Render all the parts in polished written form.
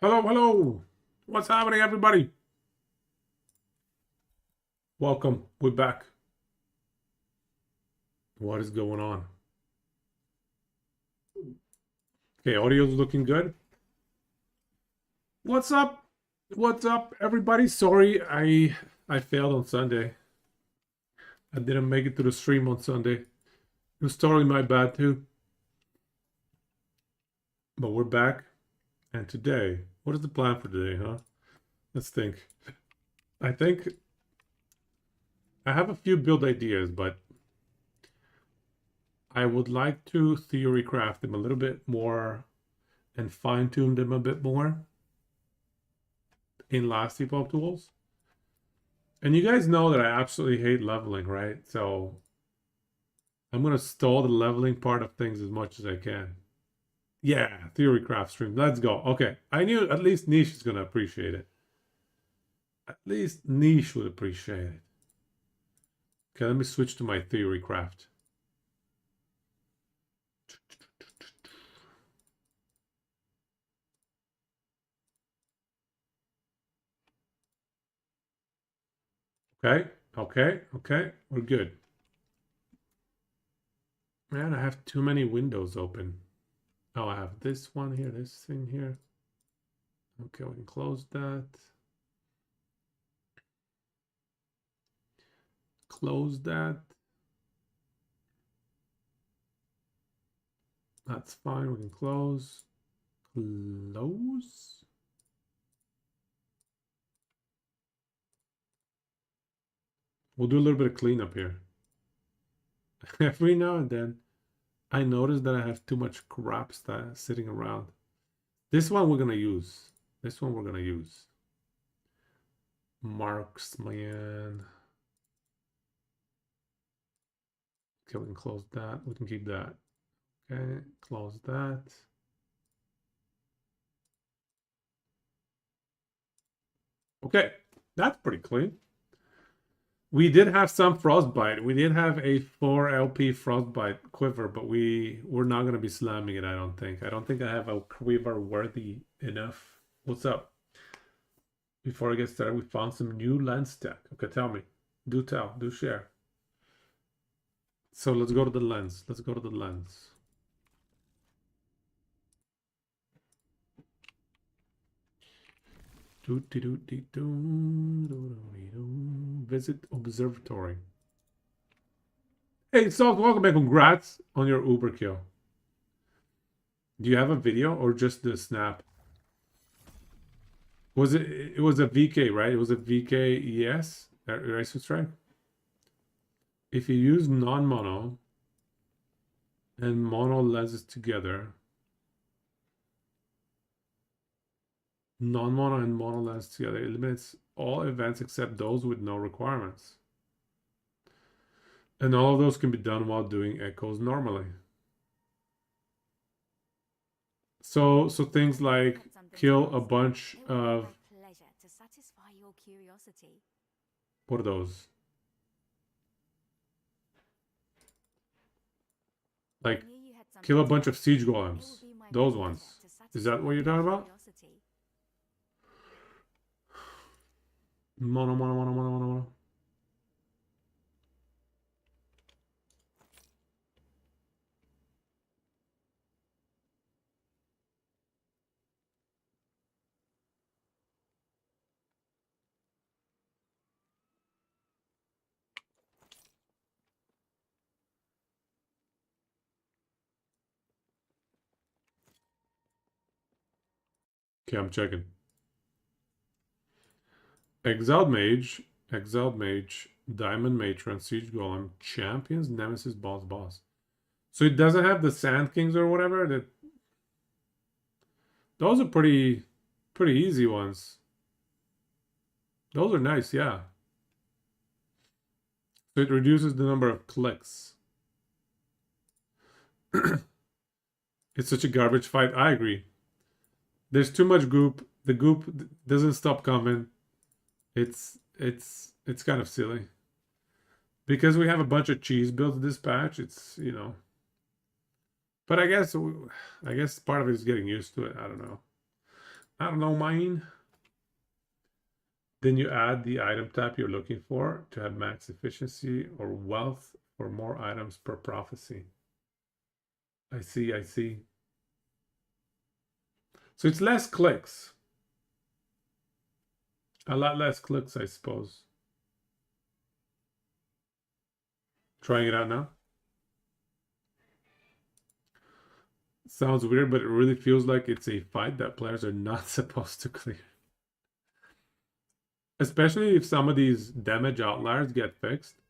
Hello, hello. What's happening, everybody? Welcome. We're back. What is going on? Okay, audio's looking good. What's up? What's up, everybody? Sorry, I failed on Sunday. I didn't make it to the stream on Sunday. It was totally my bad too. But we're back. And today, what is the plan for today, huh? Let's think. I think I have a few build ideas, but I would like to theory craft them a little bit more and fine tune them a bit more in last epoch tools. And you guys know that I absolutely hate leveling, right? So I'm gonna stall the leveling part of things as much as I can. Yeah, theory craft stream. Let's go. Okay, I knew at least Niche is gonna appreciate it. At least Niche would appreciate it. Okay, let me switch to my theory craft. Okay, okay. We're good. Man, I have too many windows open. Oh, I have this one here, this thing here. Okay, we can close that. Close that. That's fine. We can close. Close. We'll do a little bit of cleanup here. Every now and then, I notice that I have too much crap sitting around. This one we're gonna use. This one we're gonna use. Marksman. Okay, we can close that. We can keep that. Okay, close that. Okay, that's pretty clean. We did have some frostbite. We did have a 4 LP frostbite quiver, but we're not gonna be slamming it, I don't think. I don't think I have a quiver worthy enough. What's up? Before I get started, we found some new lens tech. Okay, tell me. Do tell. Do share. So let's go to the lens. Let's go to the lens. Visit observatory. Hey, Salt, welcome back. Congrats on your Uber kill. Do you have a video or just the snap? It was a VK, right? It was a VK ES, Eraser Strike. If you use non-mono and mono lenses together, non-mono and mono lens together, it eliminates all events except those with no requirements. And all of those can be done while doing echoes normally. So things like kill a bunch of, what are those? Like kill a bunch of siege golems. Those ones. Is that what you're talking about? Mono. Okay, I'm checking. Exiled Mage, Diamond Matron, Siege Golem, Champions, Nemesis, Boss. So it doesn't have the Sand Kings or whatever. Those are pretty easy ones. Those are nice, yeah. So it reduces the number of clicks. It's such a garbage fight. I agree. There's too much goop. The goop doesn't stop coming. It's kind of silly. Because we have a bunch of cheese builds this patch, it's, you know. But I guess part of it is getting used to it. I don't know. I don't know, mine. Then you add the item type you're looking for to have max efficiency or wealth for more items per prophecy. I see, I see. So it's less clicks. A lot less clicks, I suppose. Trying it out now. Sounds weird, but it really feels like it's a fight that players are not supposed to clear. Especially if some of these damage outliers get fixed,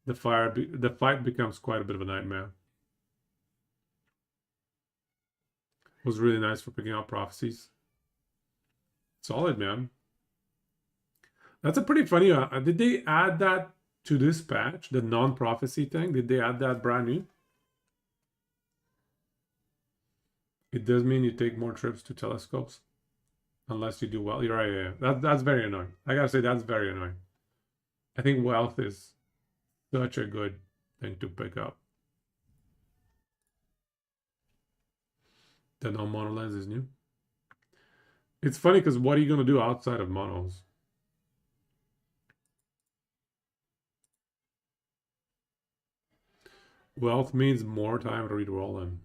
the fight becomes quite a bit of a nightmare. It was really nice for picking out prophecies. Solid, man. That's a pretty funny. Did they add that to this patch, the non-prophecy thing? Did they add that brand new? It does mean you take more trips to telescopes, unless you do well. You're right. Yeah. That's very annoying. I gotta say that's very annoying. I think wealth is such a good thing to pick up. The non-mono lens is new. It's funny because what are you gonna do outside of monos? Wealth means more time to re-roll them.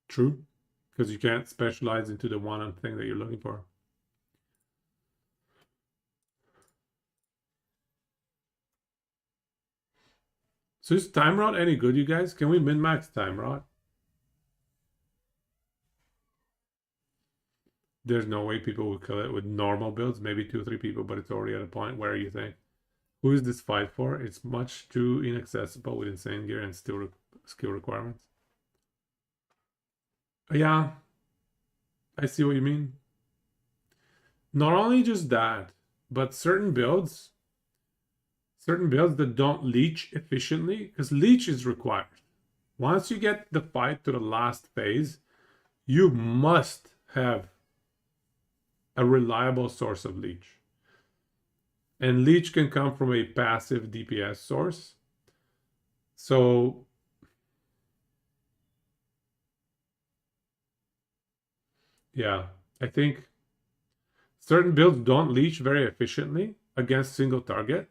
True, because you can't specialize into the one thing that you're looking for. So is time rot any good, you guys? Can we min-max time rot? There's no way people would kill it with normal builds, maybe 2 or 3 people, but it's already at a point where you think, who is this fight for? It's much too inaccessible with insane gear and still skill requirements. Yeah, I see what you mean. Not only just that, but certain builds that don't leech efficiently, because leech is required. Once you get the fight to the last phase, you must have a reliable source of leech. And leech can come from a passive DPS source. So yeah, I think certain builds don't leech very efficiently against single target.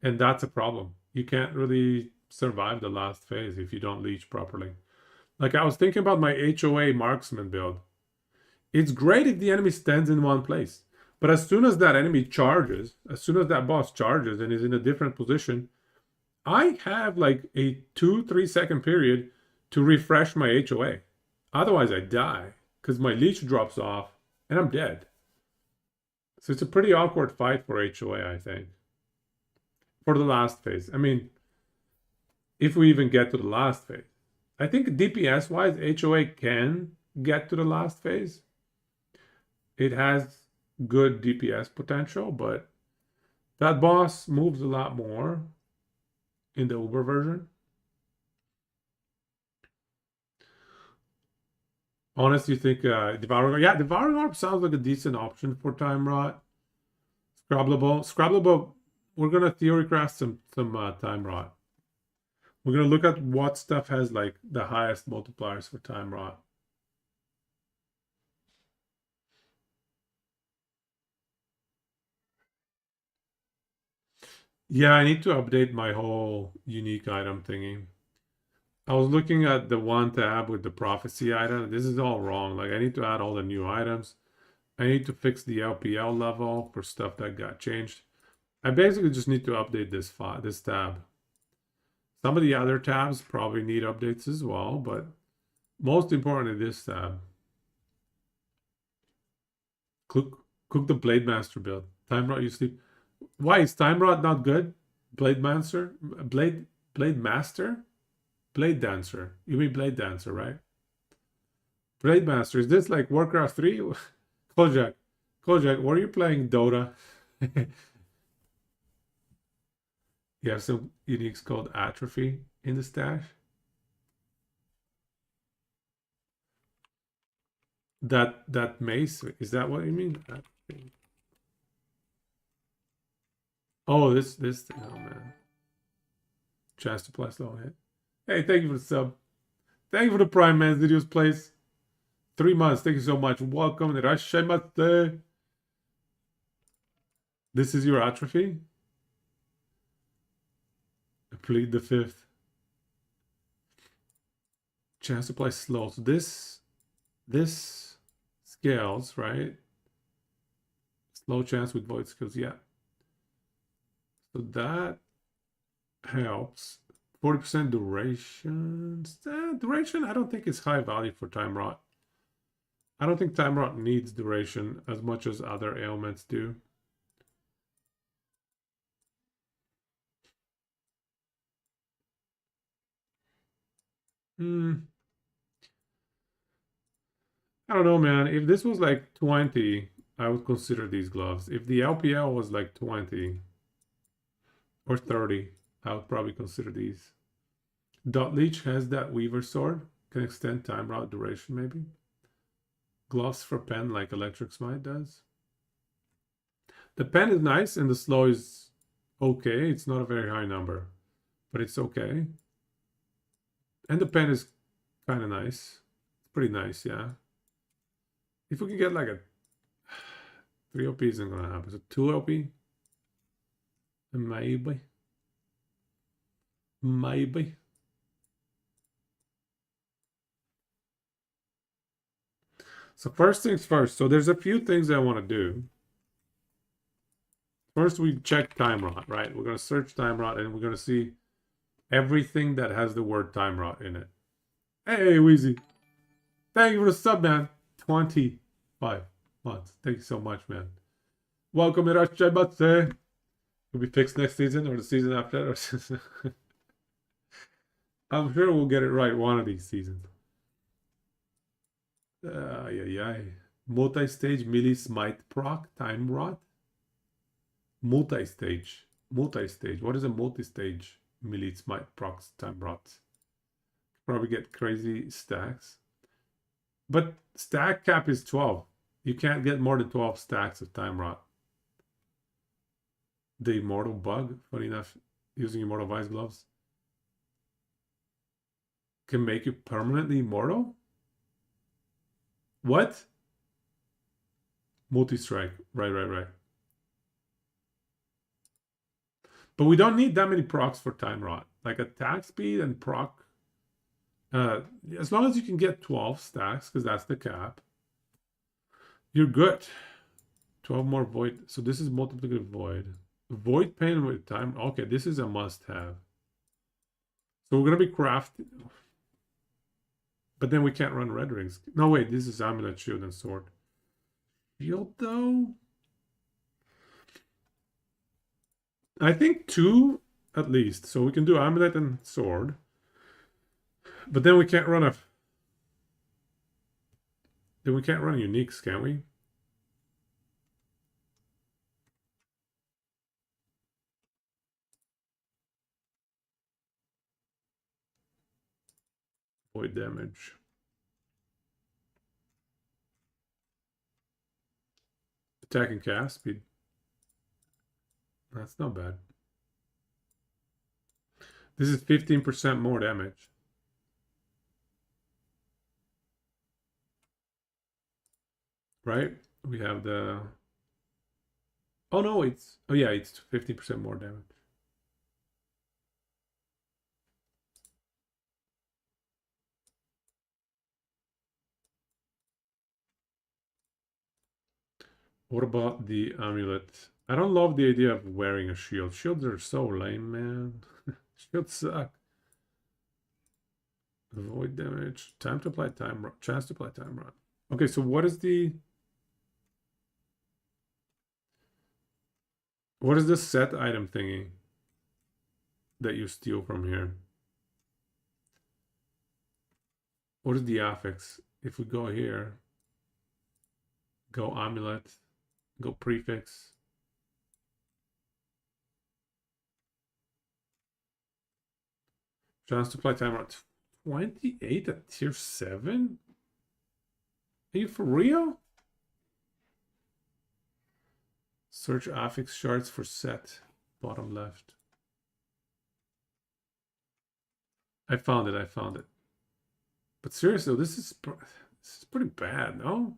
And that's a problem. You can't really survive the last phase if you don't leech properly. Like I was thinking about my HOA marksman build. It's great if the enemy stands in one place. But as soon as that enemy charges, as soon as that boss charges and is in a different position, I have like a 2-3 second period to refresh my HOA. Otherwise I die because my leech drops off and I'm dead. So it's a pretty awkward fight for HOA, I think. For the last phase. I mean, if we even get to the last phase. I think DPS wise, HOA can get to the last phase. It has good DPS potential, but that boss moves a lot more in the Uber version. Honestly, you think Devouring Orb? Yeah, Devouring Orb sounds like a decent option for time rot. Scrabbleable. We're gonna theorycraft some time rot. We're gonna look at what stuff has like the highest multipliers for time rot. Yeah, I need to update my whole unique item thingy. I was looking at the one tab with the prophecy item. This is all wrong. Like I need to add all the new items. I need to fix the LPL level for stuff that got changed. I basically just need to update this tab. Some of the other tabs probably need updates as well, but most importantly, this tab. Cook the Blade Master build. Time Rot you sleep. Why is Time Rot not good? Blade Master? Blade Master? Blade Dancer. You mean Blade Dancer, right? Blade Master. Is this like Warcraft 3? Kojak, were you playing Dota? You have some uniques called Atrophy in the stash. That mace, is that what you mean? Oh, this oh man. Chance to plus low hit. Hey, thank you for the sub. Thank you for the Prime Man videos, place. 3 months. Thank you so much. Welcome. Irashaimate. This is your atrophy. Plead the fifth. Chance to play slow. So this scales, right? Slow chance with void skills, yeah. So that helps. 40% duration. Duration, I don't think it's high value for Time Rot. I don't think Time Rot needs duration as much as other ailments do. I don't know, man. If this was like 20, I would consider these gloves. If the LPL was like 20 or 30, I would probably consider these. Dot Leech has that Weaver sword. Can extend time route duration, maybe. Gloves for pen like Electric Smite does. The pen is nice and the slow is okay. It's not a very high number, but it's okay. And the pen is kind of nice. It's pretty nice, yeah. If we can get like a 3 OP isn't gonna happen. So 2 OP? Maybe. Maybe. So first things first. So there's a few things I want to do. First, we check Time Rot, right? We're going to search Time Rot and we're going to see everything that has the word Time Rot in it. Hey, Wheezy. Thank you for the sub, man. 25 months. Thank you so much, man. Welcome, Irashaimate. Will be fixed next season or the season after. I'm sure we'll get it right one of these seasons. Multi-stage melee smite proc Time Rot. Multi-stage. What is a multi-stage melee smite proc Time Rot? Probably get crazy stacks. But stack cap is 12. You can't get more than 12 stacks of Time Rot. The Immortal bug, funny enough, using Immortal Vice gloves can make you permanently immortal? What? Multi-strike. Right. But we don't need that many procs for Time Rot. Like attack speed and proc. As long as you can get 12 stacks, because that's the cap, you're good. 12 more void. So this is multiplicative void. Void pain with time. Okay, this is a must-have. So we're going to be crafting. But then we can't run red rings. No, wait, this is amulet, shield, and sword. Shield, though? I think 2 at least. So we can do amulet and sword. But then we can't run a... Then we can't run uniques, can we? Void damage. Attack and cast speed. That's not bad. This is 15% more damage. Right? We have the... Oh no, it's... Oh yeah, it's 50% more damage. What about the amulet? I don't love the idea of wearing a shield. Shields are so lame, man. Shields suck. Avoid damage. Time to apply time run. Chance to apply time run. Okay, so what is the... What is the set item thingy that you steal from here? What is the affix? If we go here, go amulet, go prefix. Chance to apply time run. 28 at tier 7? Are you for real? Search affix shards for set. Bottom left. I found it. But seriously, this is pretty bad, no?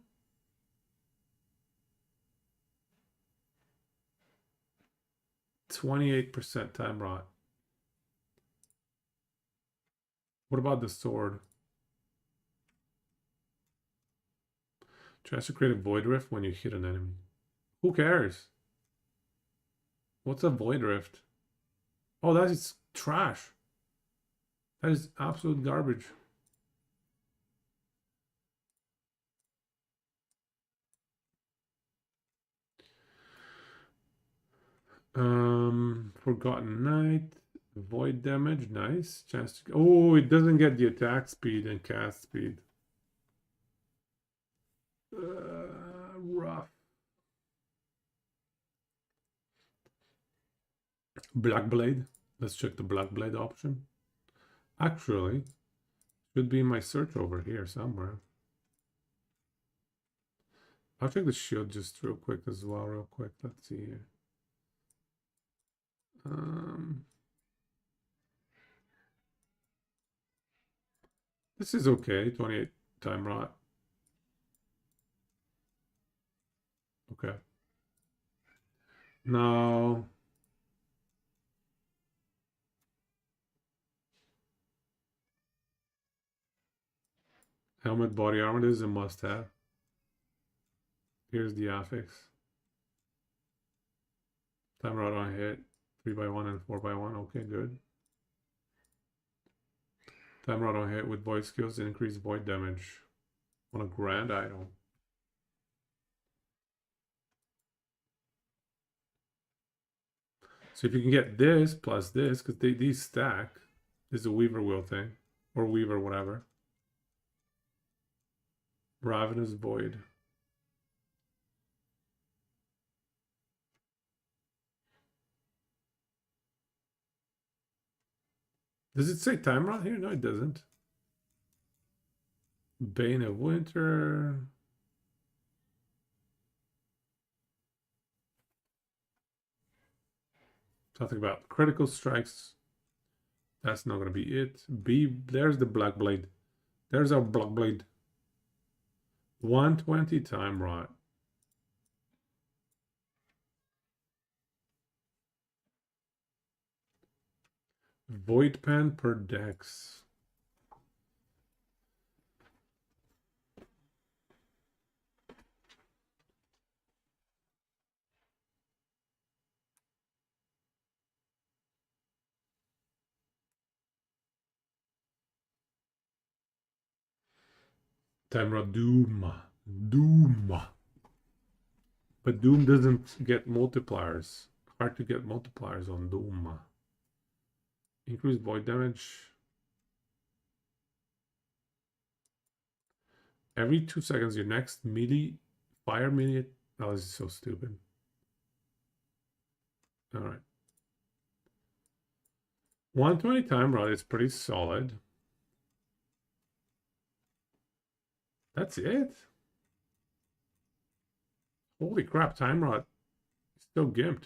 %28 time rot. What about the sword? Tries to create a void rift when you hit an enemy. Who cares? What's a void rift? Oh, that is trash. That is absolute garbage. Forgotten Knight. Void damage, nice. Chance to. Oh, it doesn't get the attack speed and cast speed. Rough. Black Blade. Let's check the Black Blade option. Actually, should be in my search over here somewhere. I'll check the shield just real quick as well, real quick. Let's see here. This is okay. 28 time rot. Okay. Now, helmet, body armor. This is a must-have. Here's the affix. Time rot on hit. 3x1 and 4x1. Okay, good. Time rot on hit with void skills and increased void damage on a grand item. So if you can get this plus this, because these stack, this is a Weaver Wheel thing, or Weaver whatever. Ravenous Void. Does it say time rot here? No, it doesn't. Bane of Winter. Something about critical strikes. That's not going to be it. There's the Black Blade. There's our Black Blade. 120 time rot. Void Pen per dex. Time rot Doom. Doom. But Doom doesn't get multipliers. Hard to get multipliers on Doom. Increased void damage. Every 2 seconds, your next melee fire melee. Oh, this is so stupid. All right. 120 time rot is pretty solid. That's it. Holy crap, time rot is still gimped.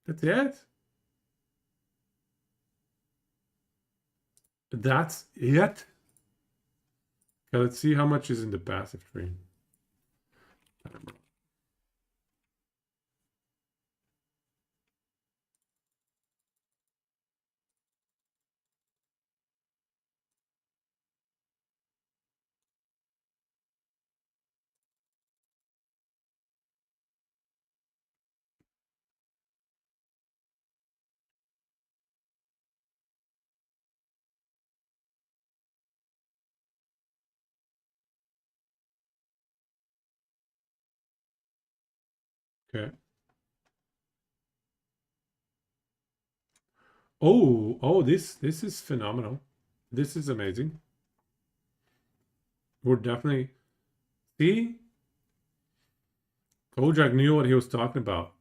That's it? That's it? Okay, let's see how much is in the passive tree. Okay. Oh, this is phenomenal. This is amazing. We're definitely see. Kojak knew what he was talking about.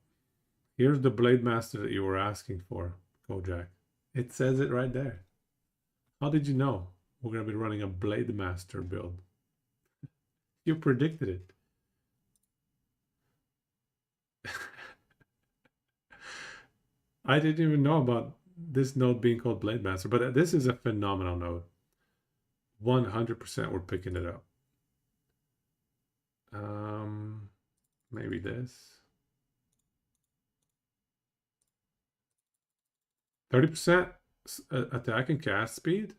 Here's the Blade Master that you were asking for, Kojak. It says it right there. How did you know we're gonna be running a Blade Master build? You predicted it. I didn't even know about this node being called Blade Master, but this is a phenomenal node. 100% we're picking it up. Maybe this. 30% attack and cast speed.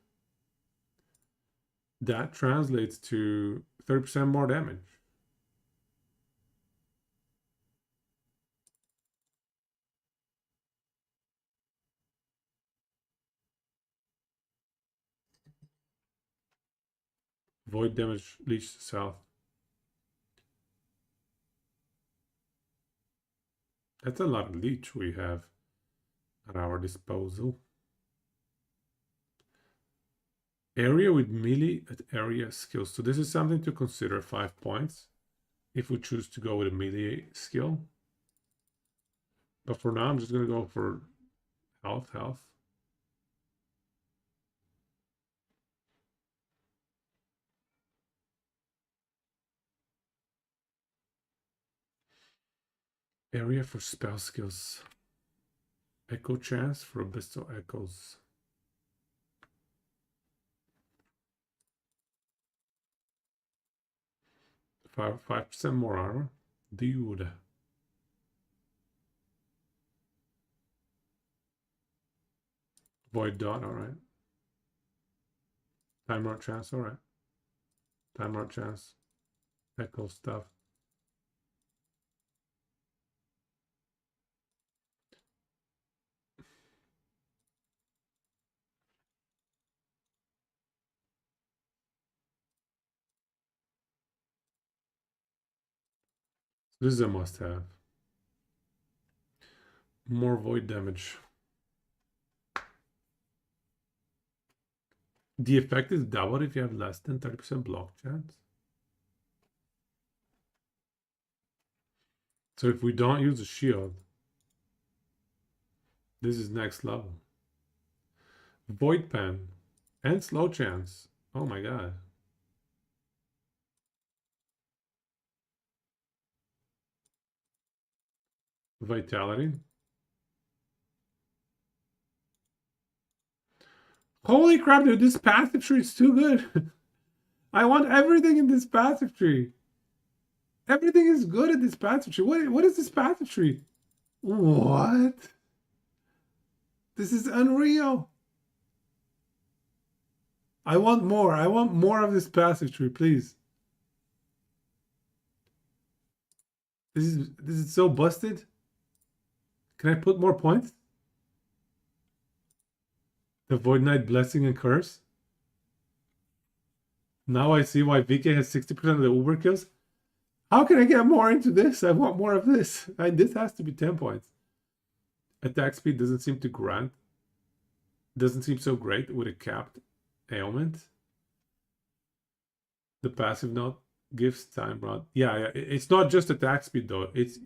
That translates to 30% more damage. Void damage leads to south. That's a lot of leech we have at our disposal. Area with melee at area skills. So this is something to consider, 5 points, if we choose to go with a melee skill. But for now, I'm just going to go for health. Area for spell skills. Echo chance for abyssal echoes. 5% more armor. Dude. Void dot, alright. Time out chance, alright. Time out chance. Echo stuff. This is a must-have. More void damage. The effect is doubled if you have less than 30% block chance. So if we don't use a shield, this is next level. Void pen and slow chance. Oh my god. Vitality. Holy crap, dude, this passive tree is too good. I want everything in this passive tree. Everything is good in this passive tree. What is this passive tree? What? This is unreal. I want more. I want more of this passive tree, please. This is so busted. Can I put more points? The Void Knight Blessing and Curse. Now I see why VK has 60% of the Uber kills. How can I get more into this? I want more of this. This has to be 10 points. Attack speed doesn't seem to grant. Doesn't seem so great with a capped ailment. The passive note gives time rod. Yeah, it's not just attack speed though. It's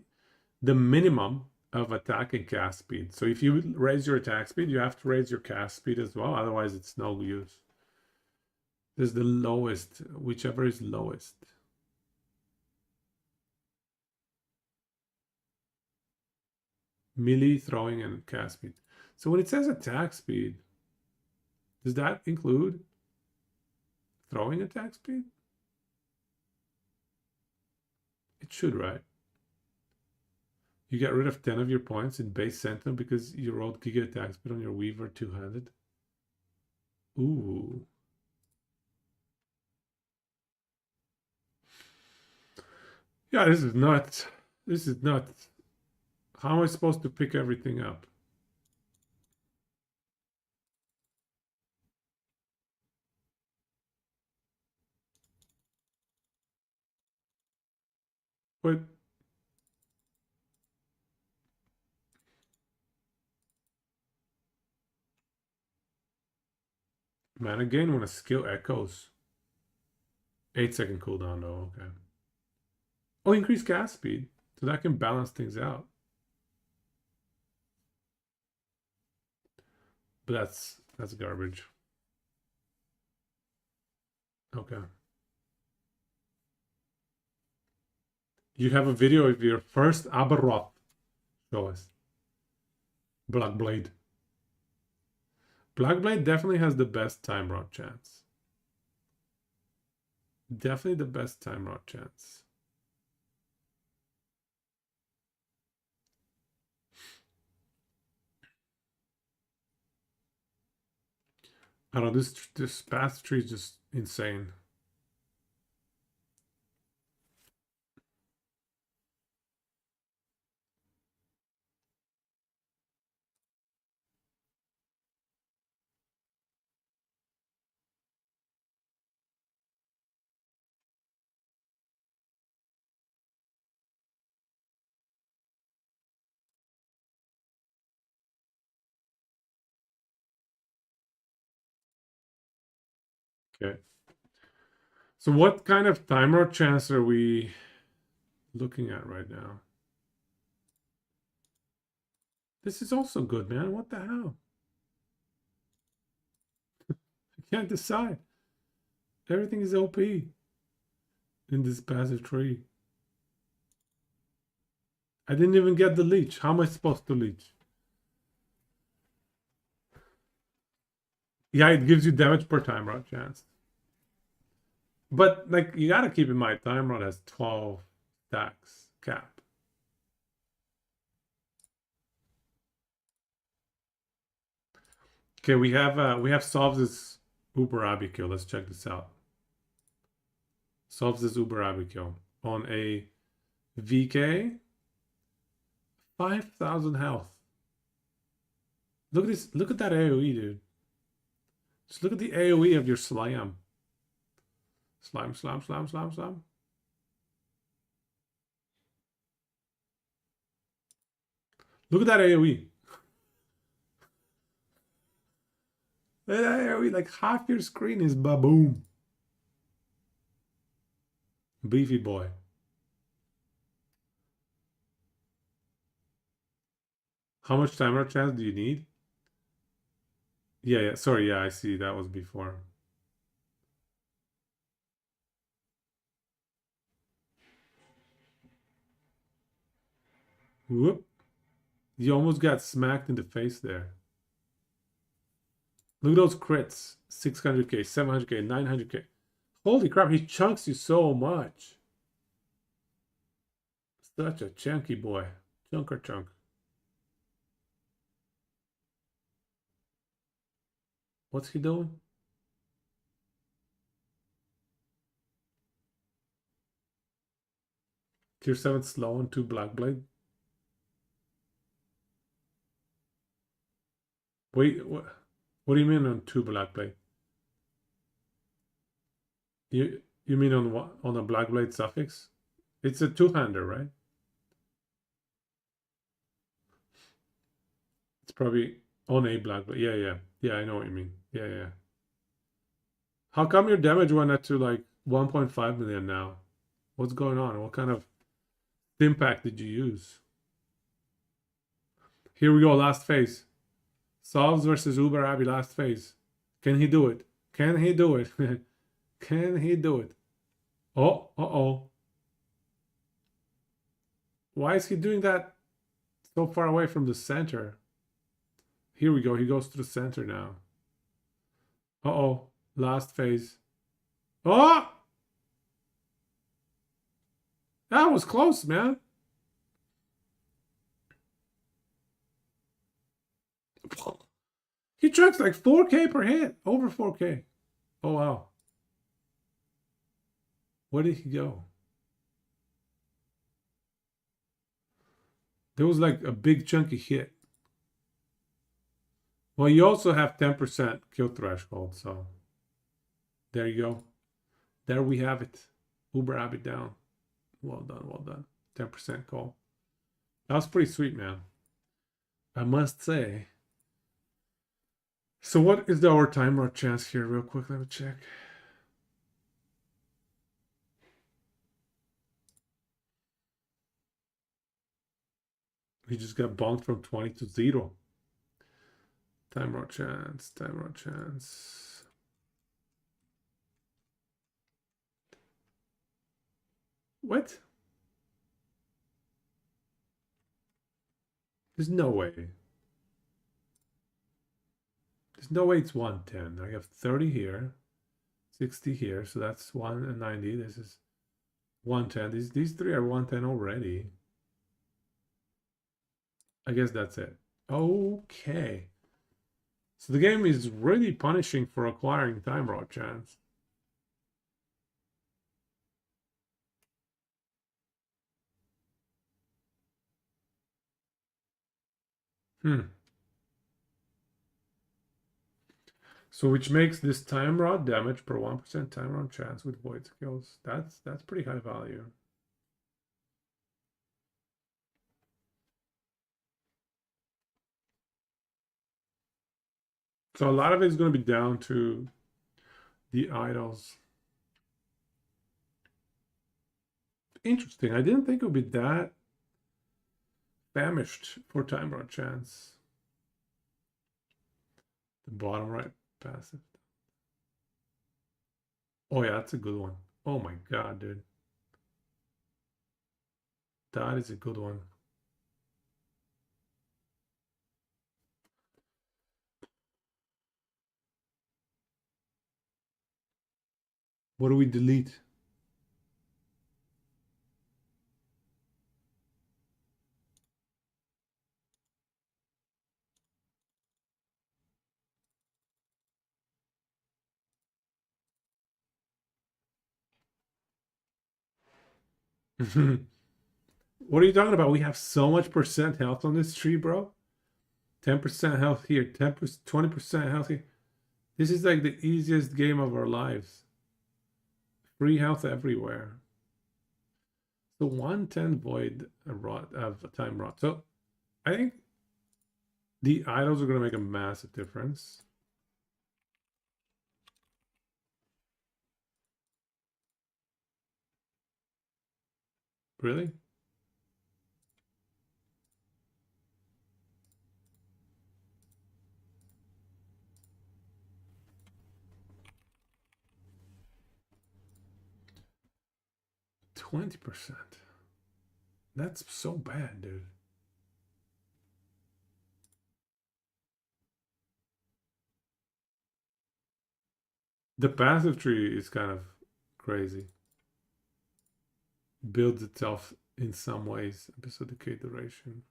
the minimum of attack and cast speed. So if you raise your attack speed, you have to raise your cast speed as well. Otherwise, it's no use. This is the lowest, whichever is lowest. Melee, throwing, and cast speed. So when it says attack speed, does that include throwing attack speed? It should, right? You get rid of 10 of your points in base Sentinel because you rolled Giga attack speed on your Weaver two-handed. Ooh. Yeah, this is nuts. This is nuts. How am I supposed to pick everything up? But mana gain when a skill echoes. 8-second cooldown though, okay. Oh, increase cast speed. So that can balance things out. But that's garbage. Okay. You have a video of your first Abaroth. Show us. Black Blade. Blackblade definitely has the best time rod chance. Definitely the best time rod chance. I don't know, this path tree is just insane. Okay. So what kind of time rod chance are we looking at right now? This is also good, man. What the hell? I can't decide. Everything is OP in this passive tree. I didn't even get the leech. How am I supposed to leech? Yeah, it gives you damage per time rod chance. But like you gotta keep in mind, time rod has 12 stacks cap. Okay, we have solved this Uber Abigail. Let's check this out. Solves this Uber Abigail on a VK 5,000 health. Look at this. Look at that AoE, dude. Just look at the AoE of your slam. Slam, slam, slam, slam, slam. Look at that AoE. That AoE, like half your screen is baboom. Beefy boy. How much timer chance do you need? Yeah. Sorry, yeah, I see. That was before. Whoop. You almost got smacked in the face there. Look at those crits. 600k, 700k, 900k. Holy crap, he chunks you so much. Such a chunky boy. Chunker chunk. What's he doing? Tier 7 slow and 2 Black Blade. Wait, what do you mean on 2 Black Blade? You mean on what? On a Black Blade suffix? It's a two-hander, right? It's probably on a Black Blade. Yeah, I know what you mean. Yeah. How come your damage went up to like 1.5 million now? What's going on? What kind of impact did you use? Here we go, last phase. Solves versus Uber Abbey, last phase. Can he do it? Can he do it? Can he do it? Oh, uh-oh. Why is he doing that so far away from the center? Here we go. He goes to the center now. Uh-oh. Last phase. Oh! That was close, man. He tracks like 4K per hit. Over 4K. Oh, wow. Where did he go? There was like a big chunky hit. Well, you also have 10% kill threshold, so there you go. There we have it. Uber Abbey down. Well done. 10% call. That was pretty sweet, man. I must say. So what is our timer chance here? Real quick, let me check. He just got bonked from 20 to 0. Timer chance. What? There's no way. There's no way it's 110. I have 30 here, 60 here, so that's 190. This is 110. These three are 110 already. I guess that's it. Okay. So the game is really punishing for acquiring time rod chance. So which makes this time rod damage per 1% time rod chance with void skills. That's pretty high value. So a lot of it is going to be down to the idols. Interesting. I didn't think it would be that famished for time rod chance. The bottom right passive. Oh yeah, that's a good one. Oh my god, dude. That is a good one. What do we delete? What are you talking about? We have so much percent health on this tree, bro. 10% health here, 10%, 20% health here. This is like the easiest game of our lives. Free health everywhere. So 110 void rod of time rod. So I think the idols are going to make a massive difference. Really? %20. That's so bad, dude. The passive tree is kind of crazy. Builds itself in some ways. Episodic duration.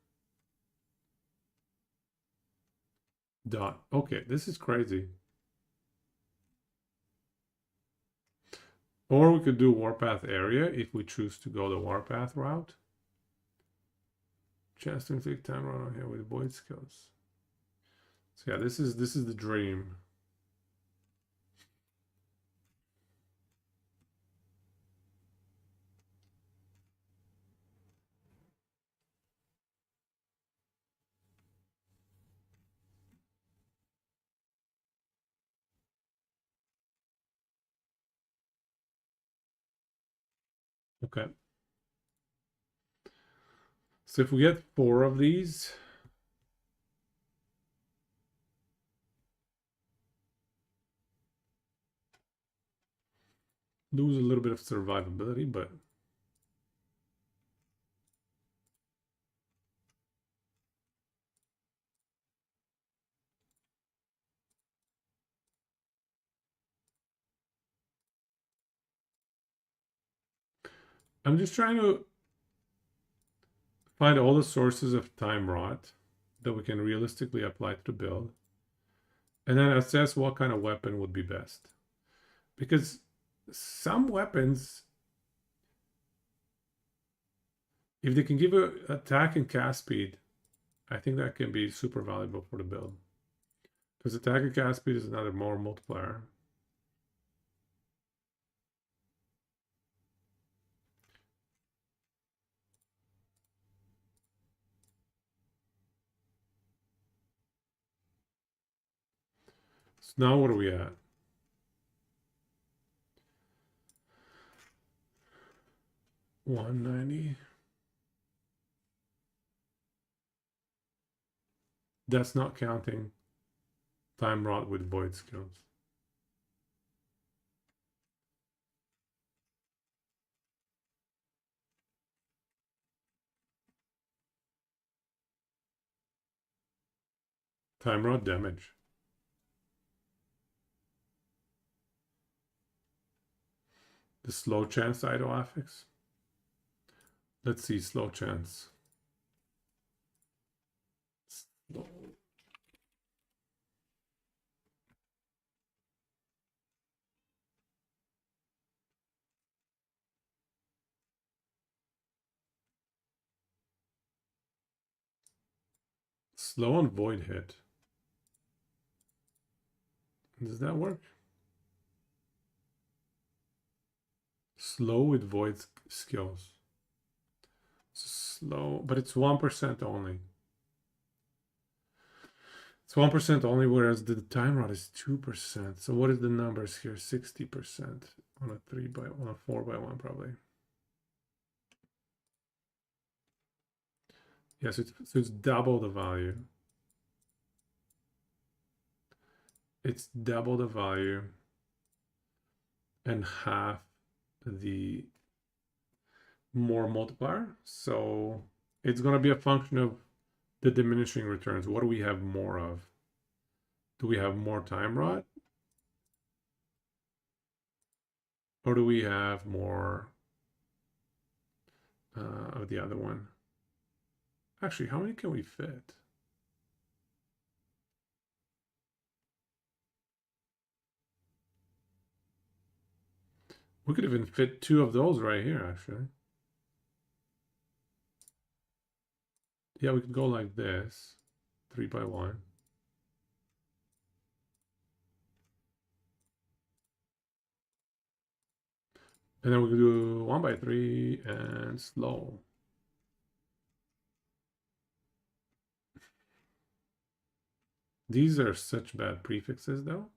Dot. Okay, this is crazy. Or we could do warpath area if we choose to go the warpath route. Chance to inflict time run on here with void skills. So yeah, this is the dream. Okay. So if we get 4 of these, lose a little bit of survivability, but I'm just trying to find all the sources of time rot that we can realistically apply to the build, and then assess what kind of weapon would be best. Because some weapons, if they can give a attack and cast speed, I think that can be super valuable for the build. Because attack and cast speed is another more multiplier. So now what are we at? 190. That's not counting time rot with void skills. Time rot damage. The slow chance idle affix. Let's see, slow chance. Slow. Slow and void hit. Does that work? Slow with void skills. Slow, but it's 1% only. It's 1% only, whereas the time rod is 2%. So what is the numbers here? 60% on a 4x1 probably. Yes, so it's double the value. It's double the value and half the more multiplier. So it's going to be a function of the diminishing returns. What do we have more of? Do we have more time rod? Or do we have more of the other one? Actually, how many can we fit? We could even fit 2 of those right here, actually. Yeah, we could go like this, 3x1. And then we could do 1x3 and slow. These are such bad prefixes, though.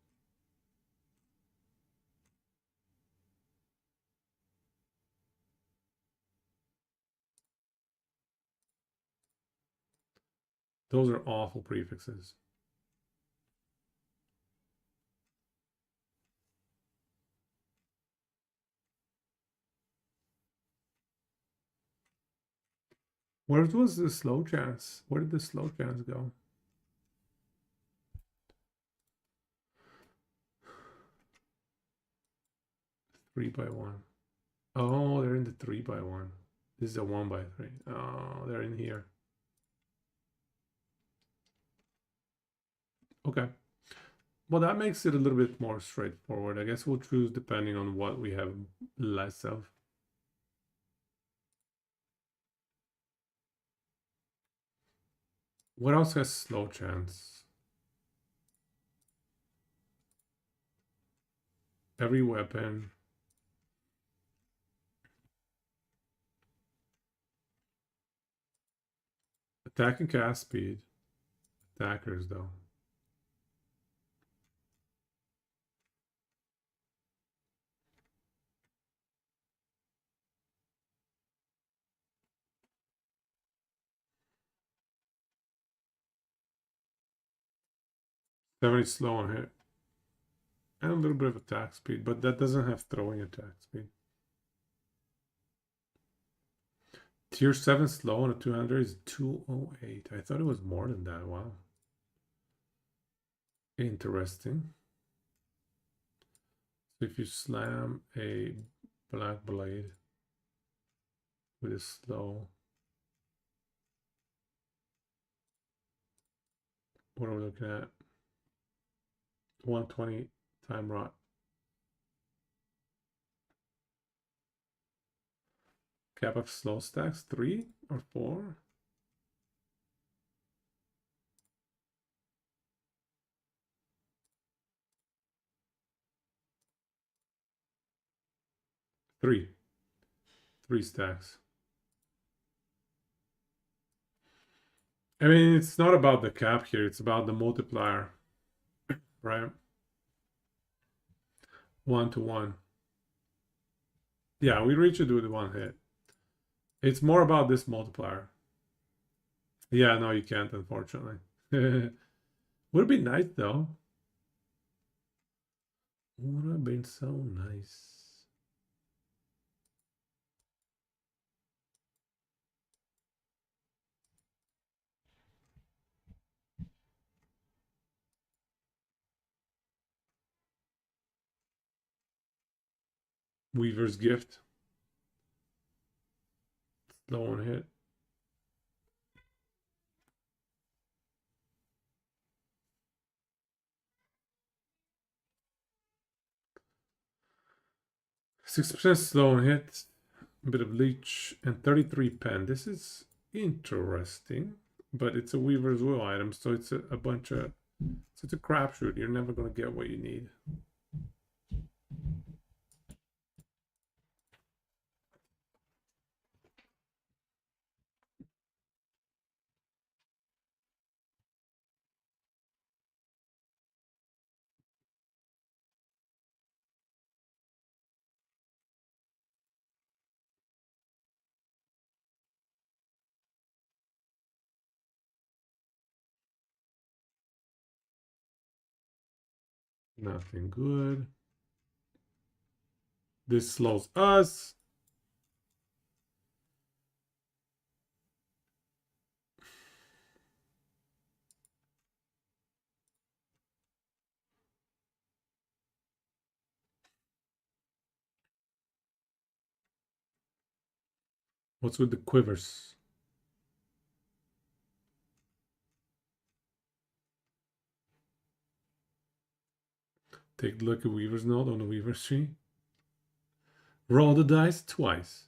Those are awful prefixes. Where was the slow chance? Where did the slow chance go? Three by one. Oh, they're in the 3x1. This is a 1x3. Oh, they're in here. Okay. Well, that makes it a little bit more straightforward. I guess we'll choose depending on what we have less of. What else has slow chance? Every weapon. Attack and cast speed. Attackers, though. Very slow on hit. And a little bit of attack speed, but that doesn't have throwing attack speed. Tier 7 slow on a 200 is 208. I thought it was more than that. Wow. Interesting. So if you slam a black blade with a slow, what are we looking at? 120 time rot. Cap of slow stacks, 3 or 4? Three stacks. I mean, it's not about the cap here, it's about the multiplier, right? 1 to 1. Yeah, we reach it with one hit. It's more about this multiplier. Yeah, no, you can't, unfortunately. Would be nice, though. Would have been so nice. Weaver's Gift. Slow on hit. %6 slow on hit. A bit of leech and 33 pen. This is interesting, but it's a Weaver's Will item, so it's a bunch of. So it's a crapshoot. You're never going to get what you need. Nothing good. This slows us. What's with the quivers? Take a look at Weaver's Note on the Weaver's tree. Roll the dice twice.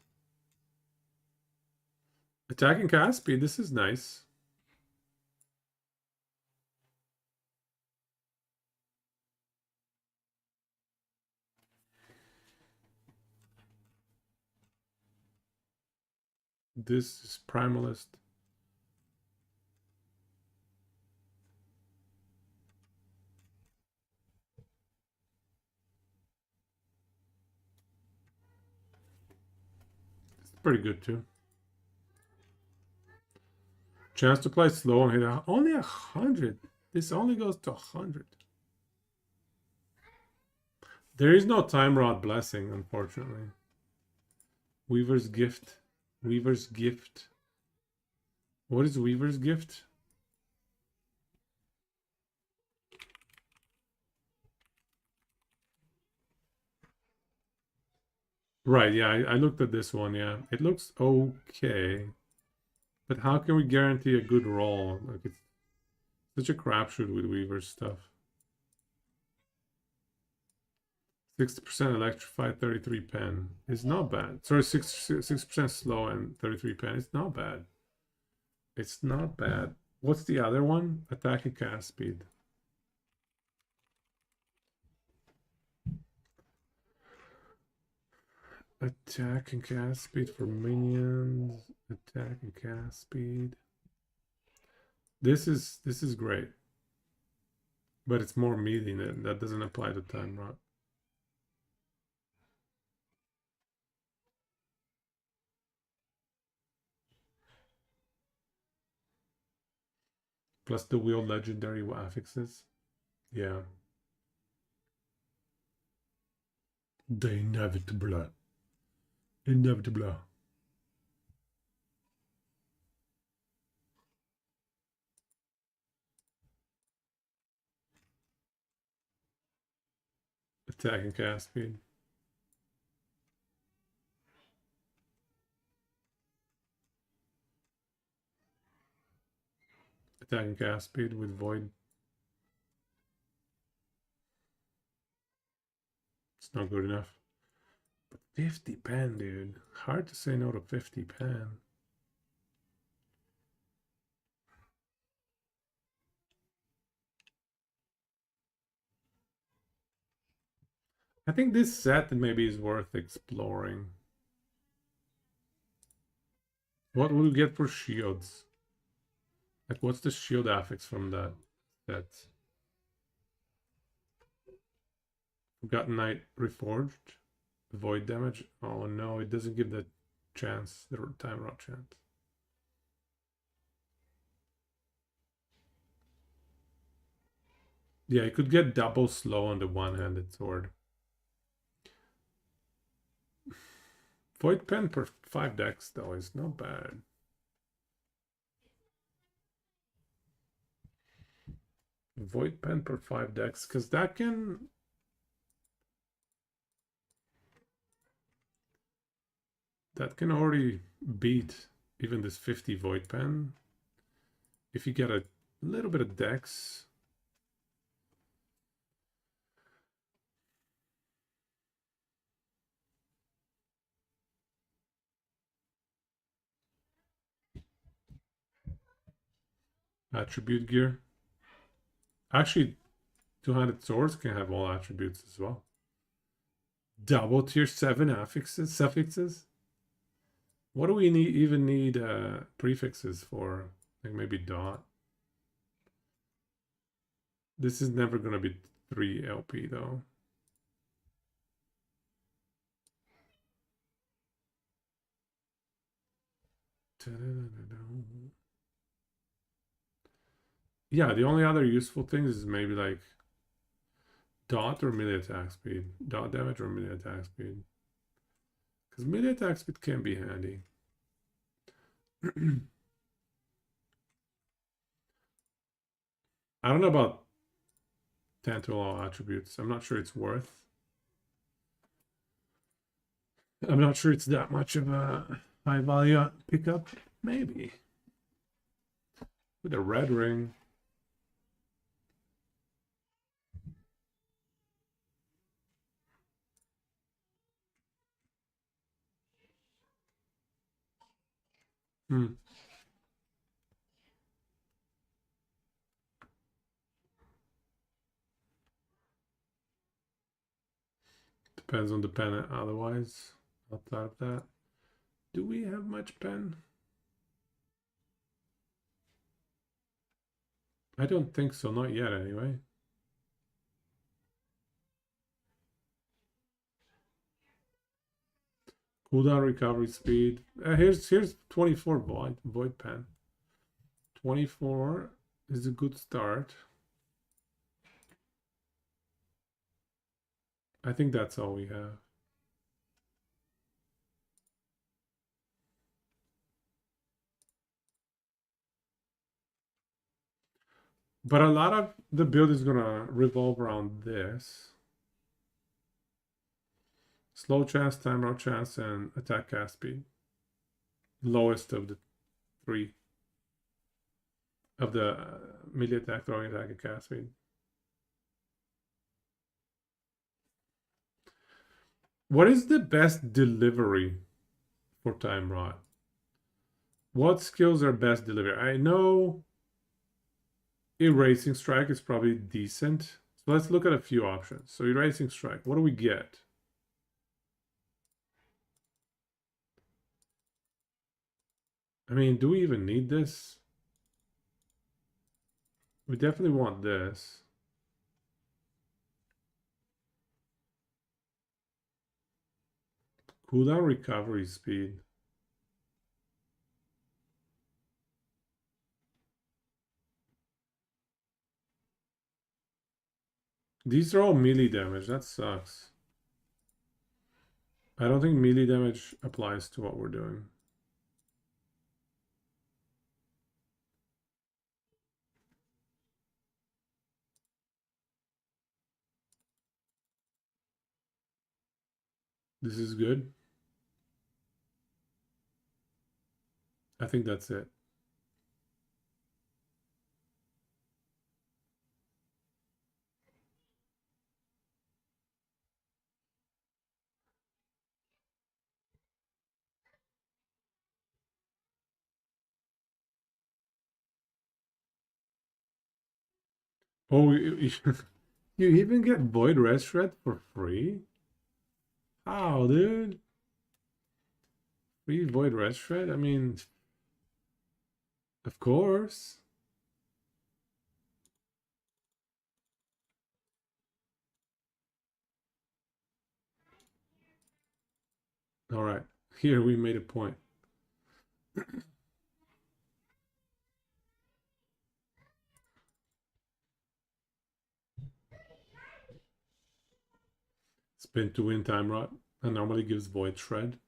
Attack and cast speed. This is nice. This is Primalist. It's pretty good too. Chance to play slow and hit only 100. This only goes to 100. There is no Time Rod Blessing, unfortunately. Weaver's Gift. Weaver's Gift. What is Weaver's Gift? Right, yeah, I looked at this one, yeah. It looks okay. But how can we guarantee a good roll? Like, it's such a crapshoot with Weaver's stuff. 60% electrified, 33 pen. It's not bad. Sorry, 6% slow and 33 pen. It's not bad. It's not bad. What's the other one? Attack and cast speed. Attack and cast speed for minions. Attack and cast speed. This is great. But it's more meaty. That doesn't apply to Time Rot. Plus the wheel legendary affixes. Yeah. The inevitable. Inevitable. Attack and cast speed. Attack and cast speed with void. It's not good enough. But 50 pen, dude. Hard to say no to 50 pen. I think this set maybe is worth exploring. What will we get for shields? Like, what's the shield affix from that set? Forgotten Knight Reforged. Void damage. Oh no, it doesn't give the chance, the Time Rot chance. Yeah, you could get double slow on the one-handed sword. Void pen per 5 decks though is not bad. Void pen per 5 decks, because that can. That can already beat even this 50 void pen. If you get a little bit of dex. Attribute gear. Actually, two-handed swords can have all attributes as well. Double tier 7 suffixes. What do we even need prefixes for? Like maybe dot. This is never going to be 3 LP though. Yeah, the only other useful things is maybe like dot or melee attack speed. Dot damage or melee attack speed. Because melee attack speed can be handy. I don't know about 10 to all attributes. I'm not sure it's worth. I'm not sure it's that much of a high value pickup. Maybe. With a red ring. Depends on the pen otherwise. Outside of that. Do we have much pen? I don't think so, not yet anyway. Cooldown recovery speed. Here's 24 void pen. 24 is a good start. I think that's all we have. But a lot of the build is gonna revolve around this. Slow chance, timer chance, and attack cast speed. Lowest of the 3. Of the melee attack, throwing attack, and cast speed. What is the best delivery for Time Rot? What skills are best delivery? I know Erasing Strike is probably decent. So let's look at a few options. So Erasing Strike, what do we get? I mean, do we even need this? We definitely want this. Cooldown recovery speed. These are all melee damage. That sucks. I don't think melee damage applies to what we're doing. This is good. I think that's it. Oh, you even get Void Red Shred for free? How, dude? Free Void Red Shred? I mean, of course. All right, here we made a point. Spin to win Time Rot, and normally gives Void Shred.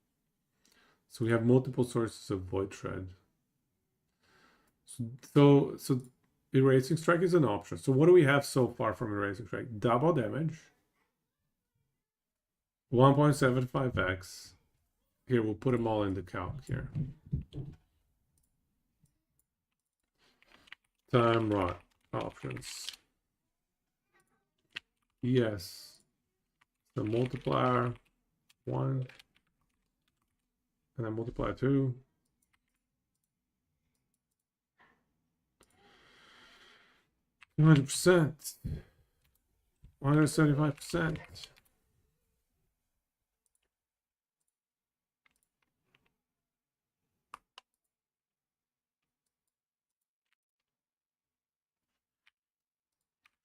So we have multiple sources of Void Shred. So Erasing Strike is an option. So what do we have so far from Erasing Strike? Double damage, 1.75x, Here, we'll put them all in the calc here. Time rot options. Yes. The multiplier 1. And then multiply 2. %. 175%.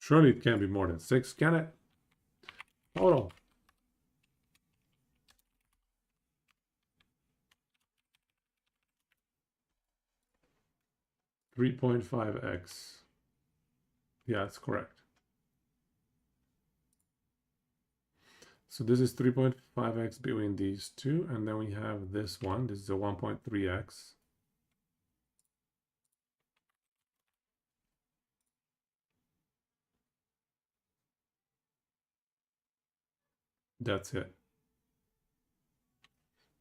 Surely it can't be more than 6, can it? Total. $3.5x. Yeah, that's correct. So this is 3.5x between these two, and then we have this one. This is a 1.3x. That's it.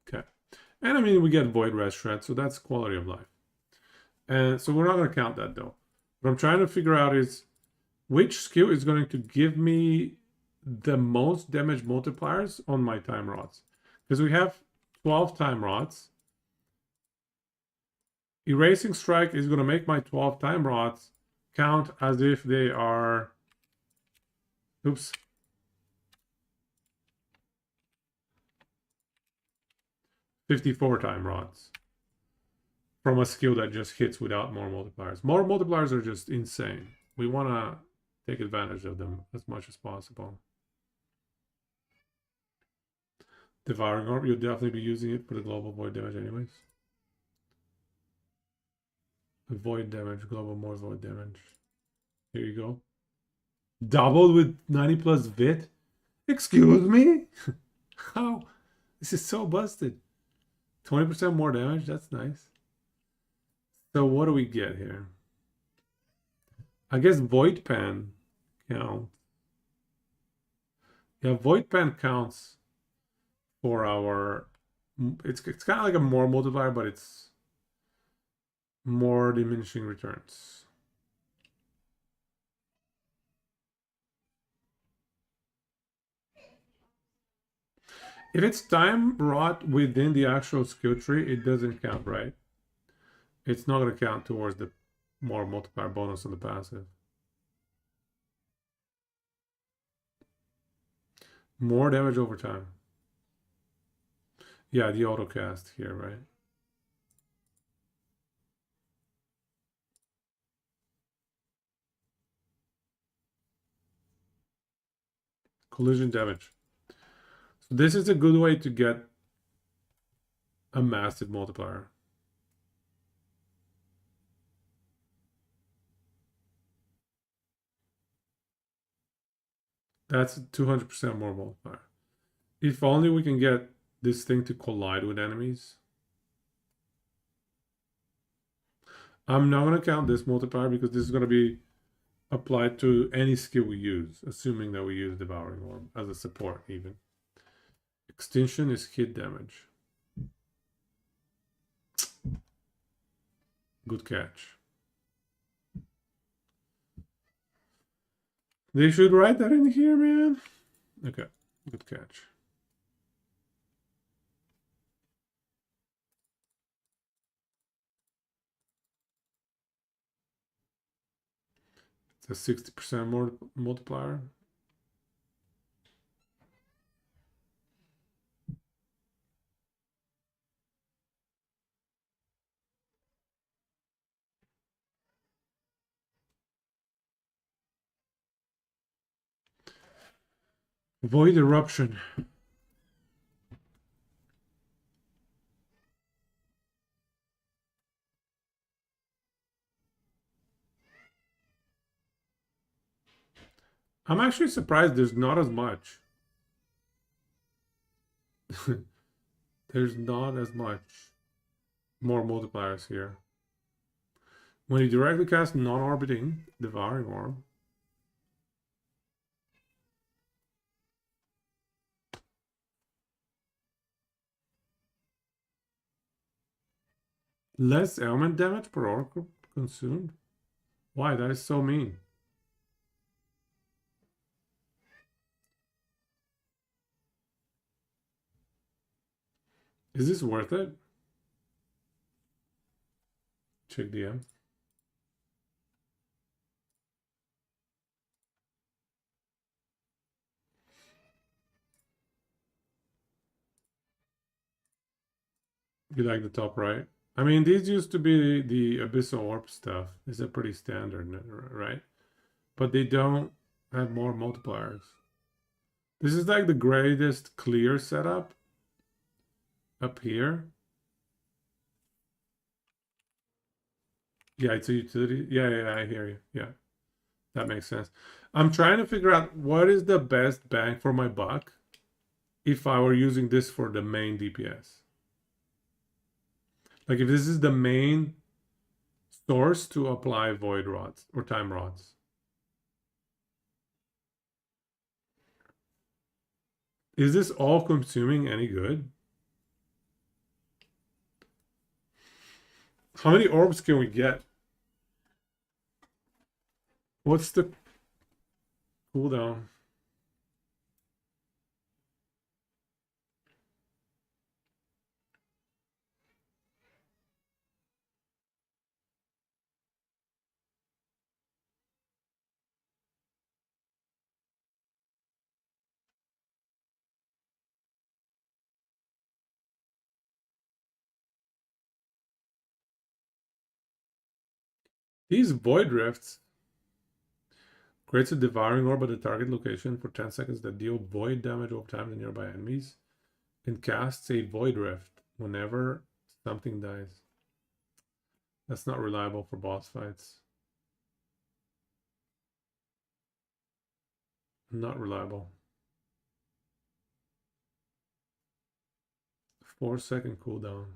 Okay. And I mean, we get void restaurant, so that's quality of life. And so we're not going to count that though. What I'm trying to figure out is which skill is going to give me the most damage multipliers on my time rods. Because we have 12 time rods. Erasing strike is going to make my 12 time rods count as if they are, oops, 54 time rods from a skill that just hits without more multipliers. More multipliers are just insane. We want to take advantage of them as much as possible. Devouring Orb, you'll definitely be using it for the global void damage anyways. Void damage, global more void damage. Here you go. Doubled with 90 plus Vit? Excuse me? How? This is so busted. 20% more damage, that's nice. So what do we get here? I guess Void Pen counts. Yeah, Void Pen counts for our... It's kind of like a more multiplier, but it's more diminishing returns. If it's time rot within the actual skill tree, it doesn't count, right? It's not going to count towards the more multiplier bonus on the passive. More damage over time. Yeah, the auto cast here, right? Collision damage. So this is a good way to get a massive multiplier. That's 200% more multiplier. If only we can get this thing to collide with enemies. I'm not going to count this multiplier because this is going to be applied to any skill we use, assuming that we use Devouring Orb as a support even. Extinction is hit damage. Good catch. They should write that in here, man. Okay, good catch. It's a 60% more multiplier. Void Eruption. I'm actually surprised there's not as much. There's not as much more multipliers here. When you directly cast non-orbiting Devouring Orb, Less element damage per orb consumed? Why? That is so mean. Is this worth it? Check DM. You like the top right? I mean, these used to be the Abyssal Orb stuff. These are pretty standard, right? But they don't have more multipliers. This is like the greatest clear setup up here. Yeah, it's a utility. Yeah, I hear you. Yeah, that makes sense. I'm trying to figure out what is the best bang for my buck if I were using this for the main DPS. Like if this is the main source to apply void rods or time rods. Is this all consuming any good? How many orbs can we get? What's the cooldown? These void rifts creates a devouring orb at the target location for 10 seconds that deal void damage over time to nearby enemies and casts a void rift whenever something dies. That's not reliable for boss fights. Not reliable. 4-second cooldown.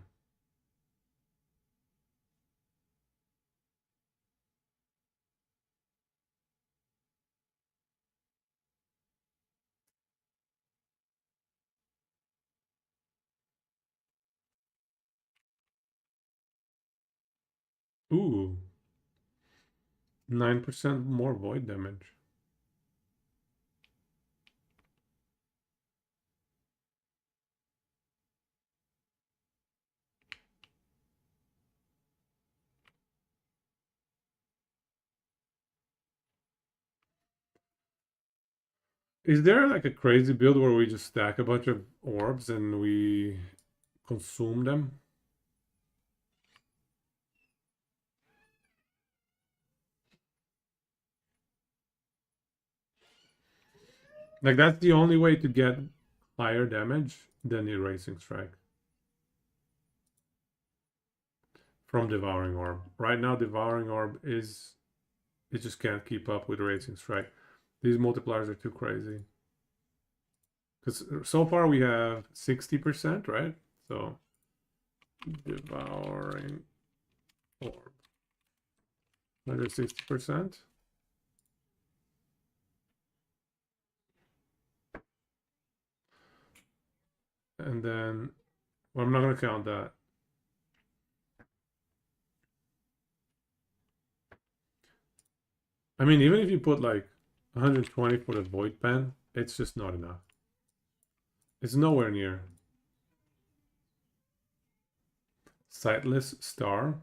Ooh. 9% more void damage. Is there like a crazy build where we just stack a bunch of orbs and we consume them? Like that's the only way to get higher damage than Erasing Strike from Devouring Orb. Right now, Devouring Orb is it just can't keep up with Erasing Strike. These multipliers are too crazy. Because so far we have 60%, right? So Devouring Orb. Another 60%. And then, well, I'm not going to count that. I mean, even if you put like 120 for the Void Pen, it's just not enough. It's nowhere near. Sightless Star.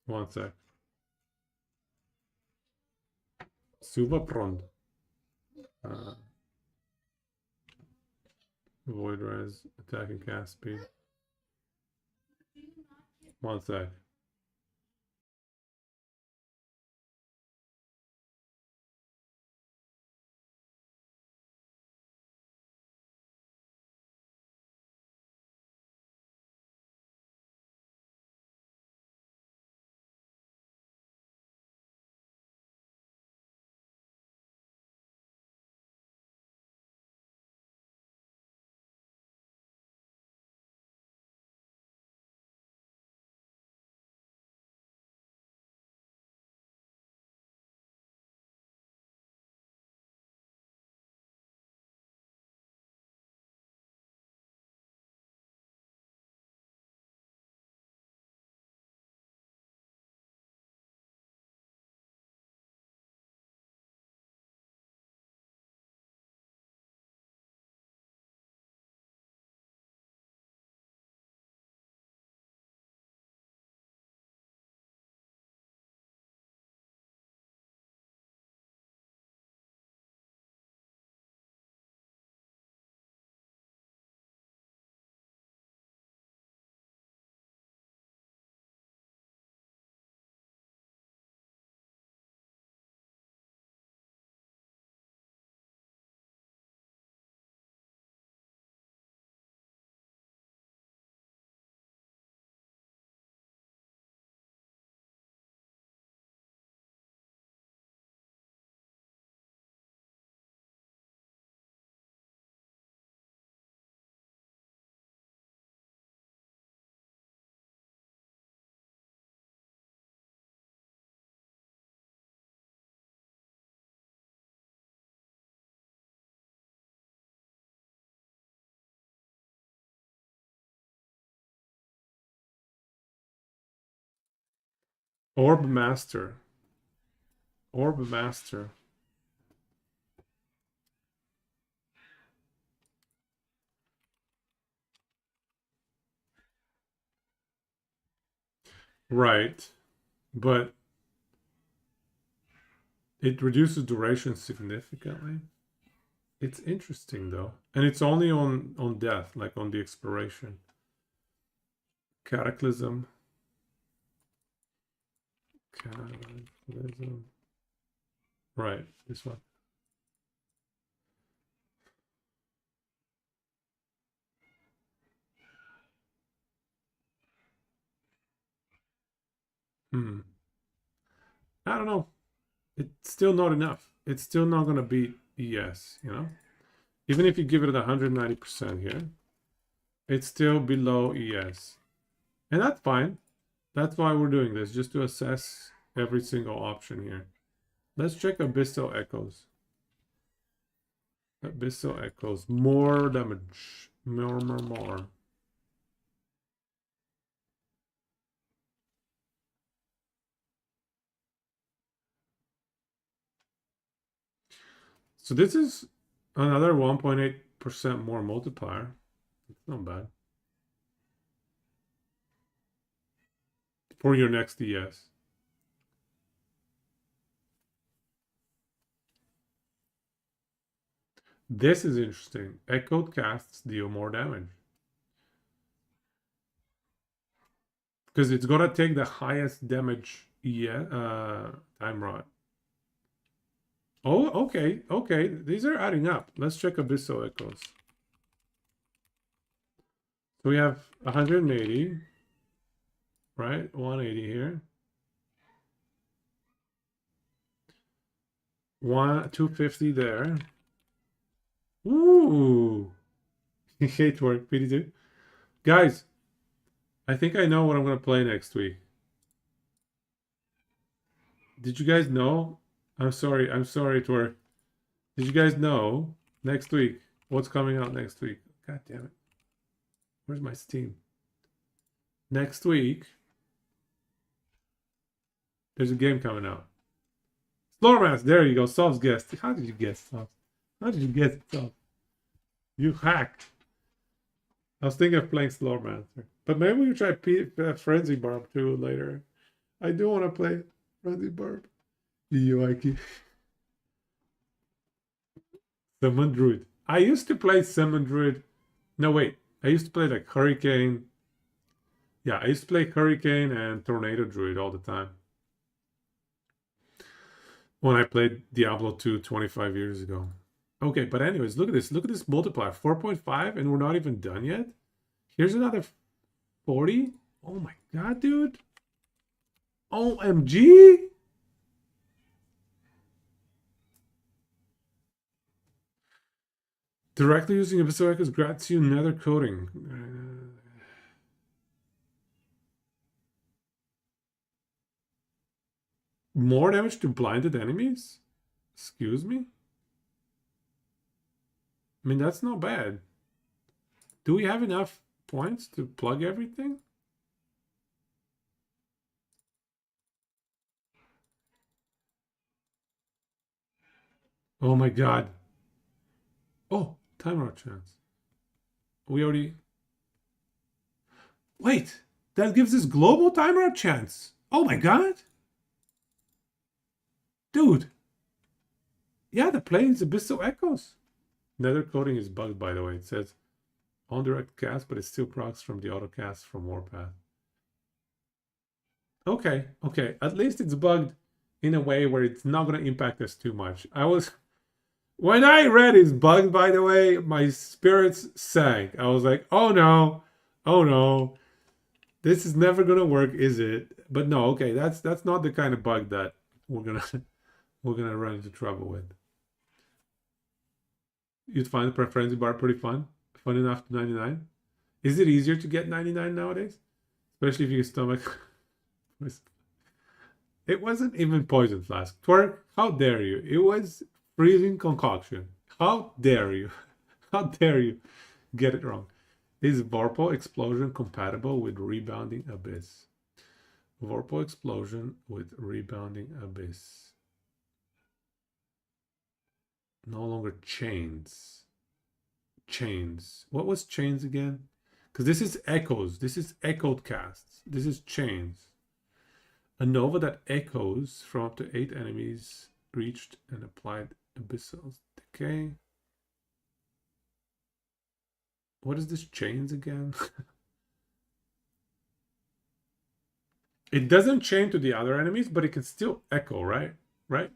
One sec. Suvaprond. Void Res, attack and cast speed. One sec. Orb Master. Orb Master. Right. But it reduces duration significantly. It's interesting though. And it's only on death, like on the expiration. Cataclysm. Cataclysm. Right, this one. I don't know. It's still not enough. It's still not going to beat ES, you know? Even if you give it 190% here, it's still below ES. And that's fine. That's why we're doing this, just to assess every single option here. Let's check Abyssal Echoes. Abyssal Echoes. More damage. More. So this is another 1.8% more multiplier. It's not bad. For your next ES. This is interesting. Echoed casts deal more damage. Because it's gonna take the highest damage time rod. Oh, okay. These are adding up. Let's check Abyssal Echoes. So we have 180, right? 180 here. 250 there. Ooh. Hate work, PD2. Guys, I think I know what I'm gonna play next week. Did you guys know? I'm sorry, Twerk. Did you guys know next week what's coming out next week? God damn it. Where's my Steam? Next week, there's a game coming out. Slaughtermass, there you go. Sov's guest. How did you guess, Sov? How did you guess it, Sov? You hacked. I was thinking of playing Slaughtermaster. But maybe we try Frenzy Barb too later. I do want to play Frenzy Barb. Yoiki. Summon Druid. I used to play Summon Druid. No, wait. I used to play like Hurricane. Yeah, I used to play Hurricane and Tornado Druid all the time. When I played Diablo 2 25 years ago. Okay, but anyways, look at this. Look at this multiplier. 4.5, and we're not even done yet. Here's another 40. Oh my god, dude. OMG. Directly using Abyssal Echoes grants you nether coating. More damage to blinded enemies? Excuse me? I mean, that's not bad. Do we have enough points to plug everything? Oh my god. Oh, time out chance. We already... Wait, that gives us global timer chance. Oh my god. Dude. Yeah, the plane is Abyssal Echoes. Nether coating is bugged, by the way. It says on direct cast, but it still procs from the auto cast from Warpath. Okay. At least it's bugged in a way where it's not going to impact us too much. When I read it's bugged, by the way, my spirits sank. I was like, oh no, this is never gonna work, is it? But no, okay, that's not the kind of bug that we're gonna run into trouble with. You'd find the Frenzy Bar pretty fun enough to 99. Is it easier to get 99 nowadays? Especially if your stomach. It wasn't even poison flask. Twerk, how dare you? It was freezing concoction. How dare you? How dare you get it wrong? Is Vorpal Explosion compatible with Rebounding Abyss? Vorpal explosion with rebounding abyss. No longer chains. Chains. What was chains again? Because this is echoes. This is echoed casts. This is chains. A nova that echoes from up to 8 enemies reached and applied abyssal decay. What is this chains again? It doesn't chain to the other enemies, but it can still echo, right? Right?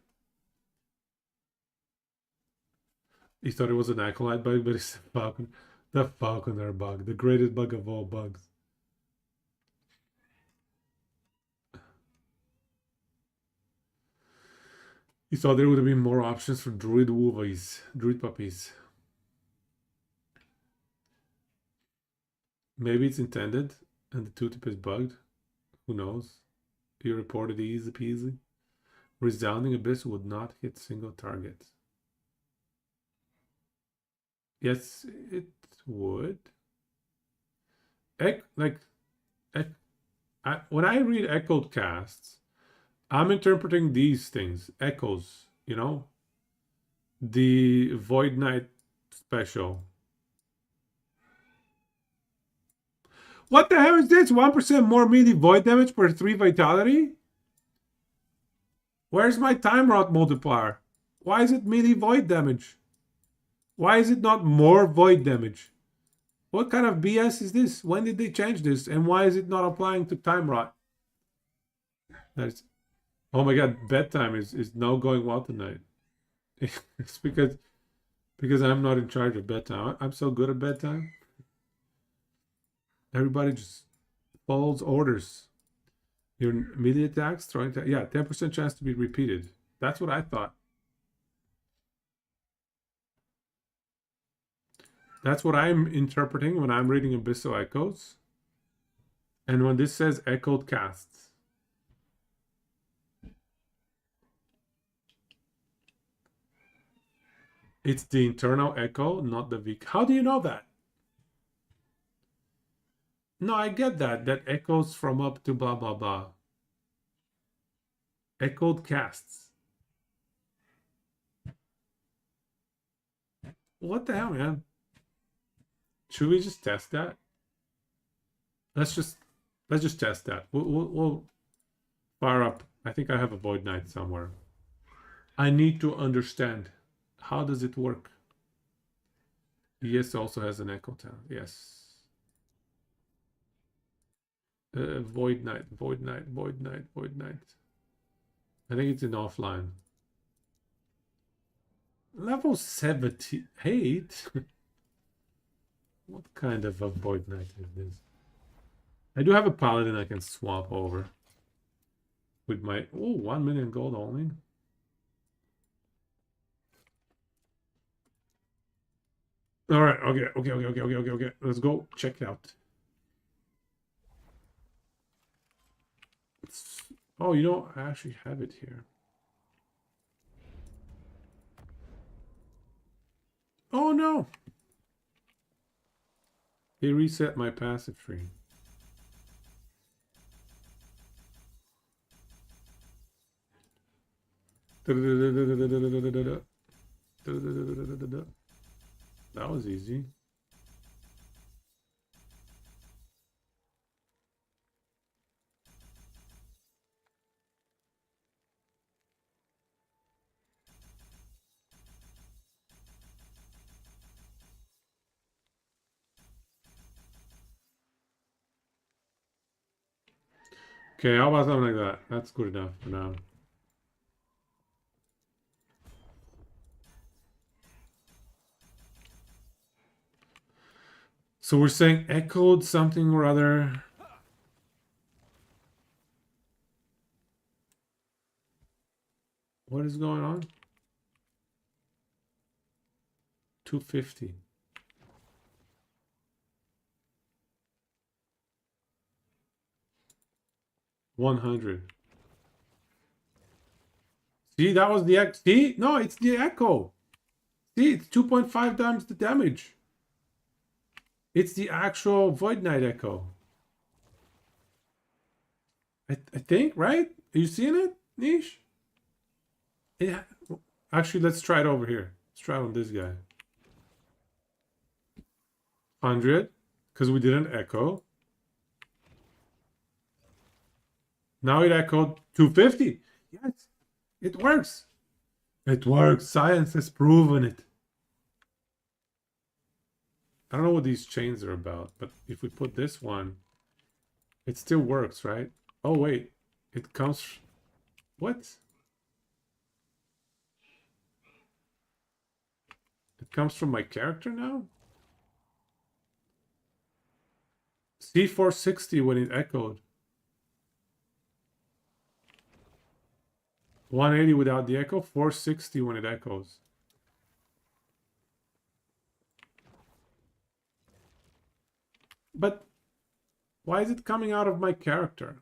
You thought it was an acolyte bug, but it's the falconer bug, the greatest bug of all bugs. You thought there would have been more options for druid woovies, druid puppies. Maybe it's intended and the tooltip is bugged. Who knows? You reported easy peasy. Resounding abyss would not hit single target. Yes, it would. When I read echoed casts, I'm interpreting these things, echoes, you know? The Void Knight special. What the hell is this? 1% more melee void damage per 3 vitality? Where's my time rot multiplier? Why is it melee void damage? Why is it not more void damage? What kind of BS is this? When did they change this? And why is it not applying to time rot? That's, oh my god, bedtime is now going well tonight. It's because I'm not in charge of bedtime. I'm so good at bedtime. Everybody just follows orders. Your melee attacks, throwing attack, yeah, 10% chance to be repeated. That's what I thought. That's what I'm interpreting when I'm reading Abyssal Echoes. And when this says echoed casts. It's the internal echo, not the weak. How do you know that? No, I get that. That echoes from up to blah, blah, blah. Echoed casts. What the hell, man? Should we just test that? Let's just test that. We'll fire up. I think I have a Void Knight somewhere. I need to understand. How does it work? Yes, also has an echo town. Yes. Void Knight, Void Knight, Void Knight, Void Knight. I think it's in offline. Level 78? What kind of a Void Knight is this? I do have a paladin I can swap over. With my... Oh, 1 million gold only. All right, okay. Let's go check it out. Oh, you know, I actually have it here. Oh no! They reset my passive tree. That was easy. Okay, how about something like that? That's good enough for now. So we're saying echoed something or other. What is going on? 250. $100. See, that was the X. See? No, it's the echo. See, it's 2.5 times the damage. It's the actual Void Knight echo. I think, right? Are you seeing it, Niche? Yeah. Actually, let's try it over here. Let's try it on this guy. 100, because we didn't echo. Now it echoed 250. Yes, it works. It works. Science has proven it. I don't know what these chains are about, but if we put this one, it still works, right? Oh, wait. It comes... What? It comes from my character now? C460 when it echoed. 180 without the echo, 460 when it echoes. But why is it coming out of my character?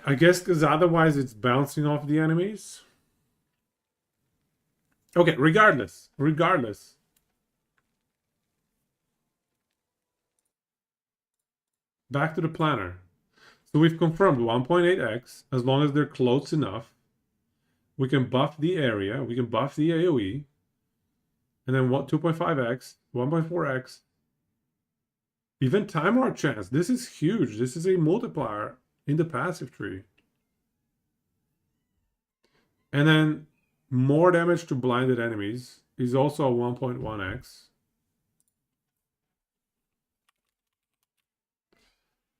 I guess because otherwise it's bouncing off the enemies. Okay, regardless. Back to the planner. So we've confirmed 1.8x, as long as they're close enough. We can buff the area, we can buff the AoE. And then what? 2.5x, 1.4x. Even time art chance. This is huge. This is a multiplier in the passive tree. And then more damage to blinded enemies is also a 1.1x.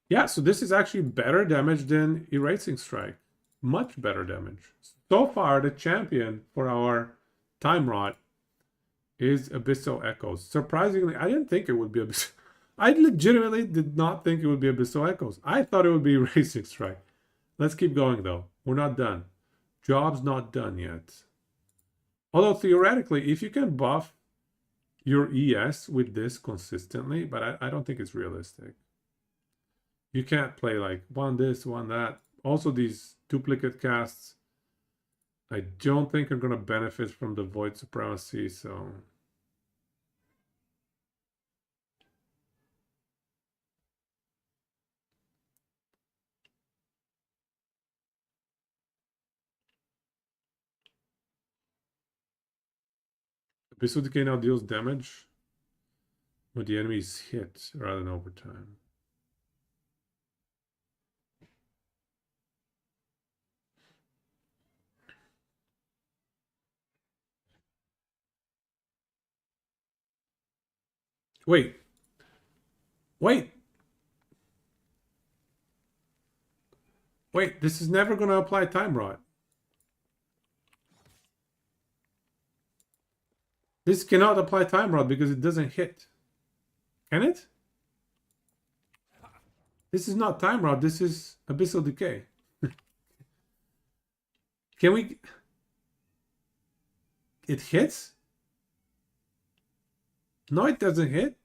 Yeah, so this is actually better damage than Erasing Strike. Much better damage. So far, the champion for our Time Rod is Abyssal Echoes. Surprisingly, I didn't think it would be Abyssal. I legitimately did not think it would be Abyssal Echoes. I thought it would be Erasing Strike. Let's keep going, though. We're not done. Job's not done yet. Although, theoretically, if you can buff your ES with this consistently, but I don't think it's realistic. You can't play like one this, one that. Also, these duplicate casts, I don't think are going to benefit from the Void Supremacy, so... Abyssal Decay now deals damage when the enemy is hit rather than over time. Wait. Wait, this is never going to apply Time Rod. This cannot apply Time Rod because it doesn't hit. Can it? This is not Time Rod, this is Abyssal Decay. Can we... It hits? No, it doesn't hit.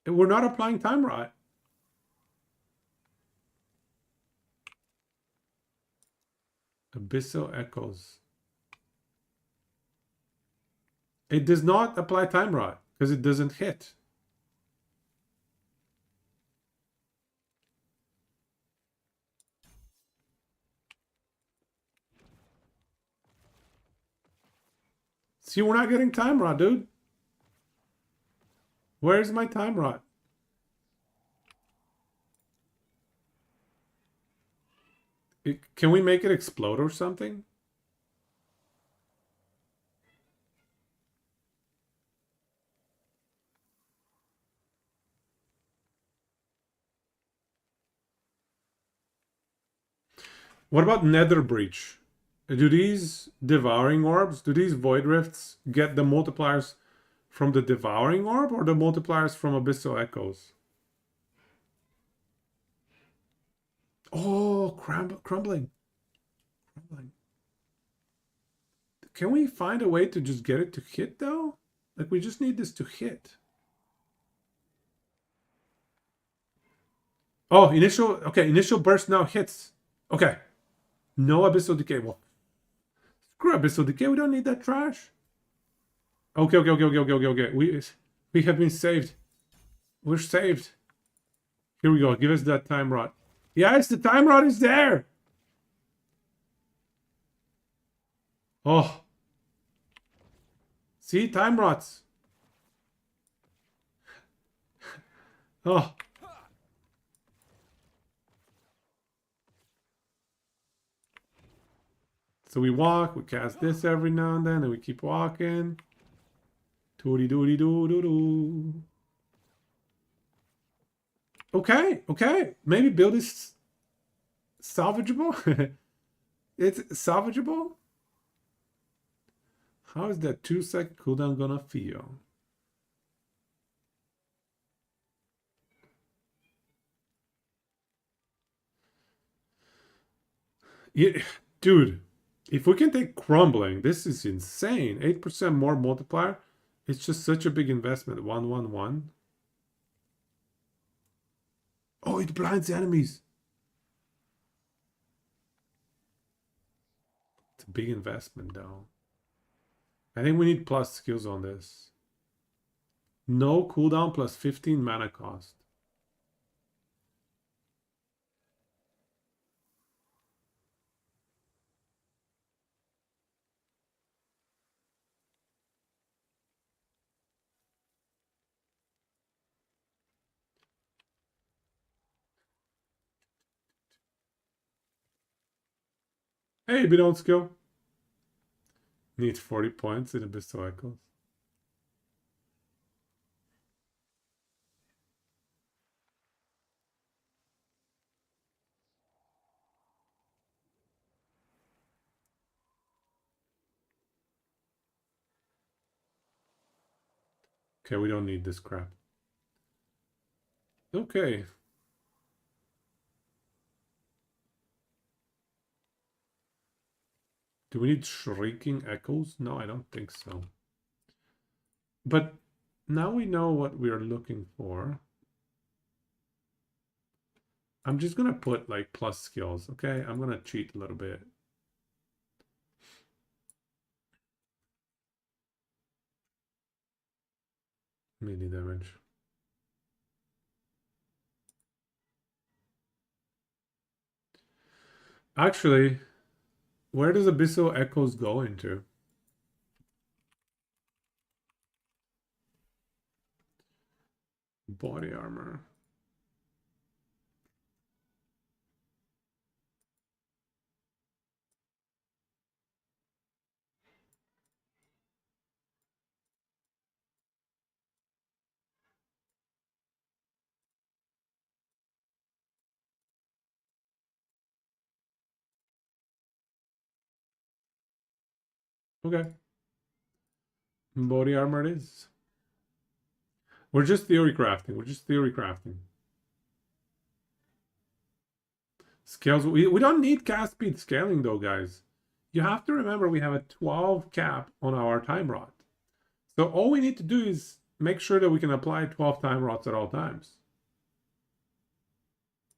We're not applying Time Rod. Abyssal Echoes. It does not apply Time Rod because it doesn't hit. See, we're not getting Time Rod, dude. Where's my Time Rod? Can we make it explode or something? What about Nether Breach? Do these Devouring Orbs, do these Void Rifts get the multipliers from the Devouring Orb or the multipliers from Abyssal Echoes? Oh, crumbling. Can we find a way to just get it to hit, though? Like, we just need this to hit. Oh, initial burst now hits. Okay. No Abyssal Decay. Well, Screw Abyssal Decay. We don't need that trash. Okay, okay, okay, okay, okay, okay, okay. We have been saved. We're saved. Here we go. Give us that time rod. Yes, the time rod is there. Oh, see, time rods. Oh, so we walk. We cast this every now and then, and we keep walking. Toody doody doo doo doo. Okay, okay. Maybe build is salvageable. It's salvageable. How is that 2-second cooldown gonna feel? Yeah, dude, if we can take crumbling, this is insane. 8% more multiplier. It's just such a big investment. 111. Oh, it blinds the enemies. It's a big investment, though. I think we need plus skills on this. No cooldown plus 15 mana cost. Hey, we don't skill. Need 40 points in Abyssal Echoes. Okay, we don't need this crap. Okay. Do we need Shrieking Echoes? No, I don't think so. But now we know what we are looking for. I'm just gonna put like plus skills, okay? I'm gonna cheat a little bit. Melee damage. Actually, where does Abyssal Echoes go into? Body armor. Okay. Body armor it is. We're just theory crafting. We're just theory crafting. Scales. We don't need cast speed scaling though, guys. You have to remember we have a 12 cap on our time rod. So all we need to do is make sure that we can apply 12 time rods at all times.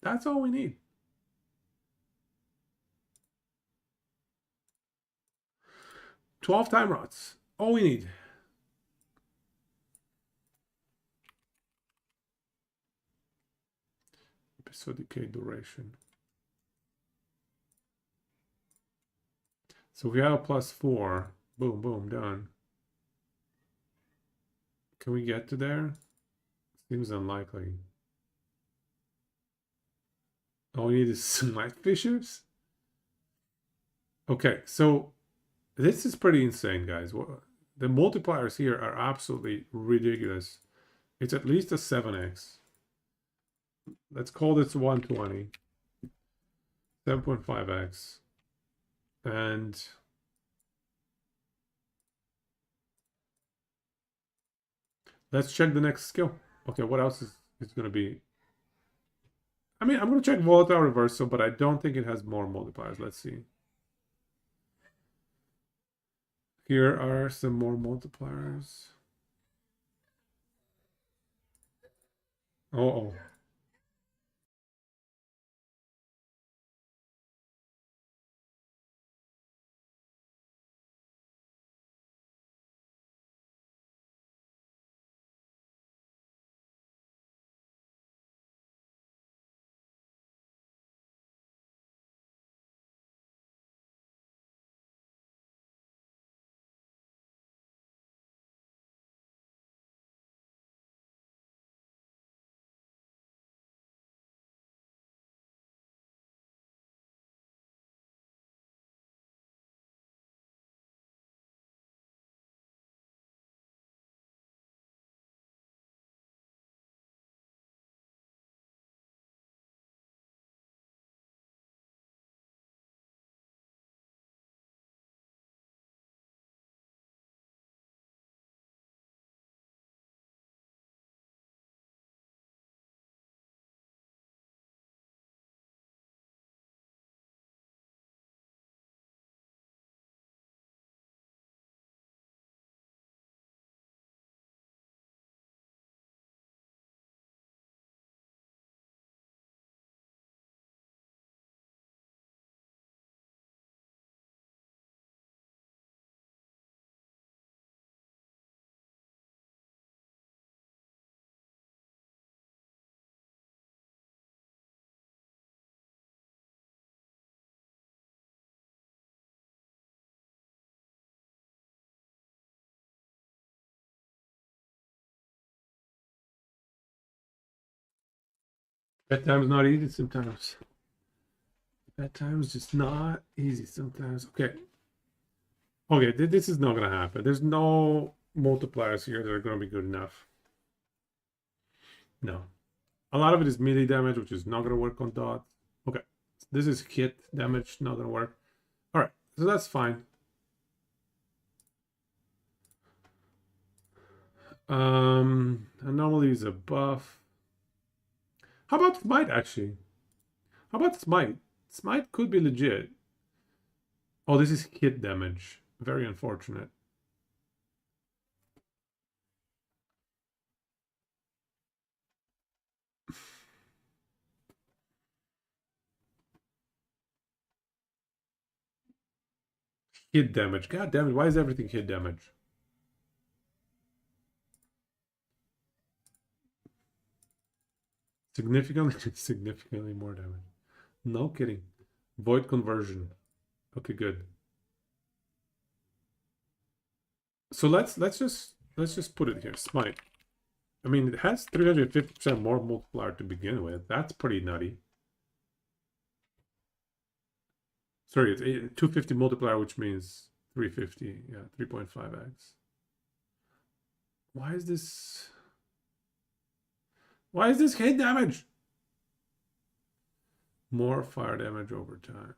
That's all we need. 12 time rods. All we need. Episode decay duration. So we have a +4. Boom, boom, done. Can we get to there? Seems unlikely. All we need is smite fissures. Okay, so this is pretty insane, guys. The multipliers here are absolutely ridiculous. It's at least a 7x. Let's call this 120. 7.5x. And let's check the next skill. Okay, what else is going to be? I mean, I'm going to check volatile reversal, but I don't think it has more multipliers. Let's see. Here are some more multipliers. Oh. Bedtime's not easy sometimes. Bedtime's just not easy sometimes. Okay. Okay, this is not gonna happen. There's no multipliers here that are gonna be good enough. No. A lot of it is melee damage, which is not gonna work on dots. Okay. This is hit damage, not gonna work. Alright, so that's fine. Anomaly is a buff. How about Smite, actually? How about Smite? Smite could be legit. Oh, this is hit damage. Very unfortunate. Hit damage. God damn it, why is everything hit damage? Significantly more damage. No kidding. Void conversion. Okay, good. So let's just put it here. Smite. I mean, it has 350% more multiplier to begin with. That's pretty nutty. Sorry, it's 250 multiplier, which means 350. Yeah, 3.5x. Why is this? Why is this hit damage? More fire damage over time.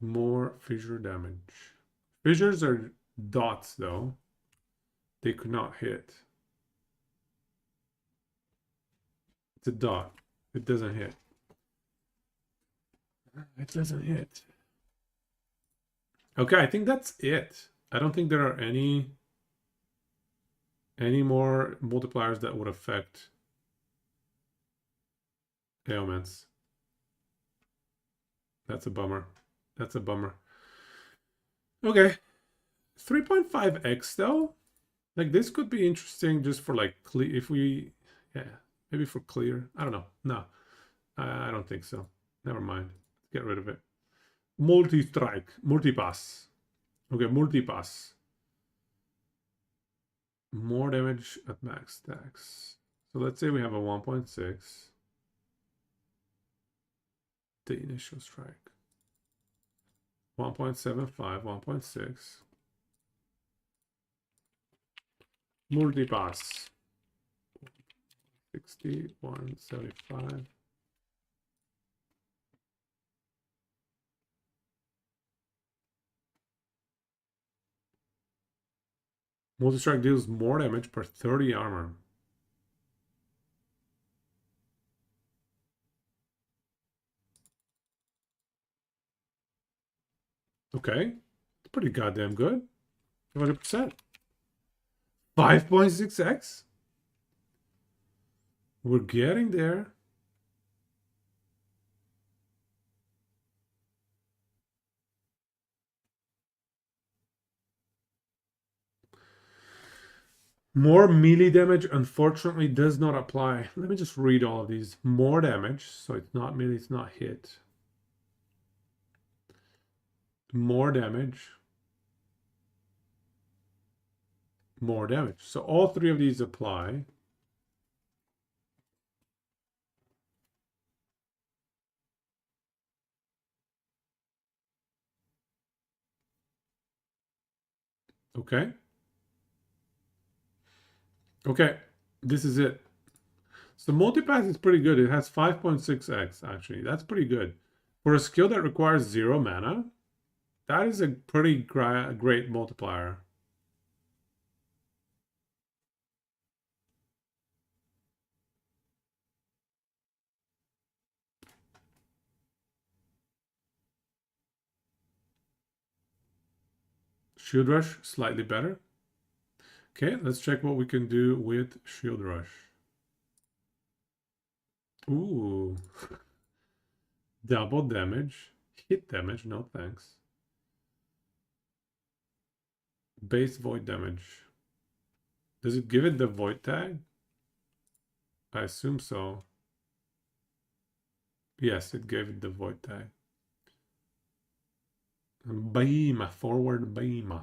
More fissure damage. Fissures are dots, though. They could not hit. It's a dot. It doesn't hit. It doesn't hit. Okay, I think that's it. I don't think there are any more multipliers that would affect ailments. That's a bummer. That's a bummer. Okay. 3.5x though? Like this could be interesting just for like if we maybe for clear. I don't know. No. I don't think so. Never mind. Get rid of it. Multi-strike. Multi-pass. Okay, multi-pass. More damage at max stacks. So let's say we have a 1.6. The initial strike. 1.75, 1.6. Multi-pass. 60, 175. Multi-strike deals more damage per 30 armor. Okay. It's pretty goddamn good. 200%. 5.6x? We're getting there. More melee damage, unfortunately, does not apply. Let me just read all of these. More damage, so it's not melee, it's not hit. More damage. More damage. So all three of these apply. Okay. Okay, this is it. So multipass is pretty good. It has 5.6x, actually. That's pretty good. For a skill that requires 0 mana, that is a pretty great multiplier. Shield Rush, slightly better. Okay, let's check what we can do with Shield Rush. Ooh. Double damage. Hit damage, no thanks. Base void damage. Does it give it the void tag? I assume so. Yes, it gave it the void tag. Beam, forward beam.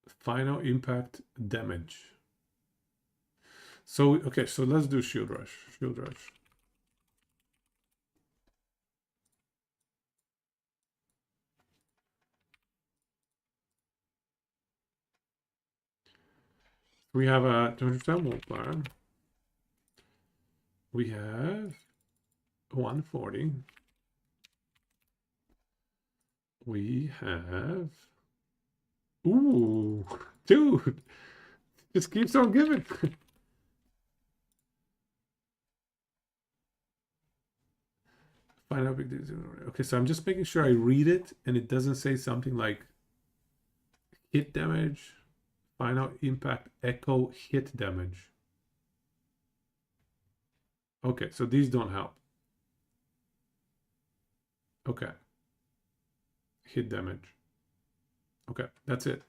Final impact damage. So, okay, so let's do shield rush. Shield rush. We have a 200% multiplier. We have 140. We have... Ooh, dude. Just keeps on giving. Find out big things. Okay, so I'm just making sure I read it and it doesn't say something like hit damage. Find out impact echo hit damage. Okay, so these don't help. Okay. Hit damage. Okay, that's it.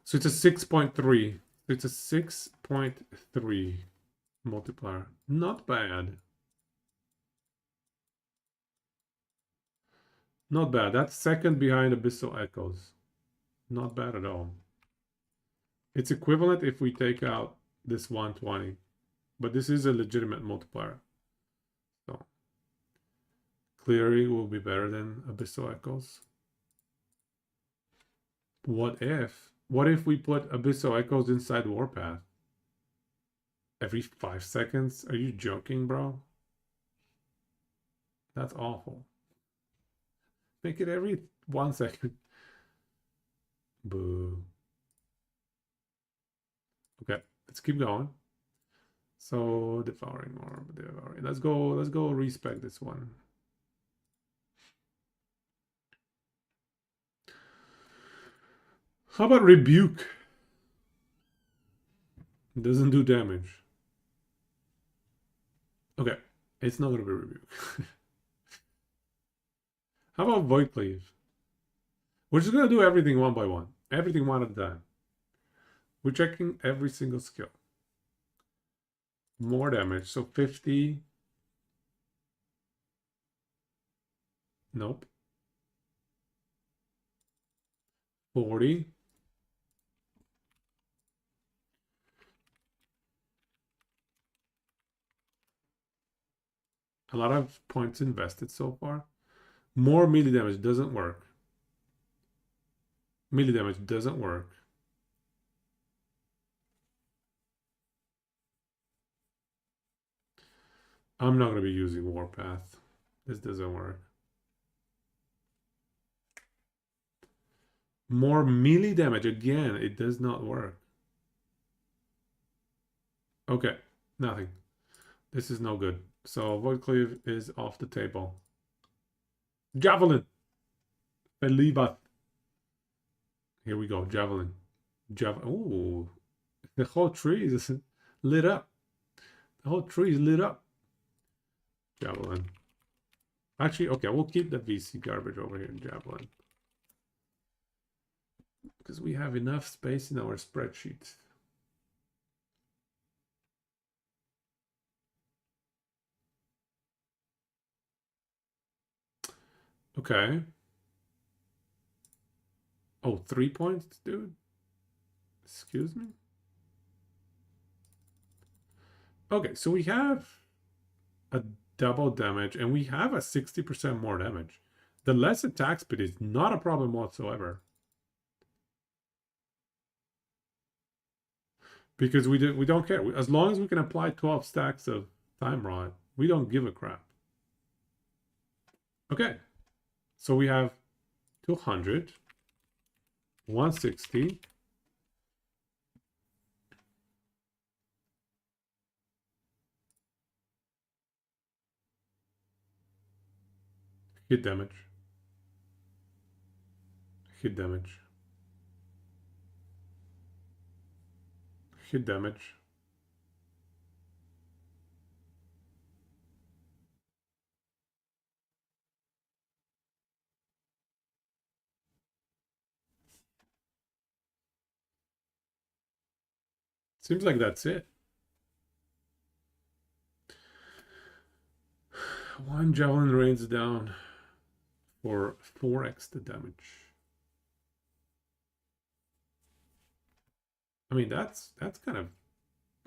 So it's a 6.3. It's a 6.3 multiplier. Not bad. Not bad. That's second behind Abyssal Echoes. Not bad at all. It's equivalent if we take out this 120. But this is a legitimate multiplier. So clearly will be better than Abyssal Echoes. What if we put Abyssal Echoes inside Warpath? Every 5 seconds? Are you joking, bro? That's awful. Make it every 1 second. Boo. Okay, let's keep going. So devouring orb, devouring. Let's go respec this one. How about rebuke? It doesn't do damage. Okay, it's not gonna be rebuke. How about void cleave? We're just gonna do everything one by one. Everything one at a time. We're checking every single skill. More damage, so 50. Nope. 40. A lot of points invested so far. More melee damage doesn't work. Melee damage doesn't work. I'm not going to be using Warpath. This doesn't work. More melee damage. Again, it does not work. Okay, nothing. This is no good. So Void Cleave is off the table. Javelin. Believe. Here we go. Javelin. Ooh. The whole tree is lit up. The whole tree is lit up. Javelin. Actually, okay, we'll keep the VC garbage over here in Javelin. Because we have enough space in our spreadsheet. Okay. Oh, 3 points, dude? Excuse me? Okay, so we have a double damage and we have a 60% more damage. The less attack speed is not a problem whatsoever. Because we don't care. As long as we can apply 12 stacks of Time Rod, we don't give a crap. Okay, so we have 200, 160, hit damage, hit damage, hit damage. Seems like that's it. One javelin rains down for 4x the damage. I mean, that's kind of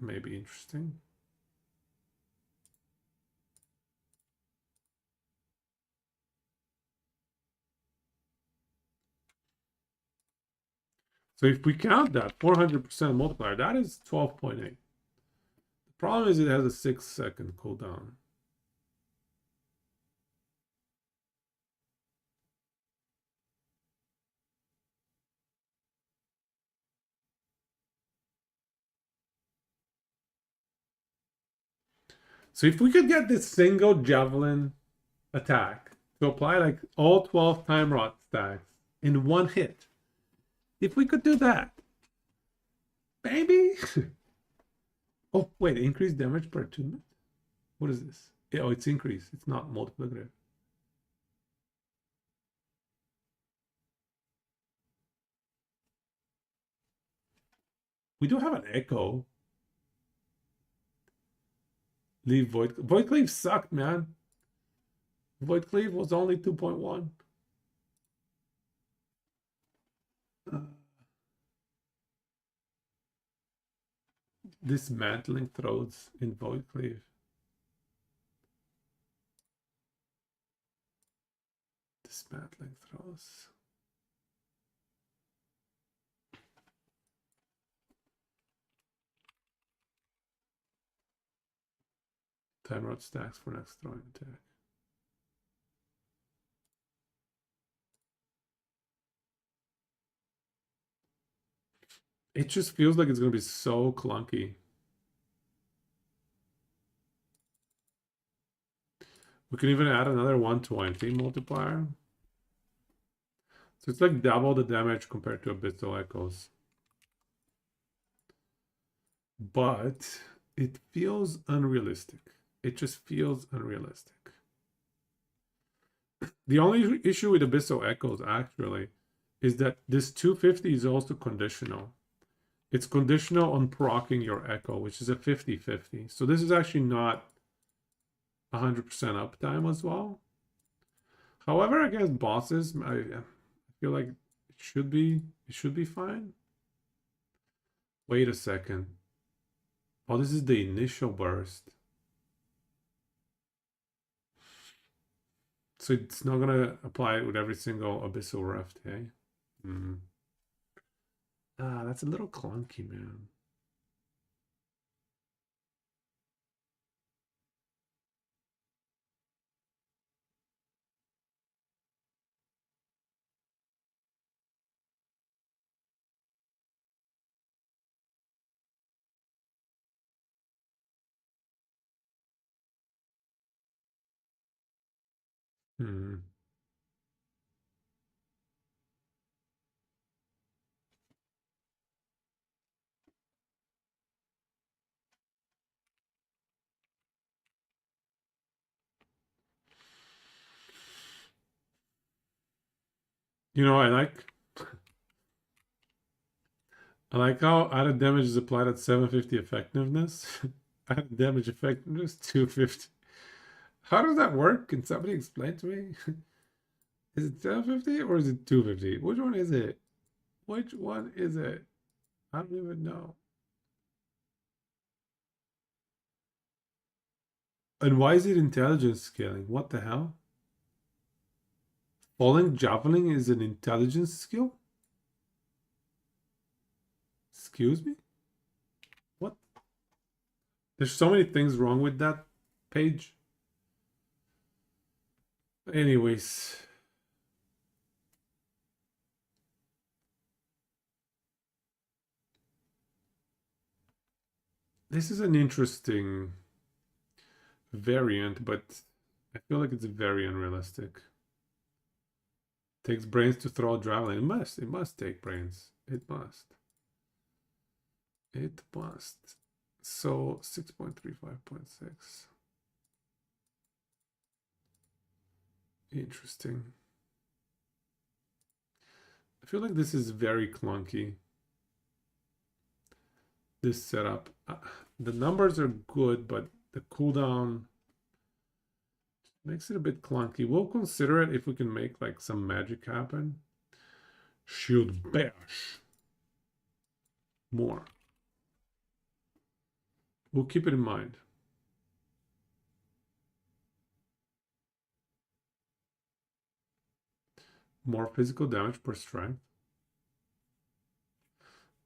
may be interesting. So if we count that 400% multiplier, that is 12.8. The problem is it has a 6-second cooldown. So if we could get this single javelin attack to apply like all 12 time rod stacks in one hit, if we could do that, maybe. Oh, wait, increased damage per attunement? What is this? Oh, it's increased. It's not multiplicative. We do have an echo. Leave Void Cleave sucked, man. Void Cleave was only 2.1. Dismantling throws in Void Cleave. Dismantling throws. Time rod stacks for next throwing attack. It just feels like it's going to be so clunky. We can even add another 120 multiplier. So it's like double the damage compared to Abyssal Echoes. But it feels unrealistic. It just feels unrealistic. The only issue with Abyssal Echoes, actually, is that this 250 is also conditional. It's conditional on proccing your Echo, which is a 50-50. So this is actually not 100% uptime as well. However, I guess bosses, I feel like it should be fine. Wait a second. Oh, this is the initial burst. So it's not gonna apply it with every single Abyssal Rift, eh? Mm. Ah, that's a little clunky, man. Hmm. You know, I like how added damage is applied at 750 effectiveness. Added damage effectiveness 250. How does that work? Can somebody explain to me? Is it 750 or is it 250? Which one is it? Which one is it? I don't even know. And why is it intelligence scaling? What the hell? Falling javelin is an intelligence skill? Excuse me? What? There's so many things wrong with that page. Anyways. This is an interesting variant, but I feel like it's very unrealistic. Takes brains to throw a javelin. It must take brains. It must. It must. So 6.35.6. Interesting. I feel like this is very clunky. This setup. The numbers are good, but the cooldown makes it a bit clunky. We'll consider it if we can make like some magic happen. Shield bash. More. We'll keep it in mind. More physical damage per strength.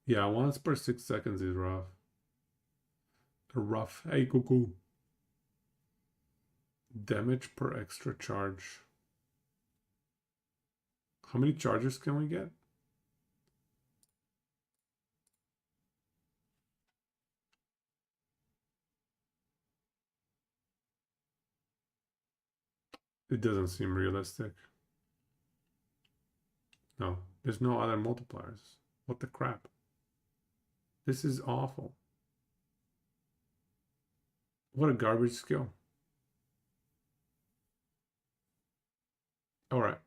Yeah, once per 6 seconds is rough. Rough. Hey, cuckoo. Damage per extra charge. How many charges can we get? It doesn't seem realistic. No, there's no other multipliers. What the crap? This is awful. What a garbage skill. All right.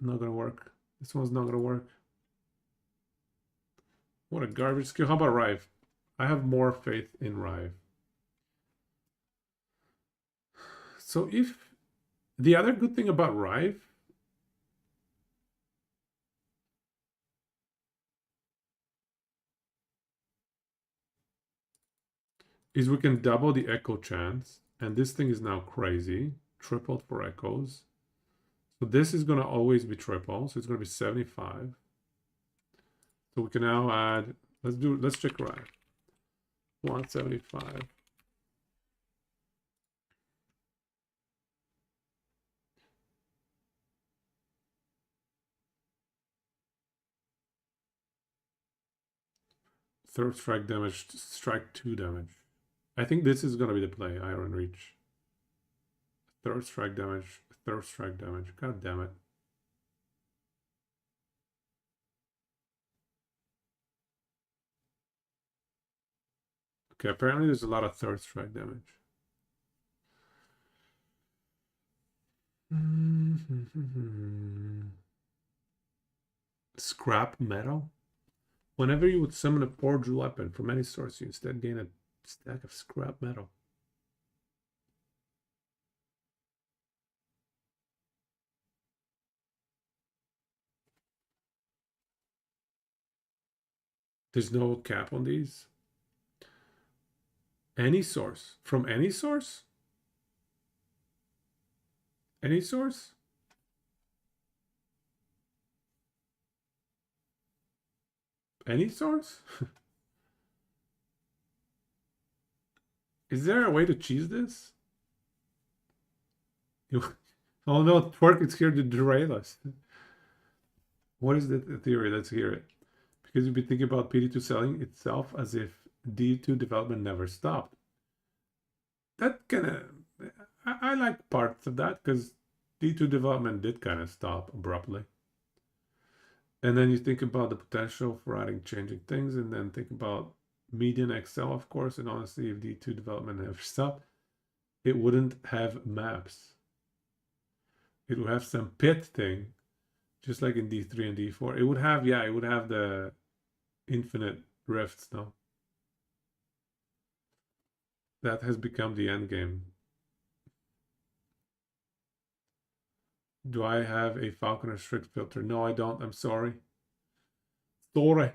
Not gonna work. This one's not gonna work. What a garbage skill. How about Rive? I have more faith in Rive. So if the other good thing about Rive is we can double the echo chance, and this thing is now crazy. Tripled for echoes. So this is gonna always be triple, so it's gonna be 75. So we can now add, let's check Rive. 175. Third strike damage, strike 2 damage. I think this is gonna be the play, Iron Reach. Third strike damage, third strike damage. God damn it. Okay, apparently there's a lot of third strike damage. Scrap metal? Whenever you would summon a forged weapon from any source, you instead gain a stack of scrap metal. There's no cap on these. Any source. From any source? Any source? Any source? Is there a way to cheese this? Oh no, Twerk is here to derail us. What is the theory? Let's hear it. Because you've been thinking about PD2 selling itself as if D2 development never stopped. That kind of, I like parts of that because D2 development did kind of stop abruptly. And then you think about the potential for adding changing things, and then think about median Excel, of course. And honestly, if D2 development never stopped, it wouldn't have maps. It would have some pit thing, just like in D3 and D4. It would have, yeah, it would have the infinite rifts now. That has become the end game. Do I have a Falconer strict filter? No, I don't. I'm sorry. Sorry.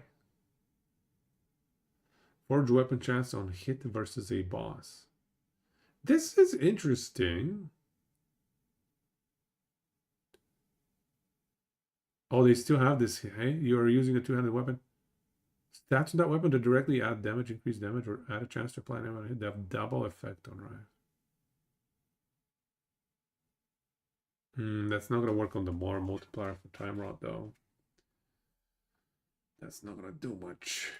Forge weapon chance on hit versus a boss. This is interesting. Oh, they still have this. Hey, you are using a two-handed weapon. Stats on that weapon to directly add damage, increase damage, or add a chance to apply damage. They have double effect on Rive. That's not gonna work on the more multiplier for Time Rod though. That's not gonna do much.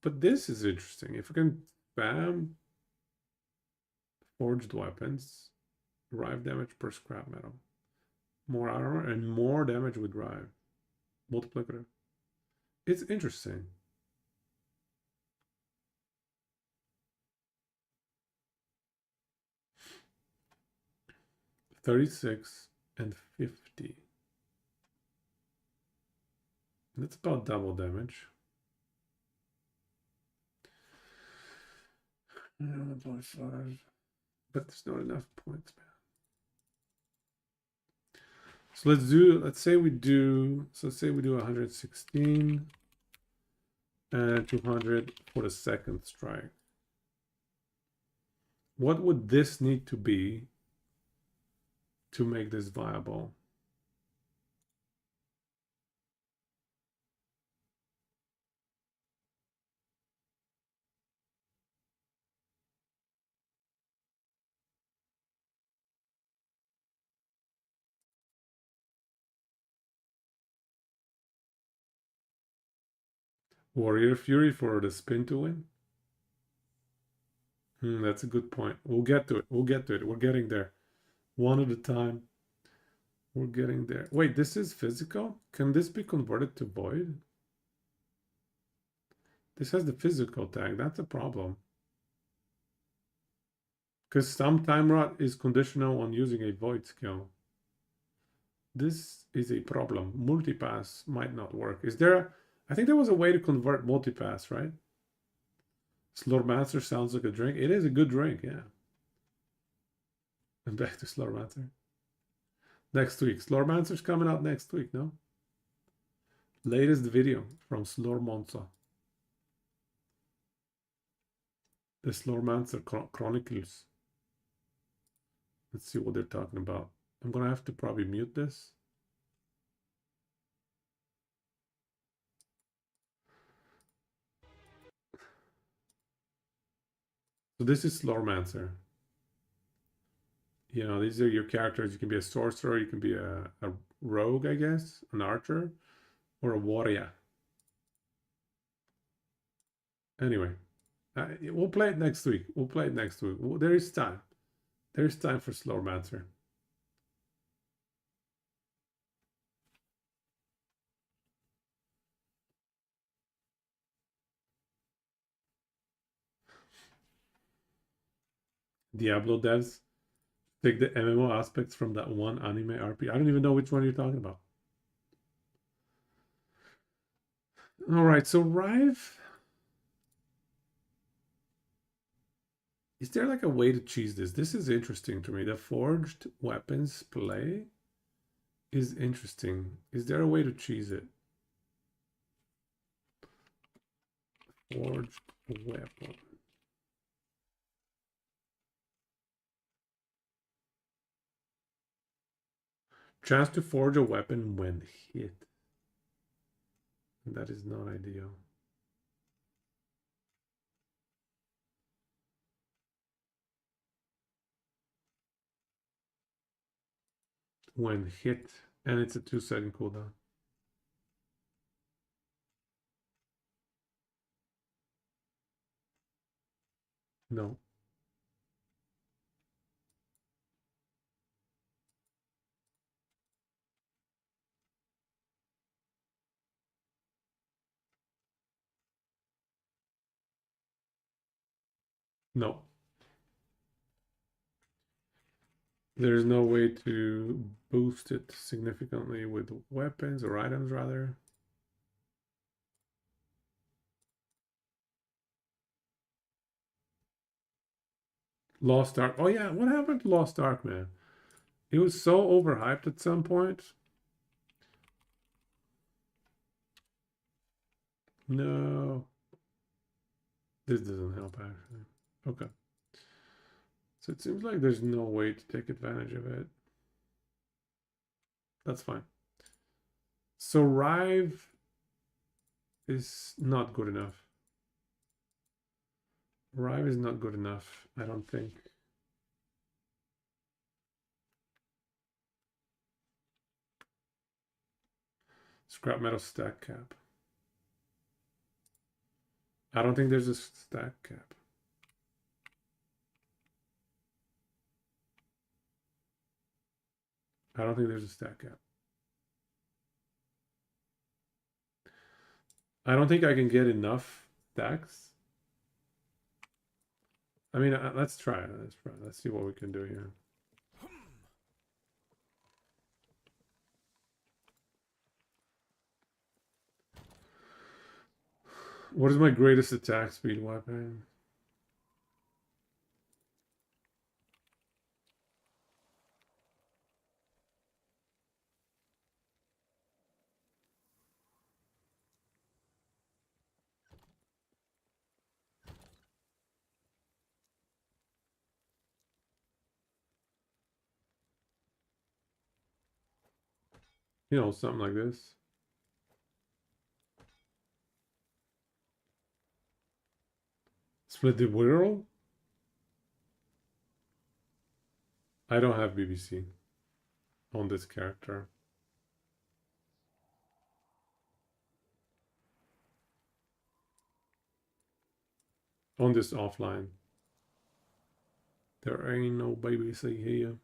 But this is interesting. If we can spam forged weapons, Rive damage per scrap metal, more armor, and more damage with Rive. Multiplicative. It's interesting. $36 and $50. That's about double damage. 1.5. But there's not enough points, man. So let's say we do 116 and 200 for the second strike. What would this need to be to make this viable? Warrior Fury for the spin to win? That's a good point. We'll get to it. We'll get to it. We're getting there. One at a time. We're getting there. Wait, this is physical? Can this be converted to void? This has the physical tag. That's a problem. Because some time rot is conditional on using a void skill. This is a problem. Multipass might not work. Is there I think there was a way to convert multipass, right? Slormancer sounds like a drink. It is a good drink, yeah. And back to Slormancer. Next week. Slormancer's coming out next week, no? Latest video from Slormonza. The Slormancer Chronicles. Let's see what they're talking about. I'm gonna have to probably mute this. So this is Slormancer. You know, these are your characters. You can be a sorcerer, you can be a rogue, I guess, an archer, or a warrior. Anyway, we'll play it next week. We'll play it next week. There is time. There's time for Slormancer. Diablo devs take the MMO aspects from that one anime RP. I don't even know which one you're talking about. All right, so Rive. Is there like a way to cheese this? This is interesting to me. The forged weapons play is interesting. Is there a way to cheese it? Forged weapon. Chance to forge a weapon when hit. That is not ideal. When hit, and it's a 2-second cooldown. No. No. There's no way to boost it significantly with weapons or items, rather. Lost Ark. Oh yeah, what happened to Lost Ark, man? It was so overhyped at some point. No. This doesn't help, actually. Okay. So it seems like there's no way to take advantage of it. That's fine. So Rive is not good enough. Rive is not good enough, I don't think. Scrap metal stack cap. I don't think there's a stack cap. I don't think there's a stack cap. I don't think I can get enough stacks. I mean, let's try it. Let's try. Let's see what we can do here. What is my greatest attack speed weapon? You know, something like this. Split the world. I don't have BBC on this character. On this offline. There ain't no BBC here.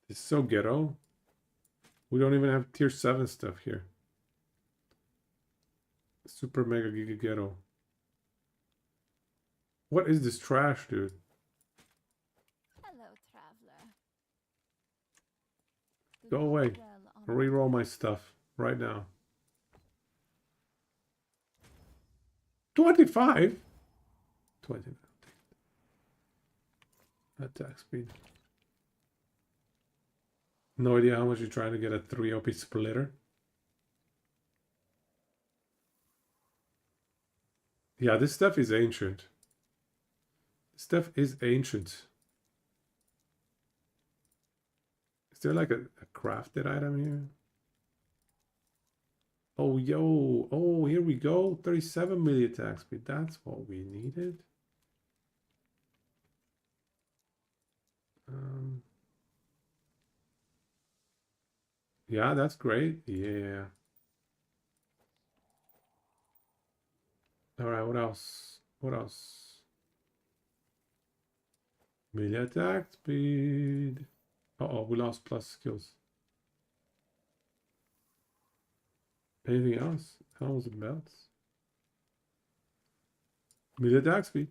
It's so ghetto. We don't even have tier 7 stuff here. Super mega giga ghetto. What is this trash, dude? Hello, traveler. Go away. Reroll my stuff right now. 25? 20. Attack speed. No idea how much you're trying to get a 3 OP splitter. Yeah, this stuff is ancient. This stuff is ancient. Is there like a crafted item here? Oh, yo. Oh, here we go. 37 melee attack speed. That's what we needed. Yeah, that's great. Yeah. All right, what else? What else? Melee attack speed. Uh-oh, we lost plus skills. Anything else? Helms and belts. Melee attack speed.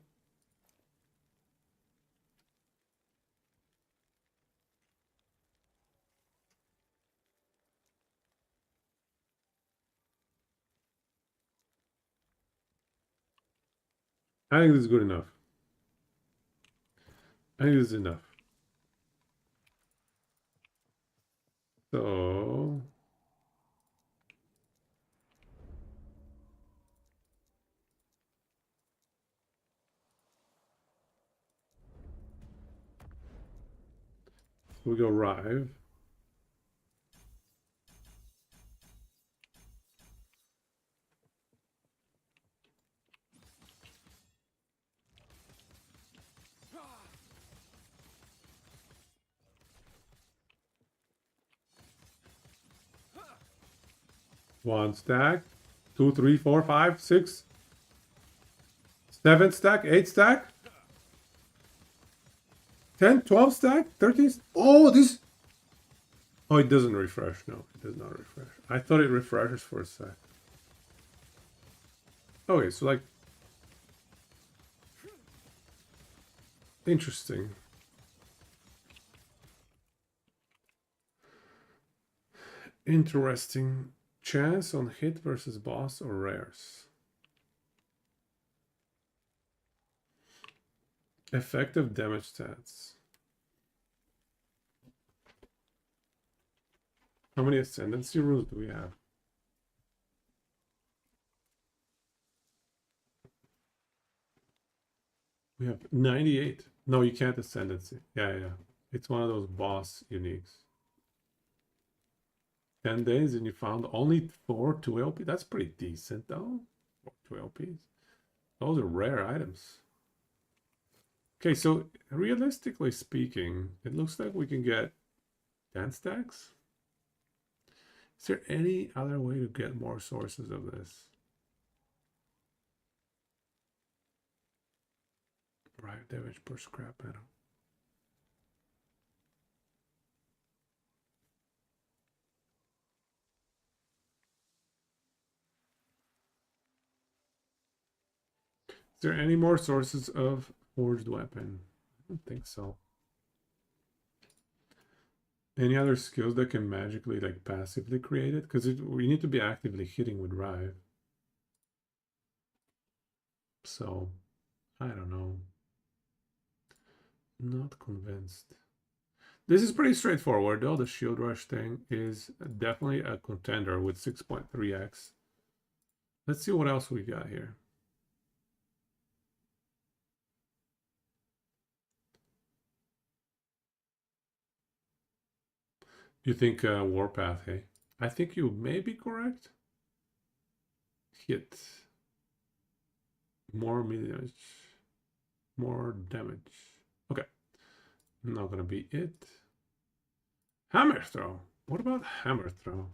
I think this is good enough. I think this is enough. So we go Rive. One stack, 2, 3, 4, 5, 6, 7 stack, 8 stack, 10, 12 stack, 13. Oh, this. Oh, it doesn't refresh. No, it does not refresh. I thought it refreshes for a sec. Okay, so like. Interesting. Interesting. Chance on hit versus boss or rares. Effective damage stats. How many ascendancy rules do we have? We have 98. No, you can't ascendancy. Yeah. It's one of those boss uniques. 10 days and you found only 4 2 LP. That's pretty decent though. 4 2 LPs. Those are rare items. Okay, so realistically speaking, it looks like we can get 10 stacks. Is there any other way to get more sources of this? Right, damage per scrap metal. Is there any more sources of forged weapon? I don't think so. Any other skills that can magically like passively create it? Because we need to be actively hitting with Rive. So, I don't know. Not convinced. This is pretty straightforward though. The shield rush thing is definitely a contender with 6.3x. Let's see what else we got here. You think Warpath, hey? I think you may be correct. Hit. More melee damage. More damage. Okay. Not gonna be it. Hammer throw. What about hammer throw?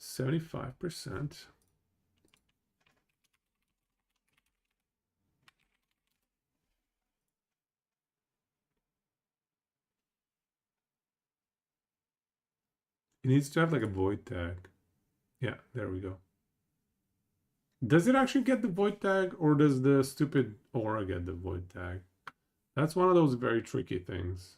%75%. It needs to have like a void tag. Yeah, there we go. Does it actually get the void tag, or does the stupid aura get the void tag? That's one of those very tricky things.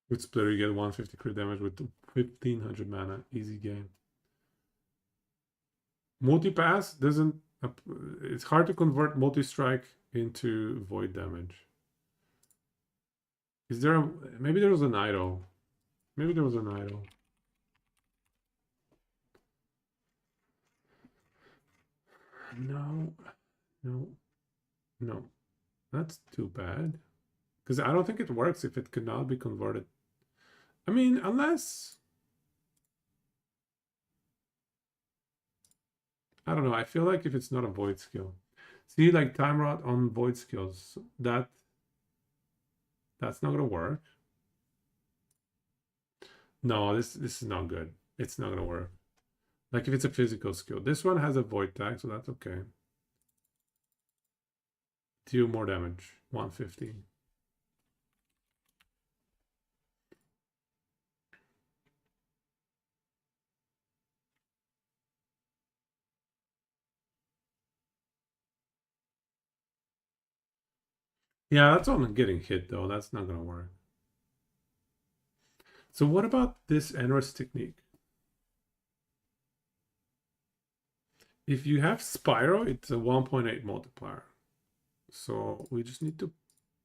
With Splitter, you get 150 crit damage with 1500 mana. Easy game. Multi-pass doesn't... It's hard to convert multi-strike into void damage. Is there a... Maybe there was an idol. Maybe there was an idol. No. No. No. That's too bad. Because I don't think it works if it could not be converted. I mean, unless... I don't know. I feel like if it's not a void skill. See, like Time Rot on void skills. That's not going to work. No, this is not good. It's not going to work. Like if it's a physical skill. This one has a void tag, so that's okay. Deal more damage. 150. Yeah, that's on getting hit though. That's not gonna work. So what about this Enrus technique? If you have Spyro, it's a 1.8 multiplier. So we just need to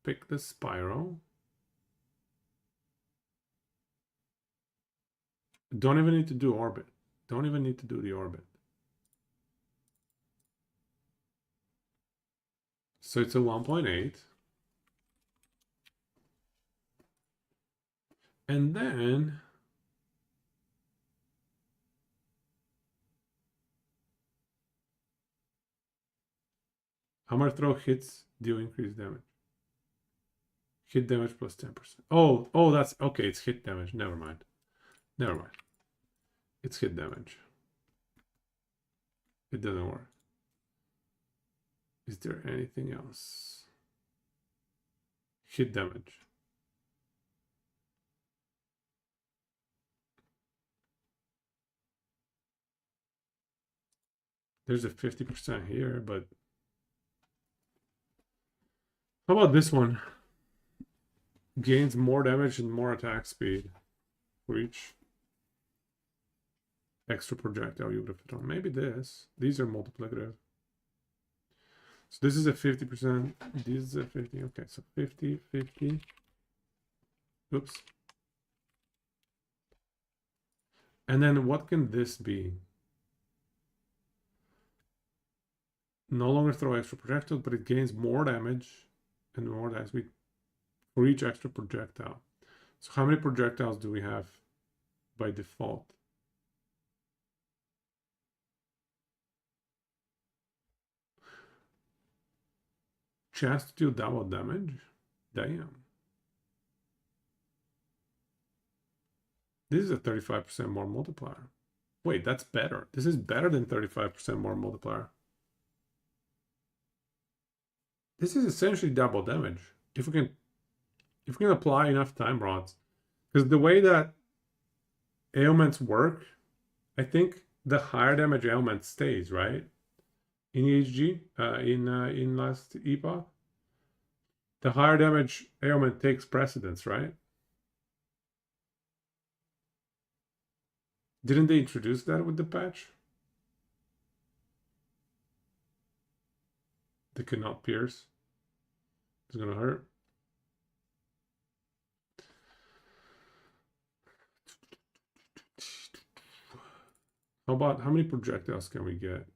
pick the Spyro. Don't even need to do orbit. Don't even need to do the orbit. So it's a 1.8. And then hammer throw hits deal increased damage. Hit damage plus 10%. Oh, that's okay. It's hit damage. Never mind. Never mind. It's hit damage. It doesn't work. Is there anything else? Hit damage. There's a 50% here, but how about this one? Gains more damage and more attack speed for each extra projectile you would have put on. Maybe this. These are multiplicative. So this is a 50%. This is a 50. Okay, so 50, 50. Oops. And then what can this be? No longer throw extra projectiles, but it gains more damage and more attack speed for each extra projectile. So how many projectiles do we have by default? Chance to deal double damage? Damn. This is a 35% more multiplier. Wait, that's better. This is better than 35% more multiplier. This is essentially double damage. If we can apply enough time rods. Because the way that ailments work, I think the higher damage ailment stays, right? In EHG, in last epoch, the higher damage ailment takes precedence, right? Didn't they introduce that with the patch? They could not pierce. It's gonna hurt. how many projectiles can we get?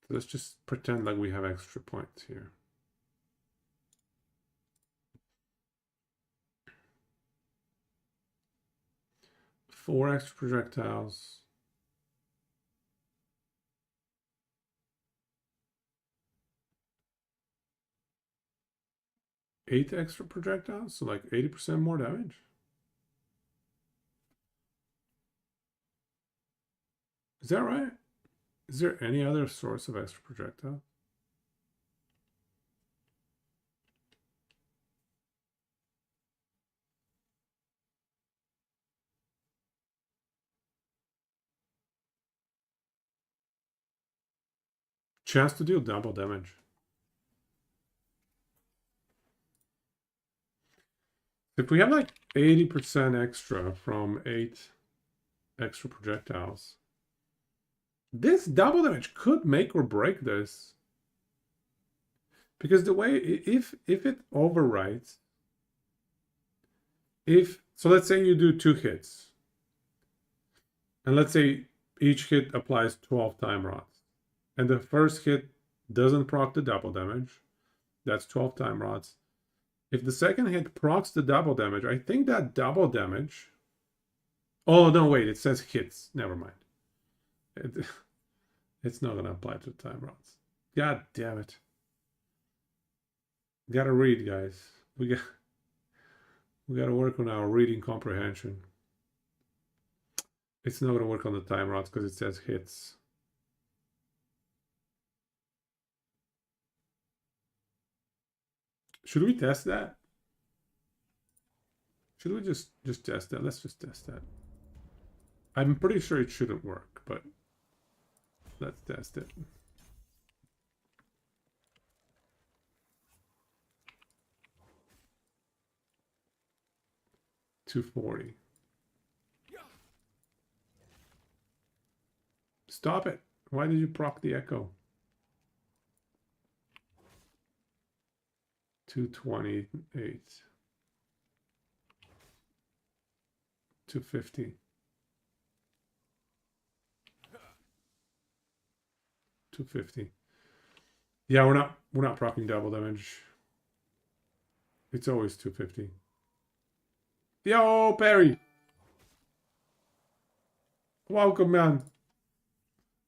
Let's just pretend like we have extra points here. Four extra projectiles. Eight extra projectiles, so like 80% more damage. Is that right? Is there any other source of extra projectile? Chance to deal double damage. If we have like 80% extra from 8 extra projectiles, this double damage could make or break this. Because the way, if it overwrites, so let's say you do 2 hits, and let's say each hit applies 12 time rods, and the first hit doesn't proc the double damage, that's 12 time rods. If the second hit procs the double damage, I think that double damage. Oh no, wait! It says hits. Never mind. It's not gonna apply to time rods. God damn it! Gotta read, guys. We gotta work on our reading comprehension. It's not gonna work on the time rods because it says hits. Should we test that? Should we just test that? Let's just test that. I'm pretty sure it shouldn't work, but let's test it. $240. Stop it. Why did you proc the echo? 228. 250. 250. Yeah, we're not proccing double damage. It's always 250. Yo, Perry. Welcome, man.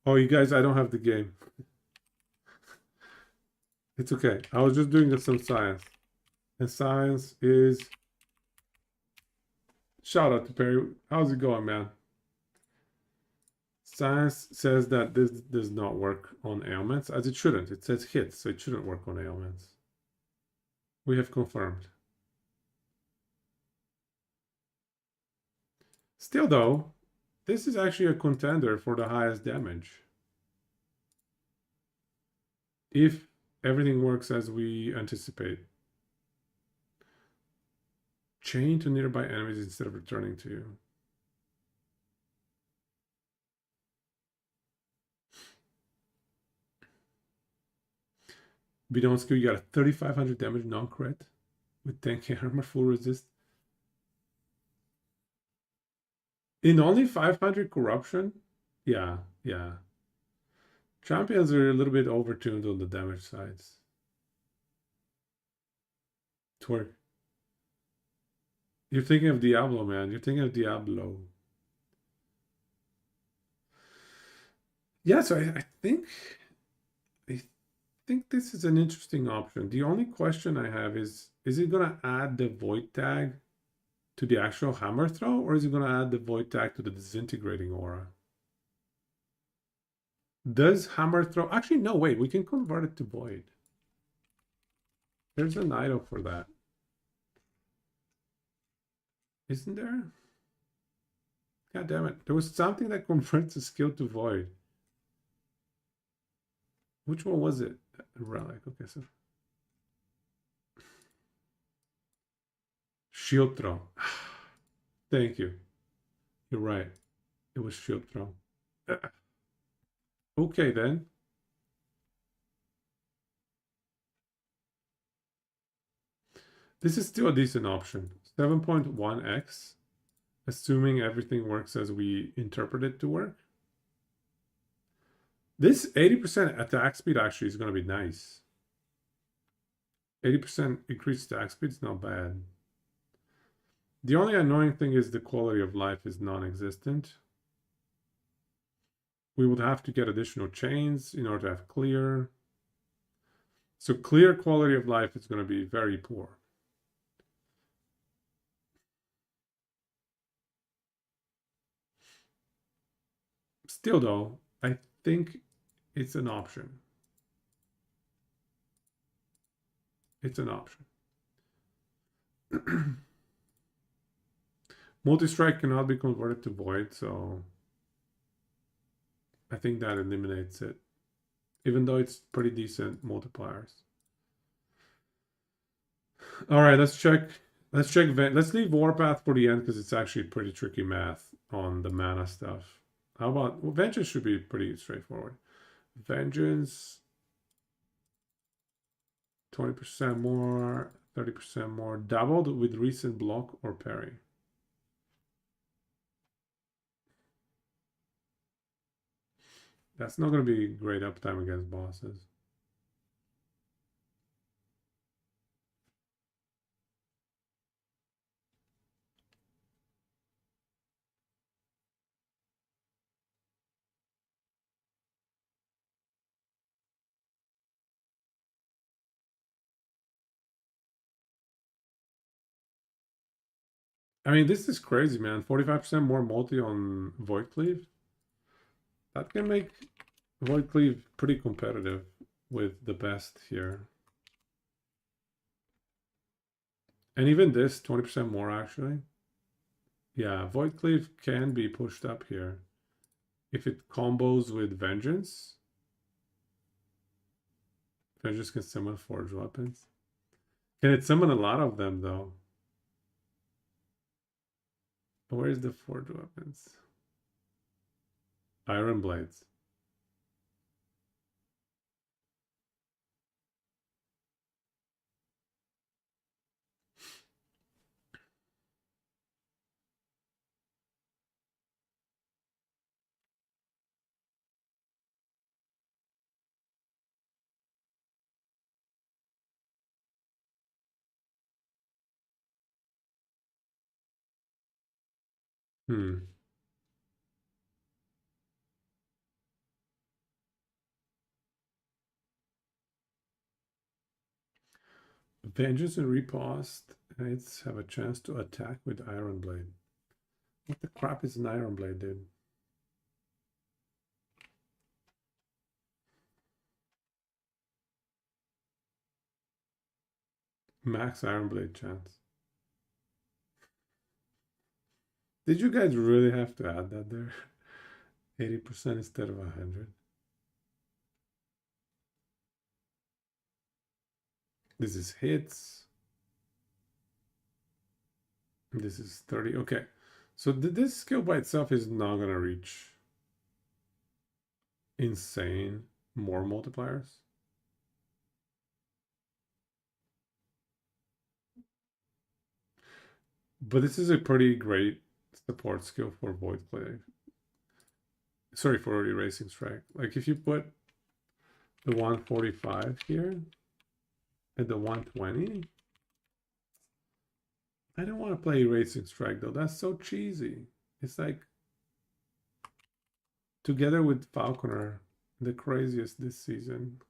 Oh, you guys, I don't have the game. It's okay. I was just doing some science. And science is... Shout out to Perry. How's it going, man? Science says that this does not work on ailments, as it shouldn't. It says hits, so it shouldn't work on ailments. We have confirmed. Still, though, this is actually a contender for the highest damage. If everything works as we anticipate. Chain to nearby enemies instead of returning to you. Bidonsky, you got a 3,500 damage non-crit with 10k armor, full resist. In only 500 corruption? Yeah. Champions are a little bit overtuned on the damage sides. Twerk. You're thinking of Diablo, man. You're thinking of Diablo. Yeah, so I think this is an interesting option. The only question I have is it gonna add the void tag to the actual hammer throw, or is it gonna add the void tag to the disintegrating aura? Does hammer throw... Actually, no, wait. We can convert it to void. There's an idol for that. Isn't there? God damn it. There was something that converts a skill to void. Which one was it? Relic. Okay, so... Shield throw. Thank you. You're right. It was shield throw. Okay, then. This is still a decent option. 7.1x, assuming everything works as we interpret it to work. This 80% attack speed actually is going to be nice. 80% increased attack speed is not bad. The only annoying thing is the quality of life is non-existent. We would have to get additional chains in order to have clear. So clear quality of life is going to be very poor. Still though, I think it's an option. It's an option. Multi-strike cannot be converted to void, so I think that eliminates it. Even though it's pretty decent multipliers. All right, let's check. Let's leave Warpath for the end because it's actually pretty tricky math on the mana stuff. How about, well, Vengeance should be pretty straightforward. Vengeance, 20% more, 30% more, doubled with recent block or parry. That's not going to be great uptime against bosses. I mean, this is crazy, man. 45% more multi on Void Cleave. That can make Void Cleave pretty competitive with the best here. And even this, 20% more actually. Yeah, Void Cleave can be pushed up here. If it combos with Vengeance. Vengeance can summon Forged Weapons. Can it summon a lot of them though? Where's the Forged Weapons? Iron Blades. Vengeance and Riposte. It's have a chance to attack with Iron Blade. What the crap is an Iron Blade, dude? Max Iron Blade chance. Did you guys really have to add that there? 80% instead of 100. This is hits. This is 30. Okay. So this skill by itself is not going to reach insane more multipliers. But this is a pretty great support skill for Void Cleave. Sorry, for Erasing Strike. Like if you put the 145 here and the 120, I don't want to play Erasing Strike though. That's so cheesy. It's like together with Falconer, the craziest this season.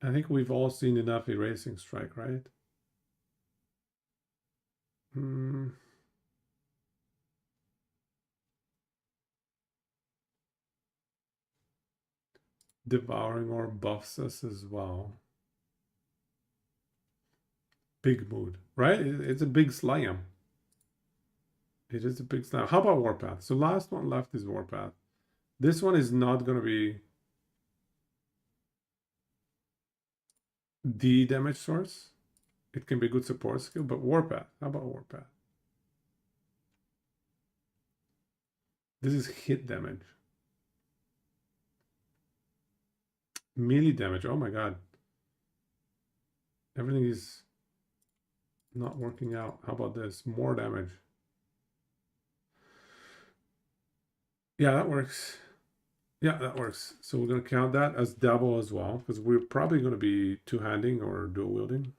I think we've all seen enough Erasing Strike, right? Devouring Ore buffs us as well. Big mood, right? It's a big slam. It is a big slam. How about Warpath? So last one left is Warpath. This one is not going to be the damage source. It can be a good support skill, but Warpath. How about Warpath? This is hit damage. Melee damage. Oh my god. Everything is Not working out. How about this? More damage. Yeah, that works. Yeah, that works. So we're going to count that as double as well, because we're probably going to be two-handing or dual wielding.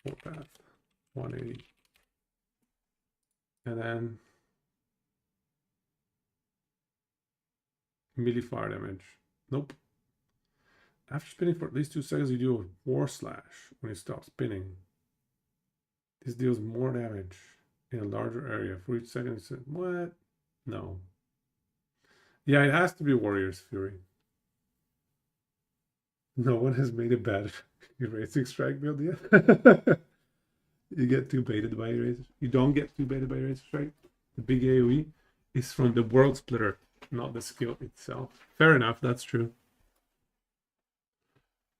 Warpath, 180. And then melee fire damage. Nope. After spinning for at least 2 seconds, you do a war slash when you stop spinning. This deals more damage in a larger area for each second. What? No. Yeah, it has to be Warrior's Fury. No one has made a bad erasing strike build yet. You get too baited by eraser. You don't get too baited by eraser strike. The big AoE is from the world splitter, not the skill itself. Fair enough, that's true.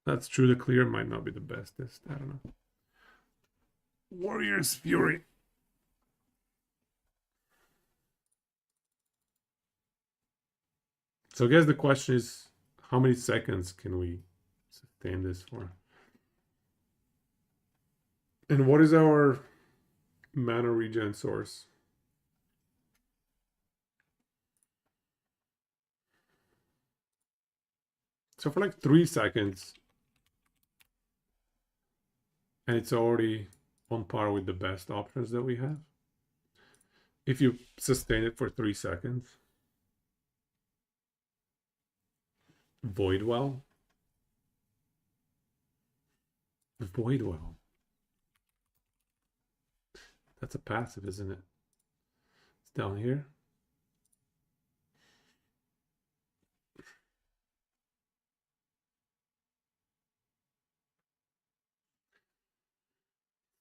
That's true, the clear might not be the bestest. I don't know. Warrior's Fury. So I guess the question is, how many seconds can we sustain this for? And what is our mana regen source? So for like 3 seconds, and it's already on par with the best options that we have. If you sustain it for 3 seconds. Voidwell. Voidwell. That's a passive, isn't it? It's down here.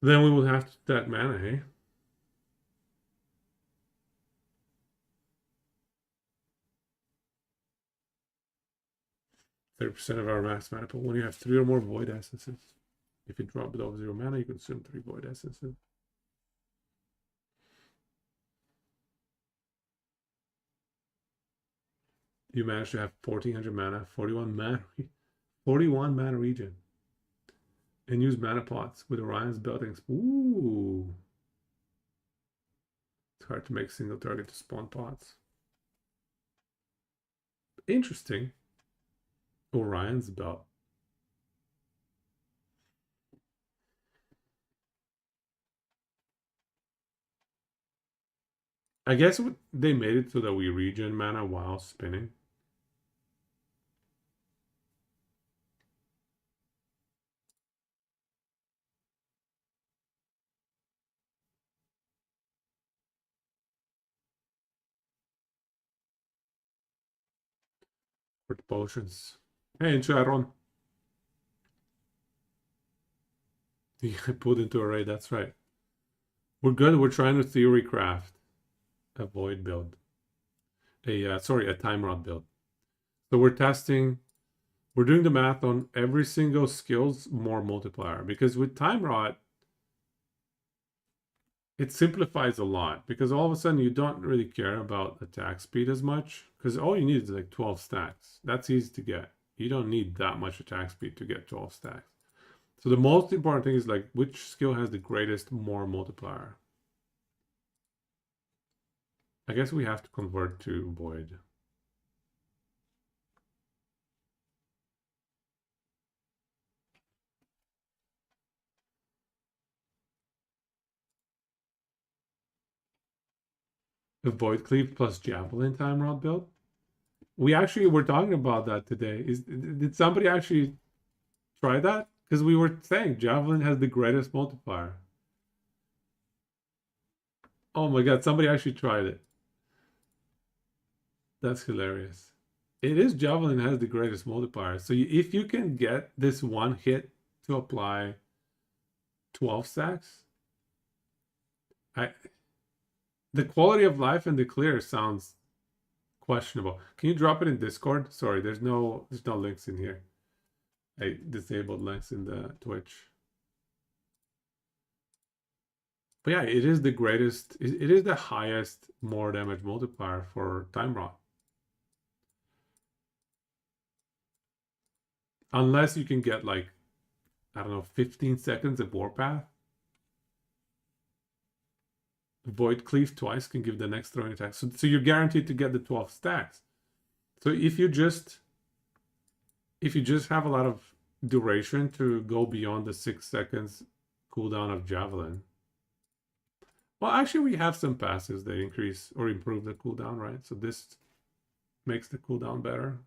Then we will have to that mana, hey? %30 of our max mana pool when you have 3 or more void essences. If you drop below 0 mana, you consume 3 void essences. You manage to have 1400 mana, 41 mana regen. And use mana pots with Orion's Belting. Ooh. It's hard to make single target to spawn pots. Interesting. Orion's Belt. I guess they made it so that we regen mana while spinning. For the potions. Hey, Sharon. You put into array, that's right. We're good. We're trying to theory craft a void build. A time rod build. So we're testing, we're doing the math on every single skill's more multiplier, because with time rod, it simplifies a lot, because all of a sudden you don't really care about attack speed as much, because all you need is like 12 stacks. That's easy to get. You don't need that much attack speed to get 12 stacks. So the most important thing is like which skill has the greatest more multiplier. I guess we have to convert to void. The void cleave plus javelin time rod build. We actually were talking about that today. Did somebody actually try that? Because we were saying javelin has the greatest multiplier. Oh my god, somebody actually tried it. That's hilarious. It is javelin has the greatest multiplier. So if you can get this one hit to apply 12 stacks, the quality of life and the clear sounds questionable. Can you drop it in Discord? Sorry, there's no links in here. I disabled links in the Twitch. But yeah, it is the greatest. It is the highest more damage multiplier for time rod. Unless you can get like, I don't know, 15 seconds of warpath. Void Cleave twice can give the next throwing attack. So you're guaranteed to get the 12 stacks. So if you just have a lot of duration to go beyond the 6 seconds cooldown of Javelin. Well, actually, we have some passes that increase or improve the cooldown, right? So this makes the cooldown better.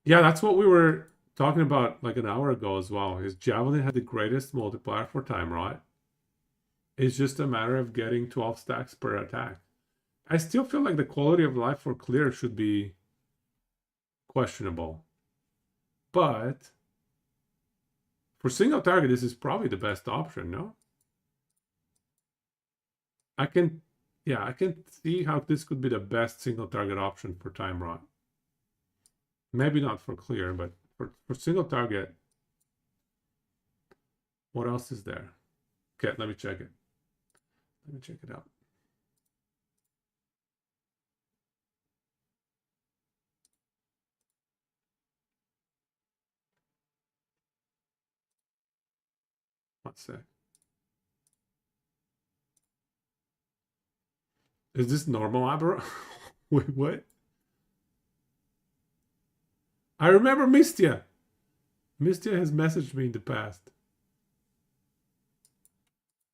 Yeah, that's what we were talking about like an hour ago as well. Is Javelin had the greatest multiplier for time, right? It's just a matter of getting 12 stacks per attack. I still feel like the quality of life for clear should be questionable. But for single target, this is probably the best option, no? I can see how this could be the best single target option for time rot. Maybe not for clear, but for single target. What else is there? Okay, let me check it. Let me check it out. One sec. Is this normal, Abra? Wait, what? I remember Mistia. Mistia has messaged me in the past.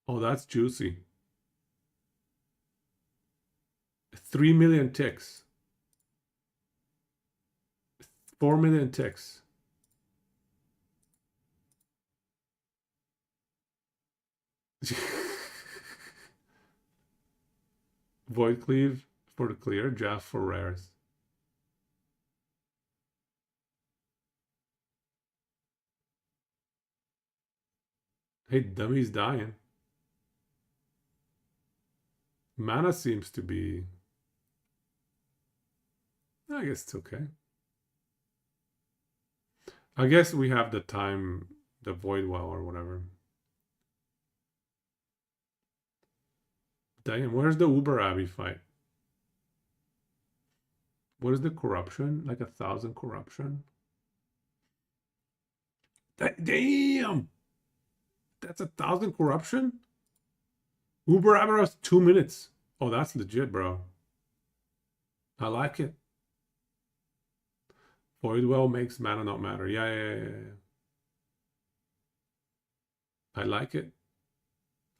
Oh, that's juicy. 3 million ticks. 4 million ticks. Void Cleave for the clear, Jaff for rares. Hey, dummy's dying. Mana seems to be... I guess it's okay. I guess we have the time, the Void Well or whatever. Damn, where's the Uber Abbey fight? What is the corruption? Like 1,000 corruption? Damn! That's 1,000 corruption? Uber Abbey has 2 minutes. Oh, that's legit, bro. I like it. Void Well makes mana not matter. Yeah. I like it.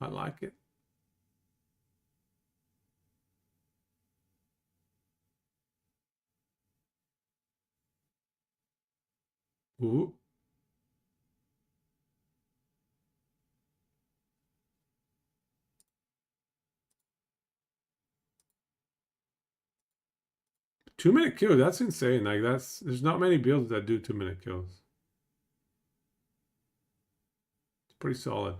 I like it. Ooh. Two-minute kill, that's insane. Like there's not many builds that do 2-minute kills. It's pretty solid.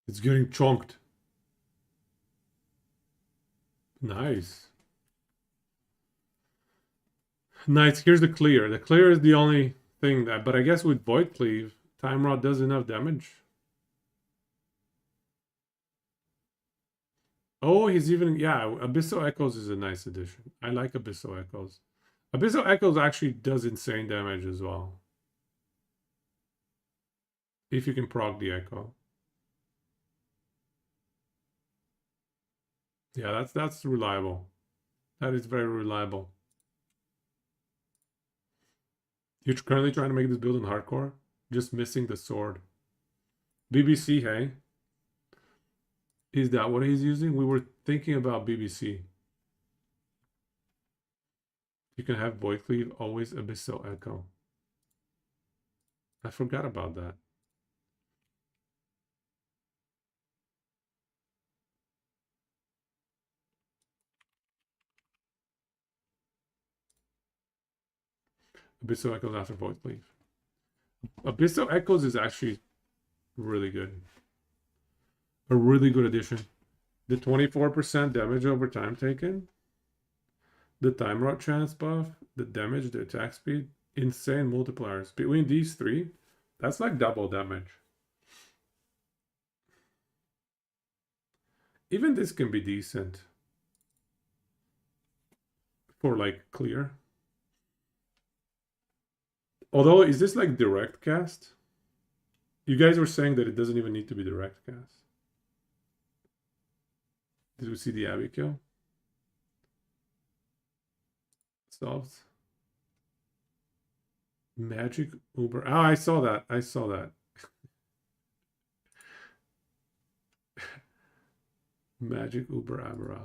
It's getting chonked. Nice. Nice. Here's the clear. The clear is the only thing that, but I guess with Void Cleave, Time Rod does enough damage. Oh, he's even, yeah, Abyssal Echoes is a nice addition. I like Abyssal Echoes. Abyssal Echoes actually does insane damage as well. If you can proc the Echo. Yeah, that's reliable. That is very reliable. You're currently trying to make this build in hardcore? Just missing the sword. BBC, hey? Is that what he's using? We were thinking about BBC. You can have Void Cleave, always Abyssal Echo. I forgot about that. Abyssal Echoes after Void Cleave. Abyssal Echoes is actually really good. A really good addition. The 24% damage over time taken. The time rot chance buff. The damage, the attack speed. Insane multipliers. Between these three, That's like double damage. Even this can be decent for like clear. Although, is this like direct cast? You guys were saying that it doesn't even need to be direct cast. Did we see the Abby kill? Solved. Magic Uber. Oh, I saw that. I saw that. Magic Uber Amara.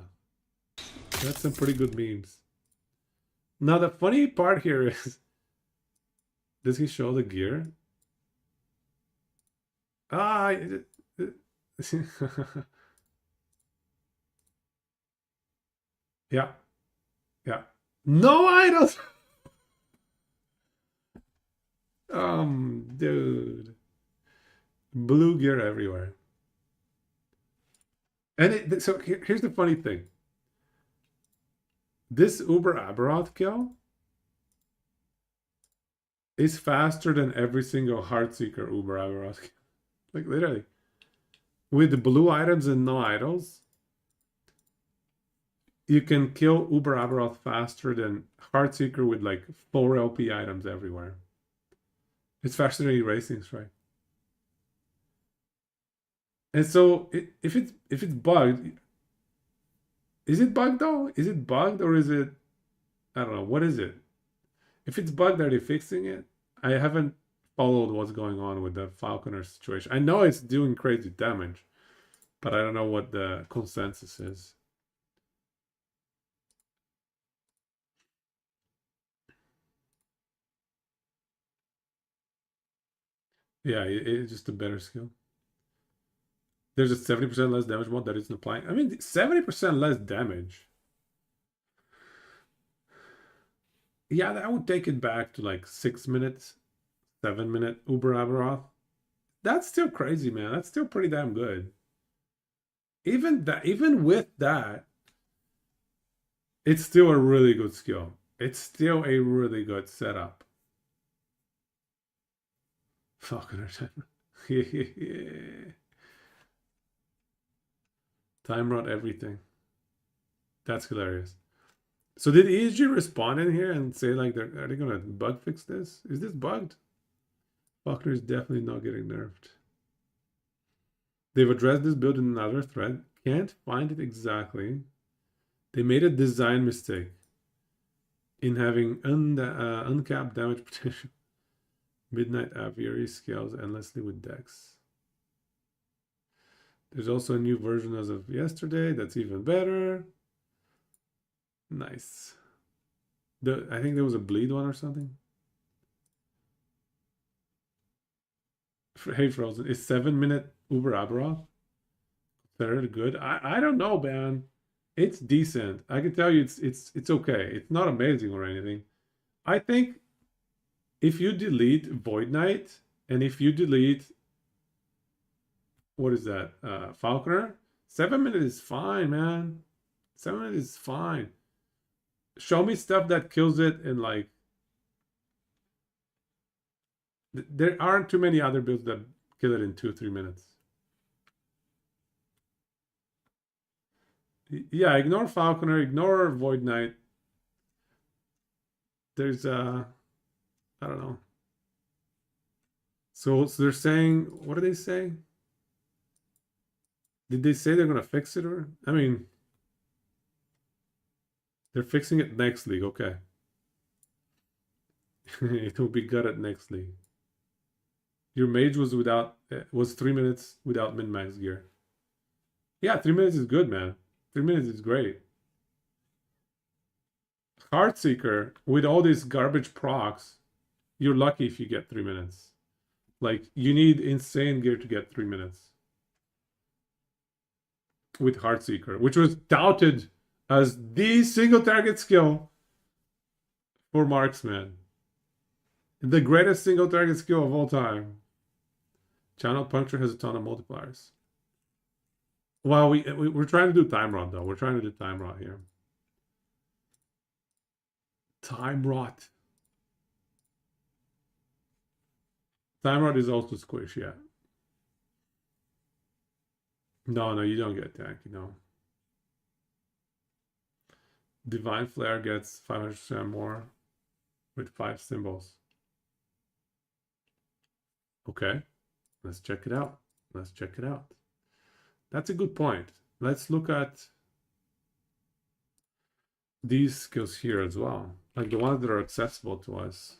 That's some pretty good memes. Now, the funny part here is, does he show the gear? Ah, yeah, yeah. No idols. Dude, blue gear everywhere. And so here's the funny thing. This Uber Aberoth kill is faster than every single Heartseeker Uber Aberoth kill. Like literally. With the blue items and no idols, you can kill Uber Aberoth faster than Heartseeker with like 4 LP items everywhere. It's faster than Erasing Strike. And so if it's bugged, is it bugged though? Is it bugged or is it, I don't know, what is it? If it's bugged, are they fixing it? I haven't followed what's going on with the Falconer situation. I know it's doing crazy damage, but I don't know what the consensus is. Yeah, it's just a better skill. There's a 70% less damage mod that isn't applying. I mean, 70% less damage. Yeah, that would take it back to like 6 minutes, 7-minute Uber Aberoth. That's still crazy, man. That's still pretty damn good. Even with that, it's still a really good skill. It's still a really good setup. Falconer time. Time rot everything. That's hilarious. So did ESG respond in here and say like are they gonna bug fix this? Is this bugged? Falconer is definitely not getting nerfed. They've addressed this build in another thread. Can't find it exactly. They made a design mistake in having uncapped damage potential. Midnight Aviary scales endlessly with Dex. There's also a new version as of yesterday that's even better. Nice. I think there was a bleed one or something. Hey Frozen, is 7-minute Uber Aberoth very good? I don't know, man. It's decent. I can tell you it's okay. It's not amazing or anything. I think if you delete Void Knight and if you delete, what is that? Falconer, 7-minute is fine, man. 7-minute is fine. Show me stuff that kills it in like, there aren't too many other builds that kill it in 2-3 minutes. Yeah, ignore Falconer, ignore Void Knight. There's I don't know. So they're saying, what do they say? Did they say they're gonna fix it or? I mean, they're fixing it next league. Okay, it will be good at next league. Your mage was 3 minutes without min max gear. Yeah, 3 minutes is good, man. 3 minutes is great. Heartseeker with all these garbage procs, you're lucky if you get 3 minutes. Like you need insane gear to get 3 minutes with Heartseeker, which was touted as the single target skill for marksman. The greatest single target skill of all time. Channel Puncture has a ton of multipliers. Well, we're trying to do time rot though. We're trying to do time rot here. Time rot. Time Rod is also squish, yeah. No, you don't get tanky, no. Divine Flare gets 500% more with 5 symbols. Okay, let's check it out. Let's check it out. That's a good point. Let's look at these skills here as well, like the ones that are accessible to us.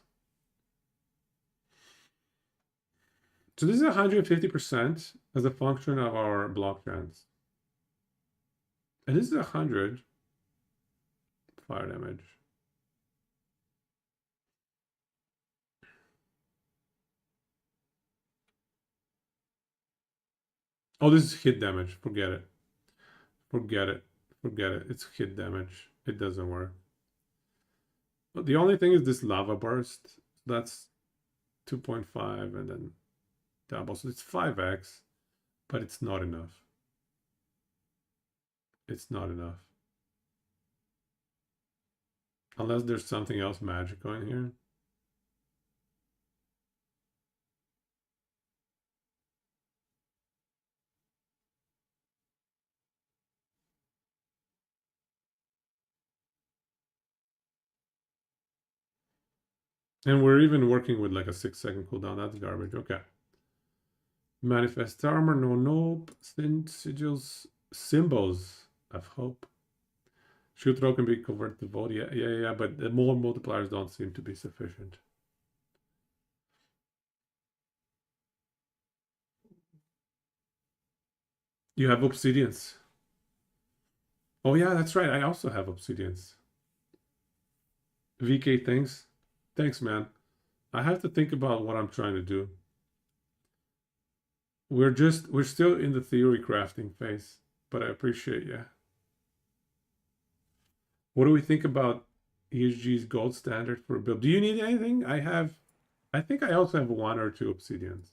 So this is 150% as a function of our block chance. And this is 100 fire damage. Oh, this is hit damage. Forget it. Forget it. Forget it. It's hit damage. It doesn't work. But the only thing is this lava burst. That's 2.5 and then double. So it's 5x, but it's not enough. It's not enough. Unless there's something else magical in here. And we're even working with like a 6-second cooldown. That's garbage. Okay. Manifest armor, no nope. Sigils, symbols of hope. Shoot throw can be converted to vote. Yeah. But the more multipliers don't seem to be sufficient. You have obsidians. Oh yeah, that's right. I also have obsidians. VK, thanks. Thanks, man. I have to think about what I'm trying to do. We're still in the theory crafting phase, but I appreciate you. What do we think about ESG's gold standard for a build? Do you need anything? I think I also have 1 or 2 obsidians.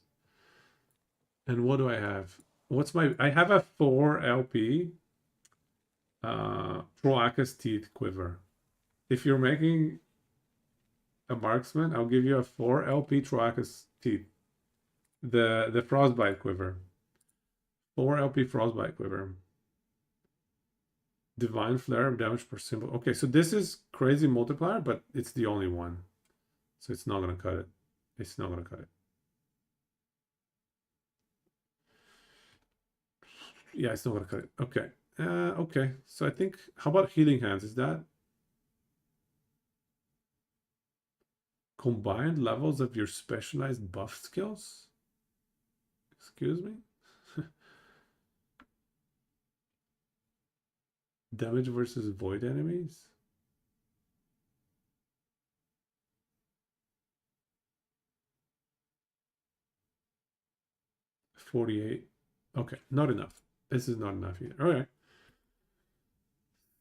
And what do I have? I have a 4 LP Troaka's Teeth Quiver. If you're making a marksman, I'll give you a 4 LP Troaka's Teeth. The Frostbite Quiver. 4 LP Frostbite Quiver. Divine Flare of damage per symbol. Okay, so this is crazy multiplier, but it's the only one. So it's not going to cut it. It's not going to cut it. Yeah, it's not going to cut it. Okay. Okay, so I think, how about Healing Hands? Is that combined levels of your specialized buff skills? Excuse me? Damage versus void enemies? $48. Okay, not enough. This is not enough either. All right.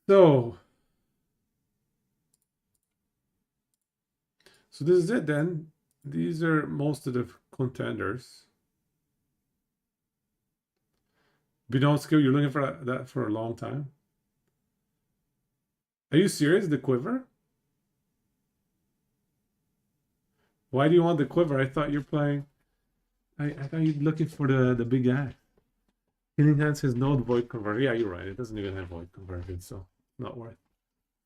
So this is it then. These are most of the contenders. Beyond skill, you're looking for that for a long time. Are you serious? The quiver? Why do you want the quiver? I thought you're playing. I thought you're looking for the big guy. Healing Hands has no void conversion. Yeah, you're right. It doesn't even have void conversion, so not worth.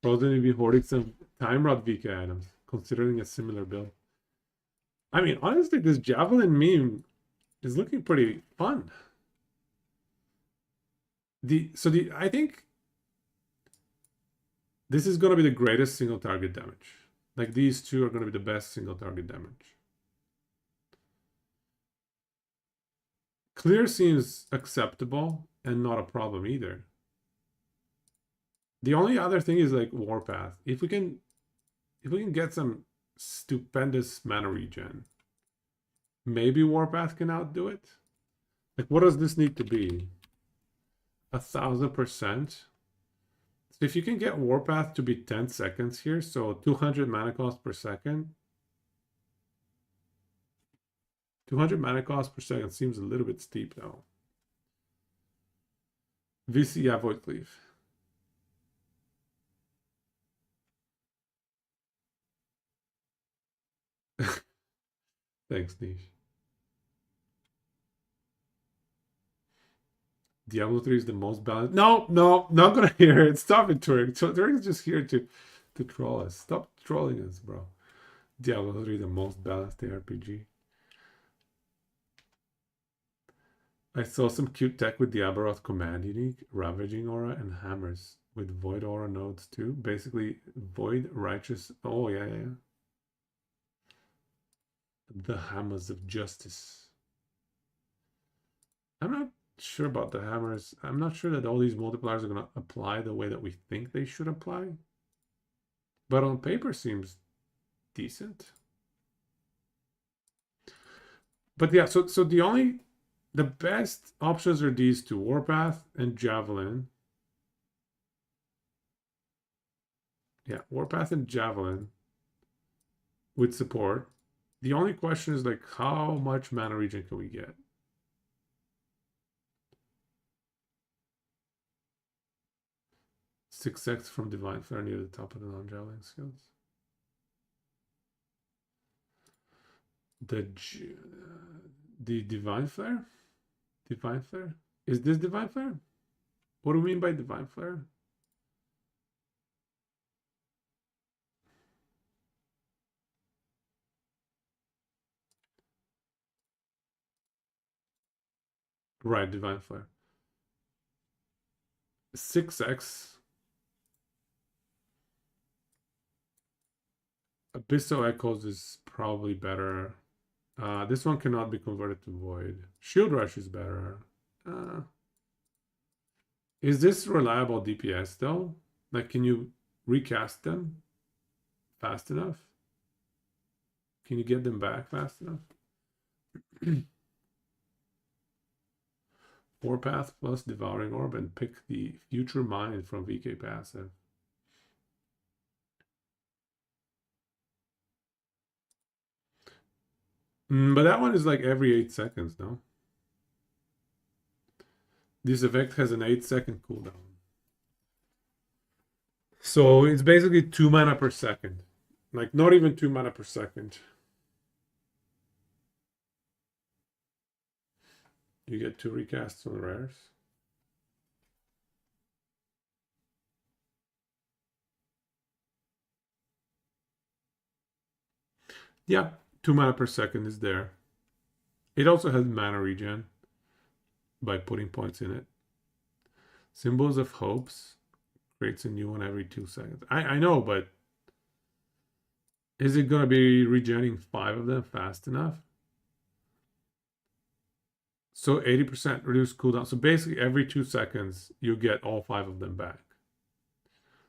Probably be hoarding some Time Rod VK items, considering a similar build. I mean, honestly, this Javelin meme is looking pretty fun. I think this is gonna be the greatest single target damage. Like these two are gonna be the best single target damage. Clear seems acceptable and not a problem either. The only other thing is like Warpath. If we can get some stupendous mana regen, maybe Warpath can outdo it. Like, what does this need to be? 1,000%. So if you can get Warpath to be 10 seconds here, so 200 mana cost per second. 200 mana cost per second seems a little bit steep though. VC, yeah, Void Cleave. Thanks, Niche. Diablo 3 is the most balanced. No, no, not gonna hear it. Stop it, Turing. Turing is just here to troll us. Stop trolling us, bro. Diablo 3 the most balanced ARPG. I saw some cute tech with the Abaroth command unique, Ravaging Aura, and hammers with Void Aura nodes too. Basically, Void Righteous. Oh, yeah, yeah, yeah. The Hammers of Justice. I'm not sure about the hammers. I'm not sure that all these multipliers are going to apply the way that we think they should apply. But on paper seems decent. But yeah, so the best options are these two, Warpath and Javelin. Yeah, Warpath and Javelin with support. The only question is like how much mana regen can we get? 6x from Divine Flare near the top of the non-javelin skills. The Divine Flare? Divine Flare? Is this Divine Flare? What do we mean by Divine Flare? Right, Divine Flare. 6x. Abyssal Echoes is probably better. This one cannot be converted to Void. Shield Rush is better. Is this reliable DPS though? Like, can you recast them fast enough? Can you get them back fast enough? Warpath plus Devouring Orb and pick the Future Mind from VK passive. But that one is like every 8 seconds, no? This effect has an 8-second cooldown. So it's basically 2 mana per second. Like, not even 2 mana per second. You get 2 recasts on rares. Yeah, 2 mana per second is there. It also has mana regen by putting points in it. Symbols of Hopes creates a new one every 2 seconds. I know, but is it going to be regenerating 5 of them fast enough? So 80% reduced cooldown. So basically every 2 seconds, you get all 5 of them back.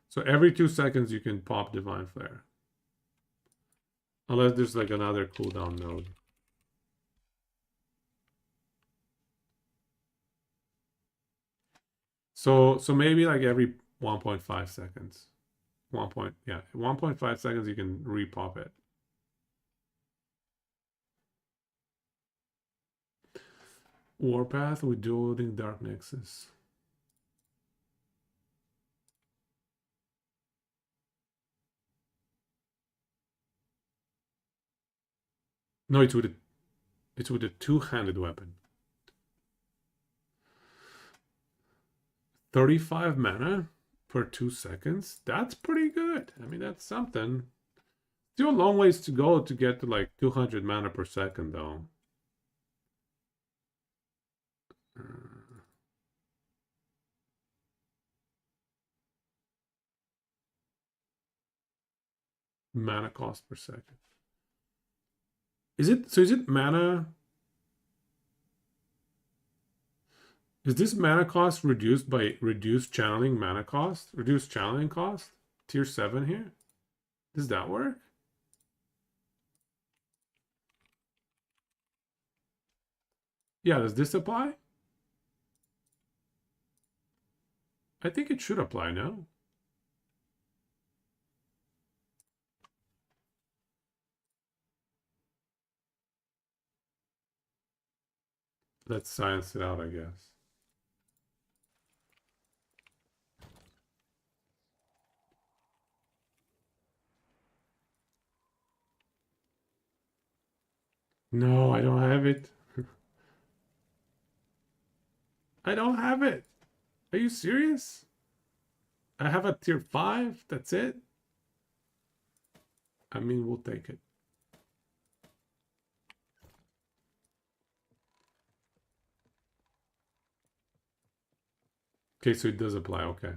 So every 2 seconds, you can pop Divine Flare. Unless there's like another cooldown node. So maybe like every 1.5 seconds. 1.5 seconds you can repop it. Warpath with dueling Dark Nexus. No, it's with a two-handed weapon. 35 mana per 2 seconds. That's pretty good. I mean, that's something. Still a long ways to go to get to like 200 mana per second, though. Mana cost per second. Is it mana? Is this mana cost reduced by reduced channeling mana cost? Reduced channeling cost? Tier 7 here? Does that work? Yeah, does this apply? I think it should apply now. Let's science it out, I guess. No, I don't have it. I don't have it. Are you serious? I have a tier 5. That's it. I mean, we'll take it. Okay, so it does apply. Okay.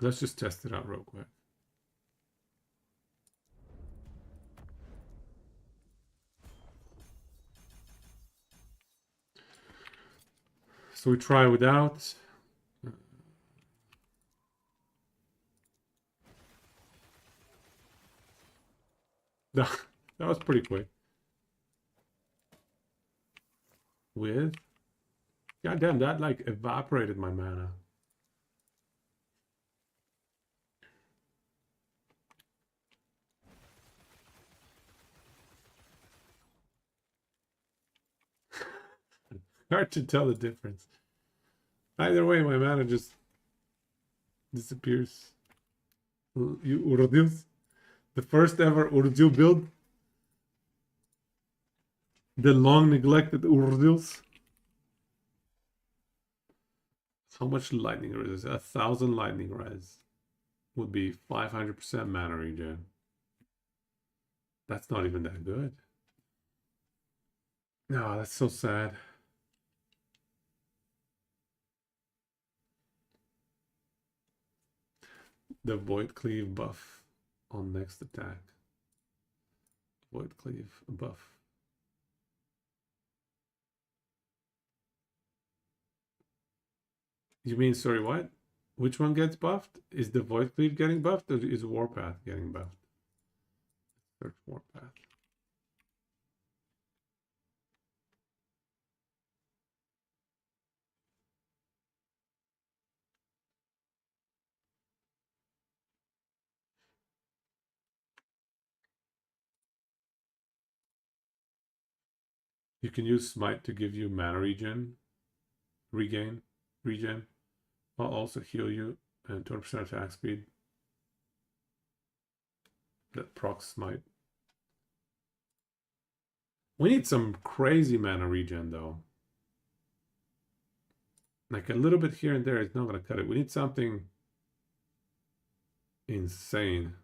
Let's just test it out real quick. So we try without. That was pretty quick. With. God damn, that like evaporated my mana. Hard to tell the difference. Either way, my mana just disappears. You Urudils? The first ever Urudil build? The long neglected Urudils? How much lightning res? 1,000 lightning res would be 500% mana regen. That's not even that good. No, that's so sad. The Void Cleave buff on next attack. Void Cleave buff. You mean, sorry, what? Which one gets buffed? Is the Void Cleave getting buffed, or is Warpath getting buffed? Search Warpath. You can use Smite to give you mana regen, regen, while also heal you and 20% attack speed. That procs Smite. We need some crazy mana regen though. Like a little bit here and there is not going to cut it. We need something insane.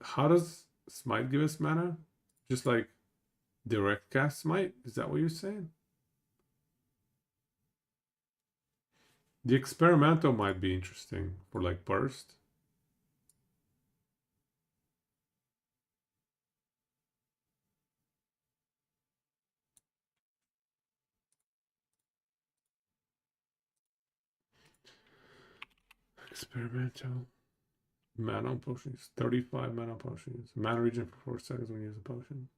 How does Smite give us mana? Just like direct cast Smite? Is that what you're saying? The experimental might be interesting for like burst. Experimental. Mana potions. 35 mana potions. Mana regen for 4 seconds when you use a potion.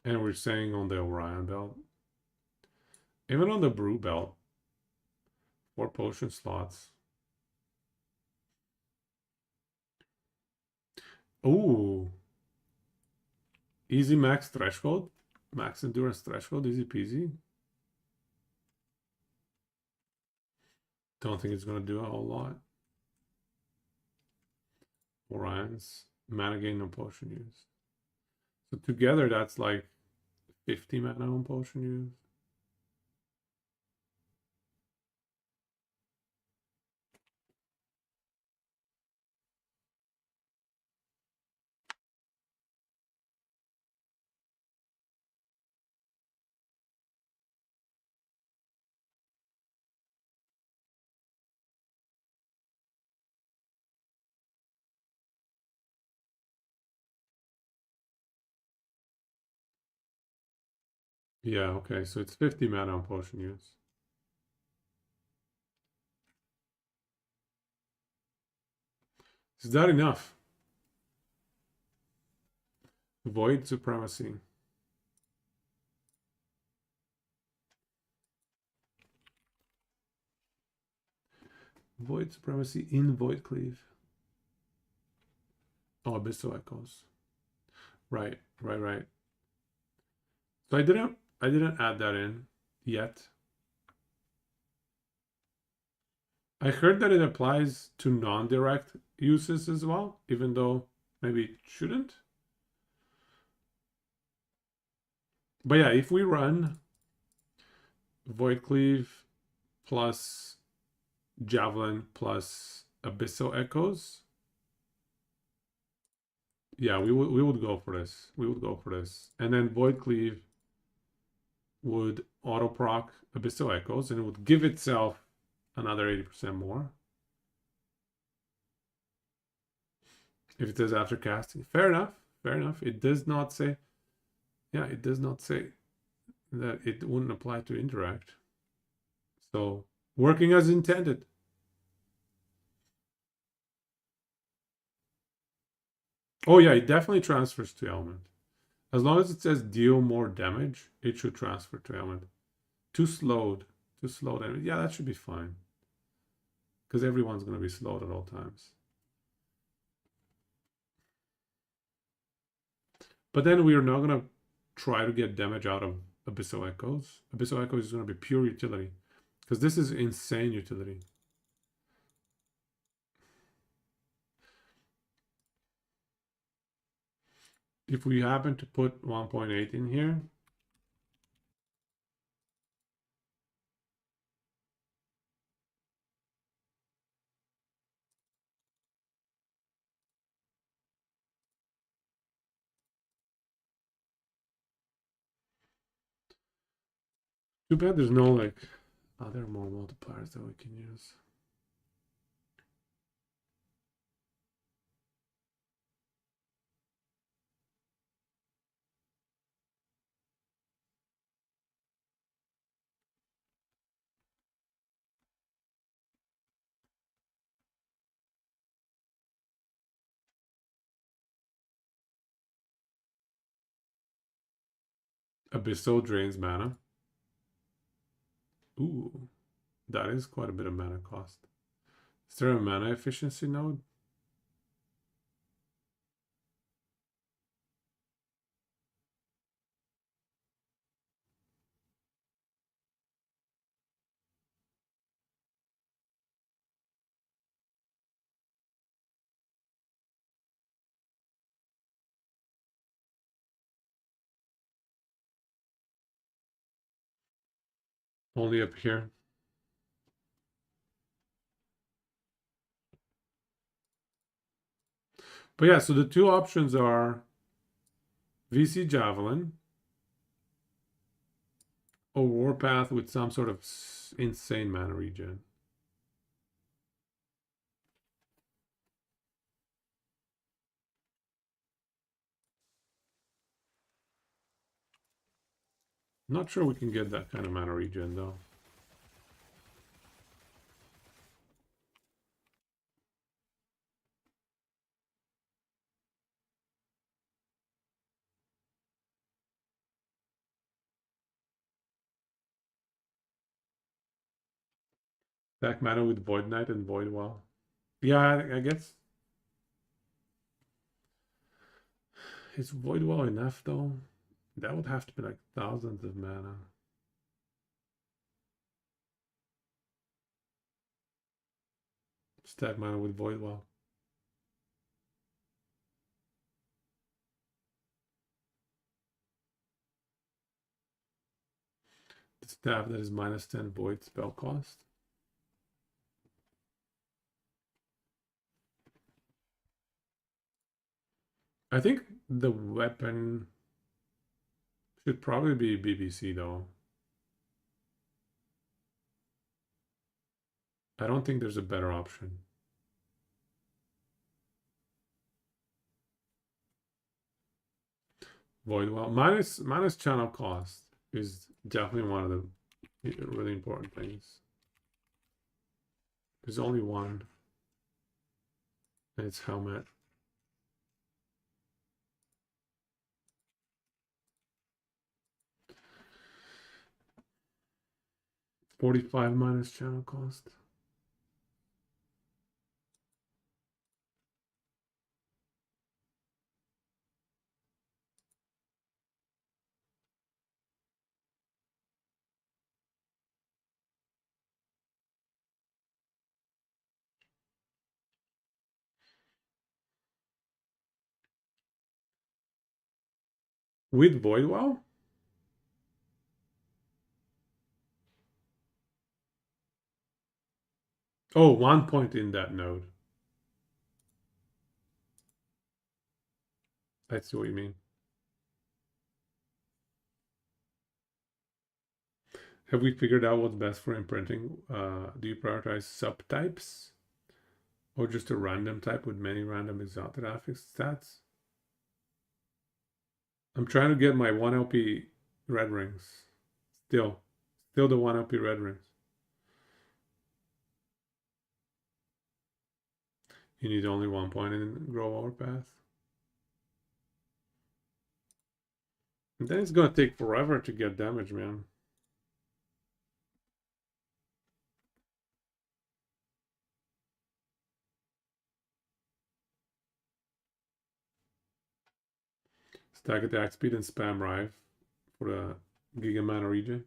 And we're saying on the Orion belt. Even on the Brew belt. 4 potion slots. Ooh. Easy max threshold. Max endurance threshold. Easy peasy. Don't think it's going to do a whole lot. Orion's mana gain on potion use. So together that's like 50 mana on potion use. Yeah, okay, so it's 50 mana on potion use. Is that enough? Void Supremacy. Void Supremacy in Void Cleave. Oh, Abyssal Echoes. Right. So I didn't add that in yet. I heard that it applies to non-direct uses as well, even though maybe it shouldn't. But yeah, if we run void cleave plus javelin plus abyssal echoes, yeah, we would go for this. We would go for this. And then void cleave would auto proc abyssal echoes and it would give itself another 80% more. If it says after casting, fair enough. Fair enough. It does not say, yeah, it does not say that it wouldn't apply to interact. So working as intended. Oh yeah, it definitely transfers to element. As long as it says deal more damage, it should transfer to element. Too slowed. Too slowed. Yeah, that should be fine. Because everyone's going to be slowed at all times. But then we are not going to try to get damage out of Abyssal Echoes. Abyssal Echoes is going to be pure utility. Because this is insane utility. If we happen to put 1.8 in here, too bad there's no like other more multipliers that we can use. Abyssal drains mana. Ooh, that is quite a bit of mana cost. Is there a mana efficiency node? Only up here. But yeah, so the two options are VC Javelin or Warpath with some sort of insane mana regen. Not sure we can get that kind of mana regen though. Back mana with Void Knight and Void Well. Yeah, I guess. Is Void Well enough though? That would have to be like thousands of mana. Stack mana with Void Well. The staff that is -10 Void spell cost. I think the weapon should probably be BBC though. I don't think there's a better option. Void Well minus channel cost is definitely one of the really important things. There's only one, and it's Helmet. $45 minus channel cost. With Void Well? Oh, 1 point in that node. I see what you mean. Have we figured out what's best for imprinting? Do you prioritize subtypes or just a random type with many random exotic stats? I'm trying to get my 1LP red rings. Still the 1LP red rings. You need only 1 point in grow overpath. And then it's gonna take forever to get damage, man. Stack attack speed and spam Rive for the Giga Mana regen.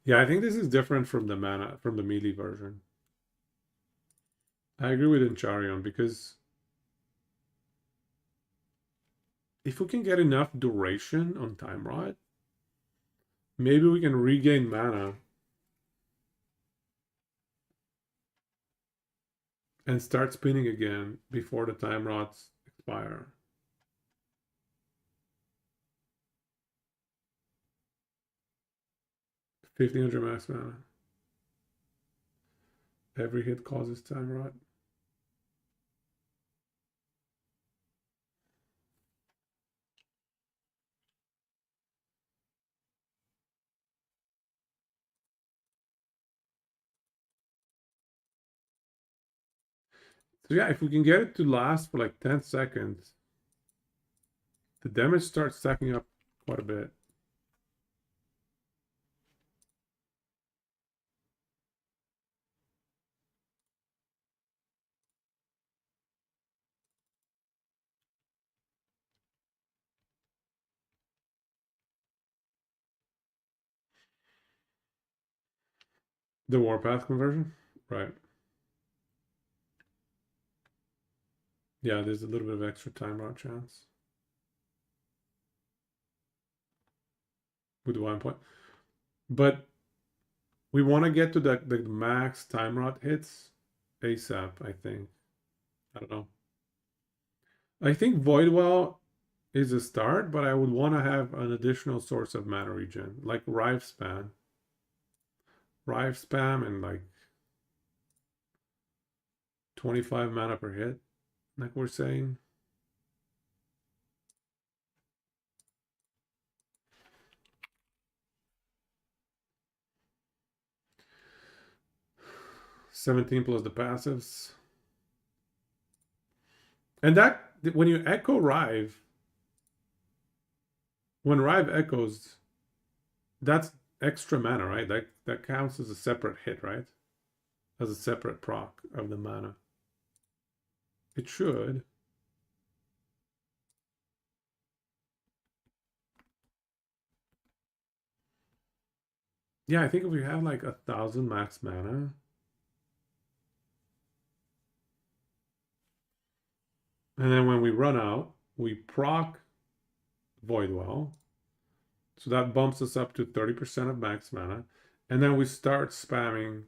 Yeah, I think this is different from the melee version. I agree with Encharion because if we can get enough duration on Time Rod, maybe we can regain mana and start spinning again before the Time Rods expire. $1,500 max mana. Every hit causes Time Rod. So yeah, if we can get it to last for like 10 seconds, the damage starts stacking up quite a bit. The Warpath conversion? Right. Yeah, there's a little bit of extra Time Rod chance. With 1 point. But we want to get to the max Time Rod hits ASAP, I think. I don't know. I think Voidwell is a start, but I would want to have an additional source of mana regen, like Rive Spam. Rive Spam and like 25 mana per hit, like we're saying. $17 plus the passives. And that, when you echo Rive, when Rive echoes, that's extra mana, right? That counts as a separate hit, right? As a separate proc of the mana. It should. Yeah, I think if we have like 1,000 max mana, and then when we run out, we proc Voidwell. So that bumps us up to 30% of max mana. And then we start spamming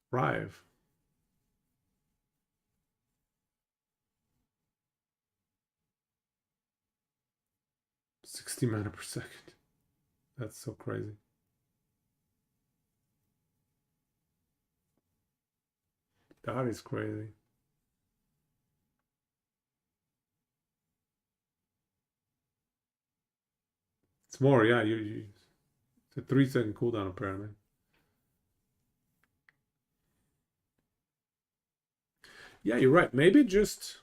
Rive. 60 mana per second. That's so crazy. That is crazy. It's more, yeah. It's a 3-second cooldown apparently. Yeah, you're right. Maybe just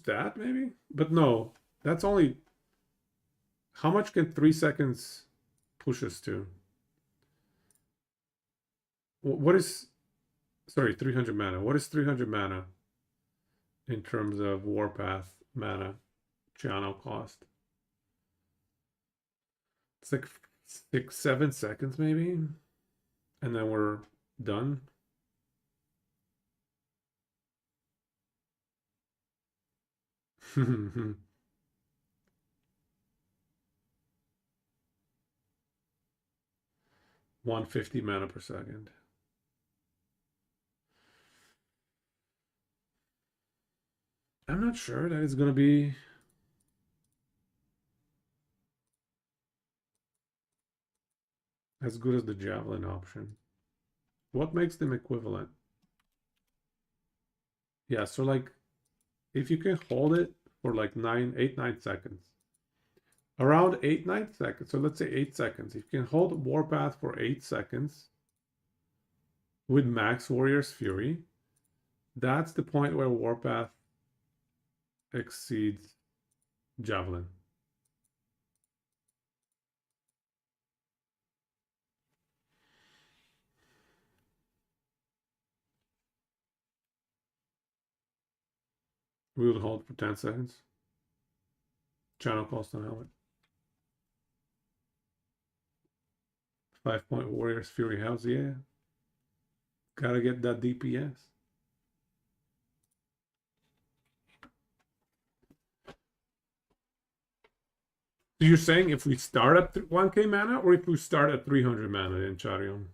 that, maybe. But no, that's only. How much can 3 seconds push us to? What is? Sorry, 300 mana. What is 300 mana in terms of Warpath mana channel cost? It's like 6-7 seconds maybe, and then we're done. $150 mana per second. I'm not sure that it's gonna be as good as the javelin option. What makes them equivalent? Yeah, so like if you can hold it for like 8, 9 seconds. Around 8, 9 seconds. So let's say 8 seconds. If you can hold Warpath for 8 seconds with max Warrior's Fury, that's the point where Warpath exceeds Javelin. We will hold for 10 seconds. Channel cost on helmet. 5-point Warrior's Fury House, yeah. Gotta get that DPS. So you're saying if we start at 1k mana or if we start at 300 mana in Charion?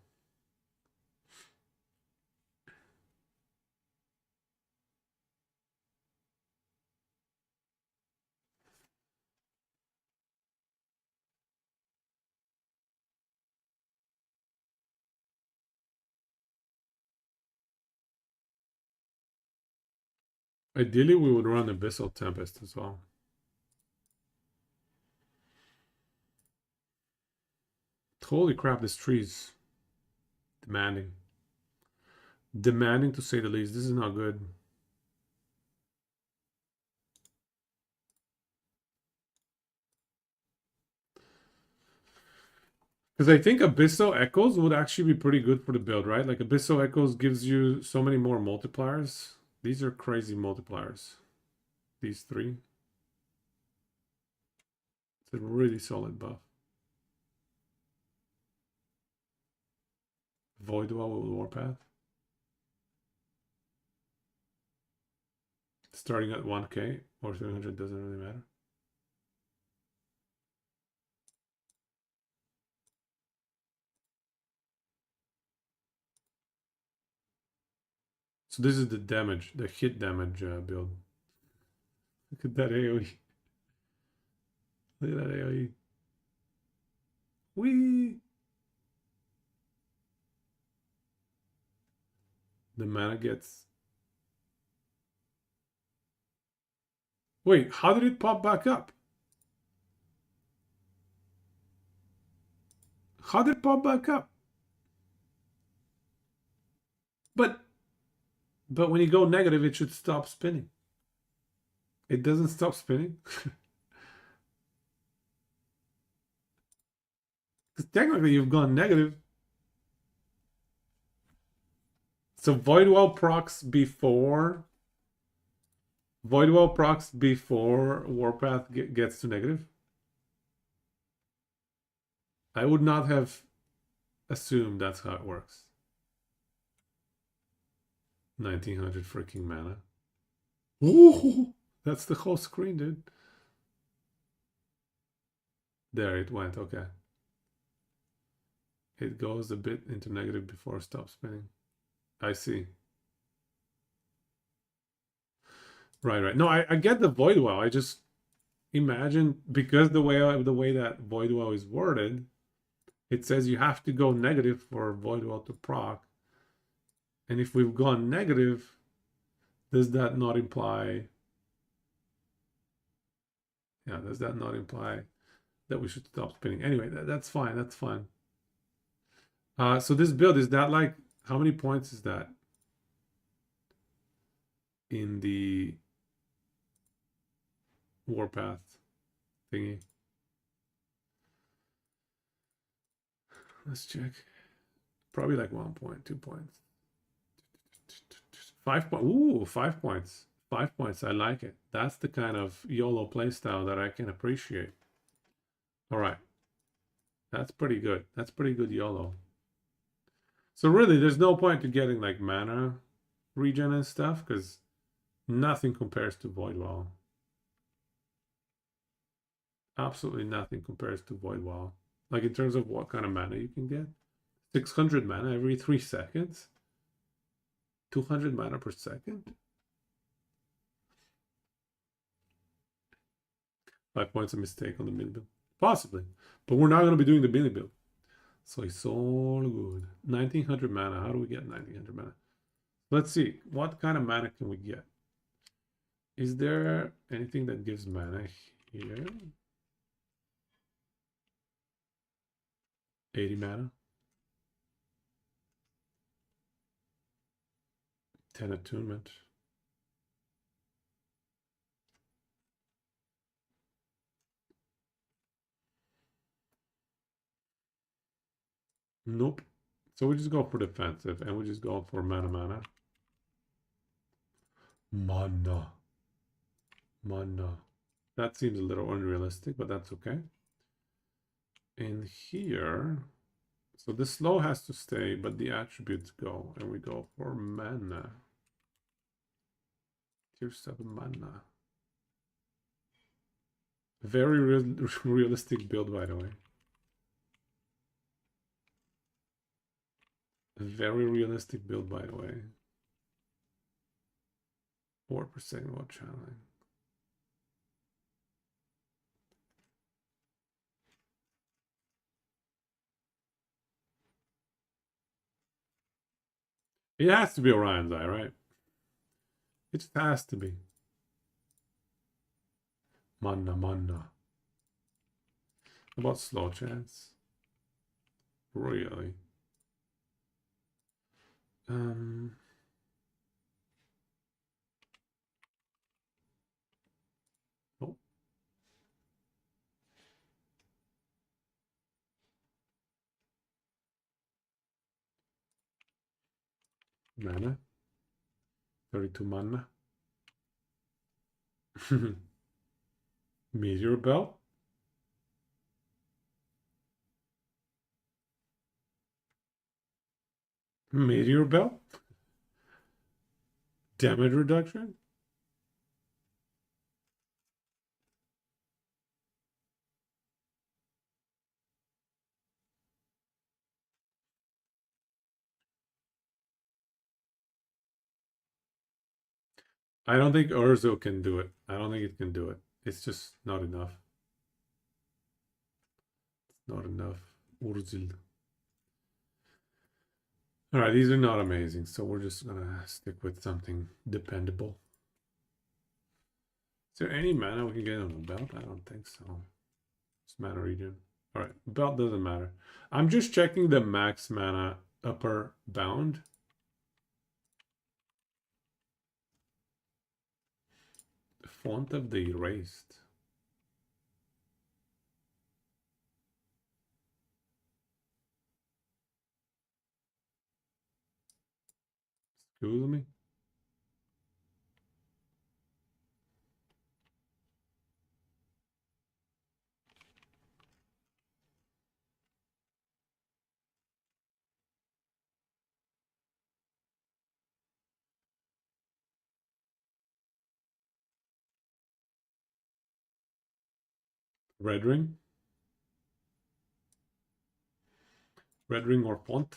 Ideally, we would run Abyssal Tempest as well. Holy crap, this tree's demanding. Demanding to say the least. This is not good. Because I think Abyssal Echoes would actually be pretty good for the build, right? Like Abyssal Echoes gives you so many more multipliers. These are crazy multipliers. These 3. It's a really solid buff. Void Wall with Warpath. Starting at 1k or 300 doesn't really matter. So this is the damage, the hit damage build. Look at that AoE. Look at that AoE. Whee! The mana gets... Wait, how did it pop back up? How did it pop back up? But when you go negative, it should stop spinning. It doesn't stop spinning. Because technically you've gone negative. So Voidwell procs before... Voidwell procs before Warpath gets to negative. I would not have assumed that's how it works. 1900 freaking mana. Ooh, that's the whole screen, dude. There it went, okay. It goes a bit into negative before it stops spinning. I see. Right. No, I get the void well. I just imagine because the way that void well is worded, it says you have to go negative for void well to proc. And if we've gone negative, does that not imply? Yeah, does that not imply that we should stop spinning? Anyway, that's fine. That's fine. So this build, is that like, how many points is that in the Warpath thingy? Let's check. Probably like 1 point, 2 points. 5 points. Ooh, 5 points. 5 points. I like it. That's the kind of YOLO playstyle that I can appreciate. All right. That's pretty good. That's pretty good YOLO. So really, there's no point to getting like mana regen and stuff because nothing compares to Voidwall. Absolutely nothing compares to Void Wall. Like in terms of what kind of mana you can get. 600 mana every 3 seconds. 200 mana per second. 5 points a mistake on the mini build. Possibly. But we're not going to be doing the mini build. So it's all good. 1900 mana. How do we get 1900 mana? Let's see. What kind of mana can we get? Is there anything that gives mana here? 80 mana. 10 attunement. Nope. So we just go for defensive and we just go for mana. Mana. That seems a little unrealistic, but that's okay. In here, so the slow has to stay, but the attributes go, and we go for mana. Tier 7 mana. Very realistic build, by the way. Very realistic build, by the way. 4% while channeling. It has to be Orion's Eye, right? It just has to be. Mana. How about slow chance? Really? Oh. Mana. 32 mana. Meteor Belt. Meteor Belt. Damage reduction. I don't think Urzo can do it. I don't think it can do it. It's just not enough. It's not enough. Urzil. All right, these are not amazing, so we're just gonna stick with something dependable. Is there any mana we can get on the belt? I don't think so. It's mana region. All right, belt doesn't matter. I'm just checking the max mana upper bound. Font of the erased. Excuse me. Red ring. Red ring or font?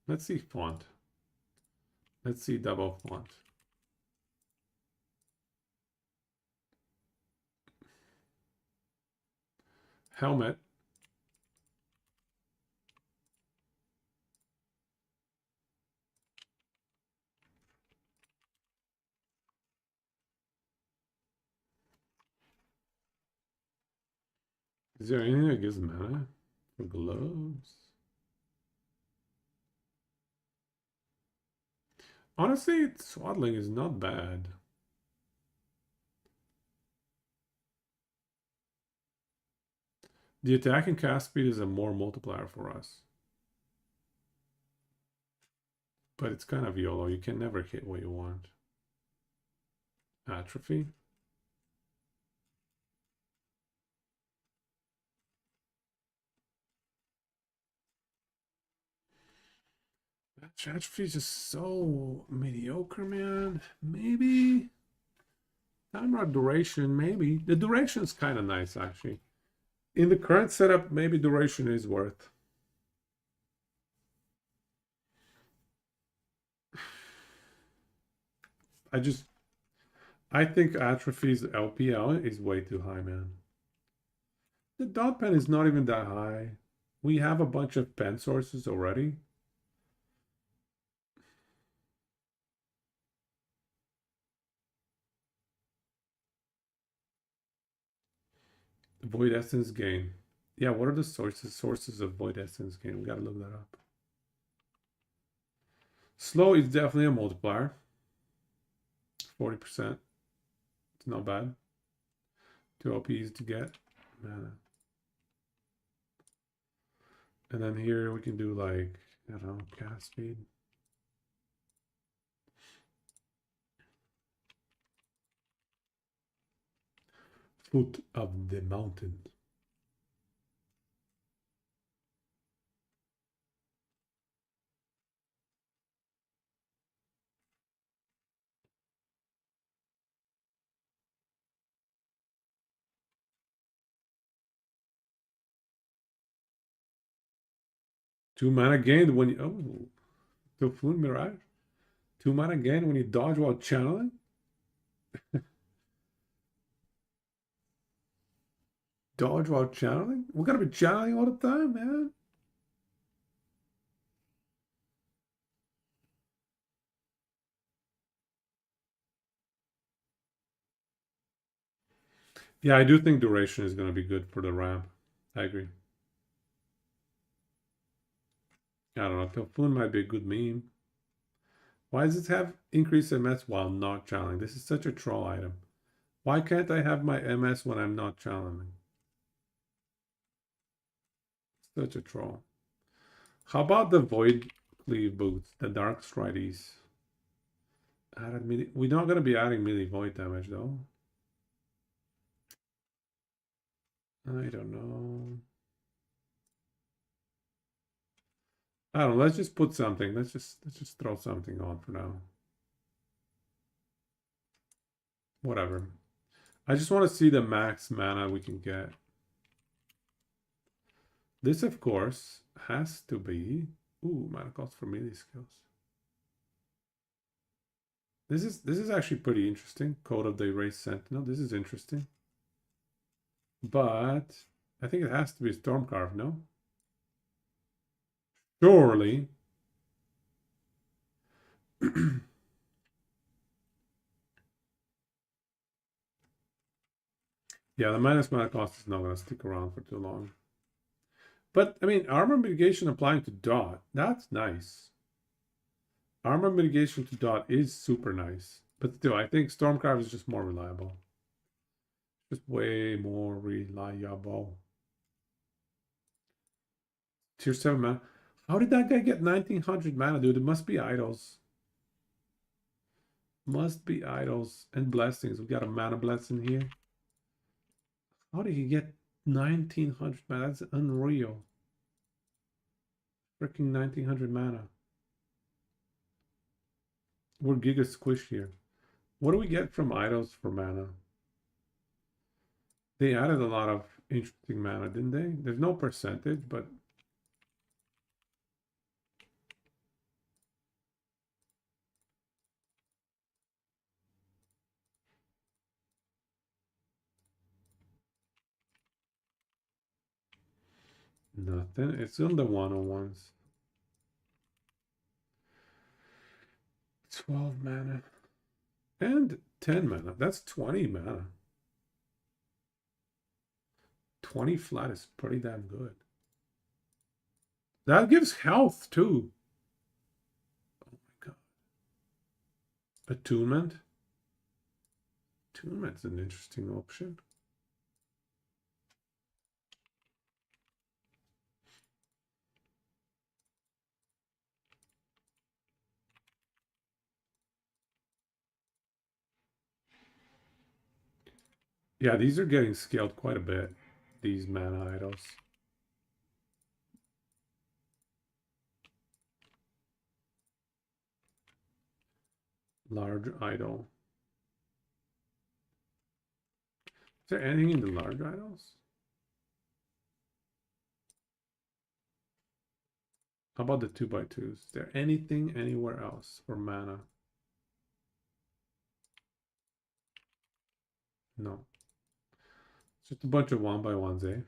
Let's see font. Let's see double font. Helmet. Is there anything that gives mana for gloves? Honestly, swaddling is not bad. The attack and cast speed is a more multiplier for us. But it's kind of YOLO. You can never hit what you want. Atrophy. Atrophy is just so mediocre, man. Maybe. Timer duration, maybe. The duration is kind of nice, actually. In the current setup, maybe duration is worth. I think Atrophy's LPL is way too high, man. The dot pen is not even that high. We have a bunch of pen sources already. Void essence gain. Yeah, what are the sources of void essence gain? We gotta look that up. Slow is definitely a multiplier. 40%. It's not bad. 2 LPs to get mana. And then here we can do like, I don't know, cast speed. Foot of the mountain. Two mana gained when you, oh, Typhoon Mirage. 2 mana gained when you dodge while channeling. Dodge while channeling? We're gonna be channeling all the time, man. Yeah, I do think duration is gonna be good for the ramp. I agree. I don't know. Typhoon might be a good meme. Why does it have increased MS while not channeling? This is such a troll item. Why can't I have my MS when I'm not channeling? Such a troll. How about the Void Cleave boots, the Dark Strides? We're not gonna be adding melee void damage though. I don't know. I don't know. Let's just put something. Let's just throw something on for now. Whatever. I just want to see the max mana we can get. This, of course, has to be. Ooh, mana cost for melee skills. This is actually pretty interesting. Code of the Erased Sentinel. This is interesting. But I think it has to be Stormcarve, no? Surely. Yeah, the minus mana cost is not going to stick around for too long. But, I mean, armor mitigation applying to dot, that's nice. Armor mitigation to dot is super nice. But still, I think Stormcraft is just more reliable. Just way more reliable. Tier 7 mana. How did that guy get 1900 mana, dude? It must be idols. Must be idols and blessings. We got a mana blessing here. How did he get 1900 mana? That's unreal. Freaking 1900 mana. We're giga squish here. What do we get from idols for mana? They added a lot of interesting mana, didn't they? There's no percentage, but nothing. It's on the 101s. 12 mana. And 10 mana. That's 20 mana. 20 flat is pretty damn good. That gives health too. Oh my god. Attunement. Attunement's an interesting option. Yeah, these are getting scaled quite a bit. These mana idols. Large idol. Is there anything in the large idols? How about the 2x2s? Is there anything anywhere else for mana? No. It's just a bunch of 1x1s, eh?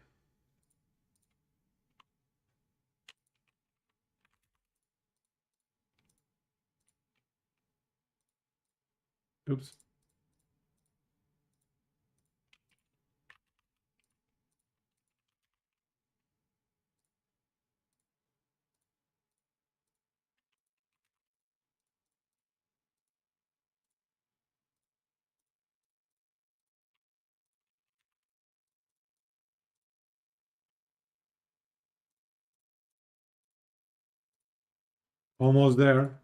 Oops. Almost there.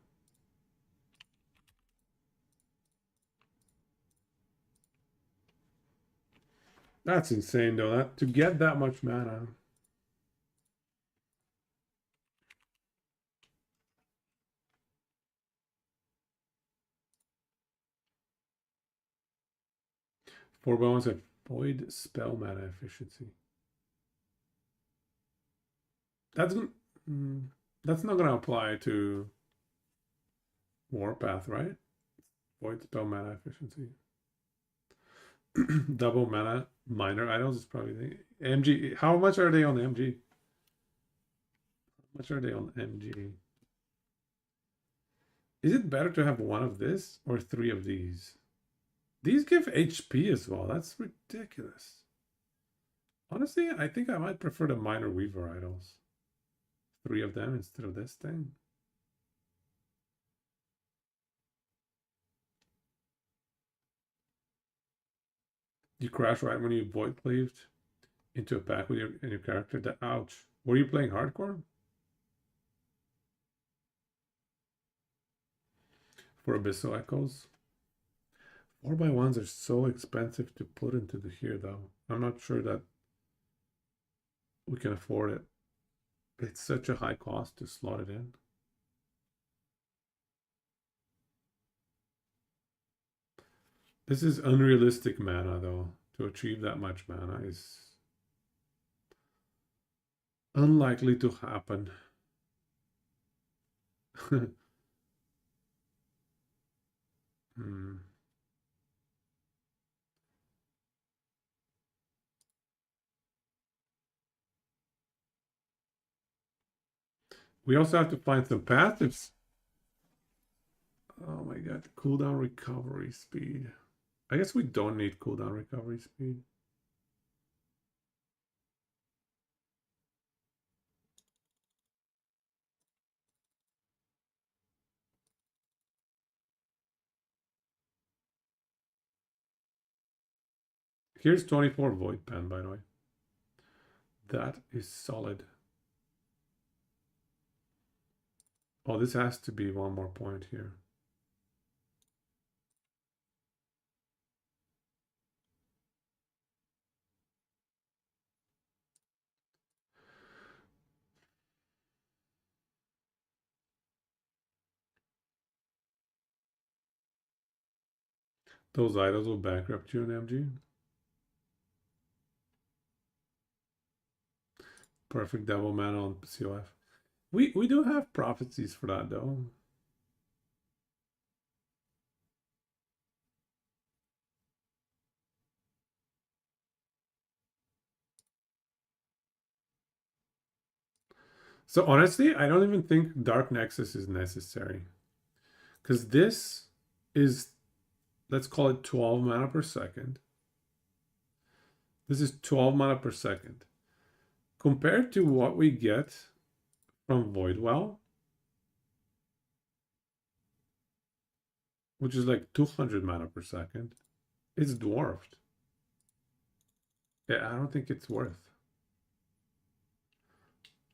That's insane, though. That to get that much mana. Four bones have void spell mana efficiency. That's that's not gonna apply to Warpath, right? Void spell mana efficiency. Double mana minor idols is probably the MG. How much are they on MG? How much are they on MG? Is it better to have one of this or three of these? These give HP as well. That's ridiculous. Honestly, I think I might prefer the minor weaver idols. Three of them instead of this thing. You crash right when you void cleaved into a pack with your character. That ouch. Were you playing hardcore? For Abyssal Echoes? 4x1s are so expensive to put into the here though. I'm not sure that we can afford it. It's such a high cost to slot it in. This is unrealistic mana though. To achieve that much mana is unlikely to happen. Hmm. We also have to find some passives. Oh my god, cooldown recovery speed. I guess we don't need cooldown recovery speed. Here's 24 Void Pen, by the way. That is solid. Oh, this has to be one more point here. Those idols will bankrupt you in MG. Perfect double mana on COF. We do have prophecies for that though. So honestly, I don't even think Dark Nexus is necessary. Because this is, let's call it 12 mana per second. This is 12 mana per second. Compared to what we get from Voidwell, which is like 200 mana per second, it's dwarfed. Yeah, I don't think it's worth.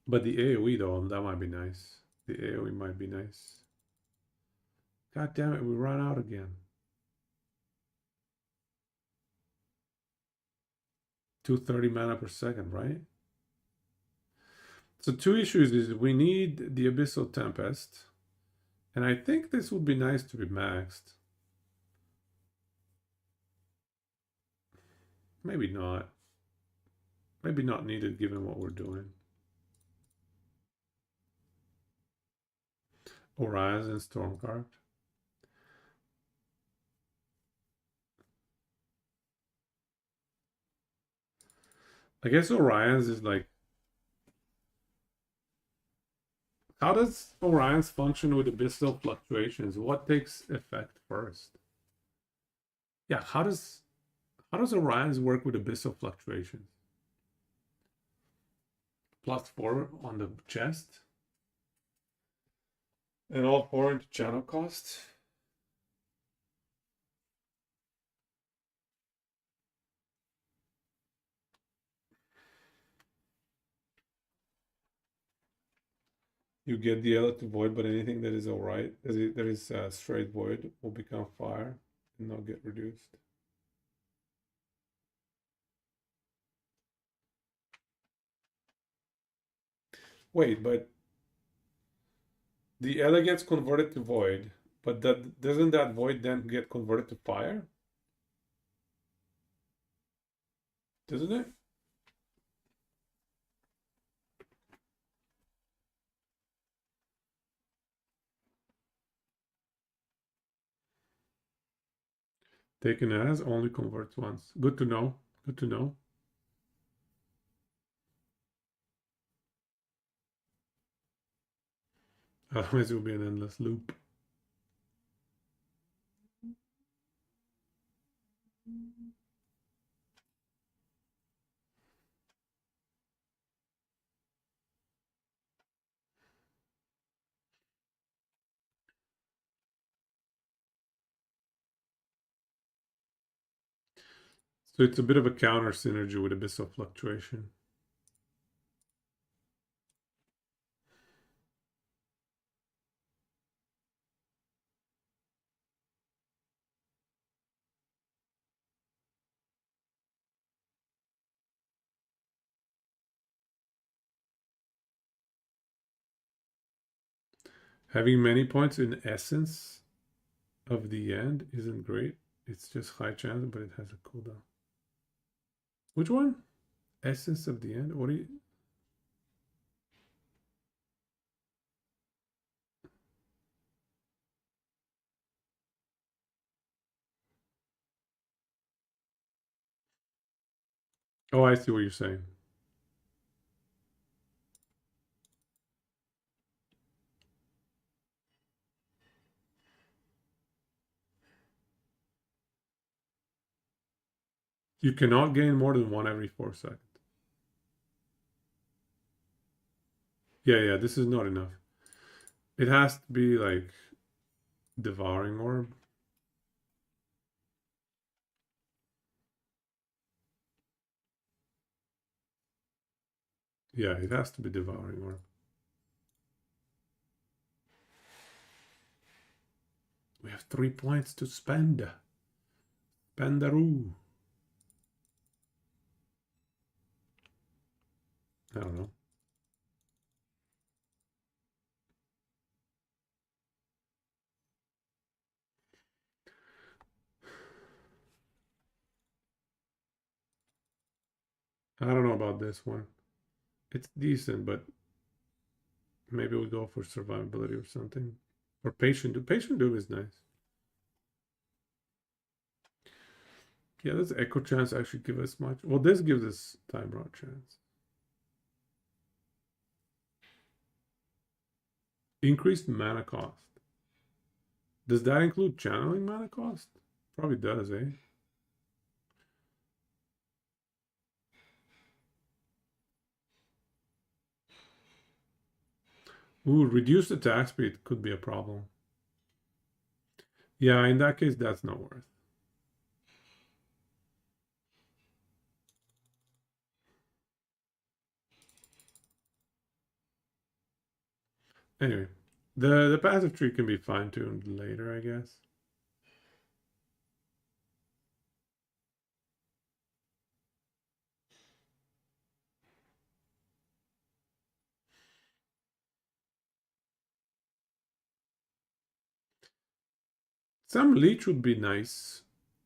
But the AoE though, that might be nice. The AoE might be nice. God damn it, we run out again. 230 mana per second, right? So two issues is we need the Abyssal Tempest. And I think this would be nice to be maxed. Maybe not. Maybe not needed given what we're doing. Orions and Stormcart. I guess Orions is like, how does Orions function with abyssal fluctuations? What takes effect first? Yeah, how does Orions work with abyssal fluctuations? +4 on the chest. And all 4 into channel cost. You get the Ela to void, but anything that is alright, that is straight void, will become fire and not get reduced. Wait, but the Ela gets converted to void, but doesn't that void then get converted to fire? Doesn't it? Taken as only converts once. Good to know. Good to know. Otherwise, it will be an endless loop. So it's a bit of a counter synergy with abyssal fluctuation. Having many points in essence of the end isn't great. It's just high chance, but it has a cooldown. Which one? Essence of the end? What do you... Oh, I see what you're saying. You cannot gain more than 1 every 4 seconds. Yeah, this is not enough. It has to be like Devouring Orb. Yeah, it has to be Devouring Orb. We have 3 points to spend. Spendaroo. I don't know. I don't know about this one. It's decent, but maybe we'll go for survivability or something. Or Patient Doom. Patient Doom is nice. Yeah, this Echo Chance actually give us much. Well, this gives us Time Rot Chance. Increased mana cost. Does that include channeling mana cost? Probably does, eh? Ooh, reduced attack speed could be a problem. Yeah, in that case, that's not worth. Anyway, the passive tree can be fine-tuned later, I guess. Some leech would be nice.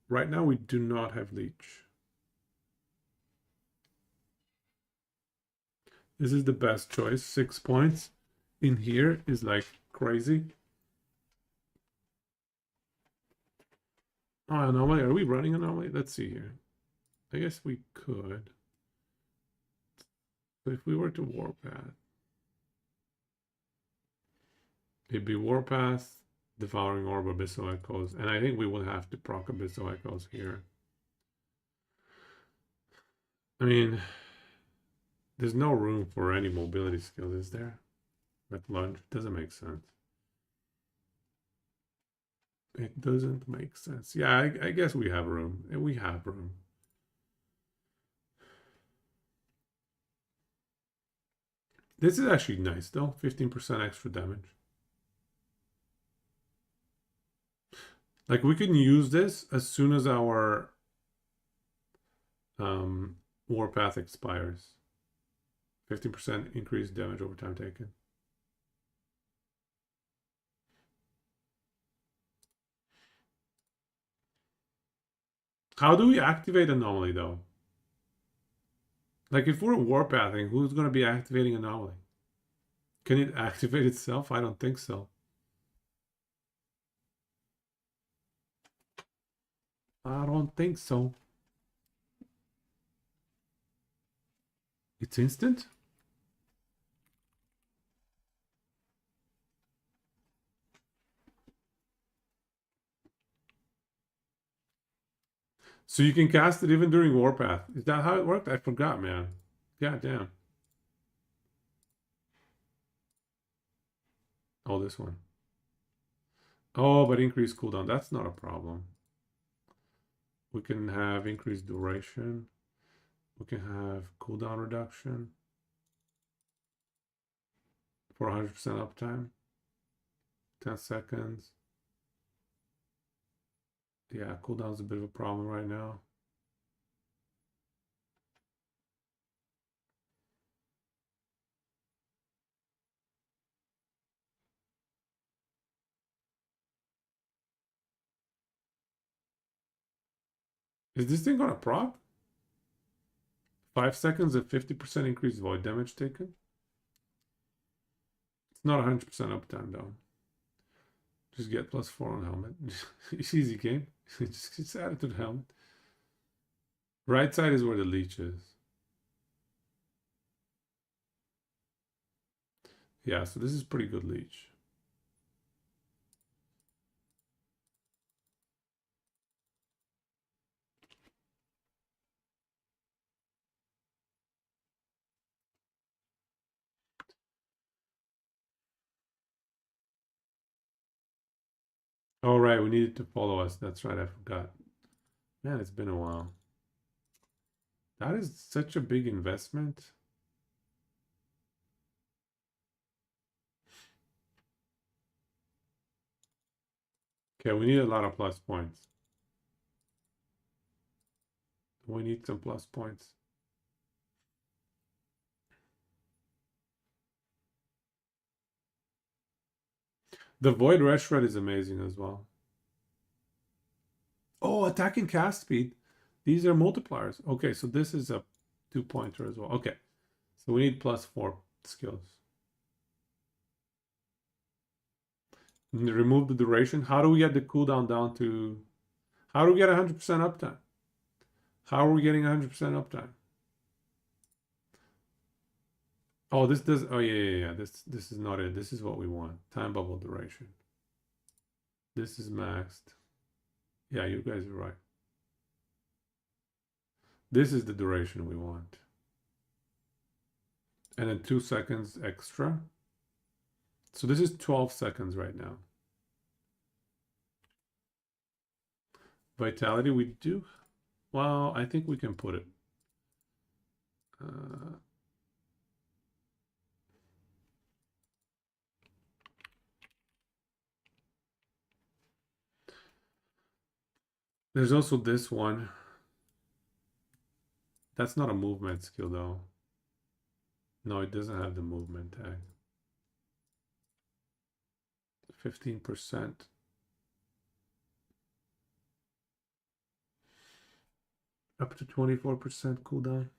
Right now, we do not have leech. This is the best choice. 6 points in here is like crazy. Oh, anomaly. Are we running anomaly? Let's see here. I guess we could. But if we were to warpath, it'd be warpath, devouring orb, abyssal echoes, and I think we would have to proc abyssal echoes here. I mean, there's no room for any mobility skills, is there? With lunge, doesn't make sense. It doesn't make sense. Yeah, I guess we have room. We have room. This is actually nice though. 15% extra damage. Like we can use this as soon as our warpath expires. 15% increased damage over time taken. How do we activate anomaly though? Like if we're warpathing, who's going to be activating anomaly? Can it activate itself? I don't think so. I don't think so. It's instant? So you can cast it even during warpath. Is that how it worked? I forgot, man. God damn. Oh, this one. Oh, but increased cooldown. That's not a problem. We can have increased duration. We can have cooldown reduction for 100% uptime. 10 seconds. Yeah, cooldown's a bit of a problem right now. Is this thing gonna proc? 5 seconds at 50% increased void damage taken? It's not 100% uptime though. Just get +4 on helmet. It's easy game. just add it to the helmet. Right side is where the leech is. Yeah, so this is pretty good leech. Oh, right, we needed to follow us. That's right, I forgot. Man, it's been a while. That is such a big investment. Okay, we need a lot of plus points. We need some plus points. The Void Red Shred is amazing as well. Oh, attack and cast speed. These are multipliers. Okay, so this is a 2-pointer as well. Okay, so we need +4 skills. And remove the duration. How do we get the cooldown down to... How do we get 100% uptime? How are we getting 100% uptime? Oh, this does... Oh, yeah. This is not it. This is what we want. Time bubble duration. This is maxed. Yeah, you guys are right. This is the duration we want. And then 2 seconds extra. So this is 12 seconds right now. Vitality, we do. Well, I think we can put it. There's also this one. That's not a movement skill though. No, it doesn't have the movement tag. 15%. Up to 24% cooldown.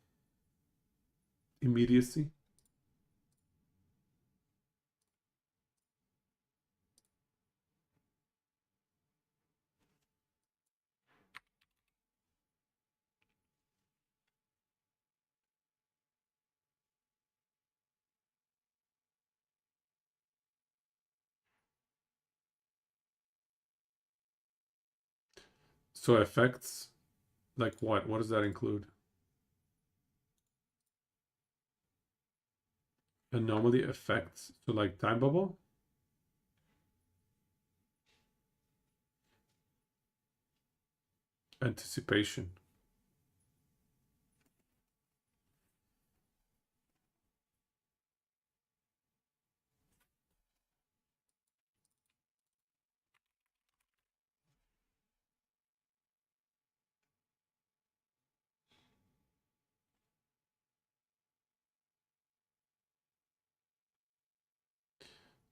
Immediacy. So effects, like what? What does that include? Anomaly effects. So like time bubble? Anticipation.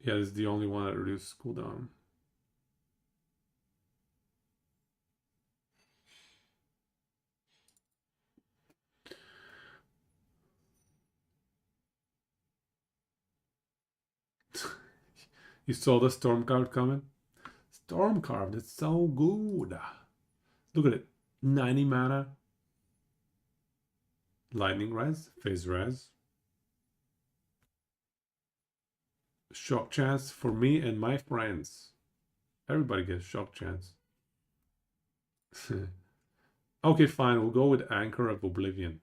Yeah, this is the only one that reduces cooldown. You saw the storm card coming? Storm card, it's so good. Look at it. 90 mana. Lightning res, phase res. Shock chance for me and my friends. Everybody gets shock chance. Okay, fine. We'll go with Anchor of Oblivion.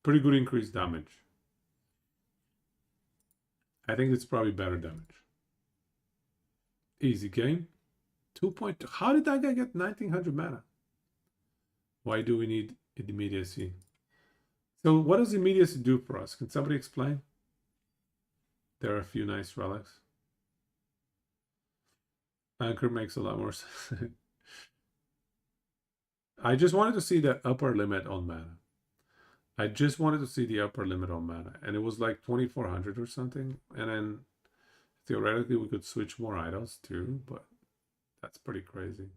Pretty good increased damage. I think it's probably better damage. Easy game. 2.2. How did that guy get 1900 mana? Why do we need immediacy? So what does immediacy do for us? Can somebody explain? There are a few nice relics. Anchor makes a lot more sense. I just wanted to see the upper limit on mana. I just wanted to see the upper limit on mana. And it was like 2400 or something. And then theoretically we could switch more idols too, but that's pretty crazy.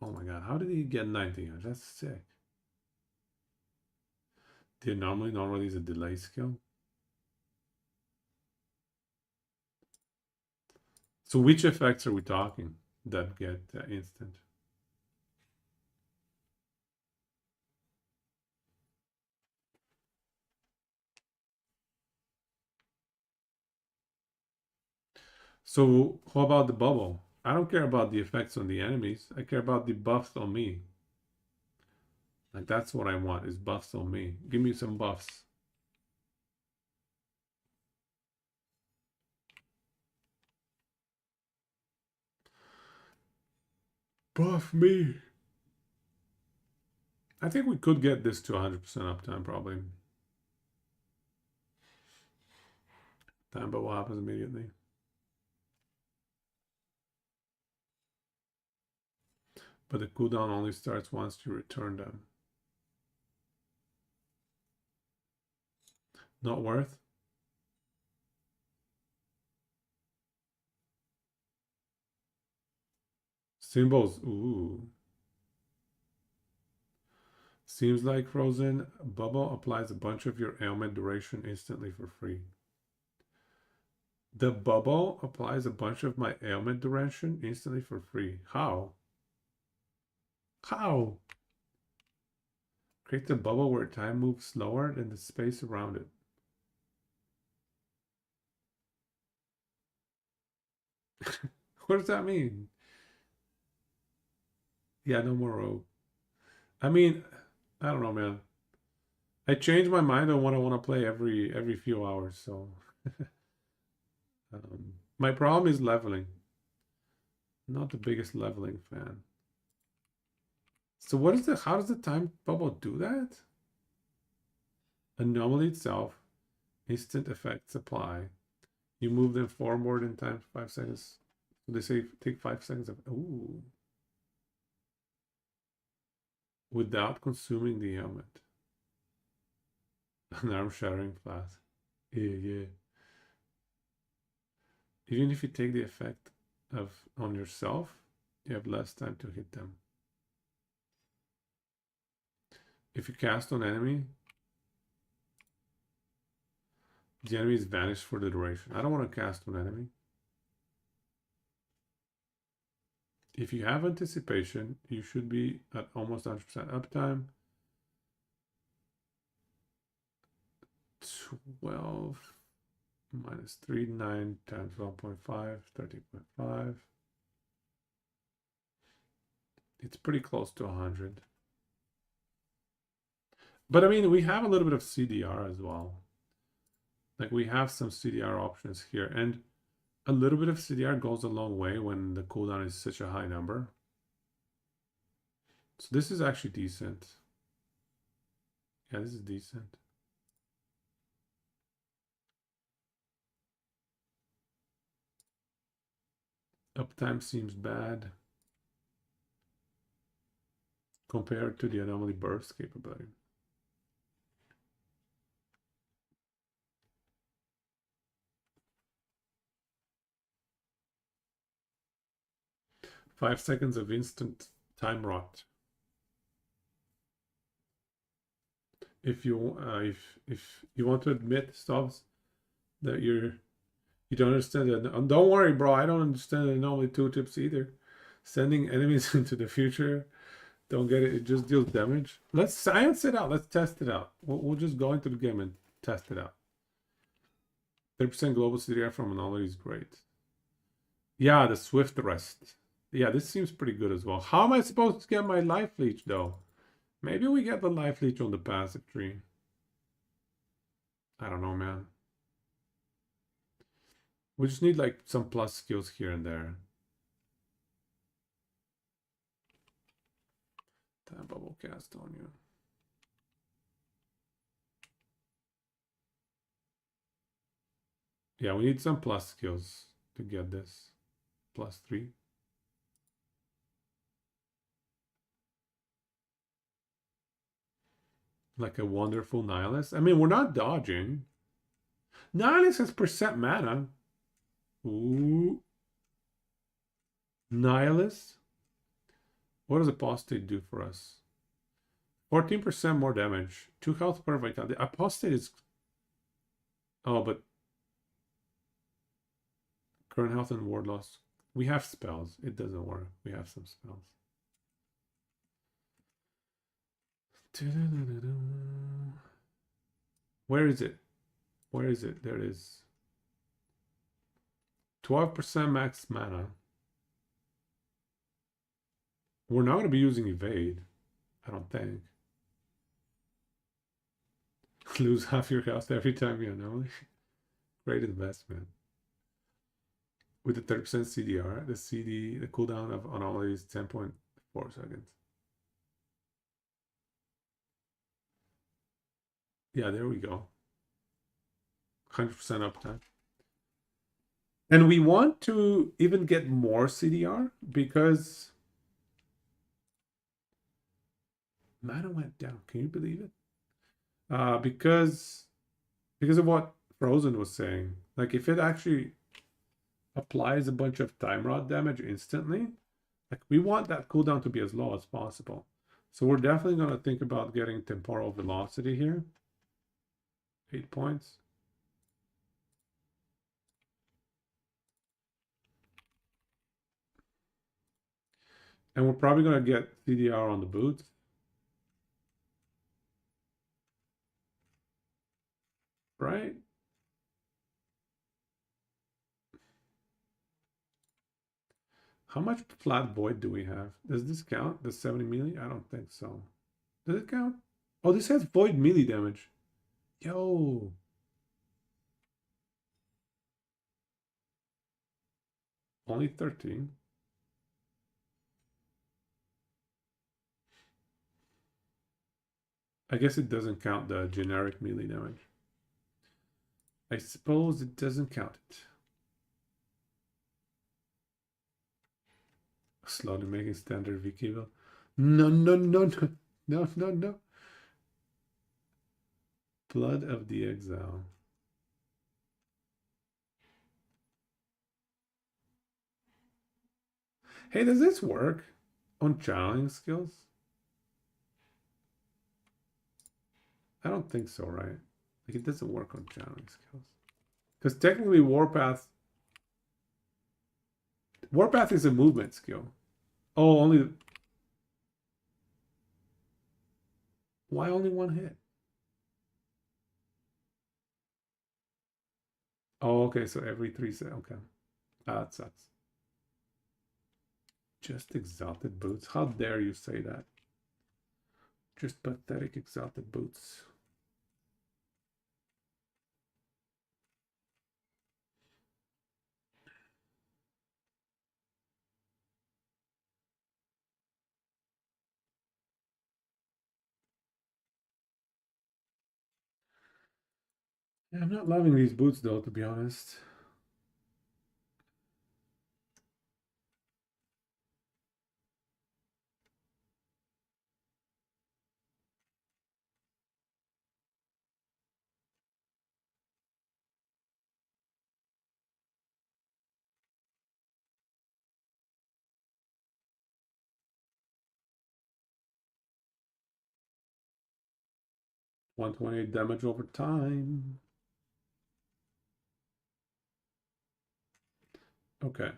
Oh my god, how did he get 1900? That's sick. The anomaly normally is a delay skill. So which effects are we talking that get instant? So how about the bubble? I don't care about the effects on the enemies. I care about the buffs on me. Like that's what I want is buffs on me. Give me some buffs. Buff me. I think we could get this to 100% uptime probably. Time bubble happens immediately. But the cooldown only starts once you return them. Not worth? Symbols. Ooh. Seems like Frozen Bubble applies a bunch of your ailment duration instantly for free. The bubble applies a bunch of my ailment duration instantly for free. How? How? Create a bubble where time moves slower than the space around it. What does that mean? Yeah, no more rogue. I mean, I don't know, man. I change my mind on what I want to play every few hours, so my problem is leveling. Not the biggest leveling fan. So what is the how does the time bubble do that? Anomaly itself, instant effects apply. You move them forward in time 5 seconds. They say take 5 seconds of ooh. Without consuming the helmet. An arm shattering flash. Yeah. Even if you take the effect of on yourself, you have less time to hit them. If you cast on enemy, the enemy is vanished for the duration. I don't want to cast on enemy. If you have anticipation, you should be at almost 100% uptime. 12. minus 3, 9 times 1.5, 30.5. It's pretty close to 100. But I mean, we have a little bit of CDR as well. Like we have some CDR options here, and a little bit of CDR goes a long way when the cooldown is such a high number. So this is actually decent. Yeah, this is decent. Uptime seems bad compared to the anomaly burst capability. Five seconds of instant time rot. If you want to admit, Stubbs, that you don't understand it, don't worry, bro. I don't understand the anomaly tooltips either. Sending enemies into the future, don't get it. It just deals damage. Let's science it out. Let's test it out. We'll just go into the game and test it out. 30% global CDR from anomaly is great. Yeah, the swift rest. Yeah, this seems pretty good as well. How am I supposed to get my life leech though? Maybe we get the life leech on the passive tree. I don't know, man. We just need like some plus skills here and there. Time bubble cast on you. Yeah, we need some plus skills to get this. +3. Like a wonderful nihilist. I mean, we're not dodging. Nihilist has percent mana. Ooh. Nihilist. What does apostate do for us? 14% more damage. 2 health per vitality. Apostate is... Oh, but... Current health and ward loss. We have spells. It doesn't work. We have some spells. Where is it? Where is it? There it is. 12% max mana. We're not going to be using evade. I don't think. Lose half your health every time you anomaly. Great investment. With the 30% CDR, the cooldown of anomaly is 10.4 seconds. Yeah, there we go. 100% uptime. And we want to even get more CDR because mana went down. Can you believe it? Because of what Frozen was saying. Like if it actually applies a bunch of time rod damage instantly, like we want that cooldown to be as low as possible. So we're definitely going to think about getting temporal velocity here. 8 points. And we're probably going to get CDR on the boots. Right? How much flat void do we have? Does this count? The 70 melee? I don't think so. Does it count? Oh, this has void melee damage. Yo. Only 13. I guess it doesn't count the generic melee damage. I suppose it doesn't count it. Slowly making standard VK build. No, no, no, no. No, no, no. Blood of the Exile. Hey, does this work on channeling skills? I don't think so, right? Like it doesn't work on channeling skills. Because technically Warpath is a movement skill. Oh, only... Why only one hit? Oh, okay, so every 3 seconds. Okay. That sucks. Just exalted boots. How dare you say that? Just pathetic exalted boots. Yeah, I'm not loving these boots though, to be honest. $128 damage over time. Okay.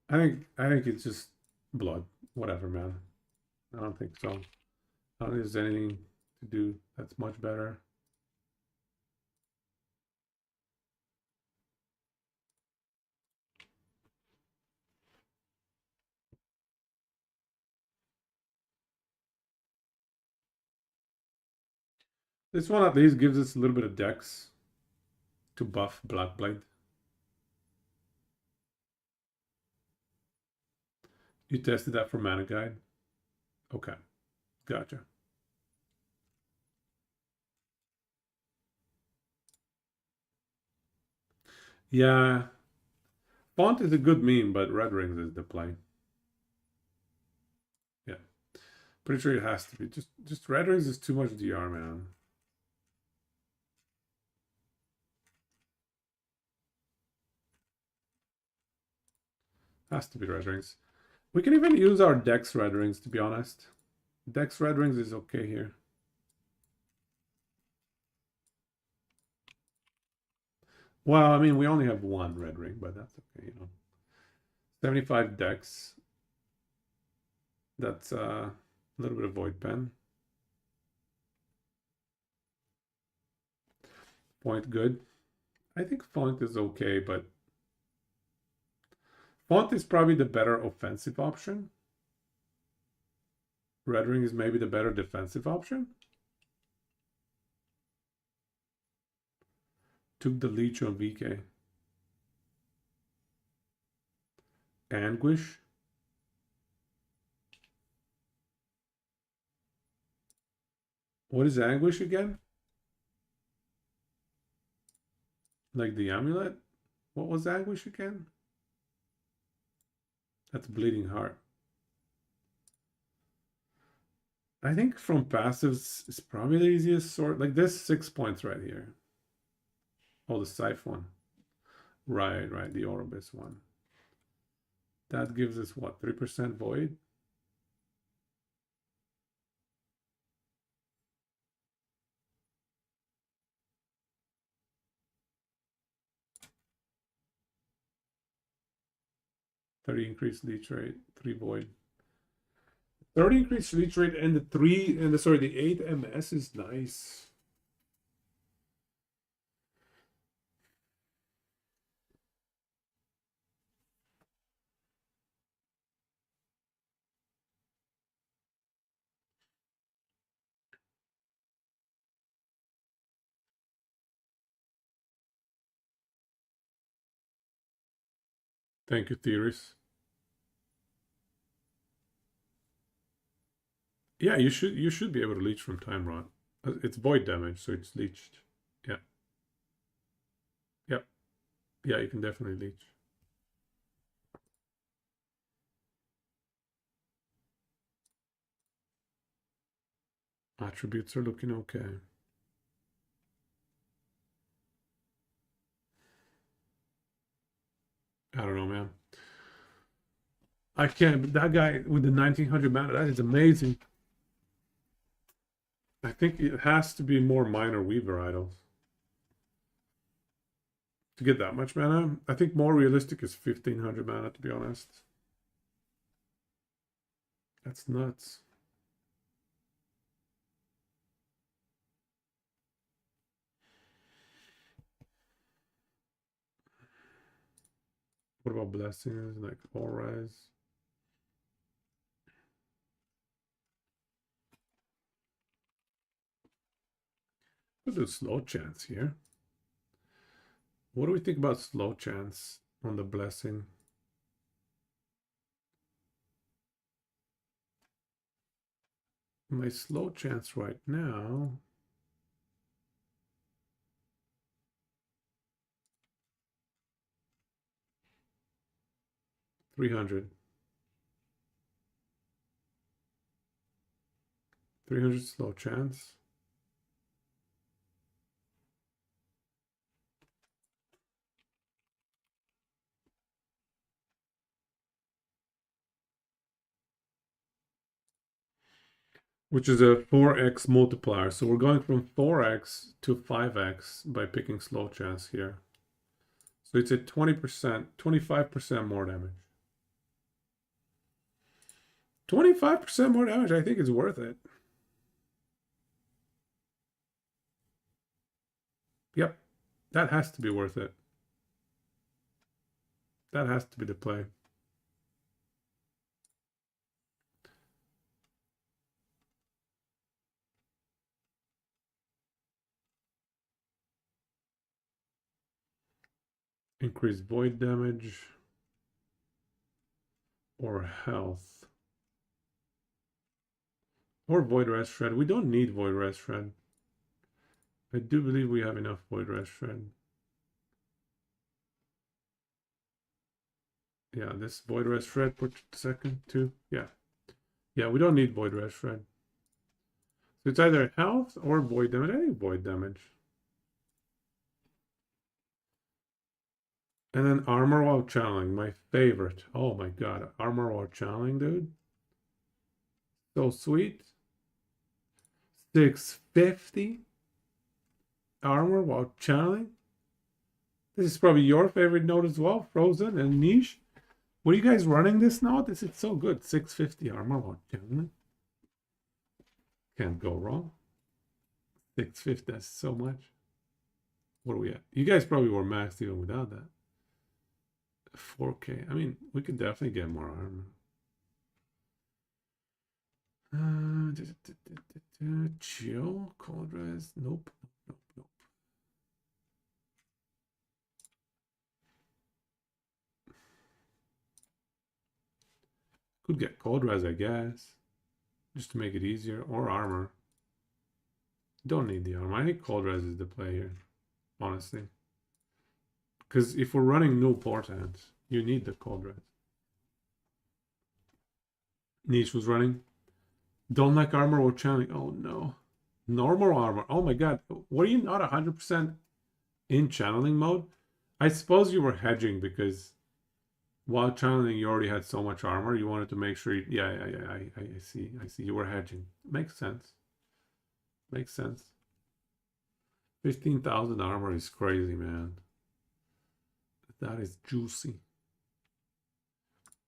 I think it's just blood. Whatever, man. I don't think so. I don't think there's anything to do that's much better. This one at least gives us a little bit of dex to buff Blackblade. You tested that for Mana Guide? Okay, gotcha. Yeah, font is a good meme, but red rings is the play. Yeah, pretty sure it has to be. Just red rings is too much DR, man. Has to be red rings. We can even use our Dex red rings, to be honest. Dex red rings is okay here. Well, I mean, we only have one red ring, but that's okay, you know. 75 Dex. That's a little bit of Void Pen. Point good. I think font is okay, but font is probably the better offensive option. Red ring is maybe the better defensive option. Took the leech on VK. Anguish. What is Anguish again? Like the amulet? What was Anguish again? That's Bleeding Heart. I think from passives is probably the easiest sort. Like this 6 points right here. Oh, the Scythe one. Right, the Oribus one. That gives us what, 3% void? $30 increased leech rate, 3 void. 30 increased leech rate and the 8 MS is nice. Thank you, Theoris. Yeah, you should be able to leech from Time Rot. It's void damage, so it's leeched. Yeah. Yep. Yeah, you can definitely leech. Attributes are looking okay. I don't know, man. I can't. That guy with the 1900 mana, that is amazing. I think it has to be more minor Weaver idols to get that much mana. I think more realistic is 1500 mana, to be honest. That's nuts. What about blessings? Like all res? We'll do slow chance here. What do we think about slow chance on the blessing? My slow chance right now. $300. 300 slow chance. Which is a 4x multiplier. So we're going from 4x to 5x by picking slow chance here. So it's a 20%, 25% more damage. 25% more damage, I think it's worth it. Yep, that has to be worth it. That has to be the play. Increase void damage or health. Or void rest shred. We don't need void rest shred. I do believe we have enough void rest shred. Yeah, this void rest shred for second too. Yeah. Yeah, we don't need void rest shred. So it's either health or void damage. I think void damage. And then armor while channeling, my favorite. Oh my god, armor while channeling, dude. So sweet. 650 armor while channeling. This is probably your favorite node as well, Frozen and Niche. What are you guys running this node? This is so good. 650 armor while channeling. Can't go wrong. 650, that's so much. What are we at? You guys probably were maxed even without that. 4K. I mean, we could definitely get more armor. Chill, cold res. Nope. Could get cold res, I guess, just to make it easier, or armor. Don't need the armor. I think cold res is the play here, honestly. Because if we're running no portents, you need the cold res. Niche was running. Don't like armor or channeling. Oh no. Normal armor. Oh my god. Were you not 100% in channeling mode? I suppose you were hedging because while channeling you already had so much armor. You wanted to make sure. I see. I see. You were hedging. Makes sense. Makes sense. 15,000 armor is crazy, man. That is juicy.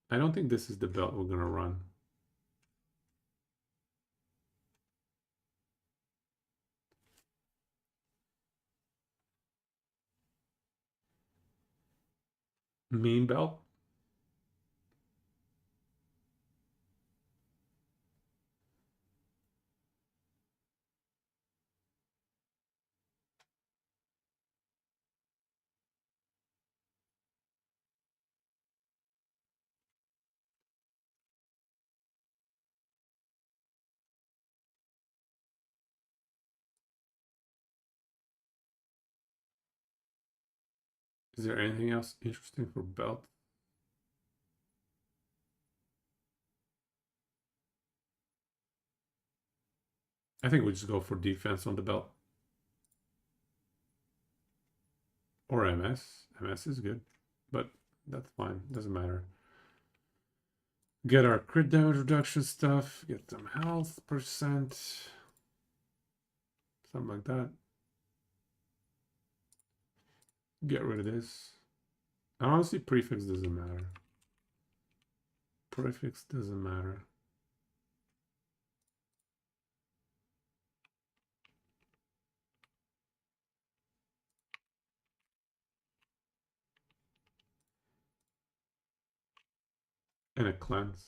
I don't think this is the belt we're gonna run. Mean belt. Is there anything else interesting for belt? I think we just go for defense on the belt. Or MS. MS is good, but that's fine. Doesn't matter. Get our crit damage reduction stuff. Get some health percent. Something like that. Get rid of this. Honestly, prefix doesn't matter. Prefix doesn't matter. and a cleanse.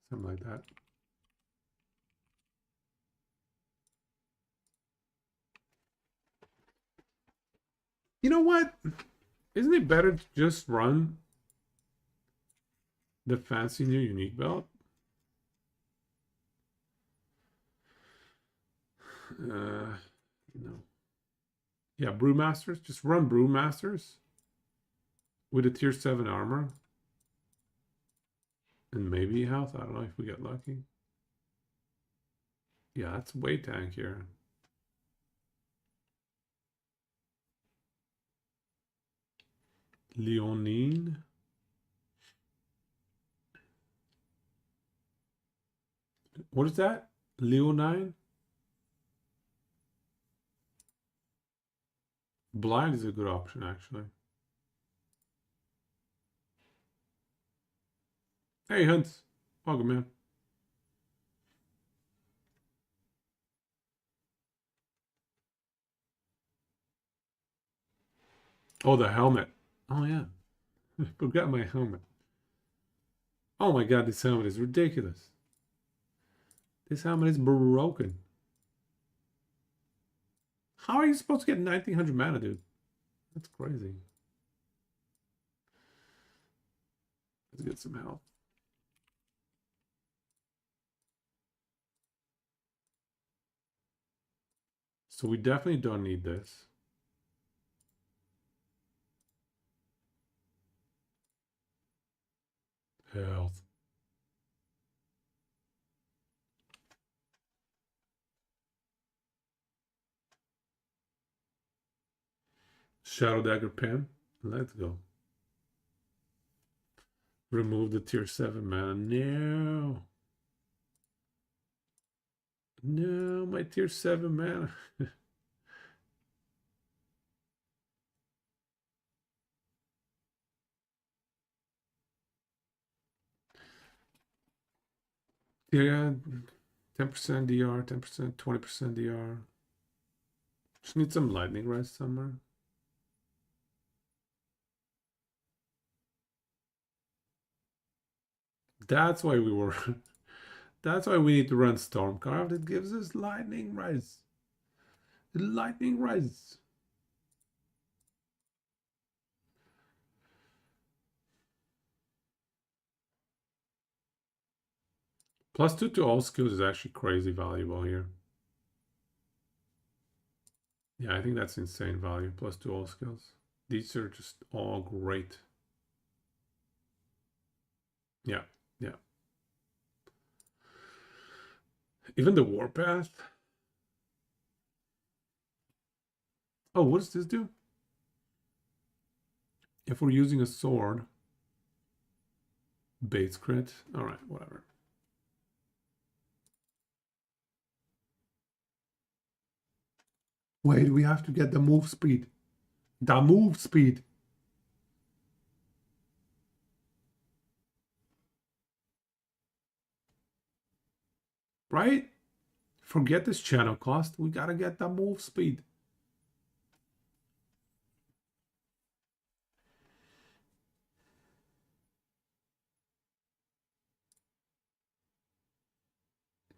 Something like that. You know what? Isn't it better to just run the fancy new unique belt? No. Yeah, Brewmasters. Just run Brewmasters with a tier 7 armor. And maybe health. I don't know if we get lucky. Yeah, that's way tankier. Leonine. What is that? Leonine? Blind is a good option, actually. Hey, Hunts. Welcome, man. Oh, the helmet. Oh, yeah. I forgot my helmet. Oh my god, this helmet is ridiculous. This helmet is broken. How are you supposed to get 1900 mana, dude? That's crazy. Let's get some help. So we definitely don't need this. Health. Shadow Dagger Pen. Let's go. Remove the tier 7 mana. No. No, my tier 7 mana. Yeah, 10% DR, 10%, 20% DR. Just need some lightning rest somewhere. That's why we were. That's why we need to run Stormcarved. It gives us lightning rise. Lightning rise. +2 to all skills is actually crazy valuable here. Yeah, I think that's insane value. +2 to all skills. These are just all great. Yeah, yeah. Even the Warpath. Oh, what does this do? If we're using a sword, base crit. All right, whatever. Wait, we have to get the move speed. The move speed. Right? Forget this channel cost. We gotta get the move speed.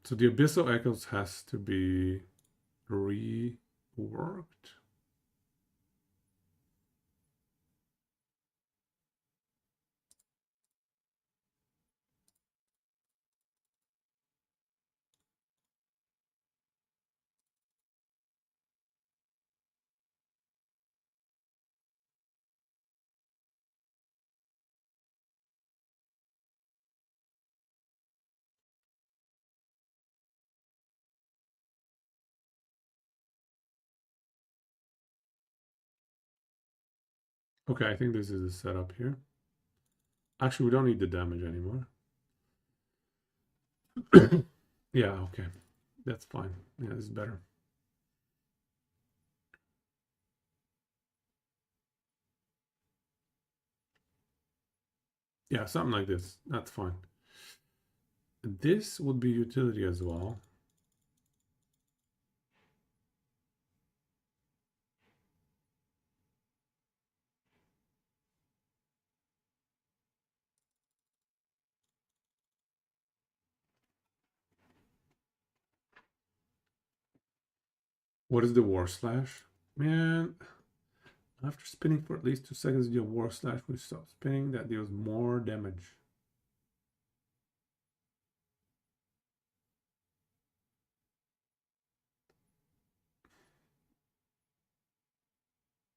So the Abyssal Echoes has to be reworked. Okay, I think this is the setup here. Actually, we don't need the damage anymore. Yeah, okay. That's fine. Yeah, this is better. Yeah, something like this. That's fine. This would be utility as well. What is the war slash? Man, after spinning for at least 2 seconds, deal war slash. We stop spinning. That deals more damage.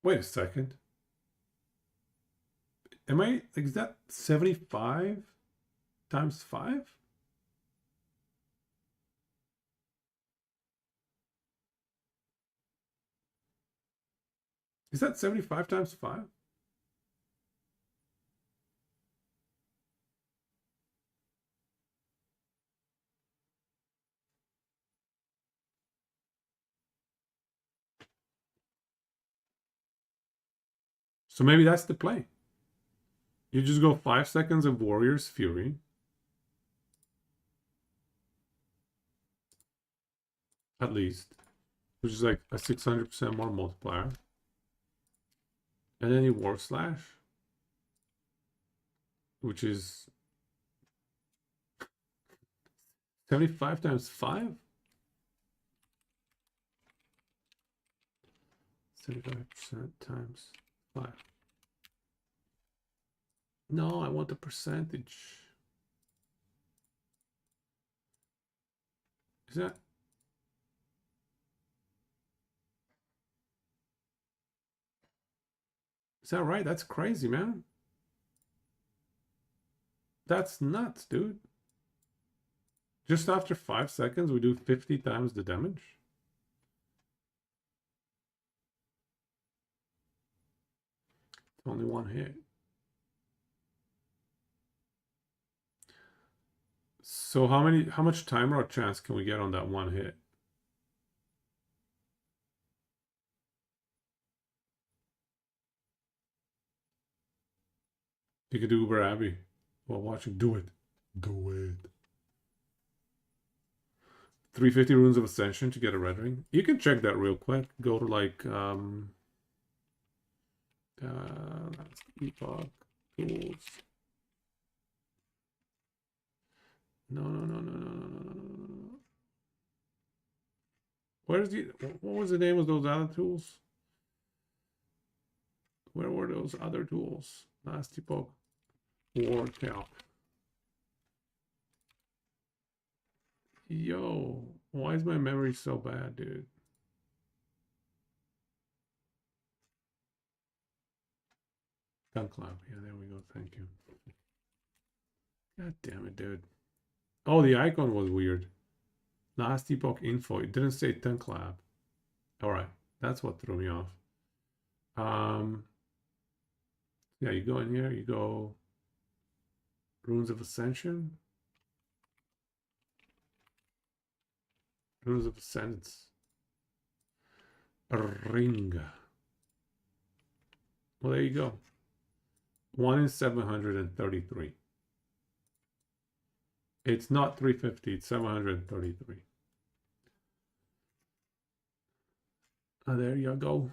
Wait a second. Am I, like, is that 75 times 5? Is that 75 times 5? So maybe that's the play. You just go 5 seconds of Warrior's Fury. At least. Which is like a 600% more multiplier. And then you War Slash. Which is 75 times 5? 75% times 5. No, I want the percentage. Is that? Is that right? That's crazy, man. That's nuts, dude. Just after 5 seconds, we do 50 times the damage. It's only one hit. So how much timer or chance can we get on that one hit? You could do Uber Abbey while watching. Do it. Do it. 350 runes of ascension to get a red ring. You can check that real quick. Go to like that's epoch tools. No. Where's the, what was the name of those other tools? Where were those other tools? Last epoch. War calc. Yo, why is my memory so bad, dude? Gun clap. Yeah, there we go. Thank you. God damn it, dude. Oh, the icon was weird. Last epoch info. It didn't say Tongue Lab. All right, that's what threw me off. Yeah, you go in here. You go Runes of Ascension. Runes of Ascendance. A ring. Well, there you go. 1 in 733. It's not 350. It's 733. There you go.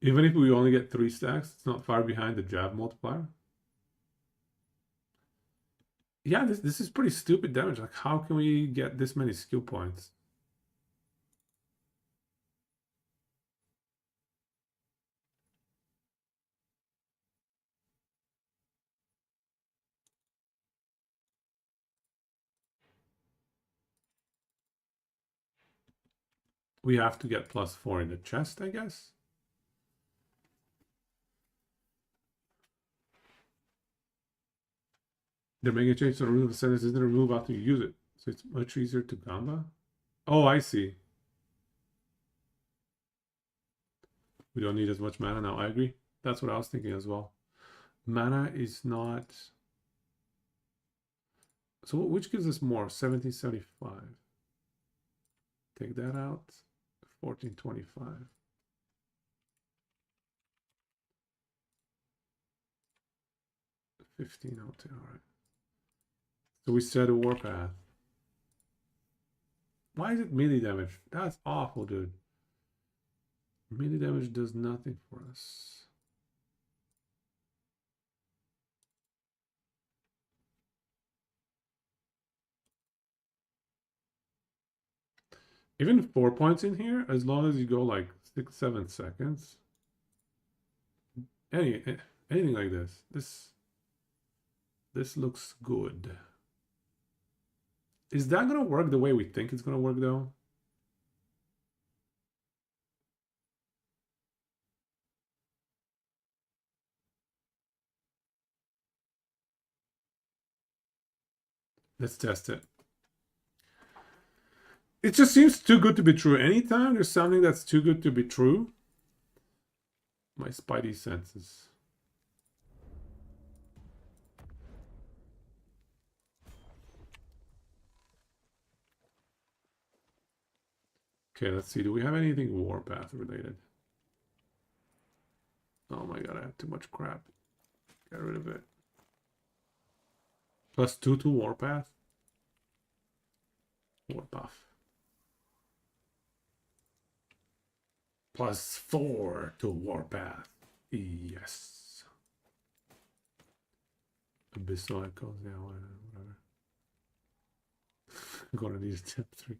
Even if we only get 3 stacks, it's not far behind the jab multiplier. Yeah, this is pretty stupid damage. Like, how can we get this many skill points? We have to get +4 in the chest, I guess. They're making a change to the rule of the sentence isn't removed after you use it. So it's much easier to gamba. Oh, I see. We don't need as much mana now. I agree. That's what I was thinking as well. Mana is not... So which gives us more? 1775. Take that out. 1425. 1502. All right. So we set a warpath. Why is it melee damage? That's awful, dude. Melee damage does nothing for us. Even 4 points in here, as long as you go like 6-7 seconds. Anything like this. This looks good. Is that gonna work the way we think it's gonna work though? Let's test it. It just seems too good to be true. Anytime there's something that's too good to be true, my spidey senses. Okay, let's see. Do we have anything Warpath related? Oh my god, I have too much crap. Get rid of it. +2 to Warpath. Warpath. +4 to Warpath. Yes. Abyssal Echoes. Yeah, whatever. I'm gonna need step 3.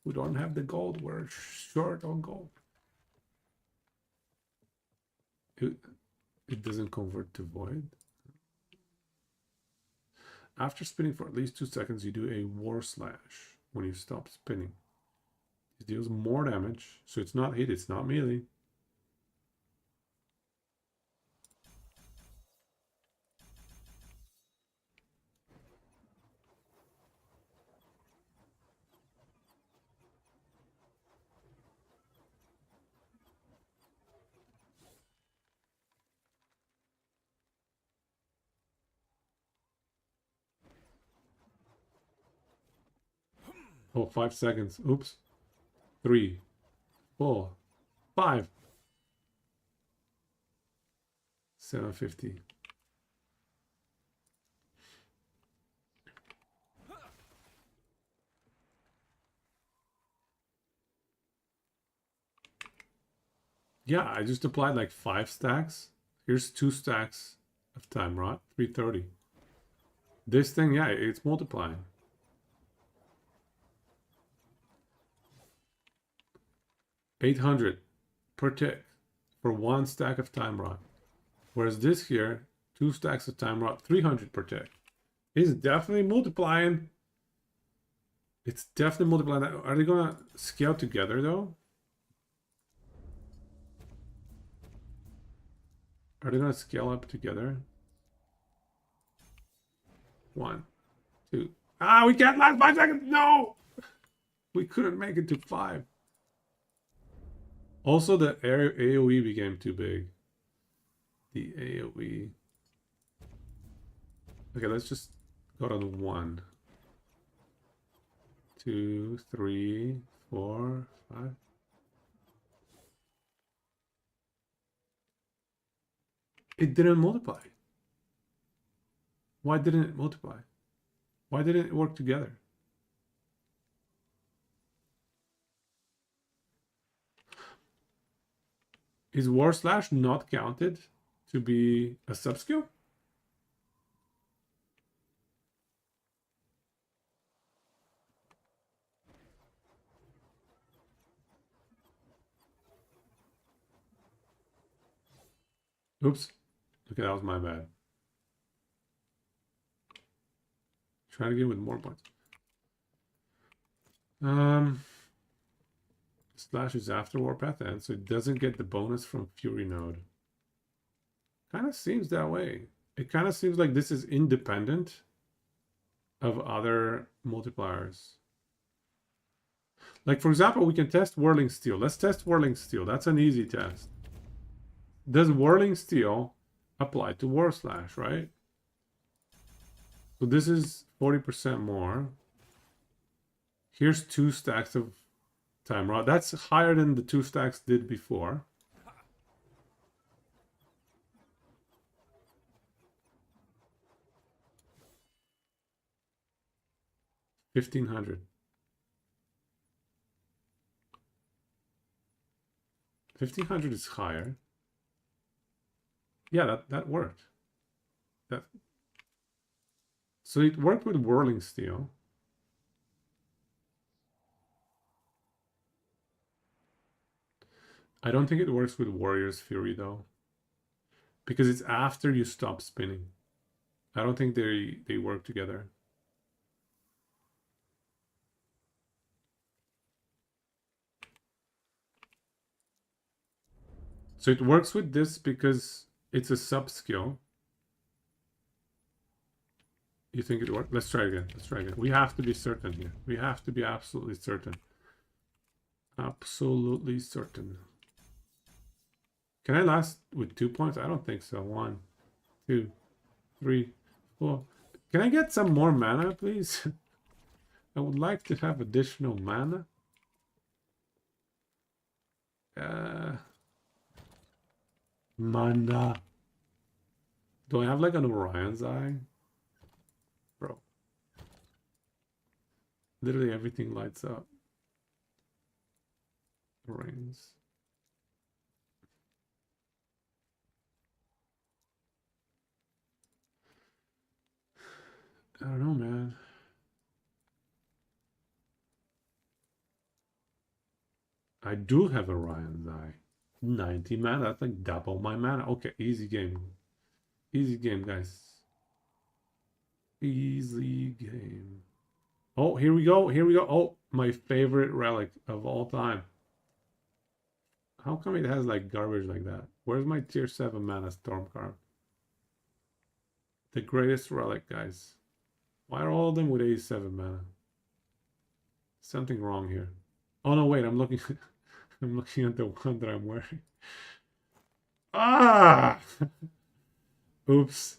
We don't have the gold. We're short on gold. It doesn't convert to void. After spinning for at least 2 seconds, you do a war slash when you stop spinning. It deals more damage, so it's not hit, it's not melee. Oh, 5 seconds. Oops. 3, 4, 5. 750. Yeah, I just applied like 5 stacks. Here's 2 stacks of time rot. 330. This thing, yeah, it's multiplying. $800 per tick for 1 stack of time rot. Whereas this here, 2 stacks of time rot, 300 per tick. It's definitely multiplying. It's definitely multiplying. Are they gonna scale together though? Are they gonna scale up together? 1, 2. Ah, we can't last 5 seconds. No, we couldn't make it to 5. Also, the AoE became too big. The AoE. Okay, let's just go to 1, 2, 3, 4, 5. It didn't multiply. Why didn't it multiply? Why didn't it work together? Is War Slash not counted to be a subskill? Oops. Okay, that was my bad. Try to get with more points. Slash is after Warpath ends, so it doesn't get the bonus from Fury node. Kind of seems that way. It kind of seems like this is independent of other multipliers. Like, for example, we can test Whirling Steel. Let's test Whirling Steel. That's an easy test. Does Whirling Steel apply to War Slash, right? So this is 40% more. Here's 2 stacks of time rod. That's higher than the 2 stacks did before. $1,500. 1,500 is higher. Yeah, that worked. So it worked with Whirling Steel. I don't think it works with Warrior's Fury though, because it's after you stop spinning. I don't think they work together. So it works with this because it's a sub skill. You think it works? Let's try again. Let's try again. We have to be certain here. We have to be absolutely certain. Absolutely certain. Can I last with 2 points? I don't think so. 1, 2, 3, 4. Can I get some more mana, please? I would like to have additional mana. Mana. Do I have like an Orion's Eye? Bro. Literally everything lights up. Rings. I don't know, man. I do have Orion's Eye. 90 mana. That's like double my mana. Okay, easy game. Easy game, guys. Easy game. Oh, here we go. Here we go. Oh, my favorite relic of all time. How come it has like garbage like that? Where's my tier 7 mana Stormcarve? The greatest relic, guys. Why are all of them with 87 mana? Something wrong here. Oh no, wait, I'm looking I'm looking at the one that I'm wearing. Ah! Oops.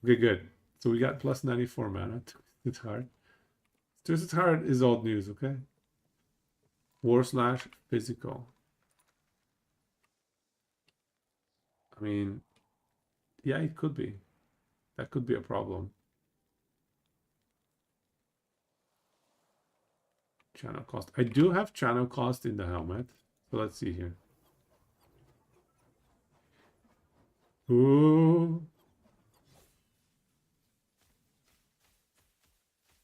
Okay, good. So we got plus 94 mana. It's hard. Twisted Heart is old news, okay? War slash physical. I mean, yeah, it could be. That could be a problem. Channel cost. I do have channel cost in the helmet. So let's see here. Ooh.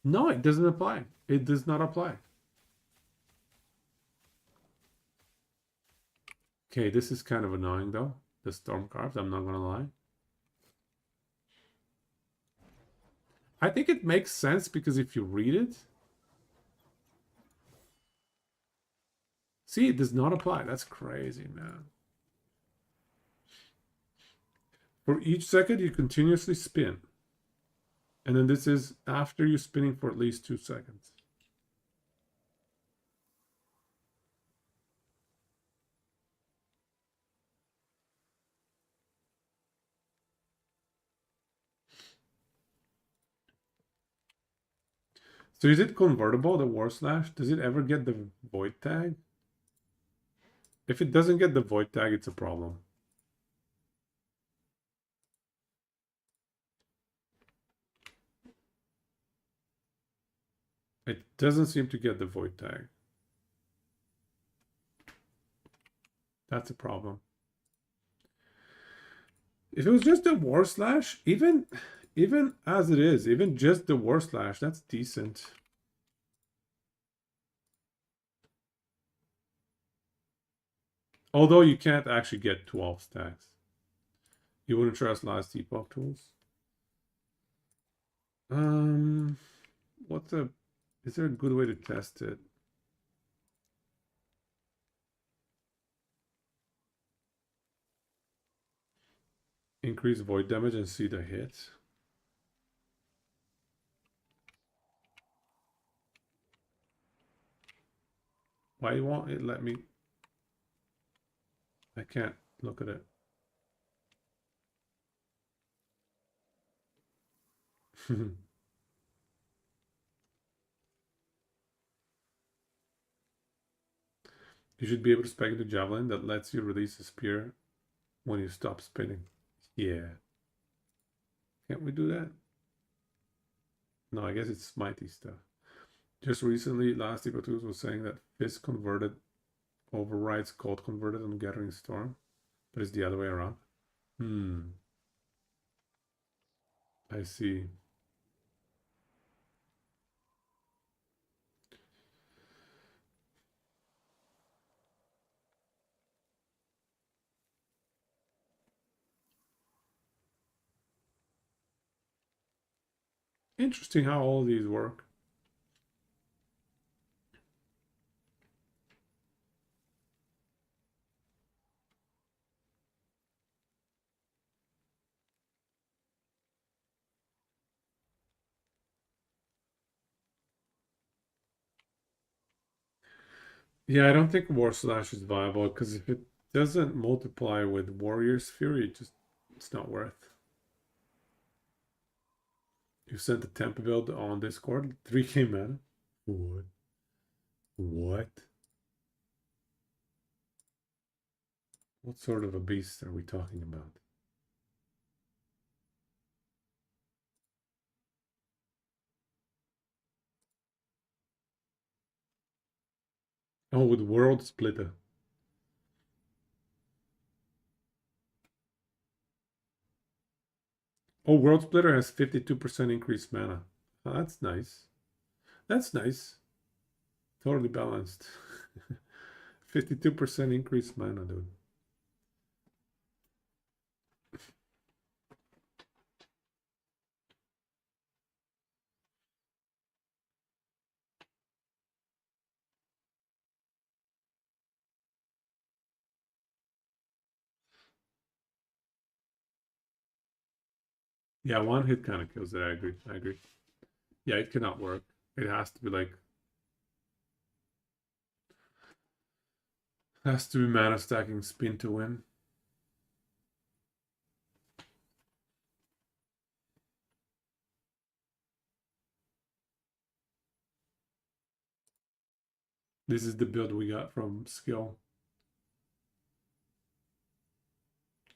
No, it doesn't apply. It does not apply. Okay, this is kind of annoying though. The storm cards, I'm not gonna lie. I think it makes sense because if you read it, see, it does not apply. That's crazy, man. For each second, you continuously spin. And then this is after you spinning for at least 2 seconds. So is it convertible, the War Slash? Does it ever get the void tag? If it doesn't get the void tag, it's a problem. It doesn't seem to get the void tag. That's a problem. If it was just a War Slash, even as it is, even just the War Slash, that's decent. Although you can't actually get 12 stacks. You wouldn't trust last epoch tools? What's a... Is there a good way to test it? Increase void damage and see the hit. Why won't it let me? I can't look at it. You should be able to spec into Javelin that lets you release a spear when you stop spinning. Yeah. Can't we do that? No, I guess it's smitey stuff. Just recently, last Evo Tools was saying that Fist converted overrides Cold converted on Gathering Storm, but it's the other way around. I see. Interesting how all these work. Yeah, I don't think War Slash is viable because if it doesn't multiply with Warrior's Fury, it's not worth. You sent the temp build on Discord, 3k mana. What? What? What sort of a beast are we talking about? Oh, with World Splitter. Oh, World Splitter has 52% increased mana. Oh, that's nice. That's nice. Totally balanced. 52% increased mana, dude. Yeah, one hit kind of kills it. I agree. I agree. Yeah, it cannot work. It has to be like has to be mana stacking spin to win. This is the build we got from skill.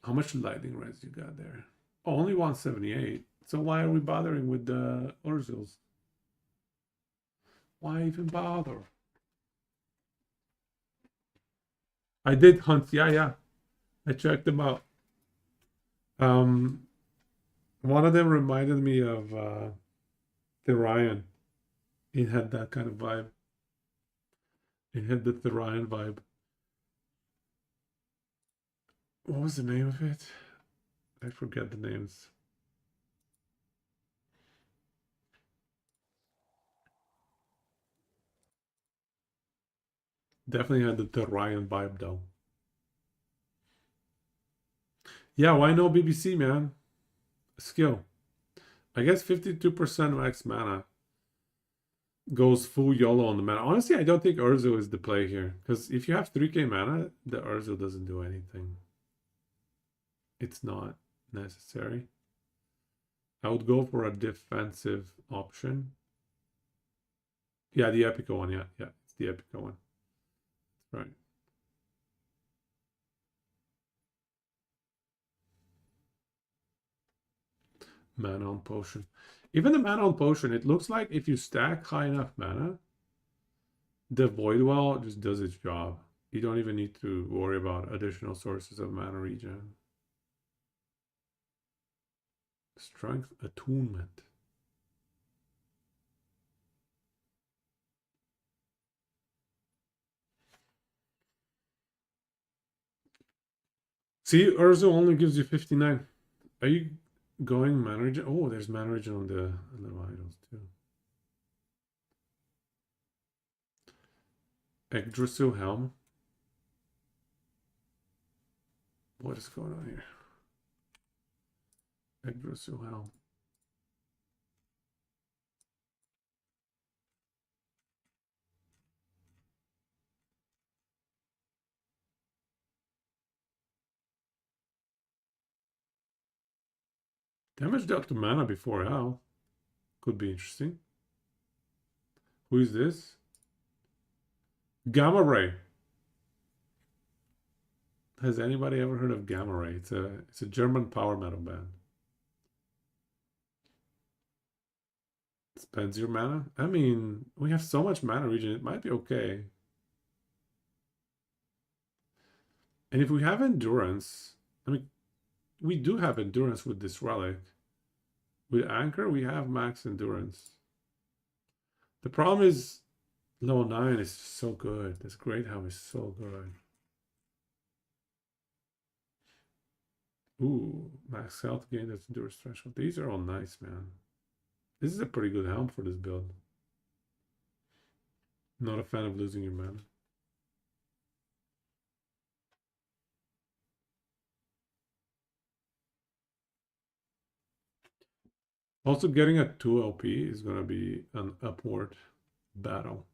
How much lightning res you got there? Oh, only 178. So why are we bothering with the Urzils? Why even bother? I did hunt. Yeah. I checked them out. One of them reminded me of Therion. It had that kind of vibe. It had the Therion vibe. What was the name of it? I forget the names. Definitely had the Therion vibe though. Yeah, why no BBC, man? Skill. I guess 52% max mana goes full YOLO on the mana. Honestly, I don't think Urzu is the play here. Because if you have 3k mana, the Urzu doesn't do anything. It's not necessary. I would go for a defensive option. Yeah, the Epico one. Yeah, it's the Epico one. Right. Mana on potion. Even the mana on potion, it looks like if you stack high enough mana, the Void Well just does its job. You don't even need to worry about additional sources of mana regen. Strength Attunement. See, Urzu only gives you 59. Are you going mana regen? Oh, there's mana regen on the little idols too. Yggdrasil Helm. What is going on here? Yggdrasil Helm. Damage dealt to mana before Hell. Could be interesting. Who is this? Gamma Ray. Has anybody ever heard of Gamma Ray? It's a German power metal band. Spends your mana? I mean, we have so much mana regen, it might be okay. And if we have endurance, I mean, we do have endurance with this relic. With Anchor, we have max endurance. The problem is level 9 is so good. This Great Helm is so good. Ooh, max health gain, that's endurance threshold. These are all nice, man. This is a pretty good helm for this build. Not a fan of losing your mana. Also, getting a 2 LP is going to be an upward battle.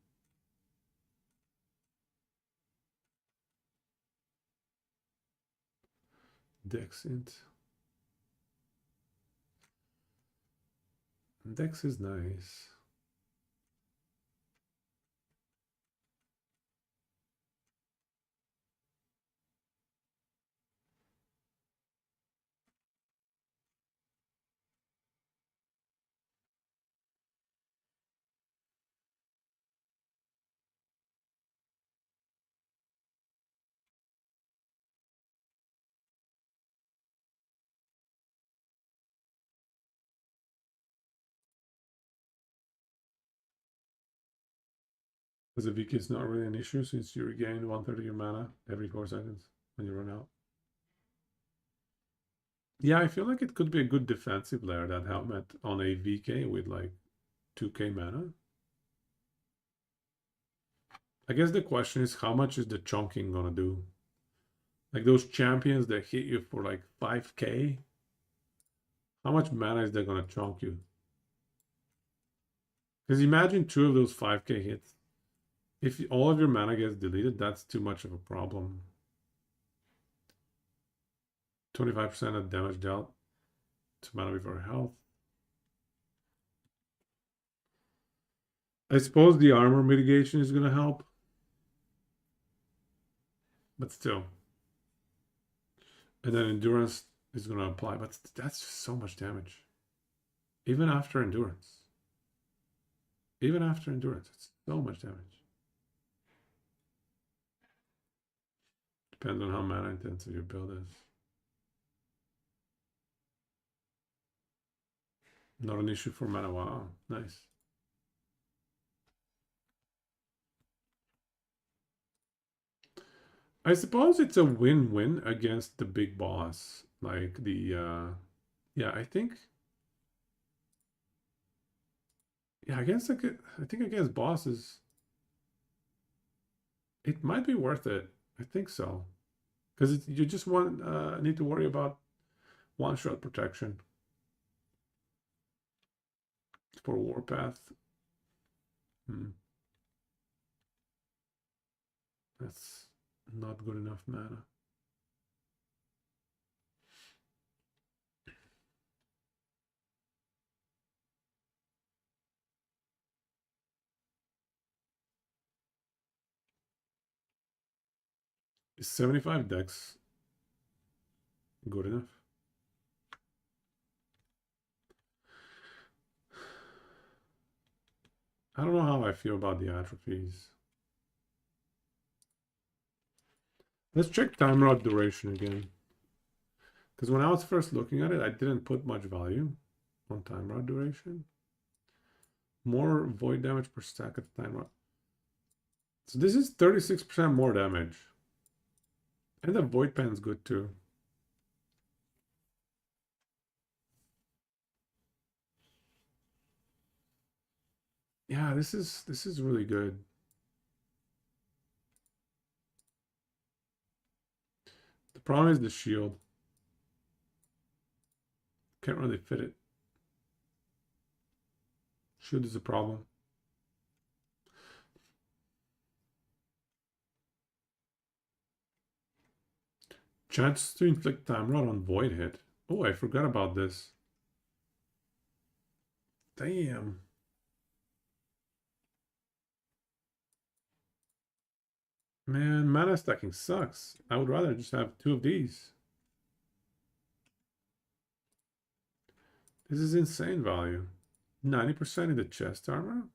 Dex int. Dex is nice. Because the VK is not really an issue since you regain 1/3 of your mana every 4 seconds when you run out. Yeah, I feel like it could be a good defensive layer, that helmet on a VK with like 2k mana. I guess the question is, how much is the chunking gonna do? Like those champions that hit you for like 5k, how much mana is that gonna chunk you? Because imagine 2 of those 5k hits. If all of your mana gets deleted, that's too much of a problem. 25% of damage dealt to mana before health. I suppose the armor mitigation is gonna help. But still. And then endurance is going to apply. But that's just so much damage. Even after endurance. Even after endurance, it's so much damage. Depends on how mana intensive your build is. Not an issue for mana. Wow, nice. I suppose it's a win-win against the big boss. Like the, yeah, I think. Yeah, I guess I think against bosses, it might be worth it. I think so. Because you just need to worry about one-shot protection for Warpath. That's not good enough mana. Is 75 dex good enough? I don't know how I feel about the atrophies. Let's check time rod duration again. Because when I was first looking at it, I didn't put much value on time rod duration. More void damage per stack of time rod. So this is 36% more damage. And the void pen's good too. Yeah, this is really good. The problem is the shield. Can't really fit it. Shield is a problem. Chance to inflict time rod on void hit. Oh, I forgot about this. Damn. Man, mana stacking sucks. I would rather just have 2 of these. This is insane value. 90% in the chest armor?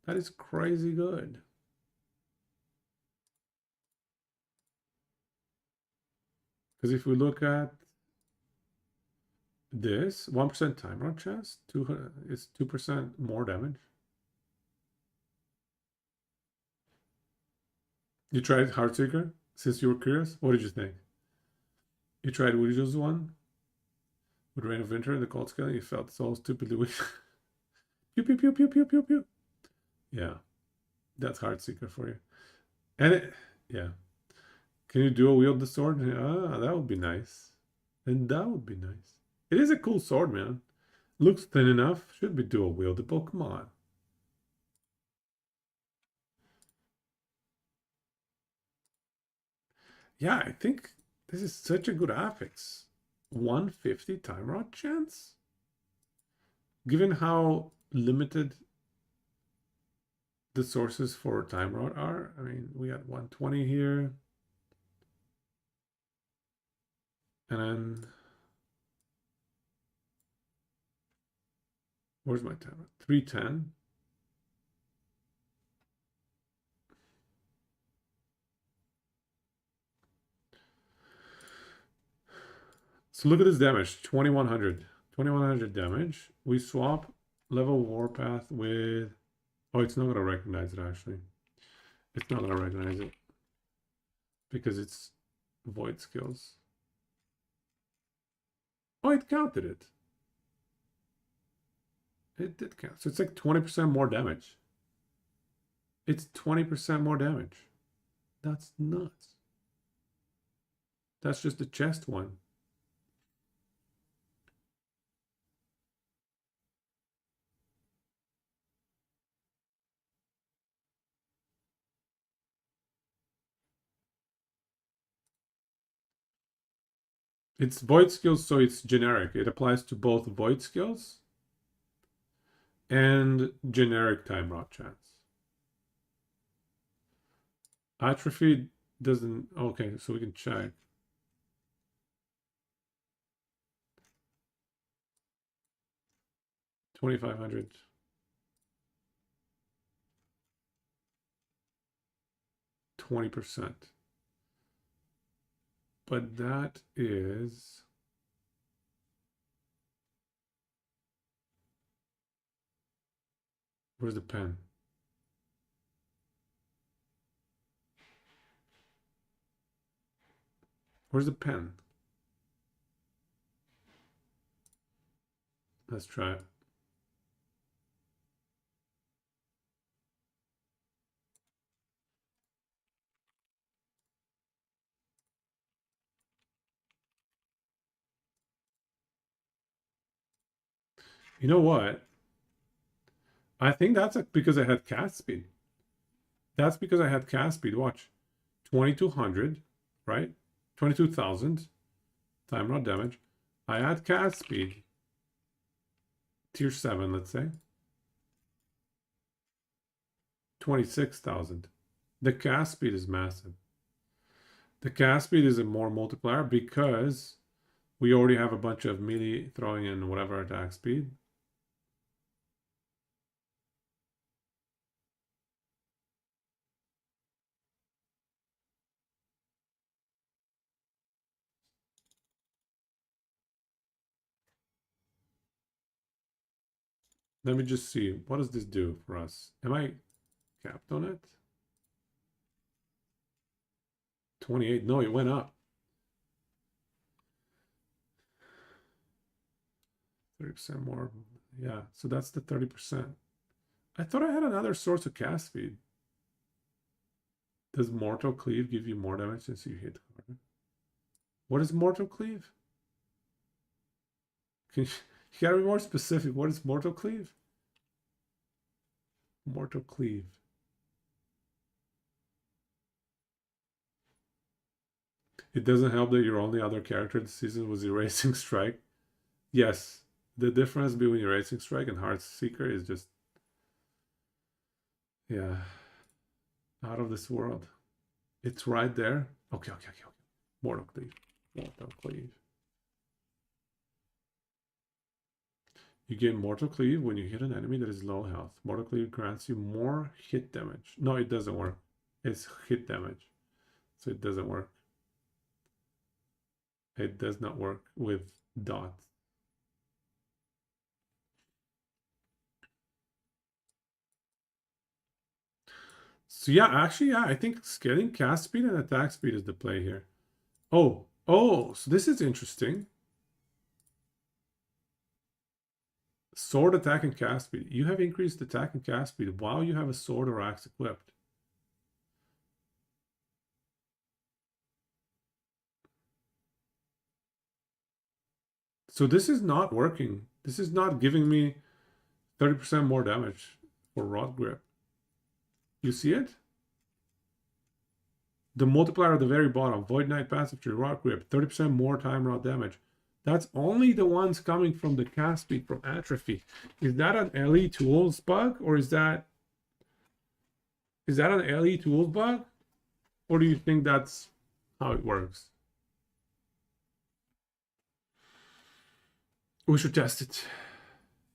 That is crazy good. Because if we look at this, 1% time rod chest, it's 2% more damage. You tried Heartseeker? Since you were curious, what did you think? You tried Ouija's one? With Reign of Winter and the cold scaling, you felt so stupidly weak. Pew pew pew pew pew pew pew. Yeah, that's Heartseeker for you. And it, yeah. Can you dual wield the sword? Ah, that would be nice. And that would be nice. It is a cool sword, man. Looks thin enough. Should be dual wieldable. Come on. Yeah, I think this is such a good affix. 150 time rod chance? Given how limited the sources for time rod are, I mean, we got 120 here. And then, where's my time rod? 310. So look at this damage, 2100. 2100 damage. We swap level warpath with... Oh, it's not going to recognize it, actually. It's not going to recognize it. Because it's void skills. Oh, it counted it. It did count. So it's like 20% more damage. It's 20% more damage. That's nuts. That's just the chest one. It's void skills, so it's generic. It applies to both void skills and generic time rod chance. Atrophy doesn't... Okay, so we can check. $2,500. %. But that is... Where's the pen? Where's the pen? Let's try it. You know what? I think that's because I had cast speed. That's because I had cast speed. Watch. 2200, right? 22,000 time rod damage. I had cast speed. Tier 7, let's say. 26,000. The cast speed is massive. The cast speed is a more multiplier because we already have a bunch of melee throwing in whatever attack speed. Let me just see. What does this do for us? Am I capped on it? 28. No, it went up. 30% more. Yeah, so that's the 30%. I thought I had another source of cast speed. Does Mortal Cleave give you more damage since you hit harder? What is Mortal Cleave? Can you gotta be more specific. What is Mortal Cleave? Mortal Cleave. It doesn't help that your only other character this season was Erasing Strike. Yes, the difference between Erasing Strike and Heartseeker is just... Yeah. Out of this world. It's right there. Okay. Mortal Cleave. Mortal Cleave. You gain Mortal Cleave when you hit an enemy that is low health. Mortal Cleave grants you more hit damage. No, it doesn't work. It's hit damage. So it doesn't work. It does not work with dots. So yeah, actually, yeah, I think scaling cast speed and attack speed is the play here. Oh, so this is interesting. Sword attack and cast speed. You have increased attack and cast speed while you have a sword or axe equipped. So this is not working. This is not giving me 30% more damage for Rod Grip. You see it? The multiplier at the very bottom, Void Knight passive tree, Rod Grip, 30% more time rod damage. That's only the ones coming from the cast speed from Atrophy. Is that an LE Tools bug, or is that an LE Tools bug? Or do you think that's how it works? We should test it.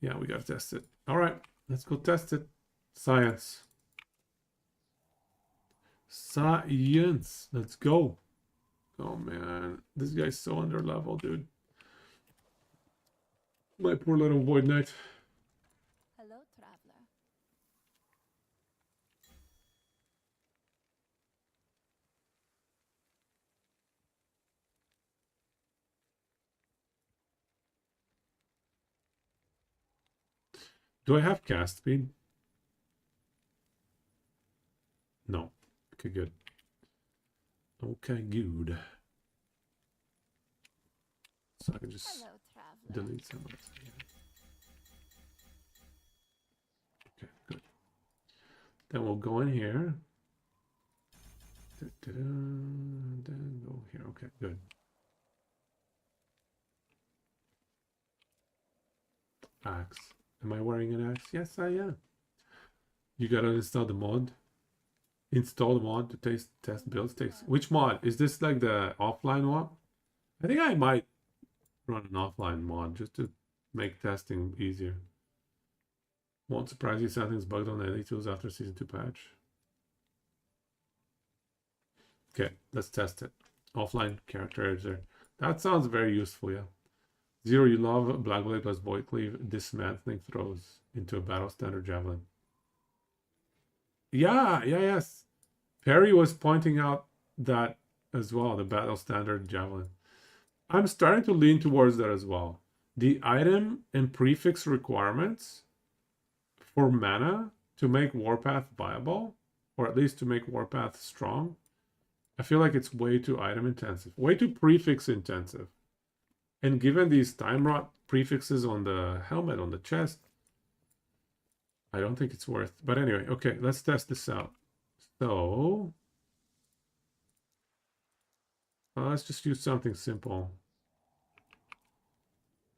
Yeah, we gotta test it. All right, let's go test it. Science. Science. Let's go. Oh man, this guy's so under level, dude. My poor little Void Knight. Hello, traveler. Do I have cast speed? No. Okay, good. Okay, good. So I can just Hello, traveler. delete some of this. Okay, good. Then we'll go in here. Then go here. Okay, good. Axe. Am I wearing an axe? Yes, I am. You gotta install the mod. Install the mod to test build stakes. Which mod? Is this like the offline one? I think I might run an offline mod just to make testing easier. Won't surprise you, something's bugged on the LE Tools after season 2 patch. Okay, let's test it. Offline character editor. That sounds very useful, yeah. Zero, you love Black Blade plus Void Cleave, dismantling throws into a battle standard javelin. Yeah, yes. Perry was pointing out that as well, the battle standard javelin. I'm starting to lean towards that as well. The item and prefix requirements for mana to make Warpath viable, or at least to make Warpath strong, I feel like it's way too item intensive, way too prefix intensive. And given these time rot prefixes on the helmet, on the chest, I don't think it's worth. But anyway, okay, let's test this out. So let's just use something simple.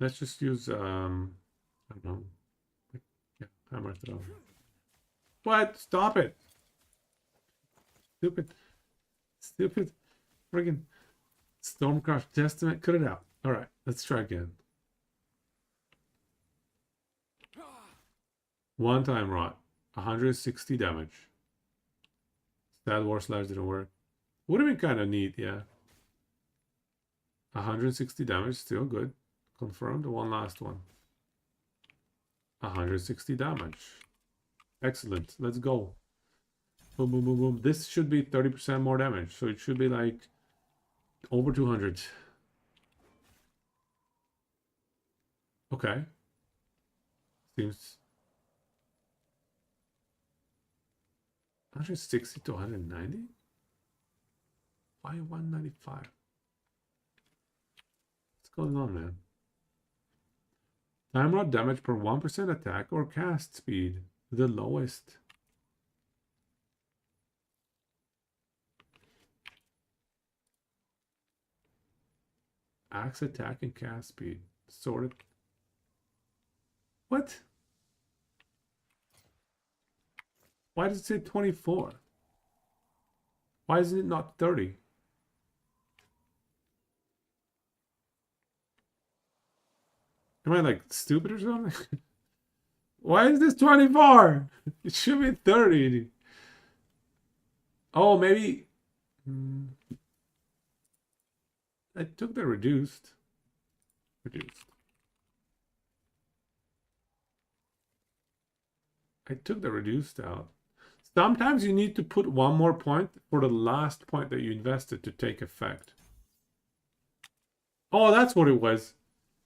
Let's just use I don't know. Yeah, hammer throw. What? Stop it. Stupid friggin' Stormcraft Testament. Cut it out. All right, let's try again. One time rot, 160 damage. Sad War Slash didn't work. Would have been kind of neat, yeah. 160 damage, still good. Confirmed. One last one. 160 damage. Excellent. Let's go. Boom, boom, boom, boom. This should be 30% more damage, so it should be like over 200. Okay. Seems 160 to 190? Why 195? What's going on, man? Time rod damage per 1% attack or cast speed. The lowest. Axe attack and cast speed. Sort of. What? Why does it say 24? Why isn't it not 30? Am I like stupid or something? Why is this 24? It should be 30. Oh, maybe. I took the reduced. I took the reduced out. Sometimes you need to put one more point for the last point that you invested to take effect. Oh, that's what it was.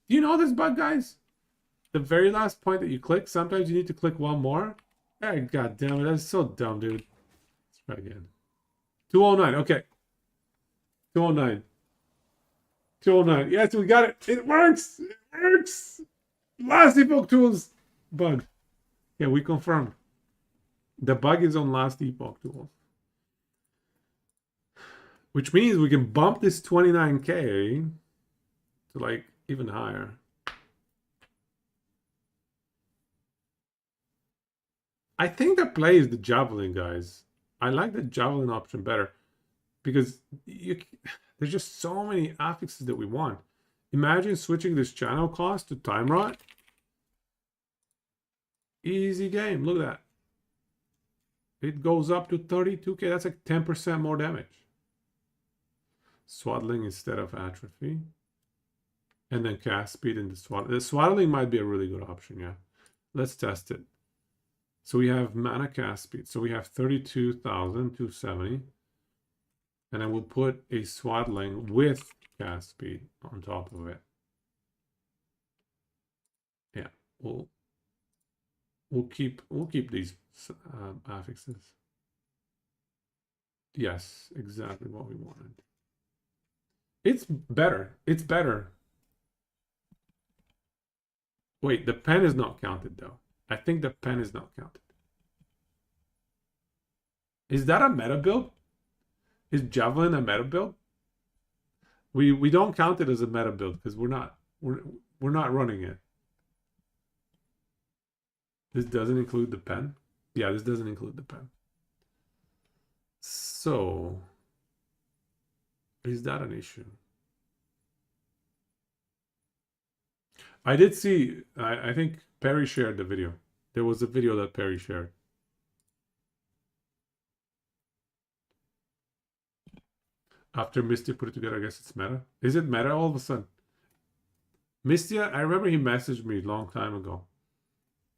Do you know this bug, guys? the very last point that you click, sometimes you need to click one more. Hey, god damn it, that's so dumb, dude. Let's try again. 209, okay. 209. 209. Yes, we got it. It works. It works. Last epoch tools bug. Yeah, we confirmed. The bug is on last epoch tools. Which means we can bump this 29K to like even higher. I think the play is the javelin, guys. I like the javelin option better because there's just so many affixes that we want. Imagine switching this channel cost to time rot. Easy game. Look at that. It goes up to 32K. That's like 10% more damage. Swaddling instead of atrophy. And then cast speed in the swaddling. The swaddling might be a really good option, yeah. Let's test it. So we have mana cast speed. So we have 32,270. And then we'll put a swaddling with cast speed on top of it. Yeah, we'll keep these affixes. Yes, exactly what we wanted. It's better. It's better. Wait, the pen is not counted though. I think the pen is not counted. Is that a meta build? Is Javelin a meta build? We don't count it as a meta build because we're not running it. This doesn't include the pen. Yeah, this doesn't include the pen. So is that an issue? I did see, I think Perry shared the video. There was a video that Perry shared. After Mistia put it together, I guess it's meta. Is it meta all of a sudden? Mistia, I remember he messaged me a long time ago.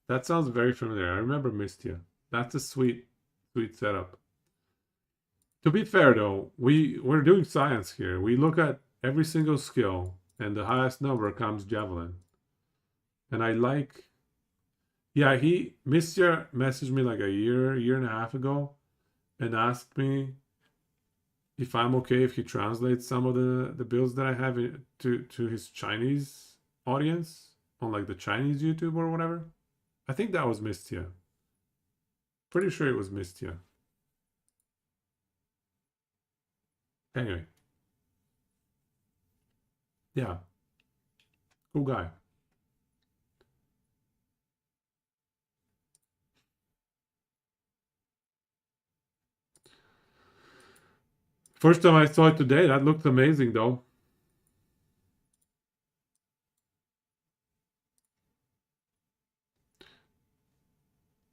That sounds very familiar. I remember Mistia. That's a sweet setup. To be fair though, we're doing science here. We look at every single skill and the highest number comes Javelin. And I like, yeah, Mistia messaged me like a year and a half ago and asked me if I'm okay if he translates some of the builds that I have to his Chinese audience on like the Chinese YouTube or whatever. I think that was Mistia. Pretty sure it was Mistia. Anyway. Yeah. Cool guy. First time I saw it today, that looked amazing though.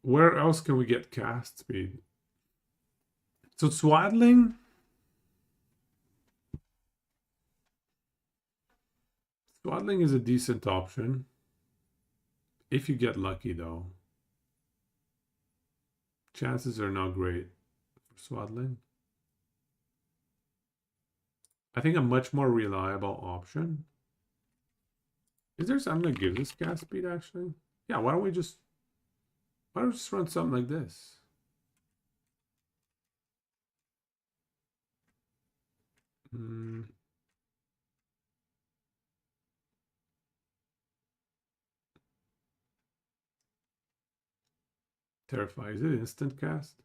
Where else can we get cast speed? So swaddling? Swaddling is a decent option. If you get lucky though. Chances are not great for swaddling. I think a much more reliable option. Is there something that gives us cast speed actually? Yeah, why don't we just run something like this? Terrify, is it instant cast?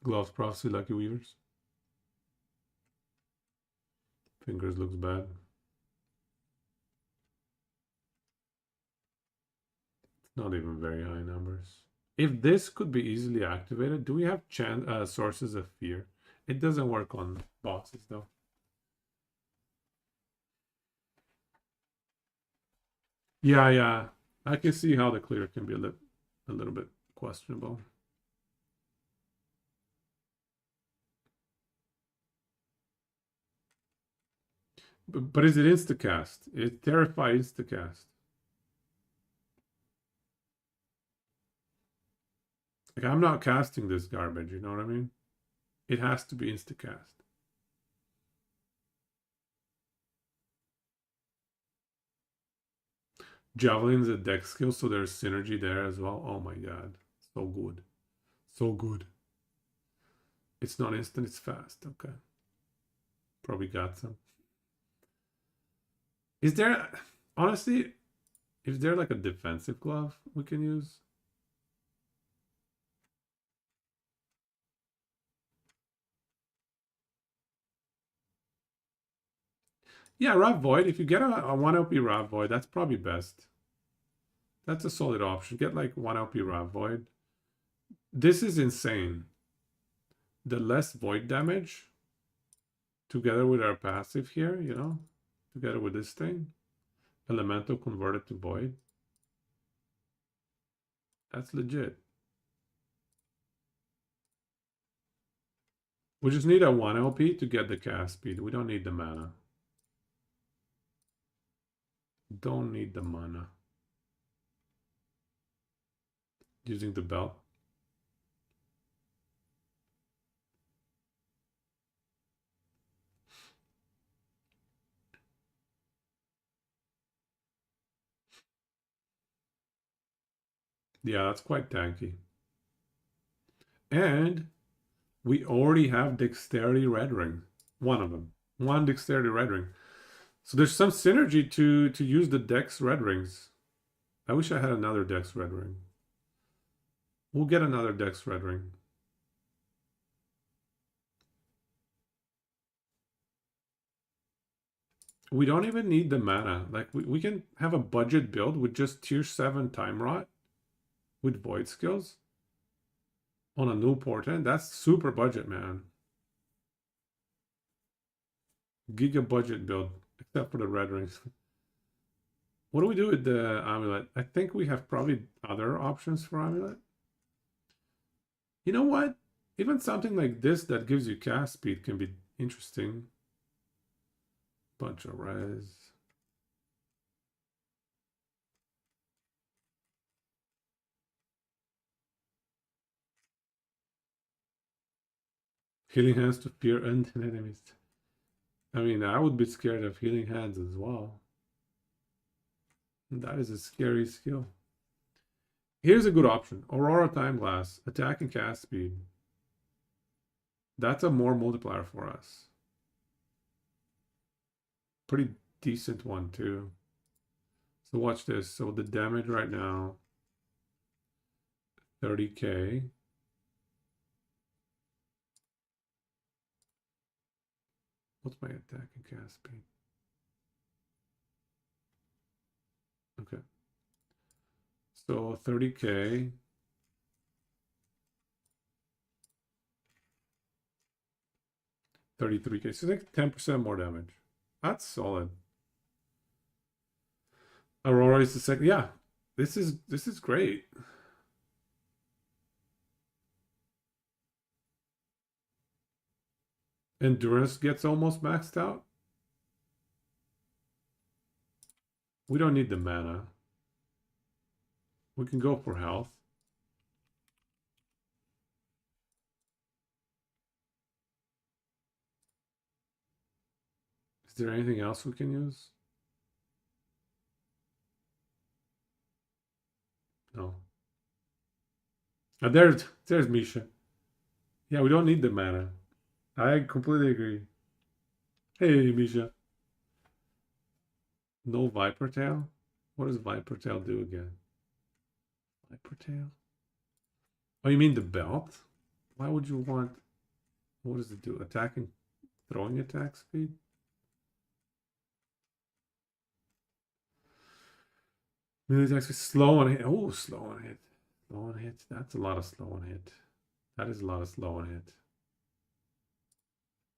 Gloves Prophecy, Lucky Weavers. Fingers looks bad. Not even very high numbers. If this could be easily activated, do we have sources of fear? It doesn't work on bosses though. Yeah. I can see how the clear can be a little bit questionable. But is it instacast? It Terrify instacast. Like I'm not casting this garbage, you know what I mean? It has to be instacast. Javelin's a deck skill, so there's synergy there as well. Oh my god. So good. So good. It's not instant, it's fast. Okay. Probably got some. Is there, honestly, is there like a defensive glove we can use? Yeah, Rob Void. If you get a 1 LP Rob Void, that's probably best. That's a solid option. Get like 1 LP Rob Void. This is insane. The less void damage together with our passive here, you know, together with this thing, elemental converted to void. That's legit. We just need a 1 LP to get the cast speed. We don't need the mana. Don't need the mana. Using the belt. Yeah, that's quite tanky. And we already have Dexterity Red Ring. One of them. One Dexterity Red Ring. So there's some synergy to use the Dex Red Rings. I wish I had another Dex Red Ring. We'll get another Dex Red Ring. We don't even need the mana. Like, we can have a budget build with just tier 7 Time Rot with Void skills on a new portent. That's super budget, man. Giga budget build, except for the red rings. What do we do with the amulet? I think we have probably other options for amulet. You know what? Even something like this that gives you cast speed can be interesting. Bunch of res. Healing hands to fear undead enemies. I mean, I would be scared of healing hands as well. That is a scary skill. Here's a good option. Aurora Time Glass. Attack and cast speed. That's a more multiplier for us. Pretty decent one too. So watch this. So the damage right now, 30k. What's my attack and cast speed? Okay. So 30k. $33k. So like 10% more damage. That's solid. Aurora is the second. Yeah, this is great. Endurance gets almost maxed out. We don't need the mana. We can go for health. Is there anything else we can use? No. There's Misha. Yeah, we don't need the mana. I completely agree. Hey, Misha. No Viper Tail? What does Viper Tail do again? Viper Tail? Oh, you mean the belt? Why would you want... What does it do? Attacking, throwing attack speed? Melee attack speed, slow on hit. Oh, slow on hit. Slow on hit. That's a lot of slow on hit. That is a lot of slow on hit.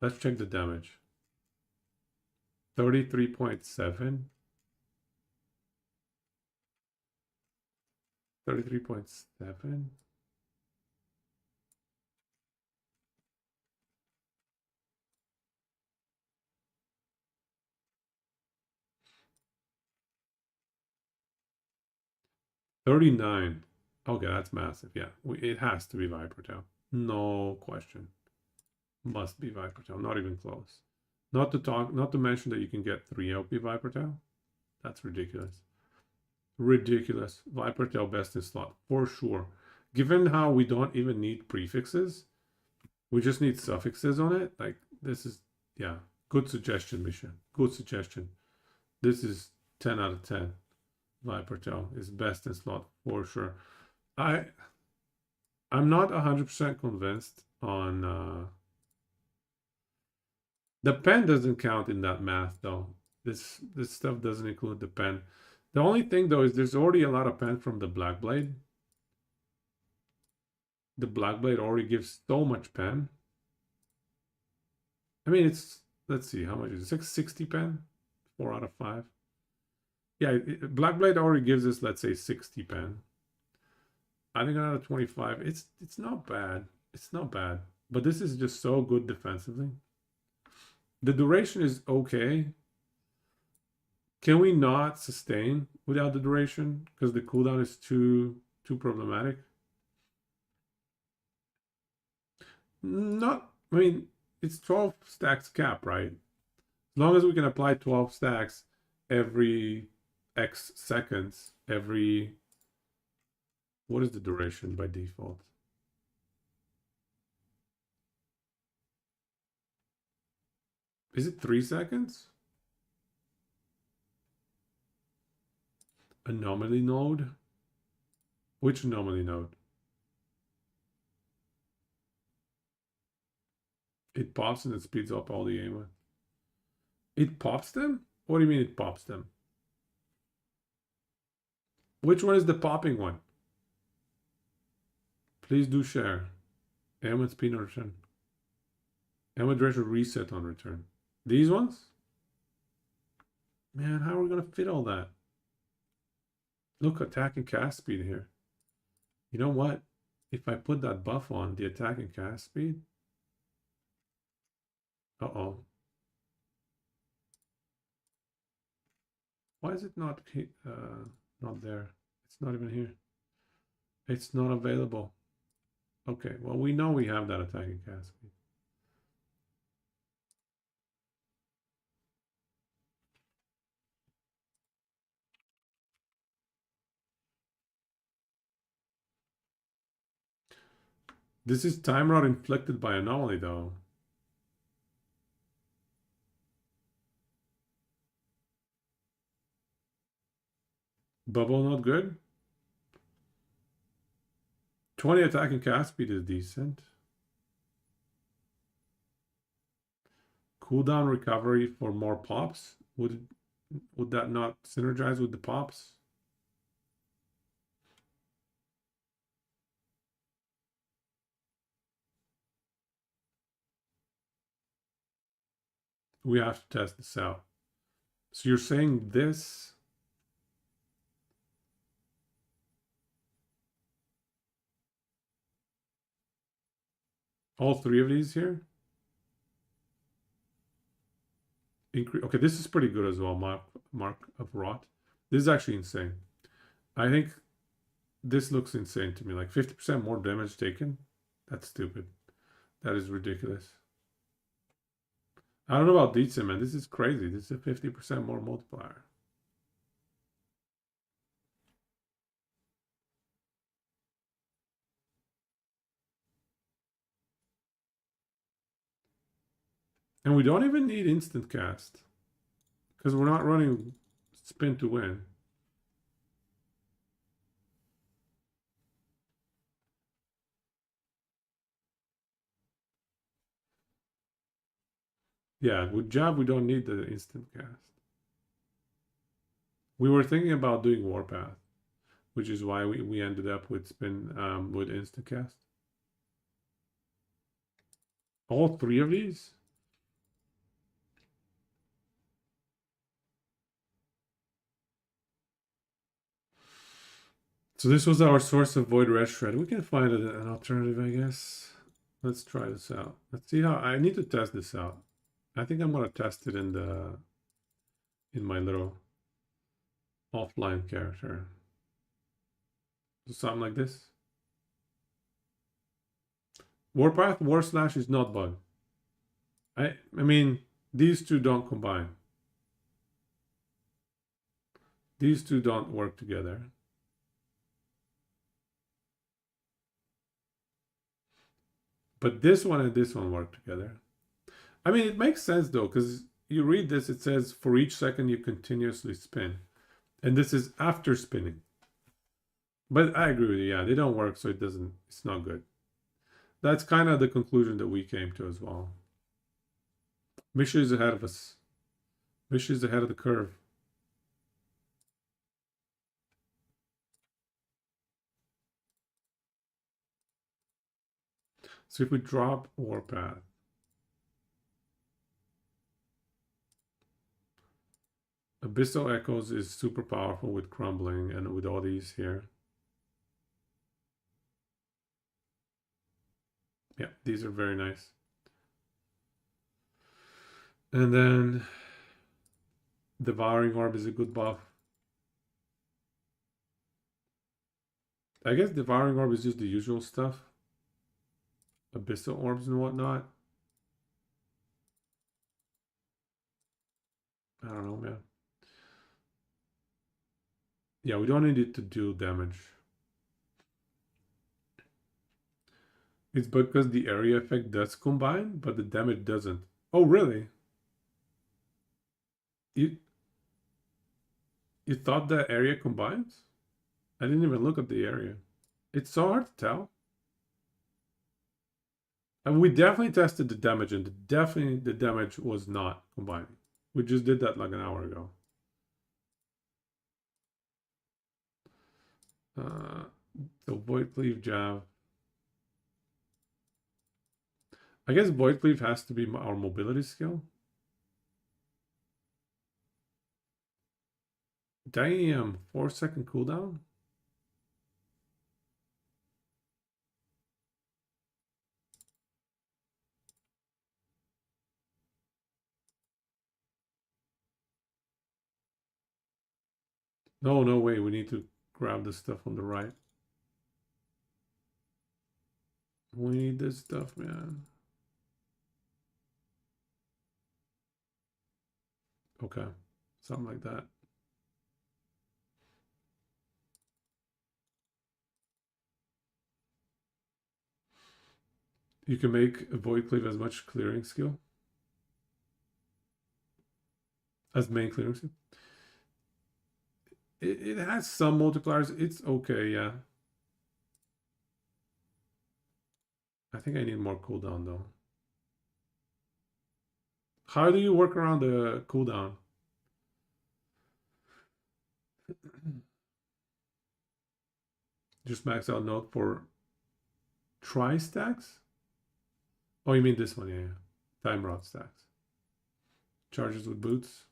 Let's check the damage. 33.7. 33.7. $39. Okay, that's massive. Yeah, it has to be Viper Tail. No question. Must be Viper Tail. Not even close. Not to mention that you can get 3 LP Viper Tail. That's ridiculous. Ridiculous. Vipertail best in slot, for sure. Given how we don't even need prefixes, we just need suffixes on it. Like, this is, yeah, good suggestion, Misha. Good suggestion. This is 10 out of 10. Vipertail is best in slot, for sure. I'm not 100% convinced on... the pen doesn't count in that math, though. This stuff doesn't include the pen. The only thing, though, is there's already a lot of pen from the Black Blade. The Black Blade already gives so much pen. I mean, it's... Let's see, how much is it? 660 pen? 4 out of 5. Yeah, Black Blade already gives us, let's say, 60 pen. I think out of 25, it's not bad. It's not bad. But this is just so good defensively. The duration is okay. Can we not sustain without the duration? Because the cooldown is too problematic. Not, I mean, it's 12 stacks cap, right? As long as we can apply 12 stacks every X seconds, every... What is the duration by default? Is it 3 seconds? Anomaly node? Which anomaly node? It pops and it speeds up all the aim. It pops them? What do you mean it pops them? Which one is the popping one? Please do share. Aim and speed on return. Aim and duration reset on return. These ones? Man, how are we going to fit all that? Look, attack and cast speed here. You know what? If I put that buff on, the attack and cast speed. Uh-oh. Why is it not there? It's not even here. It's not available. Okay, well, we know we have that attack and cast speed. This is time rot inflicted by anomaly, though. Bubble not good. 20 attack and cast speed is decent. Cooldown recovery for more pops. Would that not synergize with the pops? We have to test this out. So you're saying this? All 3 of these here? Okay, this is pretty good as well, Mark of Rot. This is actually insane. I think this looks insane to me. Like 50% more damage taken? That's stupid. That is ridiculous. I don't know about Dietze, man. This is crazy. This is a 50% more multiplier. And we don't even need instant cast. Because we're not running spin to win. Yeah, with Jab, we don't need the instant cast. We were thinking about doing Warpath, which is why we ended up with spin with instant cast. All 3 of these? So this was our source of Void Red Shred. We can find an alternative, I guess. Let's try this out. Let's see how... I need to test this out. I think I'm going to test it in my little offline character. So something like this. Warpath, War Slash is not bug. I mean, these two don't combine. These two don't work together. But this one and this one work together. I mean, it makes sense though, because you read this, it says for each second you continuously spin. And this is after spinning. But I agree with you, yeah, they don't work, so it's not good. That's kind of the conclusion that we came to as well. Misha is ahead of us. Misha is ahead of the curve. So if we drop Warpath, Abyssal Echoes is super powerful with Crumbling and with all these here. Yeah, these are very nice. And then Devouring Orb is a good buff. I guess Devouring Orb is just the usual stuff. Abyssal Orbs and whatnot. I don't know, man. Yeah, we don't need it to do damage. It's because the area effect does combine, but the damage doesn't. Oh, really? You thought the area combines? I didn't even look at the area. It's so hard to tell. And we definitely tested the damage, and definitely the damage was not combining. We just did that like an hour ago. The Void Cleave Jab. I guess Void Cleave has to be our mobility skill. Damn, 4-second cooldown? No, no way. We need to grab the stuff on the right. We need this stuff, man. Okay, something like that. You can make a Void Cleave as much clearing skill as main clearing skill. It has some multipliers. It's okay, yeah. I think I need more cooldown though. How do you work around the cooldown? Just max out note for tri-stacks? Oh, you mean this one, yeah. Time rod stacks. Charges with boots.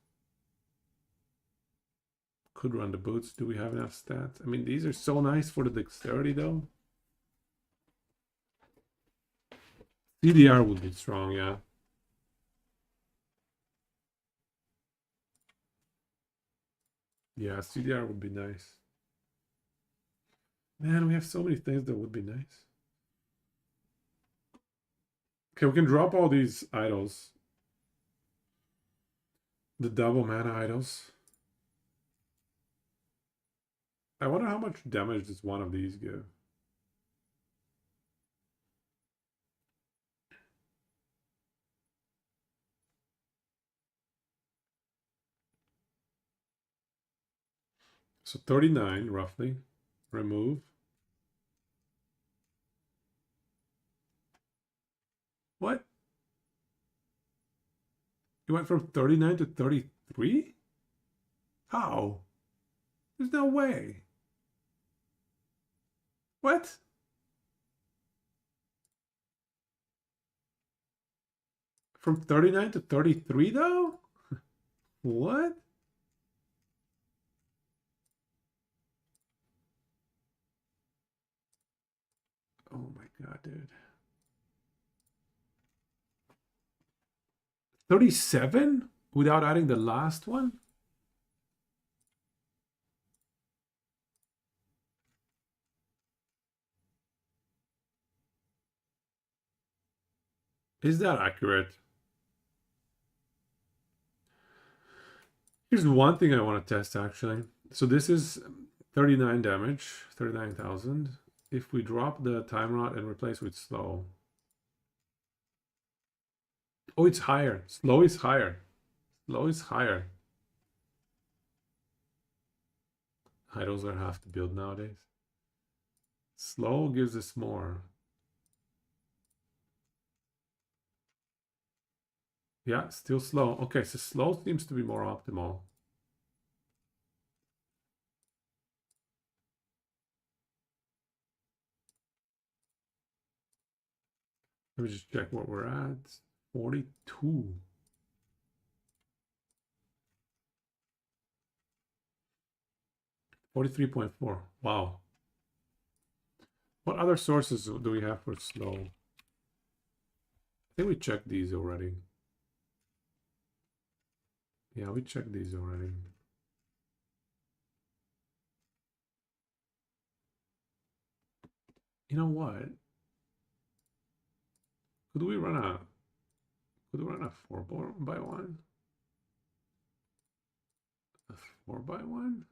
Could run the boots. Do we have enough stats? I mean, these are so nice for the dexterity though. CDR would be strong, yeah. Yeah, CDR would be nice. Man, we have so many things that would be nice. Okay, we can drop all these idols. The double mana idols. I wonder how much damage does one of these give? So 39, roughly. Remove. What? You went from 39 to 33? How? There's no way. What? From 39 to 33 though? What? Oh my god, dude. 37 without adding the last one? Is that accurate? Here's one thing I want to test actually. So this is 39 damage, 39,000. If we drop the time rod and replace with slow. Oh, it's higher. Slow is higher. Slow is higher. Idols are half to build nowadays. Slow gives us more. Yeah, still slow. Okay, so slow seems to be more optimal. Let me just check what we're at. 42. 43.4. Wow. What other sources do we have for slow? I think we checked these already. Yeah, we checked these already. You know what? Could we run a 4x1? A 4x1?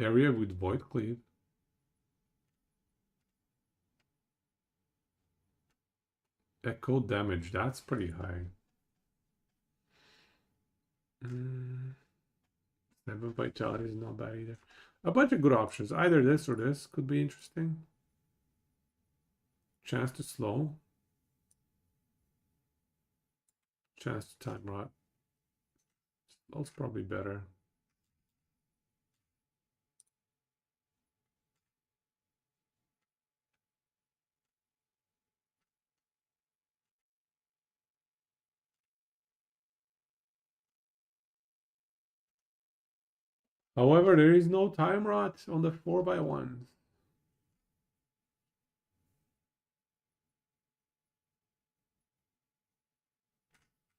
Area with void cleave. Echo damage, that's pretty high. 7 vitality is not bad either. A bunch of good options. Either this or this could be interesting. Chance to slow. Chance to time rot. Slow's probably better. However, there is no time rot on the 4x1s.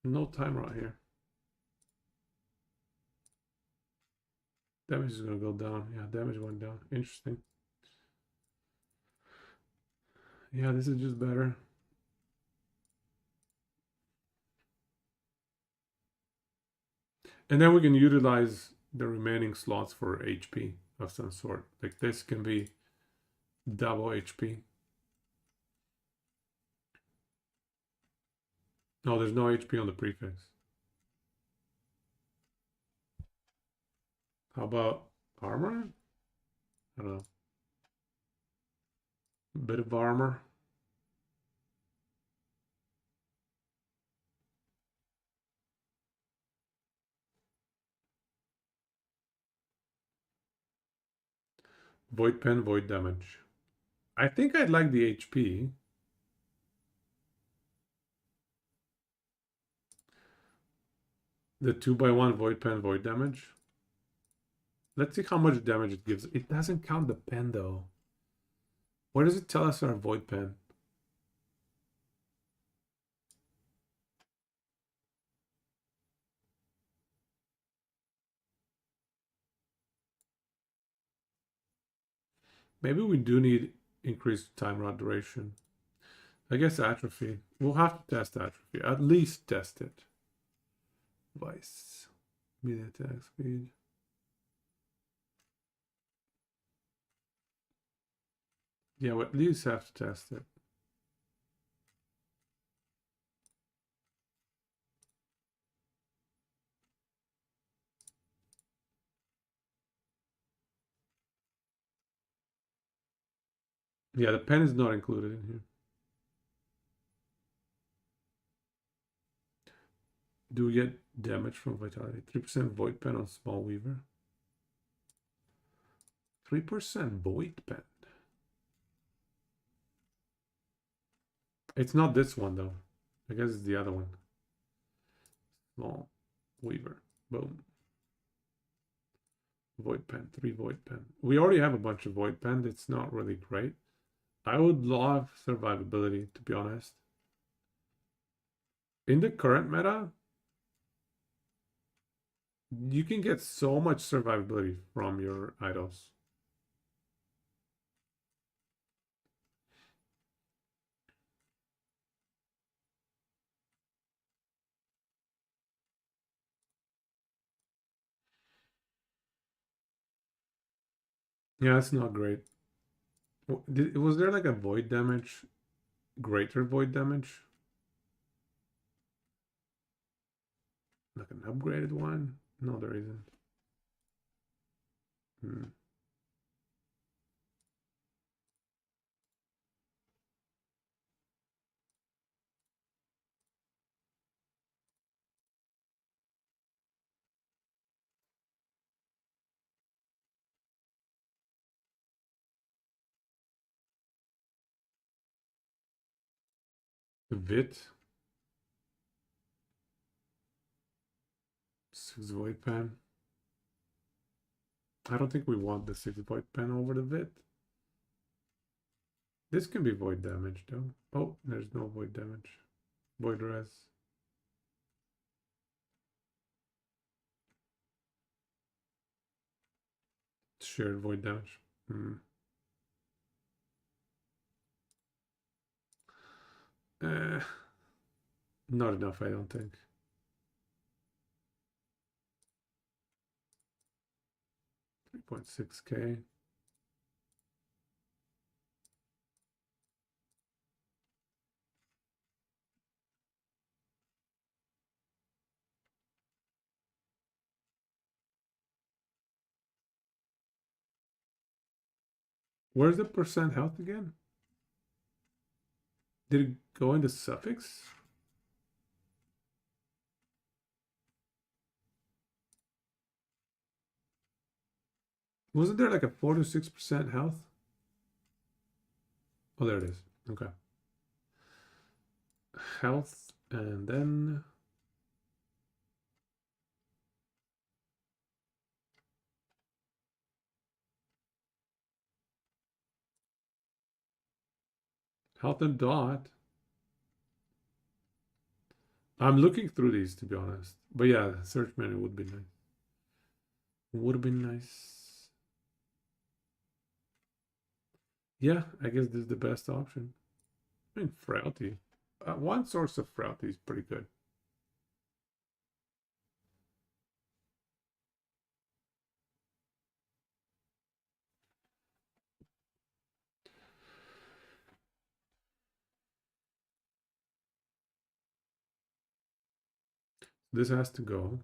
No time rot here. Damage is going to go down. Yeah, damage went down. Interesting. Yeah, this is just better. And then we can utilize the remaining slots for HP of some sort. Like this can be double HP. No, there's no HP on the prefix. How about armor? I don't know. A bit of armor. Void pen, void damage. I think I'd like the HP. The 2x1 void pen, void damage. Let's see how much damage it gives. It doesn't count the pen though. What does it tell us our void pen? Maybe we do need increased time rod duration. I guess atrophy. We'll have to test atrophy. At least test it. Vice. Media attack speed. Yeah, we at least have to test it. Yeah, the pen is not included in here. Do we get damage from vitality? 3% void pen on small weaver. 3% void pen. It's not this one though. I guess it's the other one. Small weaver. Boom. Void pen. 3 void pen. We already have a bunch of void pen. It's not really great. I would love survivability, to be honest. In the current meta, you can get so much survivability from your idols. Yeah, it's not great. Was there like a void damage? Greater void damage? Like an upgraded one? No, there isn't. Hmm. Vit. 6 void pen. I don't think we want the 6 void pen over the Vit. This can be void damage though. Oh, there's no void damage. Void res. Shared void damage. Hmm. Eh, not enough, I don't think. $3.6K. Where's the percent health again? Did it go into suffix? Wasn't there like a 4 to 6% health? Oh, there it is. Okay. Health, and then health and dot. I'm looking through these to be honest. But yeah, search menu would be nice. Would have been nice. Yeah, I guess this is the best option. I mean, frailty. One source of frailty is pretty good. This has to go.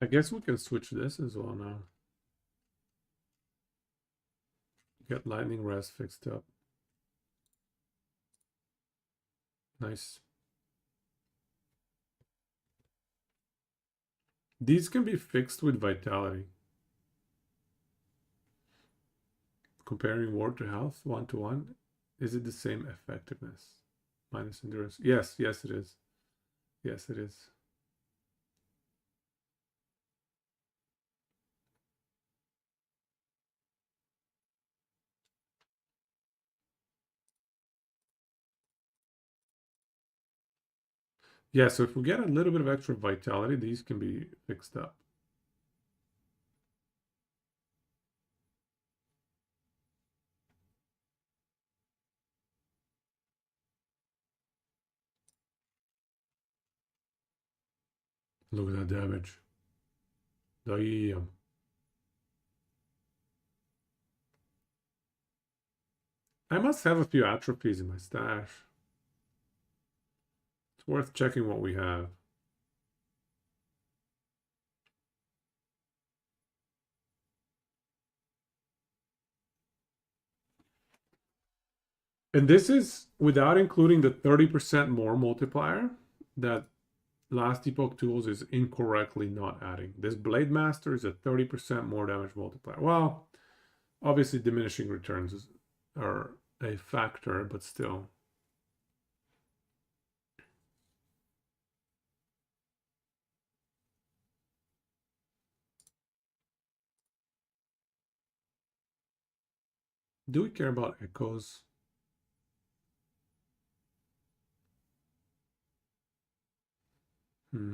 I guess we can switch this as well now. Get lightning rest fixed up. Nice. These can be fixed with vitality. Comparing ward to health 1-to-1. Is it the same effectiveness? Minus endurance. Yes, yes it is. Yes it is. Yeah, so if we get a little bit of extra vitality, these can be fixed up. Look at that damage. Damn. I must have a few atrophies in my stash. It's worth checking what we have. And this is without including the 30% more multiplier that Last Epoch Tools is incorrectly not adding. This Blade Master is a 30% more damage multiplier. Well, obviously diminishing returns are a factor, but still. Do we care about echoes? Hmm.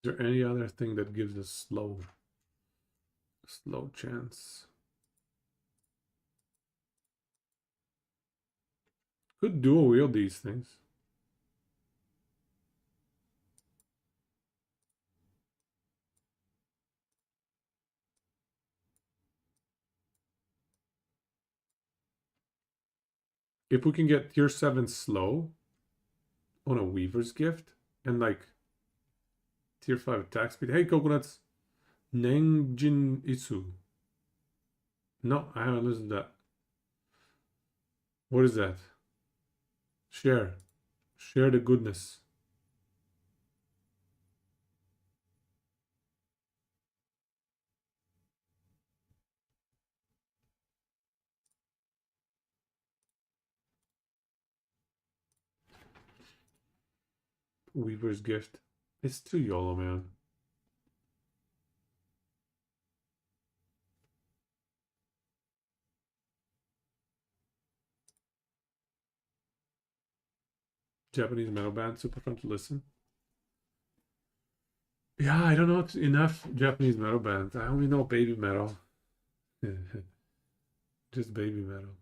Is there any other thing that gives us slow chance? Could dual wield these things. If we can get tier 7 slow on a Weaver's Gift and like tier 5 attack speed. Hey, coconuts. Nengjin Itsu. No, I haven't listened to that. What is that? Share. Share the goodness. Weaver's Gift. It's too YOLO, man. Japanese metal band, super fun to listen. Yeah, I don't know enough Japanese metal bands. I only know baby metal. Just baby metal.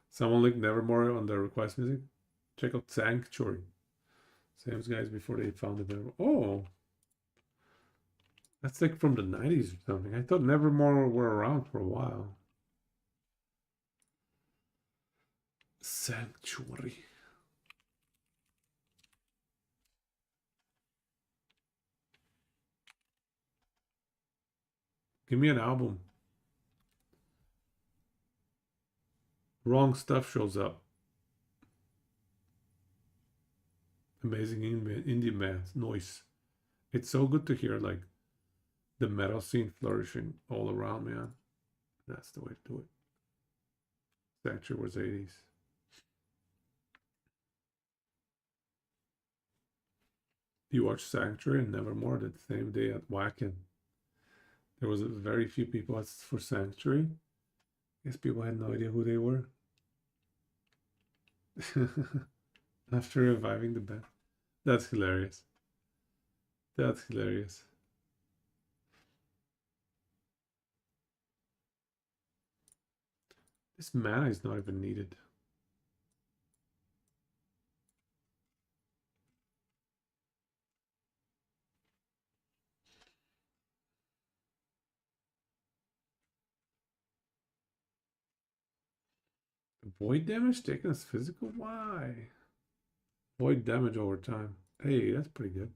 Someone linked Nevermore on the request music. Check out Sanctuary. Same guys before they founded Nevermore. Oh, that's like from the 90s or something. I thought Nevermore were around for a while. Sanctuary. Give me an album. Wrong Stuff shows up. Amazing indie bands. Noise. It's so good to hear like the metal scene flourishing all around, man. That's the way to do it. Sanctuary was 80s. You watched Sanctuary and Nevermore the same day at Wacken. There was very few people for Sanctuary. I guess people had no idea who they were. After reviving the band. That's hilarious. That's hilarious. This mana is not even needed. Void damage taken as physical? Why? Void damage over time. Hey, that's pretty good.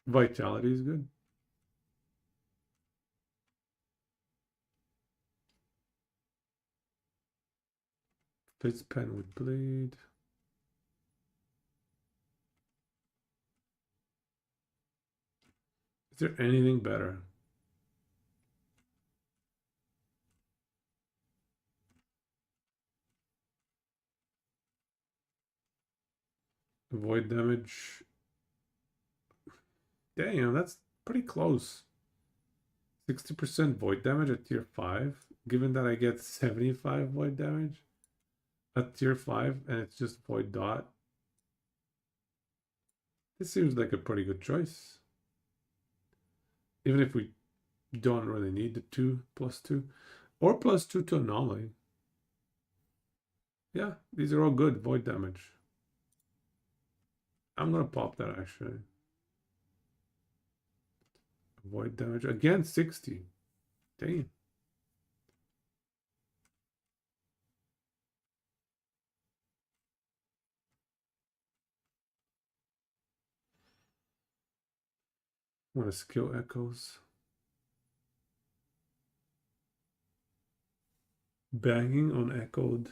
Vitality is good. Fits pen with bleed. Is there anything better? Void damage. Damn, that's pretty close. 60% void damage at tier 5. Given that I get 75 void damage at tier 5 and it's just void dot. This seems like a pretty good choice. Even if we don't really need the 2+2 or +2 to anomaly. Yeah, these are all good void damage. I'm gonna pop that actually. Void damage again, 60. Damn. Want to skill echoes. Banging on echoed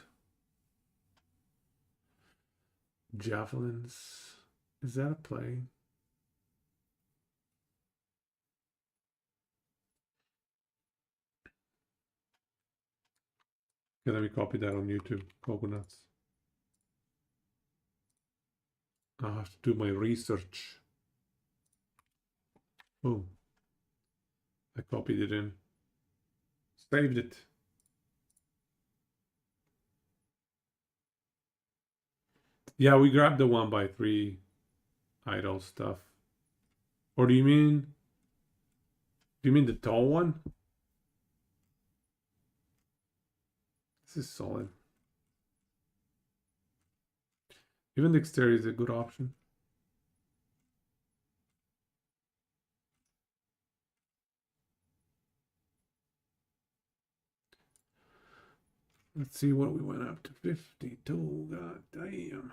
javelins Is that a play? Okay, let me copy that on YouTube. Coconuts. I'll have to do my research. Boom. I copied it in. Saved it. Yeah, we grabbed the 1x3 idle stuff. Or do you mean the tall one? This is solid. Even the exterior is a good option. Let's see what we went up to. 52. God damn.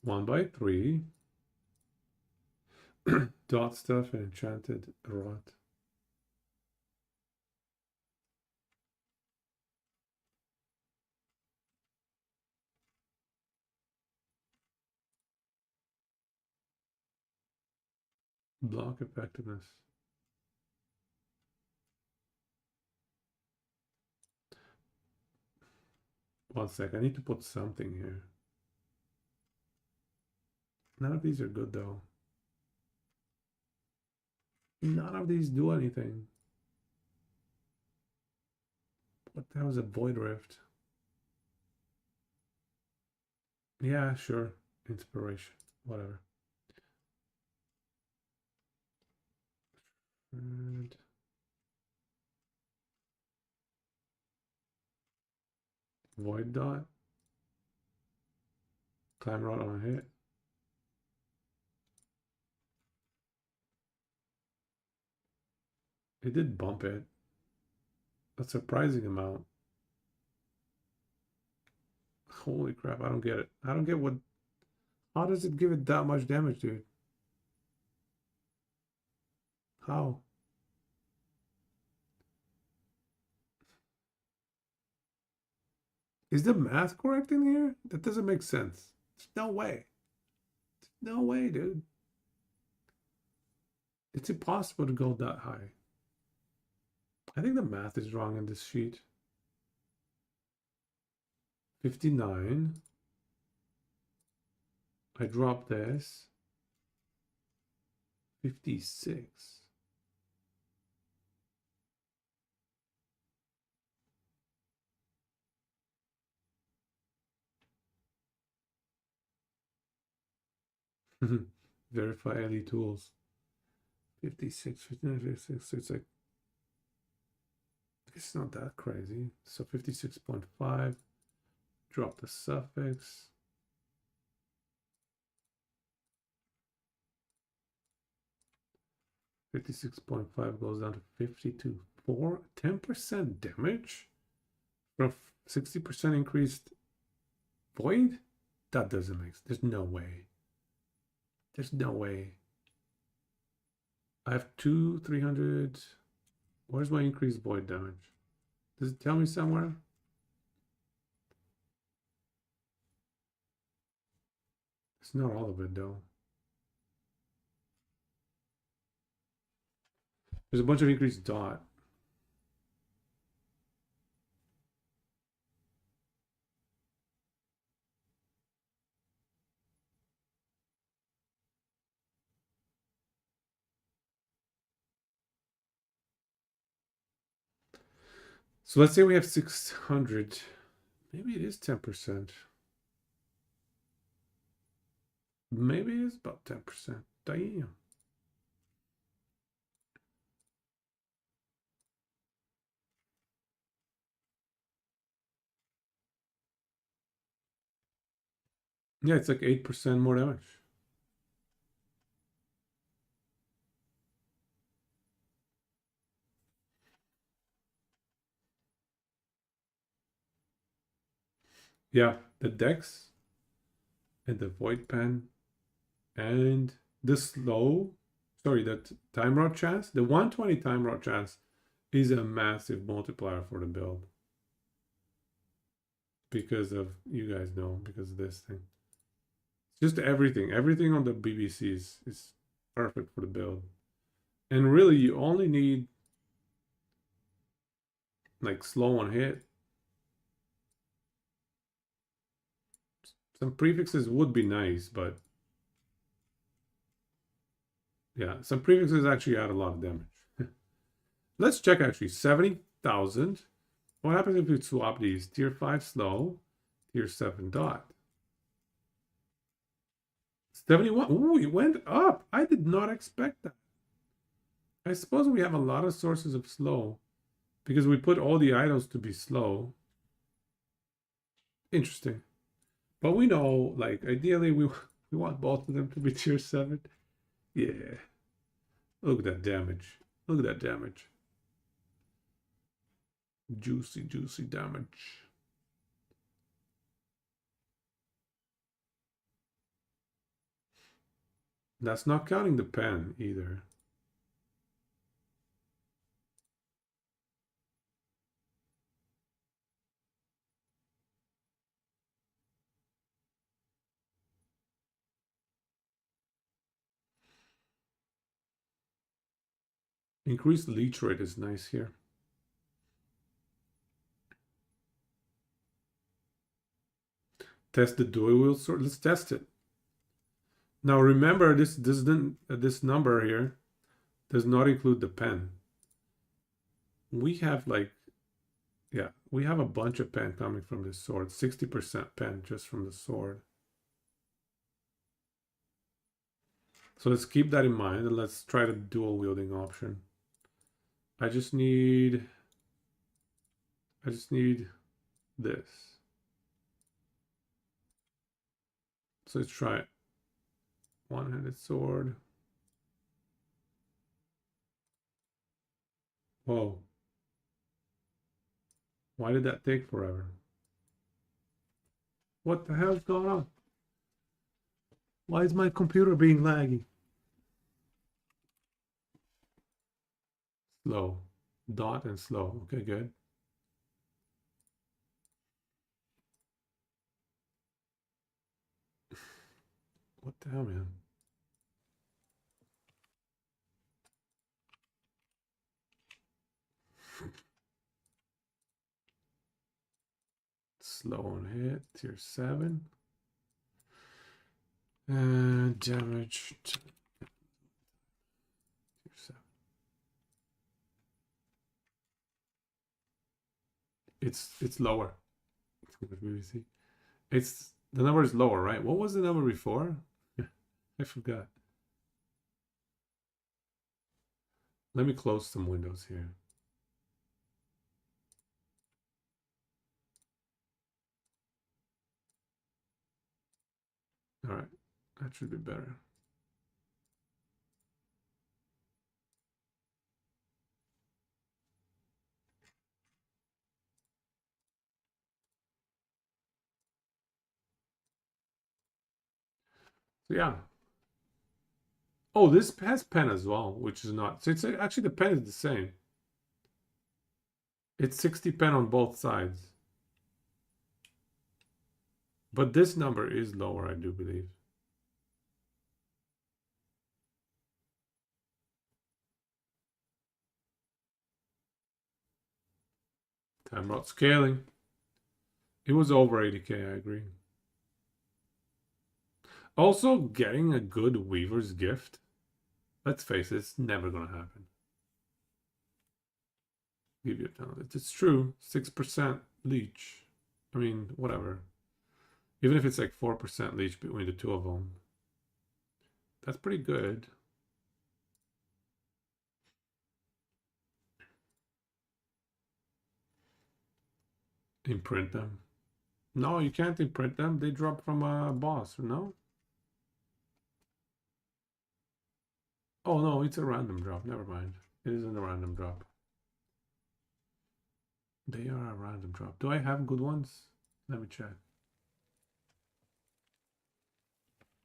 One by three. Dot stuff and enchanted rot. Block effectiveness. One sec, I need to put something here. None of these are good though. None of these do anything. What the hell is a void rift? Yeah, sure. Inspiration. Whatever. And void dot. Climb rod on a hit. It did bump it. A surprising amount. Holy crap, I don't get it. I don't get what... How does it give it that much damage, dude? How? Is the math correct in here? That doesn't make sense. There's no way. There's no way, dude. It's impossible to go that high. I think the math is wrong in this sheet. 59. I drop this. 56. Verify LE tools. 56, 59, 56. So it's like, it's not that crazy. So 56.5. Drop the suffix. $56.5 goes down to 52. 10% damage from 60% increased void? That doesn't make sense. There's no way. There's no way. I have 300. Where's my increased void damage? Does it tell me somewhere? It's not all of it though. There's a bunch of increased dot. So let's say we have 600. Maybe it is 10%. Maybe it is about 10%. Damn. Yeah, it's like 8% more damage. Yeah, the dex and the void pen and the slow, sorry, that time rod chance, the 120 time rod chance is a massive multiplier for the build. Because of, you guys know, because of this thing. Just everything. Everything on the BBC is perfect for the build. And really, you only need like slow on hit. Some prefixes would be nice, but yeah, some prefixes actually add a lot of damage. Let's check actually. 70,000. What happens if we swap these? Tier 5 slow, tier 7 dot. 71. Ooh, it went up. I did not expect that. I suppose we have a lot of sources of slow because we put all the items to be slow. Interesting. But we know, like, ideally, we want both of them to be tier 7. Yeah. Look at that damage. Look at that damage. Juicy, juicy damage. That's not counting the pen either. Increased leech rate is nice here. Test the dual wield sword. Let's test it. Now remember, this number here does not include the pen. We have like, yeah, we have a bunch of pen coming from this sword. 60% pen just from the sword. So let's keep that in mind and let's try the dual wielding option. I just need this. So let's try it. One-handed sword. Whoa. Why did that take forever? What the hell's going on? Why is my computer being laggy? Slow. Dot and slow. Okay, good. What the hell, man? Slow on hit. Tier 7. And damage. Tier 7. It's lower. BBC. It's the number is lower, right? What was the number before? I forgot. Let me close some windows here. All right, that should be better. So yeah. Oh, this has pen as well, which is not. So it's actually the pen is the same. It's 60 pen on both sides. But this number is lower, I do believe. Time out scaling. It was over 80k, I agree. Also, getting a good Weaver's Gift, let's face it, it's never gonna happen. Give you a ton. It's true, 6% leech. I mean, whatever. Even if it's like 4% leech between the two of them, that's pretty good. Imprint them. No, you can't imprint them. They drop from a boss, no? Oh no, it's a random drop. Never mind. It isn't a random drop. They are a random drop. Do I have good ones? Let me check.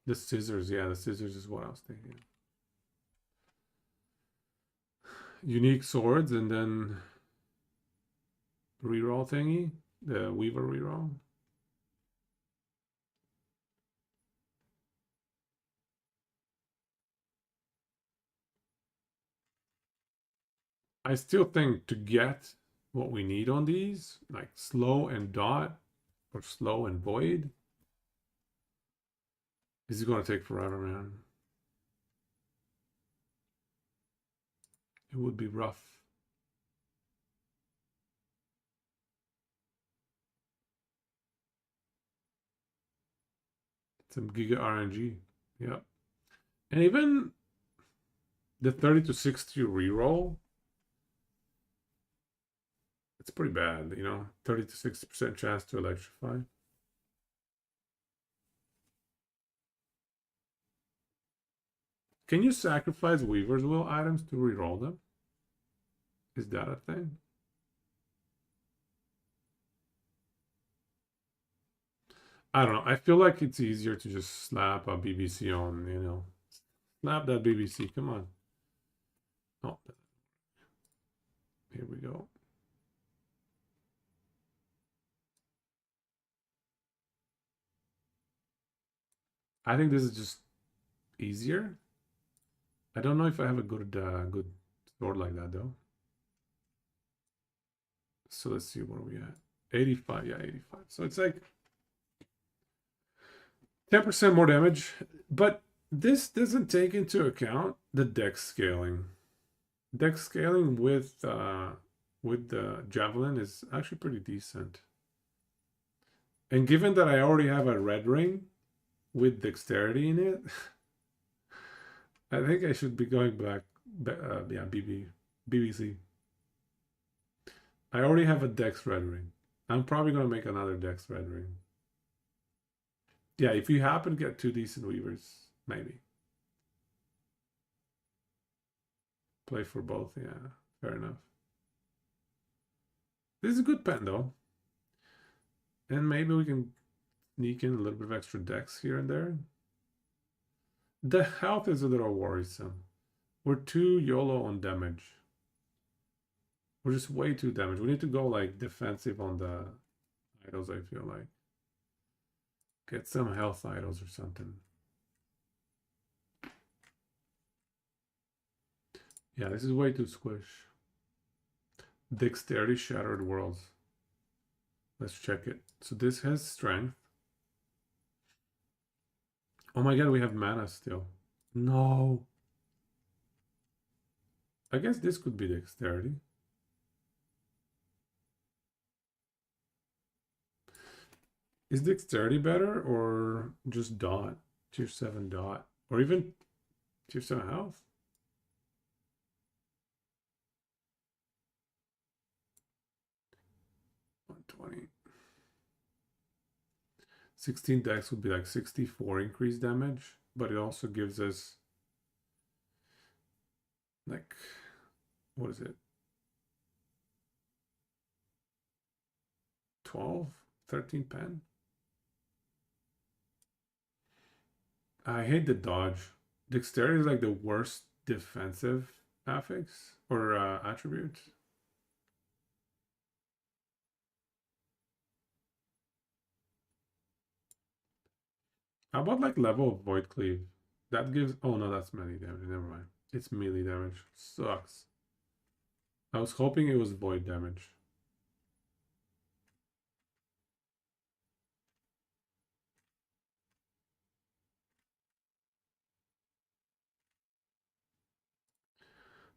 The scissors, yeah, the scissors is what I was thinking. unique swords and then reroll thingy, the Weaver reroll. I still think to get what we need on these, like slow and dot or slow and void, this is going to take forever, man. It would be rough. Some Giga RNG. Yeah. And even the 30 to 60 reroll, it's pretty bad, you know, 30 to 60% chance to electrify. Can you sacrifice Weaver's Will items to reroll them? Is that a thing? I don't know. I feel like it's easier to just slap a BBC on, you know. Slap that BBC. Come on. Oh, here we go. I think this is just easier. I don't know if I have a good sword like that though. So let's see where we at. 85, yeah, 85. So it's like 10% more damage, but this doesn't take into account the dex scaling. Dex scaling with the javelin is actually pretty decent. And given that I already have a red ring with dexterity in it, I think I should be going back. Yeah, BBC. I already have a dex red ring. I'm probably gonna make another dex red ring. Yeah, if you happen to get two decent weavers, maybe. Play for both, yeah, fair enough. This is a good pen though. And maybe we can sneak in a little bit of extra dex here and there. The health is a little worrisome. We're too YOLO on damage. We're just way too damaged. We need to go like defensive on the idols, I feel like. Get some health idols or something. Yeah, this is way too squish. Dexterity Shattered Worlds. Let's check it. So this has strength. Oh my god, we have mana still. No. I guess this could be dexterity. Is dexterity better or just dot? Tier 7 dot. Or even tier 7 health? $120. 16 dex would be like 64 increased damage, but it also gives us like, what is it? 12, 13 pen. I hate the dodge. Dexterity is like the worst defensive affix or attribute. How about like level of void cleave? That gives, oh no, that's melee damage. Never mind. It's melee damage. Sucks. I was hoping it was void damage.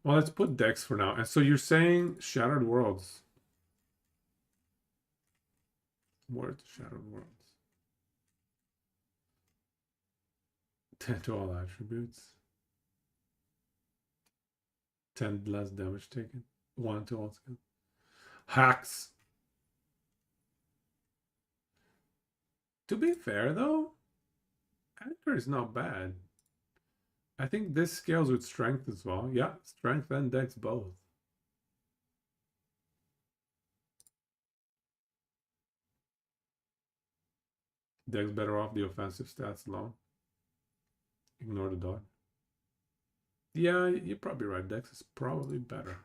Well, let's put Dex for now. And so you're saying Shattered Worlds. Where's Shattered Worlds? 10 to all attributes. 10 less damage taken. 1 to all skill. Hacks. To be fair though, Anchor is not bad. I think this scales with strength as well. Yeah, strength and dex both. Dex better off the offensive stats alone. Ignore the dot. Yeah, you're probably right. Dex is probably better.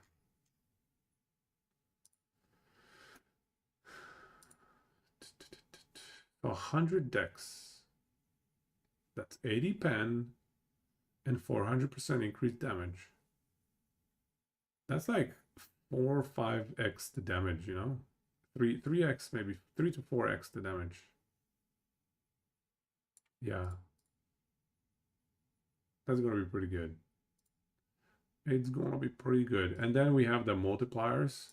100 Dex. That's 80 pen and 400% increased damage. That's like 4 or 5x the damage, you know? 3x, maybe 3 to 4x the damage. Yeah. That's gonna be pretty good. It's gonna be pretty good. And then we have the multipliers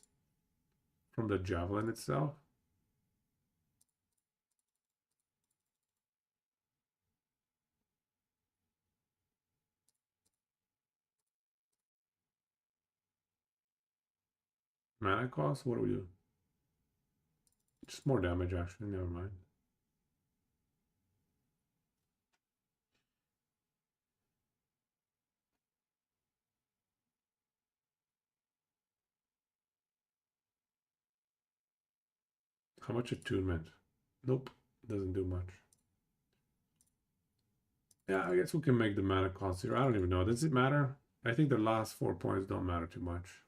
from the javelin itself. Mana cost, what do we do? Just more damage, actually, never mind. How much attunement? Nope, doesn't do much. Yeah, I guess we can make the mana cost here. I don't even know. Does it matter? I think the last 4 points don't matter too much.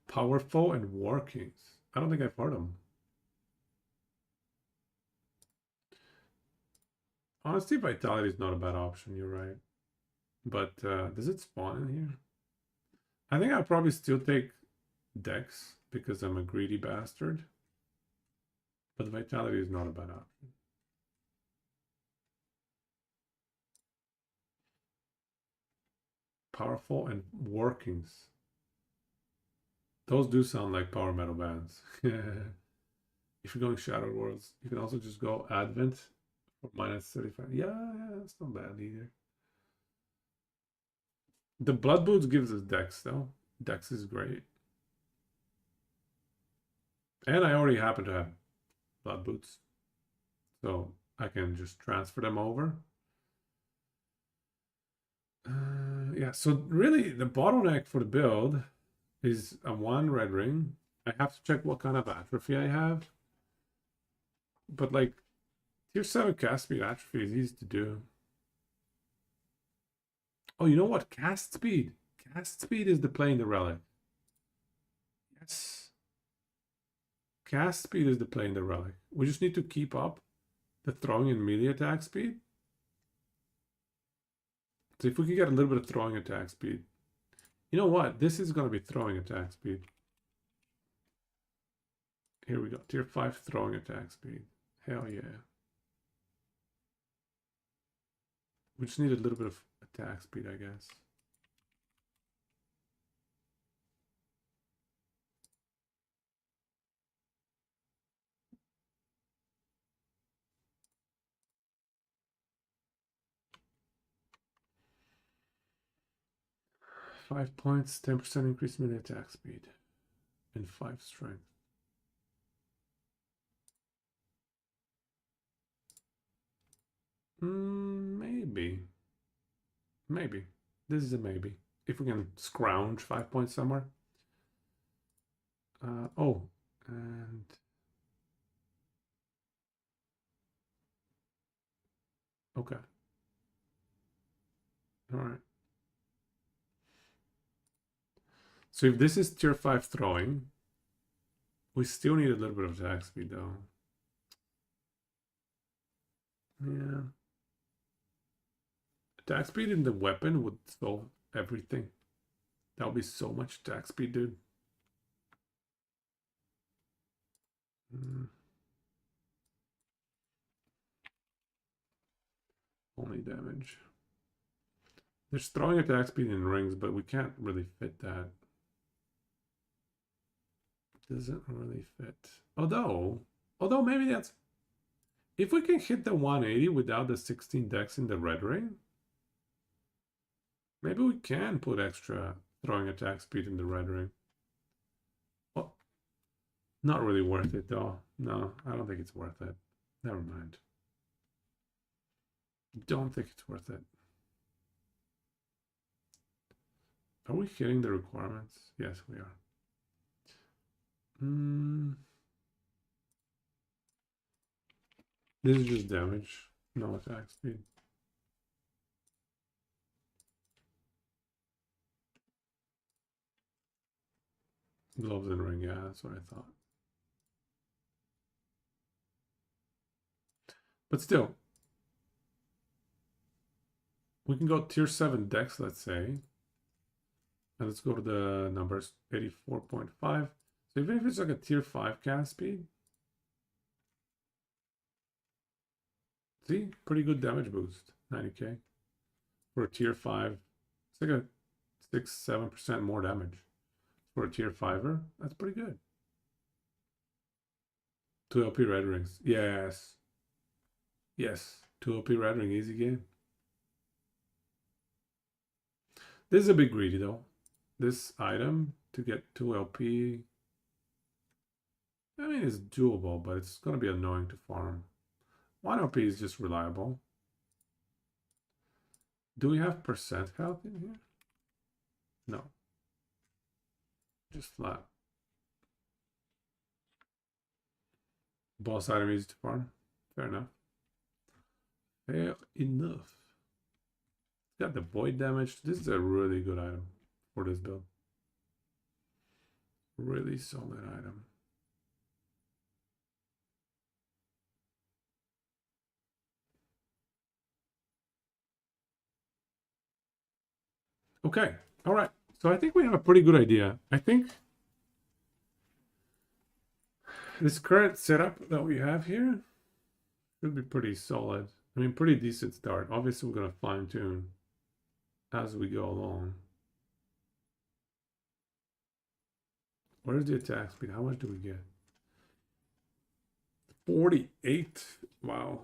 Powerful and Workings. I don't think I've heard them. Honestly, Vitality is not a bad option, you're right. But does it spawn in here? I think I'll probably still take Dex because I'm a greedy bastard. But Vitality is not a bad option. Powerful and Workings. Those do sound like power metal bands. If you're going Shadow Worlds, you can also just go Advent for -35. Yeah, that's not bad either. The Blood Boots gives us Dex though. Dex is great. And I already happen to have Blood Boots. So I can just transfer them over. Yeah, so really the bottleneck for the build is a 1 red ring. I have to check what kind of atrophy I have. But like tier 7 cast speed atrophy is easy to do. Oh, you know what? Cast speed. Cast speed is the play in the relic. Yes. Cast speed is the play in the relic. We just need to keep up the throwing and melee attack speed. So if we can get a little bit of throwing attack speed. You know what? This is going to be throwing attack speed. Here we go. Tier 5 throwing attack speed. Hell yeah. We just need a little bit of attack speed, I guess. Five points, 10% increase melee attack speed, and 5 strength. Maybe. Maybe. This is a maybe. If we can scrounge 5 points somewhere. Oh, and okay. All right. So if this is tier 5 throwing, we still need a little bit of attack speed though. Yeah. Attack speed in the weapon would solve everything. That would be so much attack speed, dude. Only damage. There's throwing attack speed in rings, but we can't really fit that. Doesn't really fit. Although maybe that's... If we can hit the 180 without the 16 dex in the red ring, maybe we can put extra throwing attack speed in the red ring. Well, not really worth it though. No, I don't think it's worth it. Never mind. Don't think it's worth it. Are we hitting the requirements? Yes, we are. This is just damage. No attack speed. Gloves and ring, yeah, that's what I thought. But still, we can go tier 7 dex, let's say. And let's go to the numbers, 84.5. So even if it's like a tier 5 cast speed, see, pretty good damage boost, 90k. For a tier 5, it's like a 6-7% more damage. For a tier 5er, that's pretty good. 2 LP red rings, yes. Yes, 2 LP red ring, easy game. This is a bit greedy though. This item to get 2 LP, I mean, it's doable, but it's going to be annoying to farm. 1 LP is just reliable. Do we have percent health in here? No. Just flat. Boss item easy to farm. Fair enough. Fair enough. Got the void damage. This is a really good item for this build. Really solid item. Okay. All right. So I think we have a pretty good idea. I think this current setup that we have here should be pretty solid. I mean, pretty decent start. Obviously, we're going to fine tune as we go along. Where's the attack speed? How much do we get? 48. Wow.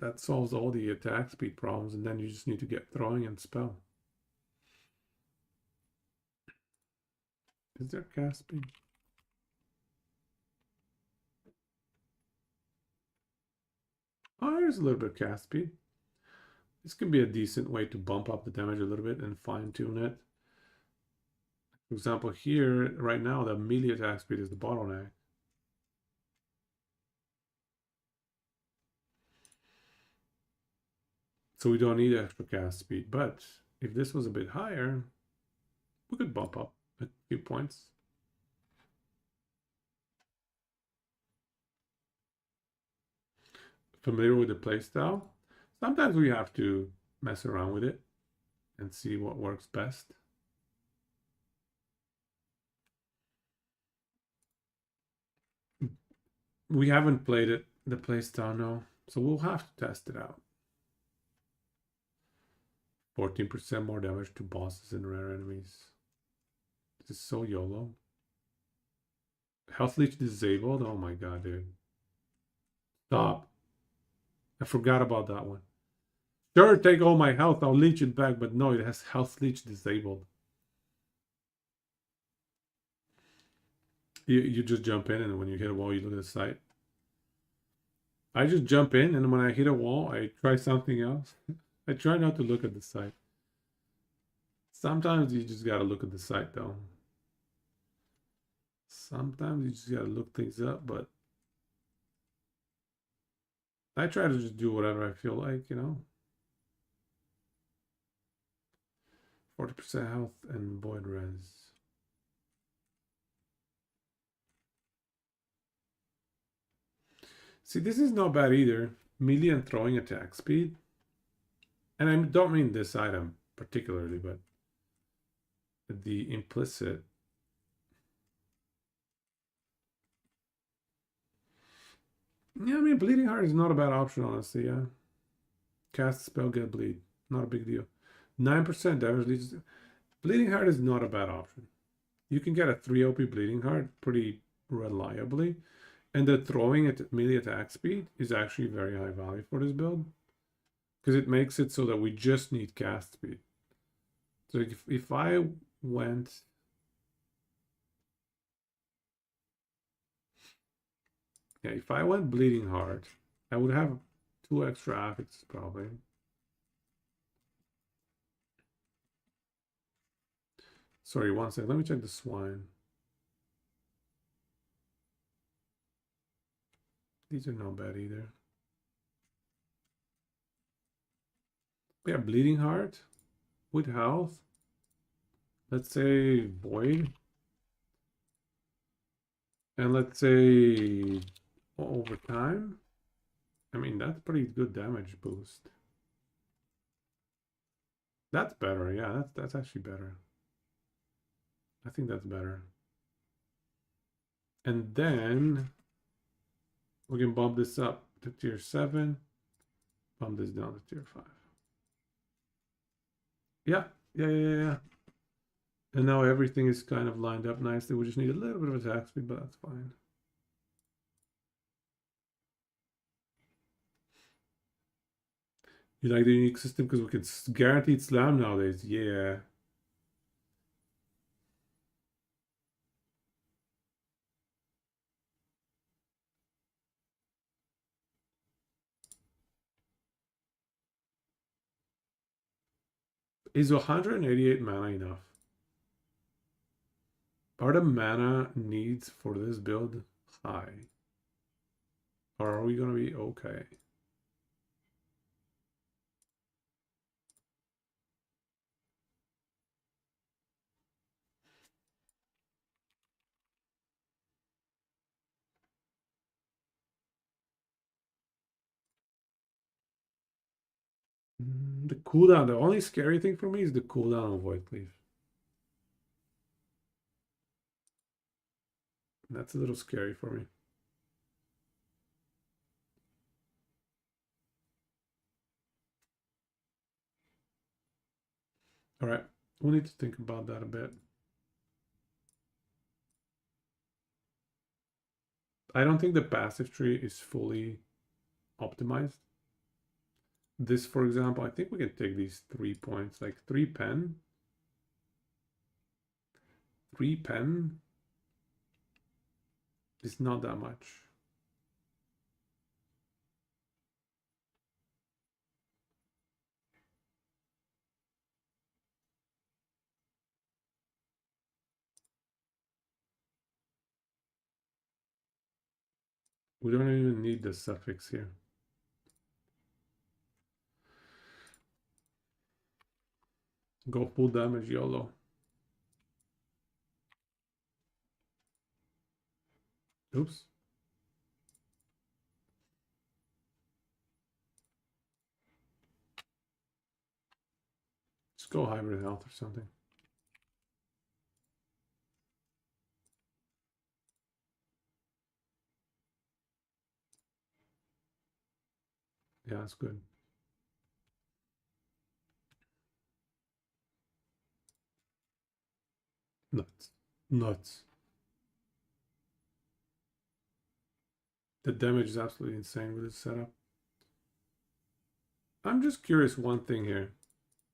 That solves all the attack speed problems, and then you just need to get throwing and spell. Is there cast speed? Oh, there's a little bit of cast speed. This can be a decent way to bump up the damage a little bit and fine tune it. For example, here, right now, the melee attack speed is the bottleneck. So we don't need extra cast speed. But if this was a bit higher, we could bump up a few points. Familiar with the playstyle? Sometimes we have to mess around with it and see what works best. We haven't played it, the playstyle, no. So we'll have to test it out. 14% more damage to bosses and rare enemies. This is so YOLO. Health leech disabled? Oh my god, dude. Stop. I forgot about that one. Sure, take all my health, I'll leech it back, but no, it has health leech disabled. You just jump in, and when you hit a wall, you look at the site. I just jump in, and when I hit a wall, I try something else. I try not to look at the site. Sometimes you just gotta look at the site, though. Sometimes you just gotta look things up, but I try to just do whatever I feel like, you know. 40% health and void res. See, this is not bad either. Melee and throwing attack speed. And I don't mean this item particularly, but the implicit. Yeah, I mean, Bleeding Heart is not a bad option, honestly, yeah. Cast spell, get bleed. Not a big deal. 9% damage leads. Bleeding Heart is not a bad option. You can get a 3 OP Bleeding Heart pretty reliably. And the throwing at melee attack speed is actually very high value for this build. Because it makes it so that we just need cast speed. So if I went... Yeah, if I went Bleeding Heart, I would have 2 extra affixes probably. Sorry, one second. Let me check the swine. These are not bad either. We have Bleeding Heart with health. Let's say Void. And let's say over time. I mean, that's pretty good damage boost. That's better. Yeah, that's actually better. I think that's better. And then we can bump this up to tier 7. Bump this down to tier 5. Yeah. And now everything is kind of lined up nicely. We just need a little bit of attack speed, but that's fine. You like the unique system because we can guaranteed slam nowadays. Yeah. Is 188 mana enough? Are the mana needs for this build high? Or are we going to be okay? The cooldown, the only scary thing for me is the cooldown of Void Cleave. That's a little scary for me. All right, we'll need to think about that a bit. I don't think the passive tree is fully optimized. This, for example, I think we can take these 3 points, like 3 pen. 3 pen is not that much. We don't even need the suffix here. Go full damage YOLO. Oops. Just go hybrid health or something. Yeah, that's good. Nuts. Nuts. The damage is absolutely insane with this setup. I'm just curious one thing here.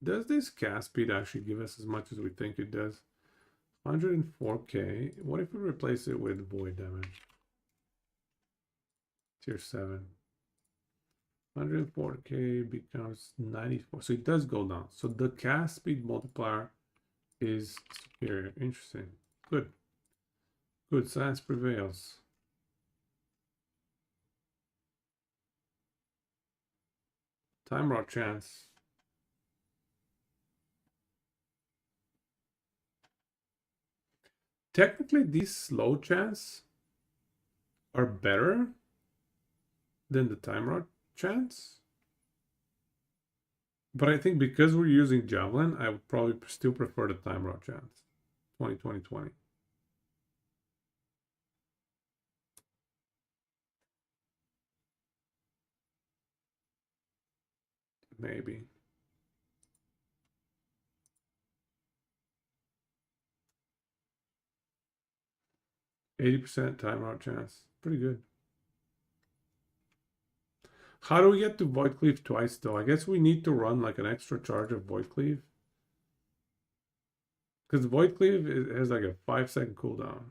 Does this cast speed actually give us as much as we think it does? 104k. What if we replace it with void damage? Tier 7. 104k becomes 94. So it does go down. So the cast speed multiplier is superior. Interesting. Good. Good. Science prevails. Time rod chance. Technically, these slow chance are better than the time rod chance. But I think because we're using Javelin, I would probably still prefer the time rod chance. 20. Maybe. 80% time rod chance. Pretty good. How do we get to Void Cleave twice though? I guess we need to run like an extra charge of Void Cleave. Because Void Cleave has like a 5-second cooldown.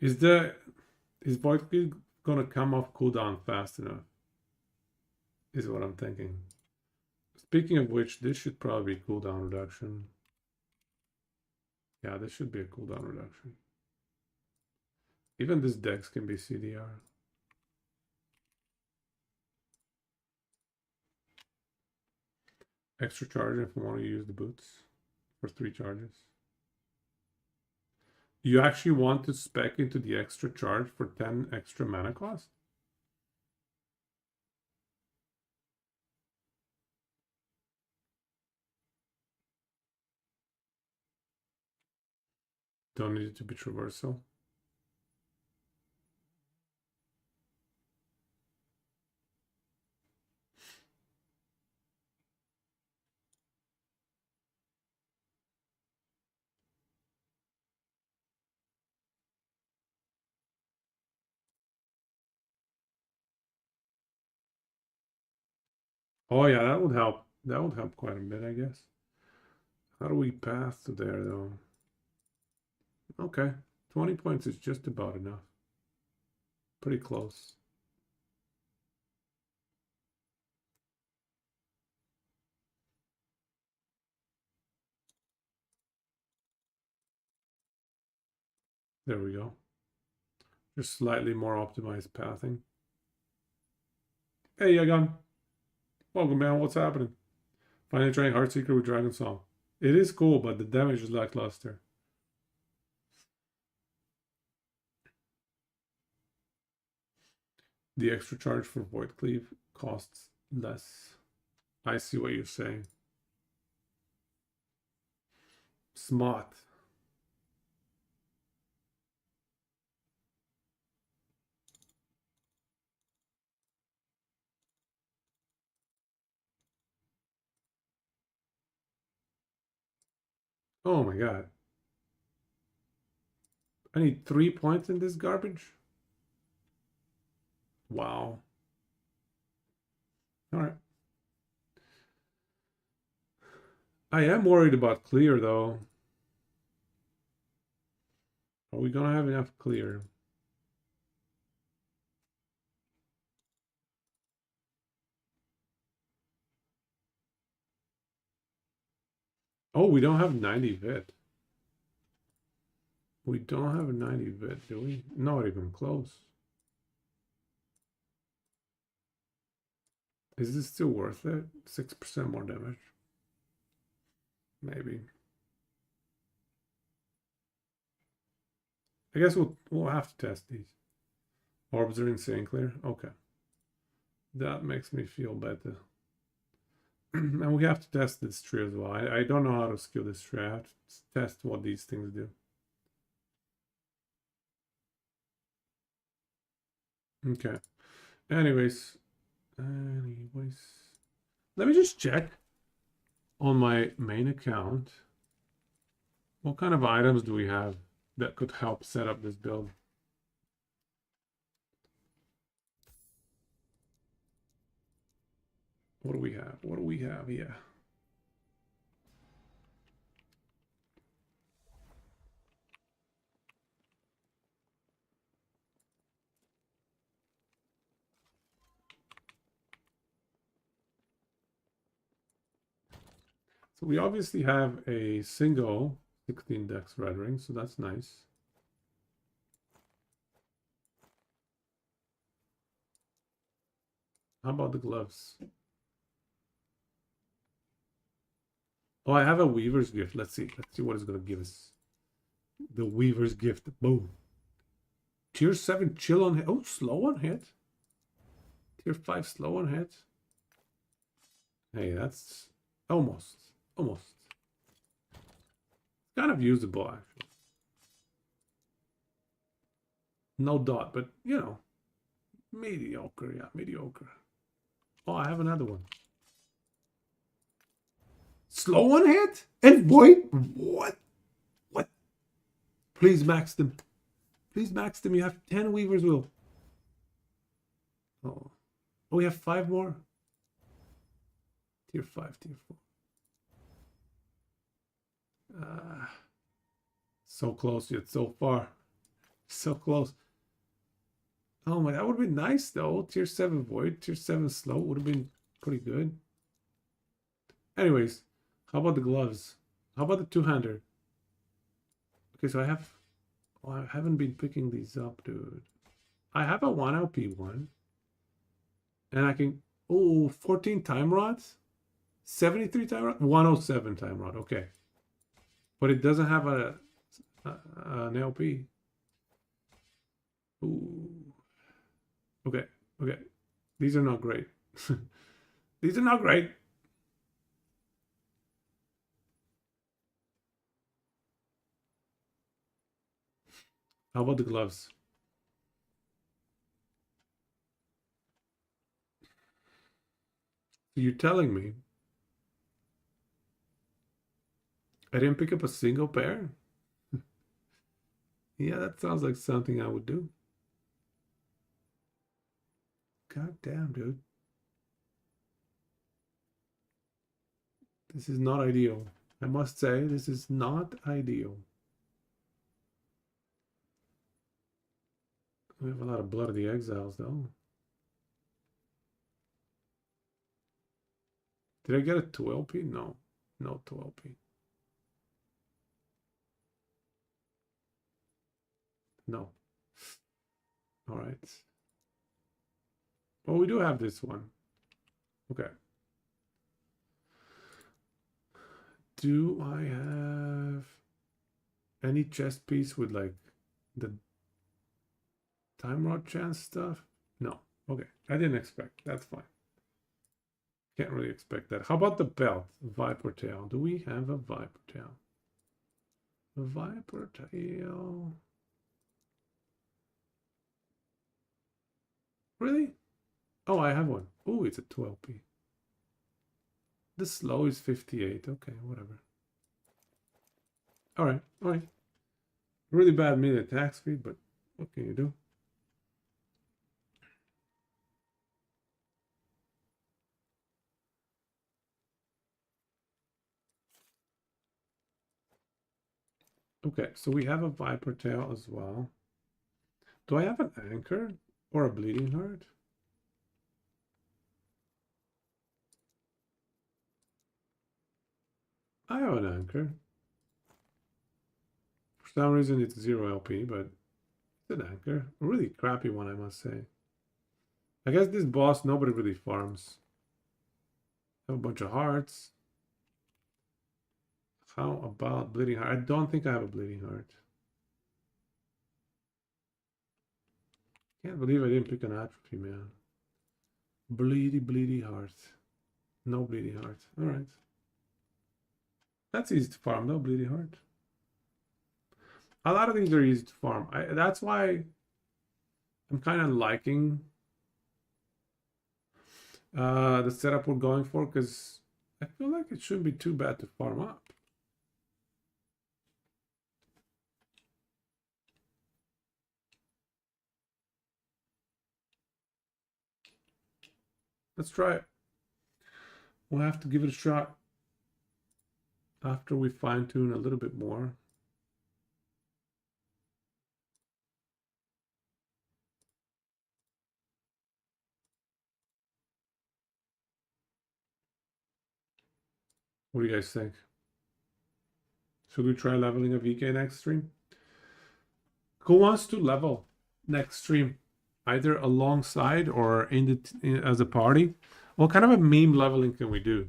Is Void Cleave gonna come off cooldown fast enough? Is what I'm thinking. Speaking of which, this should probably be cooldown reduction. Yeah, this should be a cooldown reduction. Even this dex can be CDR. Extra charge if I want to use the boots for 3 charges. You actually want to spec into the extra charge for 10 extra mana cost? Don't need it to be traversal. Oh yeah, that would help. That would help quite a bit, I guess. How do we path to there though? Okay, 20 points is just about enough. Pretty close. There we go. Just slightly more optimized pathing. Hey, Yagan. Welcome, man. What's happening? Finally trying Heartseeker with Dragon Song. It is cool, but the damage is lackluster. The extra charge for Void Cleave costs less. I see what you're saying. Smart. Oh my god. I need 3 points in this garbage? Wow. Alright. I am worried about clear though. Are we gonna have enough clear? Oh, we don't have 90 vit. We don't have a 90 vit, do we? Not even close. Is this still worth it? 6% more damage. Maybe. I guess we'll have to test these. Orbs are insane clear. Okay. That makes me feel better. And we have to test this tree as well. I don't know how to skill this tree. I have to test what these things do. Okay. Anyways. Let me just check on my main account. What kind of items do we have that could help set up this build? What do we have? What do we have here? So we obviously have a single 16 dex red ring, so that's nice. How about the gloves? Oh, I have a Weaver's Gift. Let's see. Let's see what it's going to give us. The Weaver's Gift. Boom. Tier 7 chill on hit. Oh, slow on hit. Tier 5 slow on hit. Hey, that's almost. Kind of usable, actually. No dot, but, you know. Mediocre, yeah, mediocre. Oh, I have another one. Slow on hit? And void? What? What? Please max them. Please max them. You have 10 Weaver's Will. Oh. Oh, we have 5 more? Tier 5, tier 4. So close yet so far. So close. Oh my, that would have been nice though. Tier 7 void, tier 7 slow would have been pretty good. Anyways, how about the gloves? How about the two-hander? Okay, so I have Oh, I haven't been picking these up, dude. I have a 1LP one. And I can, oh, 14 time rods? 73 time rod? 107 time rod, okay. But it doesn't have an LP. Ooh. Okay, okay. These are not great. These are not great. How about the gloves? You're telling me I didn't pick up a single pair? Yeah, that sounds like something I would do. God damn, dude. This is not ideal. I must say, this is not ideal. We have a lot of Blood of the Exiles, though. Did I get a 2LP? No. No 2LP. No. All right. Well, we do have this one. Okay. Do I have any chess piece with like the time rod chance stuff? No. Okay. I didn't expect. That's fine. Can't really expect that. How about the belt? Viper tail. Do we have a viper tail? A viper tail. Really? Oh, I have one. Oh, it's a 12p. The slow is 58. Okay, whatever. All right, all right. Really bad mid attack speed, but what can you do? Okay, so we have a viper tail as well. Do I have an anchor or a bleeding heart? I have an anchor. For some reason it's 0LP, but it's an anchor. A really crappy one, I must say. I guess this boss, nobody really farms. Have a bunch of hearts. How about bleeding heart? I don't think I have a bleeding heart. Can't believe I didn't pick an atrophy, man. Bleedy heart. No bleeding heart. All right. That's easy to farm, no bleeding heart. A lot of these are easy to farm. That's why I'm kind of liking the setup we're going for, because I feel like it shouldn't be too bad to farm up. Let's try it. We'll have to give it a shot after we fine tune a little bit more. What do you guys think? Should we try leveling a VK next stream? Who wants to level next stream? Either alongside or as a party? What kind of a meme leveling can we do?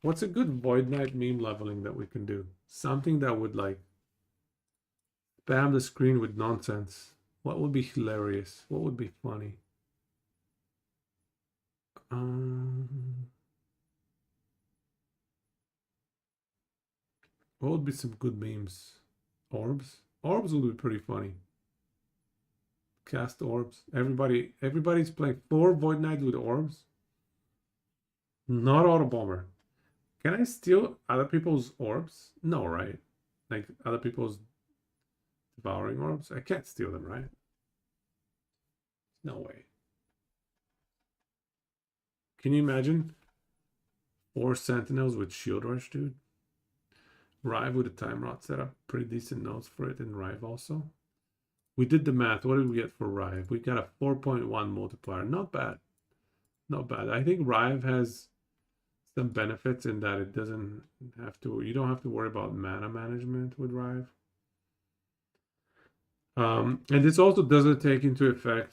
What's a good Void Knight meme leveling that we can do? Something that would like spam the screen with nonsense. What would be hilarious? What would be funny? What would be some good memes? Orbs? Orbs would be pretty funny. Cast orbs. Everybody's playing 4 Void Knights with orbs. Not Auto Bomber. Can I steal other people's orbs? No, right? Like other people's devouring orbs? I can't steal them, right? No way. Can you imagine 4 Sentinels with Shield Rush, dude? Rive with a time rod setup. Pretty decent notes for it in Rive also. We did the math. What did we get for Rive? We got a 4.1 multiplier. Not bad. Not bad. I think Rive has some benefits in that it doesn't have to, you don't have to worry about mana management with Rive. And this also doesn't take into account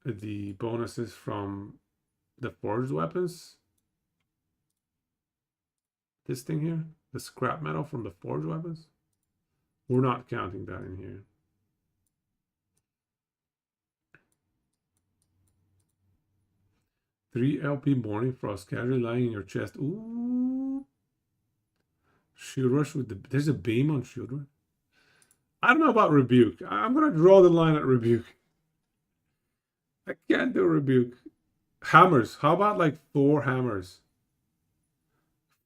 the bonuses from the forged weapons. This thing here, the scrap metal from the forged weapons, we're not counting that in here. Three LP morning frost casually lying in your chest. Ooh. Shield rush with there's a beam on shield rush. I don't know about rebuke. I'm gonna draw the line at rebuke. I can't do rebuke. Hammers. How about like 4 hammers?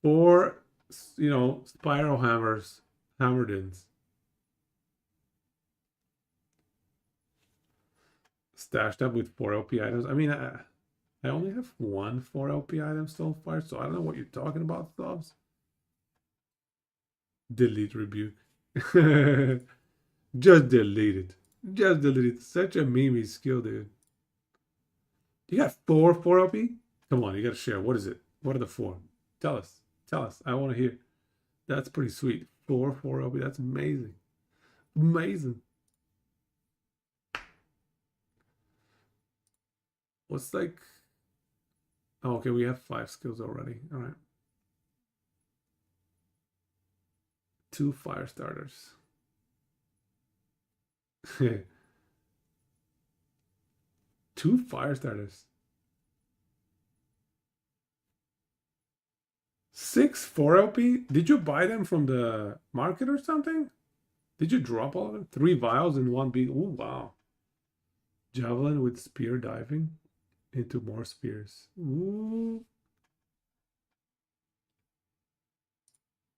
4, spiral hammers, hammered-ins. Stashed up with 4 LP items. I mean, I only have 1 4 LP item so far, so I don't know what you're talking about, Stubbs. Delete rebuke. Just delete it. Just delete it. Such a meme skill, dude. You got 4 LP? Come on, you gotta share. What is it? What are the 4? Tell us. Tell us. I want to hear. That's pretty sweet. 4 LP. That's amazing. Amazing. What's like... Oh, okay, we have 5 skills already. All right. 2 fire starters. 2 fire starters. 6 4 LP? Did you buy them from the market or something? Did you drop all of them? 3 vials in 1 big... Oh, wow. Javelin with spear diving into more spears. Ooh.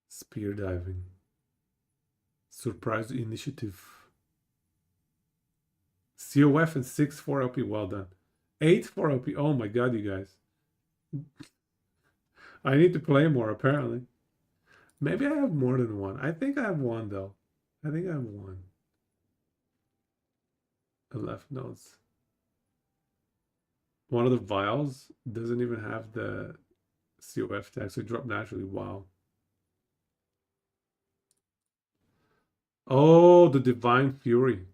Spear diving. Surprise initiative. COF and 6 4 LP. Well done. 8 4 LP. Oh my god, you guys. I need to play more, apparently. Maybe I have more than 1. I think I have 1, though. I think I have 1. The left notes. One of the vials doesn't even have the COF tag, so it dropped naturally. Wow. Oh, the Divine Fury.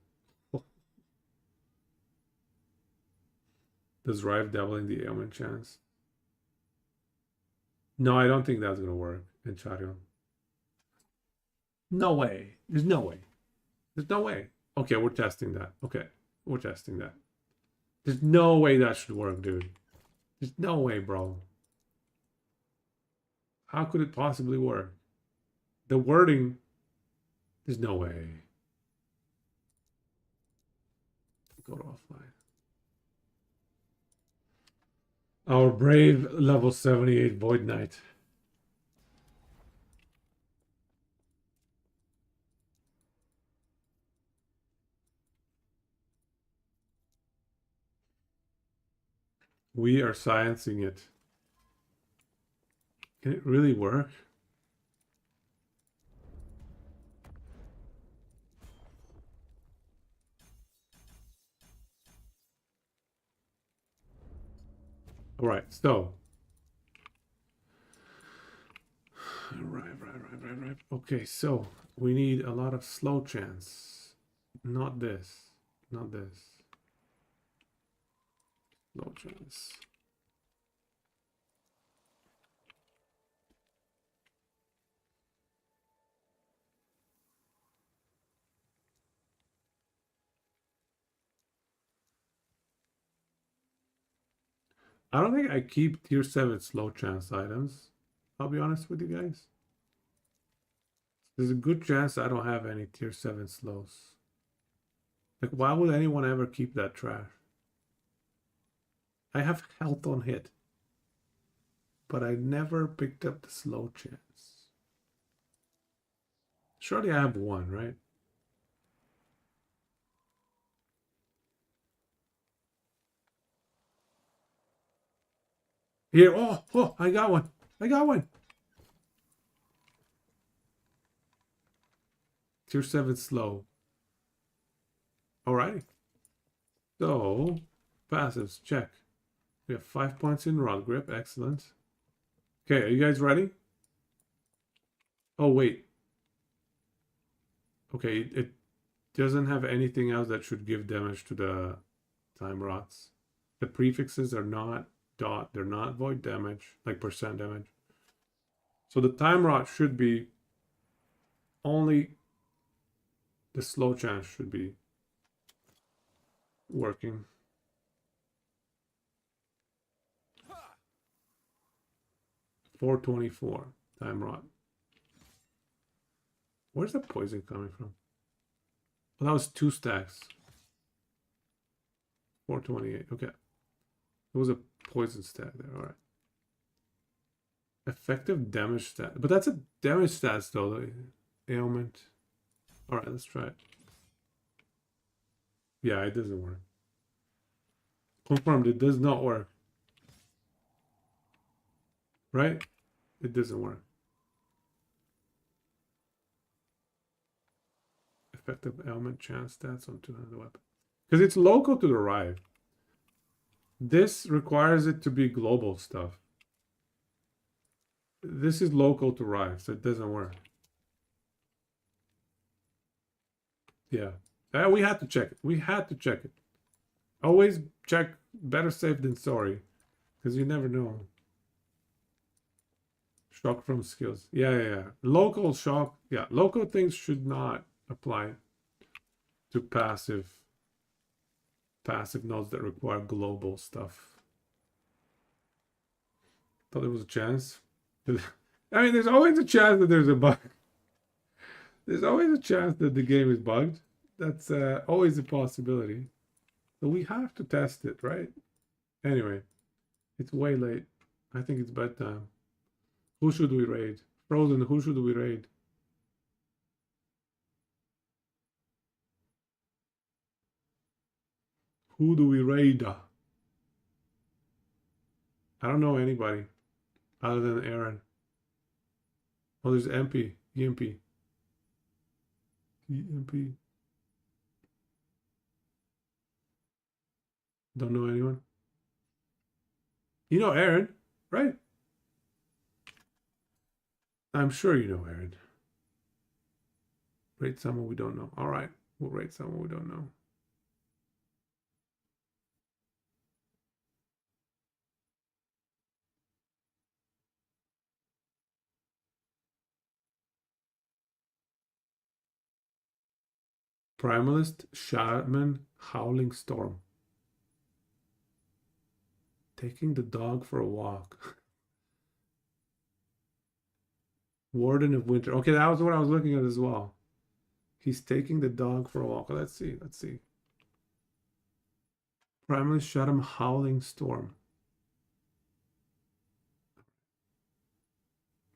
Does Rive doubling the ailment chance? No, I don't think that's gonna work in Charion. No way. There's no way. There's no way. Okay, we're testing that. Okay, we're testing that. There's no way that should work, dude. There's no way, bro. How could it possibly work? The wording, there's no way. Go to offline. Our brave level 78 Void Knight. We are sciencing it. Can it really work? All right, so. Right. Okay, so we need a lot of slow chance. Not this. Not this. Slow chance. I don't think I keep tier 7 slow chance items. I'll be honest with you guys. There's a good chance I don't have any tier 7 slows. Like, why would anyone ever keep that trash? I have health on hit. But I never picked up the slow chance. Surely I have 1, right? Here, oh, I got one. I got one. Tier 7 slow. Alrighty. So, passives, check. We have 5 points in rod grip. Excellent. Okay, are you guys ready? Oh, wait. Okay, it doesn't have anything else that should give damage to the time rots. The prefixes are not dot, they're not void damage, like percent damage. So the time rot should be only the slow chance should be working. $4.24 time rot. Where's the poison coming from? Well, that was 2 stacks. 428. Okay. There was a poison stat there. All right. Effective damage stat. But that's a damage stat though. The ailment. All right, let's try it. Yeah, it doesn't work. Confirmed, it does not work. Right? It doesn't work. Effective ailment chance stats on 200 weapon. Because it's local to the rive. This requires it to be global stuff. This is local to rive, so it doesn't work. Yeah. We had to check it. We had to check it. Always check, better safe than sorry. Because you never know. Shock from skills. Yeah. Local shock. Yeah, local things should not apply to passive nodes that require global stuff. Thought there was a chance. I mean, there's always a chance that there's a bug. There's always a chance that the game is bugged. That's always a possibility. So we have to test it, right? Anyway, it's way late. I think it's bedtime. Who should we raid? Frozen, who should we raid? Who do we raid? I don't know anybody other than Aaron. Oh, there's MP, EMP. EMP. Don't know anyone. You know Aaron, right? I'm sure you know Aaron. Rate someone we don't know. All right, we'll rate someone we don't know. Primalist, Shaman, Howling Storm. Taking the dog for a walk. Warden of Winter. Okay, that was what I was looking at as well. He's taking the dog for a walk. Let's see. Primalist, Shaman, Howling Storm.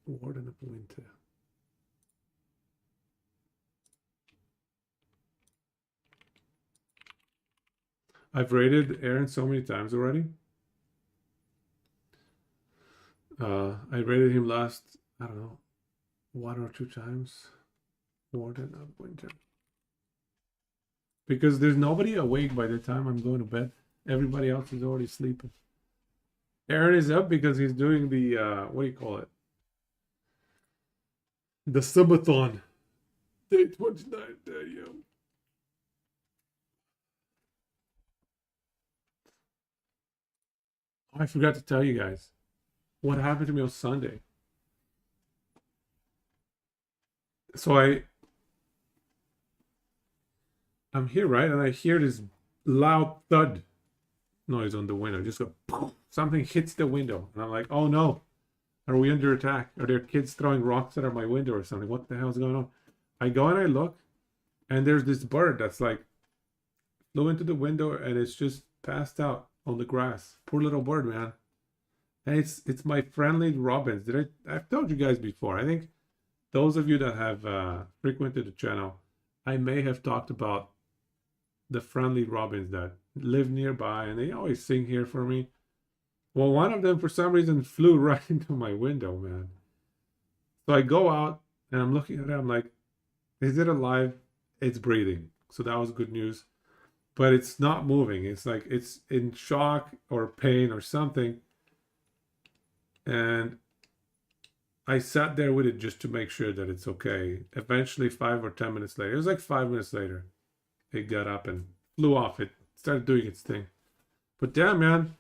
Warden of Winter. I've rated Aaron so many times already. I rated him last, I don't know, 1 or 2 times. Warden of Winter. Because there's nobody awake by the time I'm going to bed. Everybody else is already sleeping. Aaron is up because he's doing the, what do you call it? The subathon. Day 29, damn. Oh, I forgot to tell you guys what happened to me on Sunday. So I'm here, right? And I hear this loud thud noise on the window. Just go, poof, something hits the window. And I'm like, oh no, are we under attack? Are there kids throwing rocks at my window or something? What the hell is going on? I go and I look, and there's this bird that's like flew into the window and it's just passed out on the grass. Poor little bird, man. And it's my friendly robins. I've told you guys before. I think those of you that have frequented the channel, I may have talked about the friendly robins that live nearby and they always sing here for me. Well, one of them for some reason flew right into my window, man. So I go out and I'm looking at it. I'm like, is it alive? It's breathing. So that was good news. But it's not moving. It's like it's in shock or pain or something. And I sat there with it just to make sure that it's okay. Eventually, 5 or 10 minutes later, it was like 5 minutes later, it got up and flew off. It started doing its thing. But damn, man,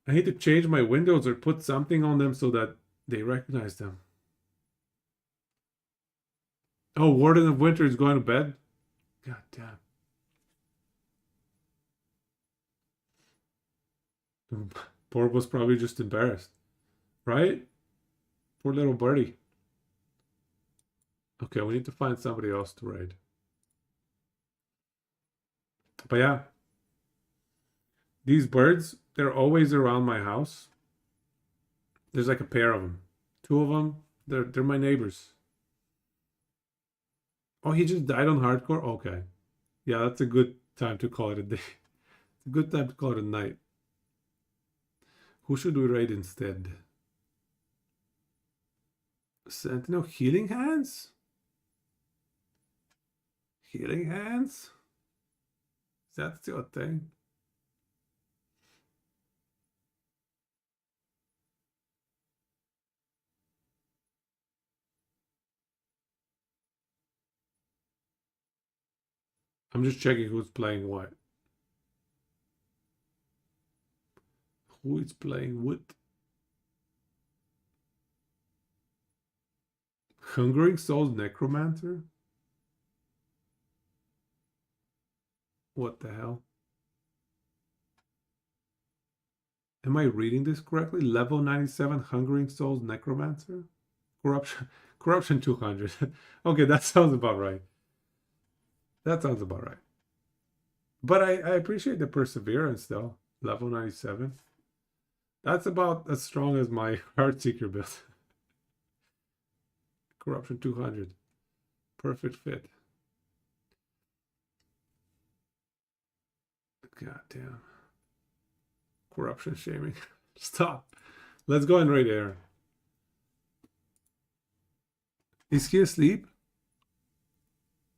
I need to change my windows or put something on them so that they recognize them. Oh, Warden of Winter is going to bed? God damn. Poor was probably just embarrassed, right? Poor little birdie. Okay, we need to find somebody else to raid. But yeah, these birds, they're always around my house. There's like a pair of them. 2 of them, they're my neighbors. Oh, he just died on hardcore? Okay. Yeah, that's a good time to call it a day. It's a good time to call it a night. Who should we raid instead? Sentinel Healing Hands? Healing Hands? Is that still a thing? I'm just checking who's playing what. Who is playing what? Hungering Souls Necromancer? What the hell? Am I reading this correctly? Level 97 Hungering Souls Necromancer? Corruption 200. Okay, that sounds about right. That sounds about right. But I appreciate the perseverance though. Level 97. That's about as strong as my Heartseeker build. Corruption 200. Perfect fit. God damn. Corruption shaming. Stop. Let's go and raid Aaron. Is he asleep?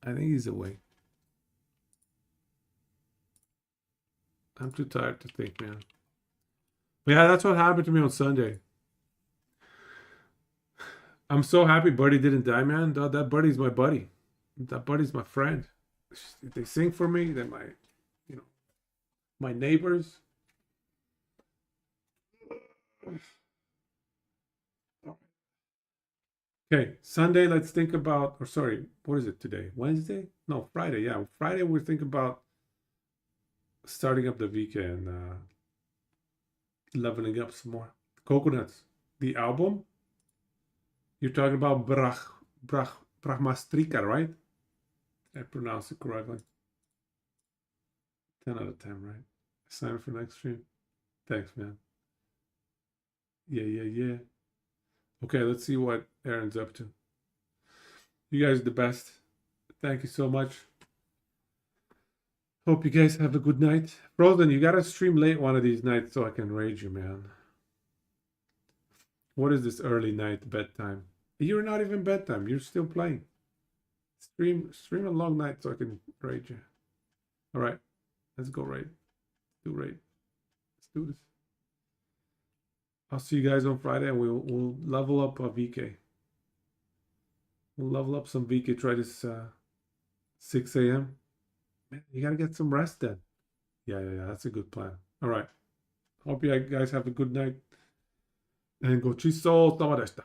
I think he's awake. I'm too tired to think, man. But yeah, that's what happened to me on Sunday. I'm so happy Buddy didn't die, man. That Buddy's my buddy. That Buddy's my friend. They sing for me. They're my, my neighbors. Okay, Sunday, let's think about, or sorry, what is it today? Wednesday? No, Friday. Yeah, Friday we're thinking about starting up the VK and leveling up some more. Coconuts, the album. You're talking about Brahmastrika, right? I pronounced it correctly. 10 out of 10, right? Sign up for next stream. Thanks, man. Yeah. Okay, let's see what Aaron's up to. You guys are the best. Thank you so much. Hope you guys have a good night. Frozen, you gotta stream late one of these nights so I can raid you, man. What is this early night bedtime? You're not even bedtime. You're still playing. Stream a long night so I can raid you. All right, let's go raid. Do raid. Let's do this. I'll see you guys on Friday, and we'll level up a VK. We'll level up some VK. Try this 6 a.m. Man, you gotta get some rest then. Yeah. That's a good plan. All right. Hope you guys have a good night. And go chiso, toma desta.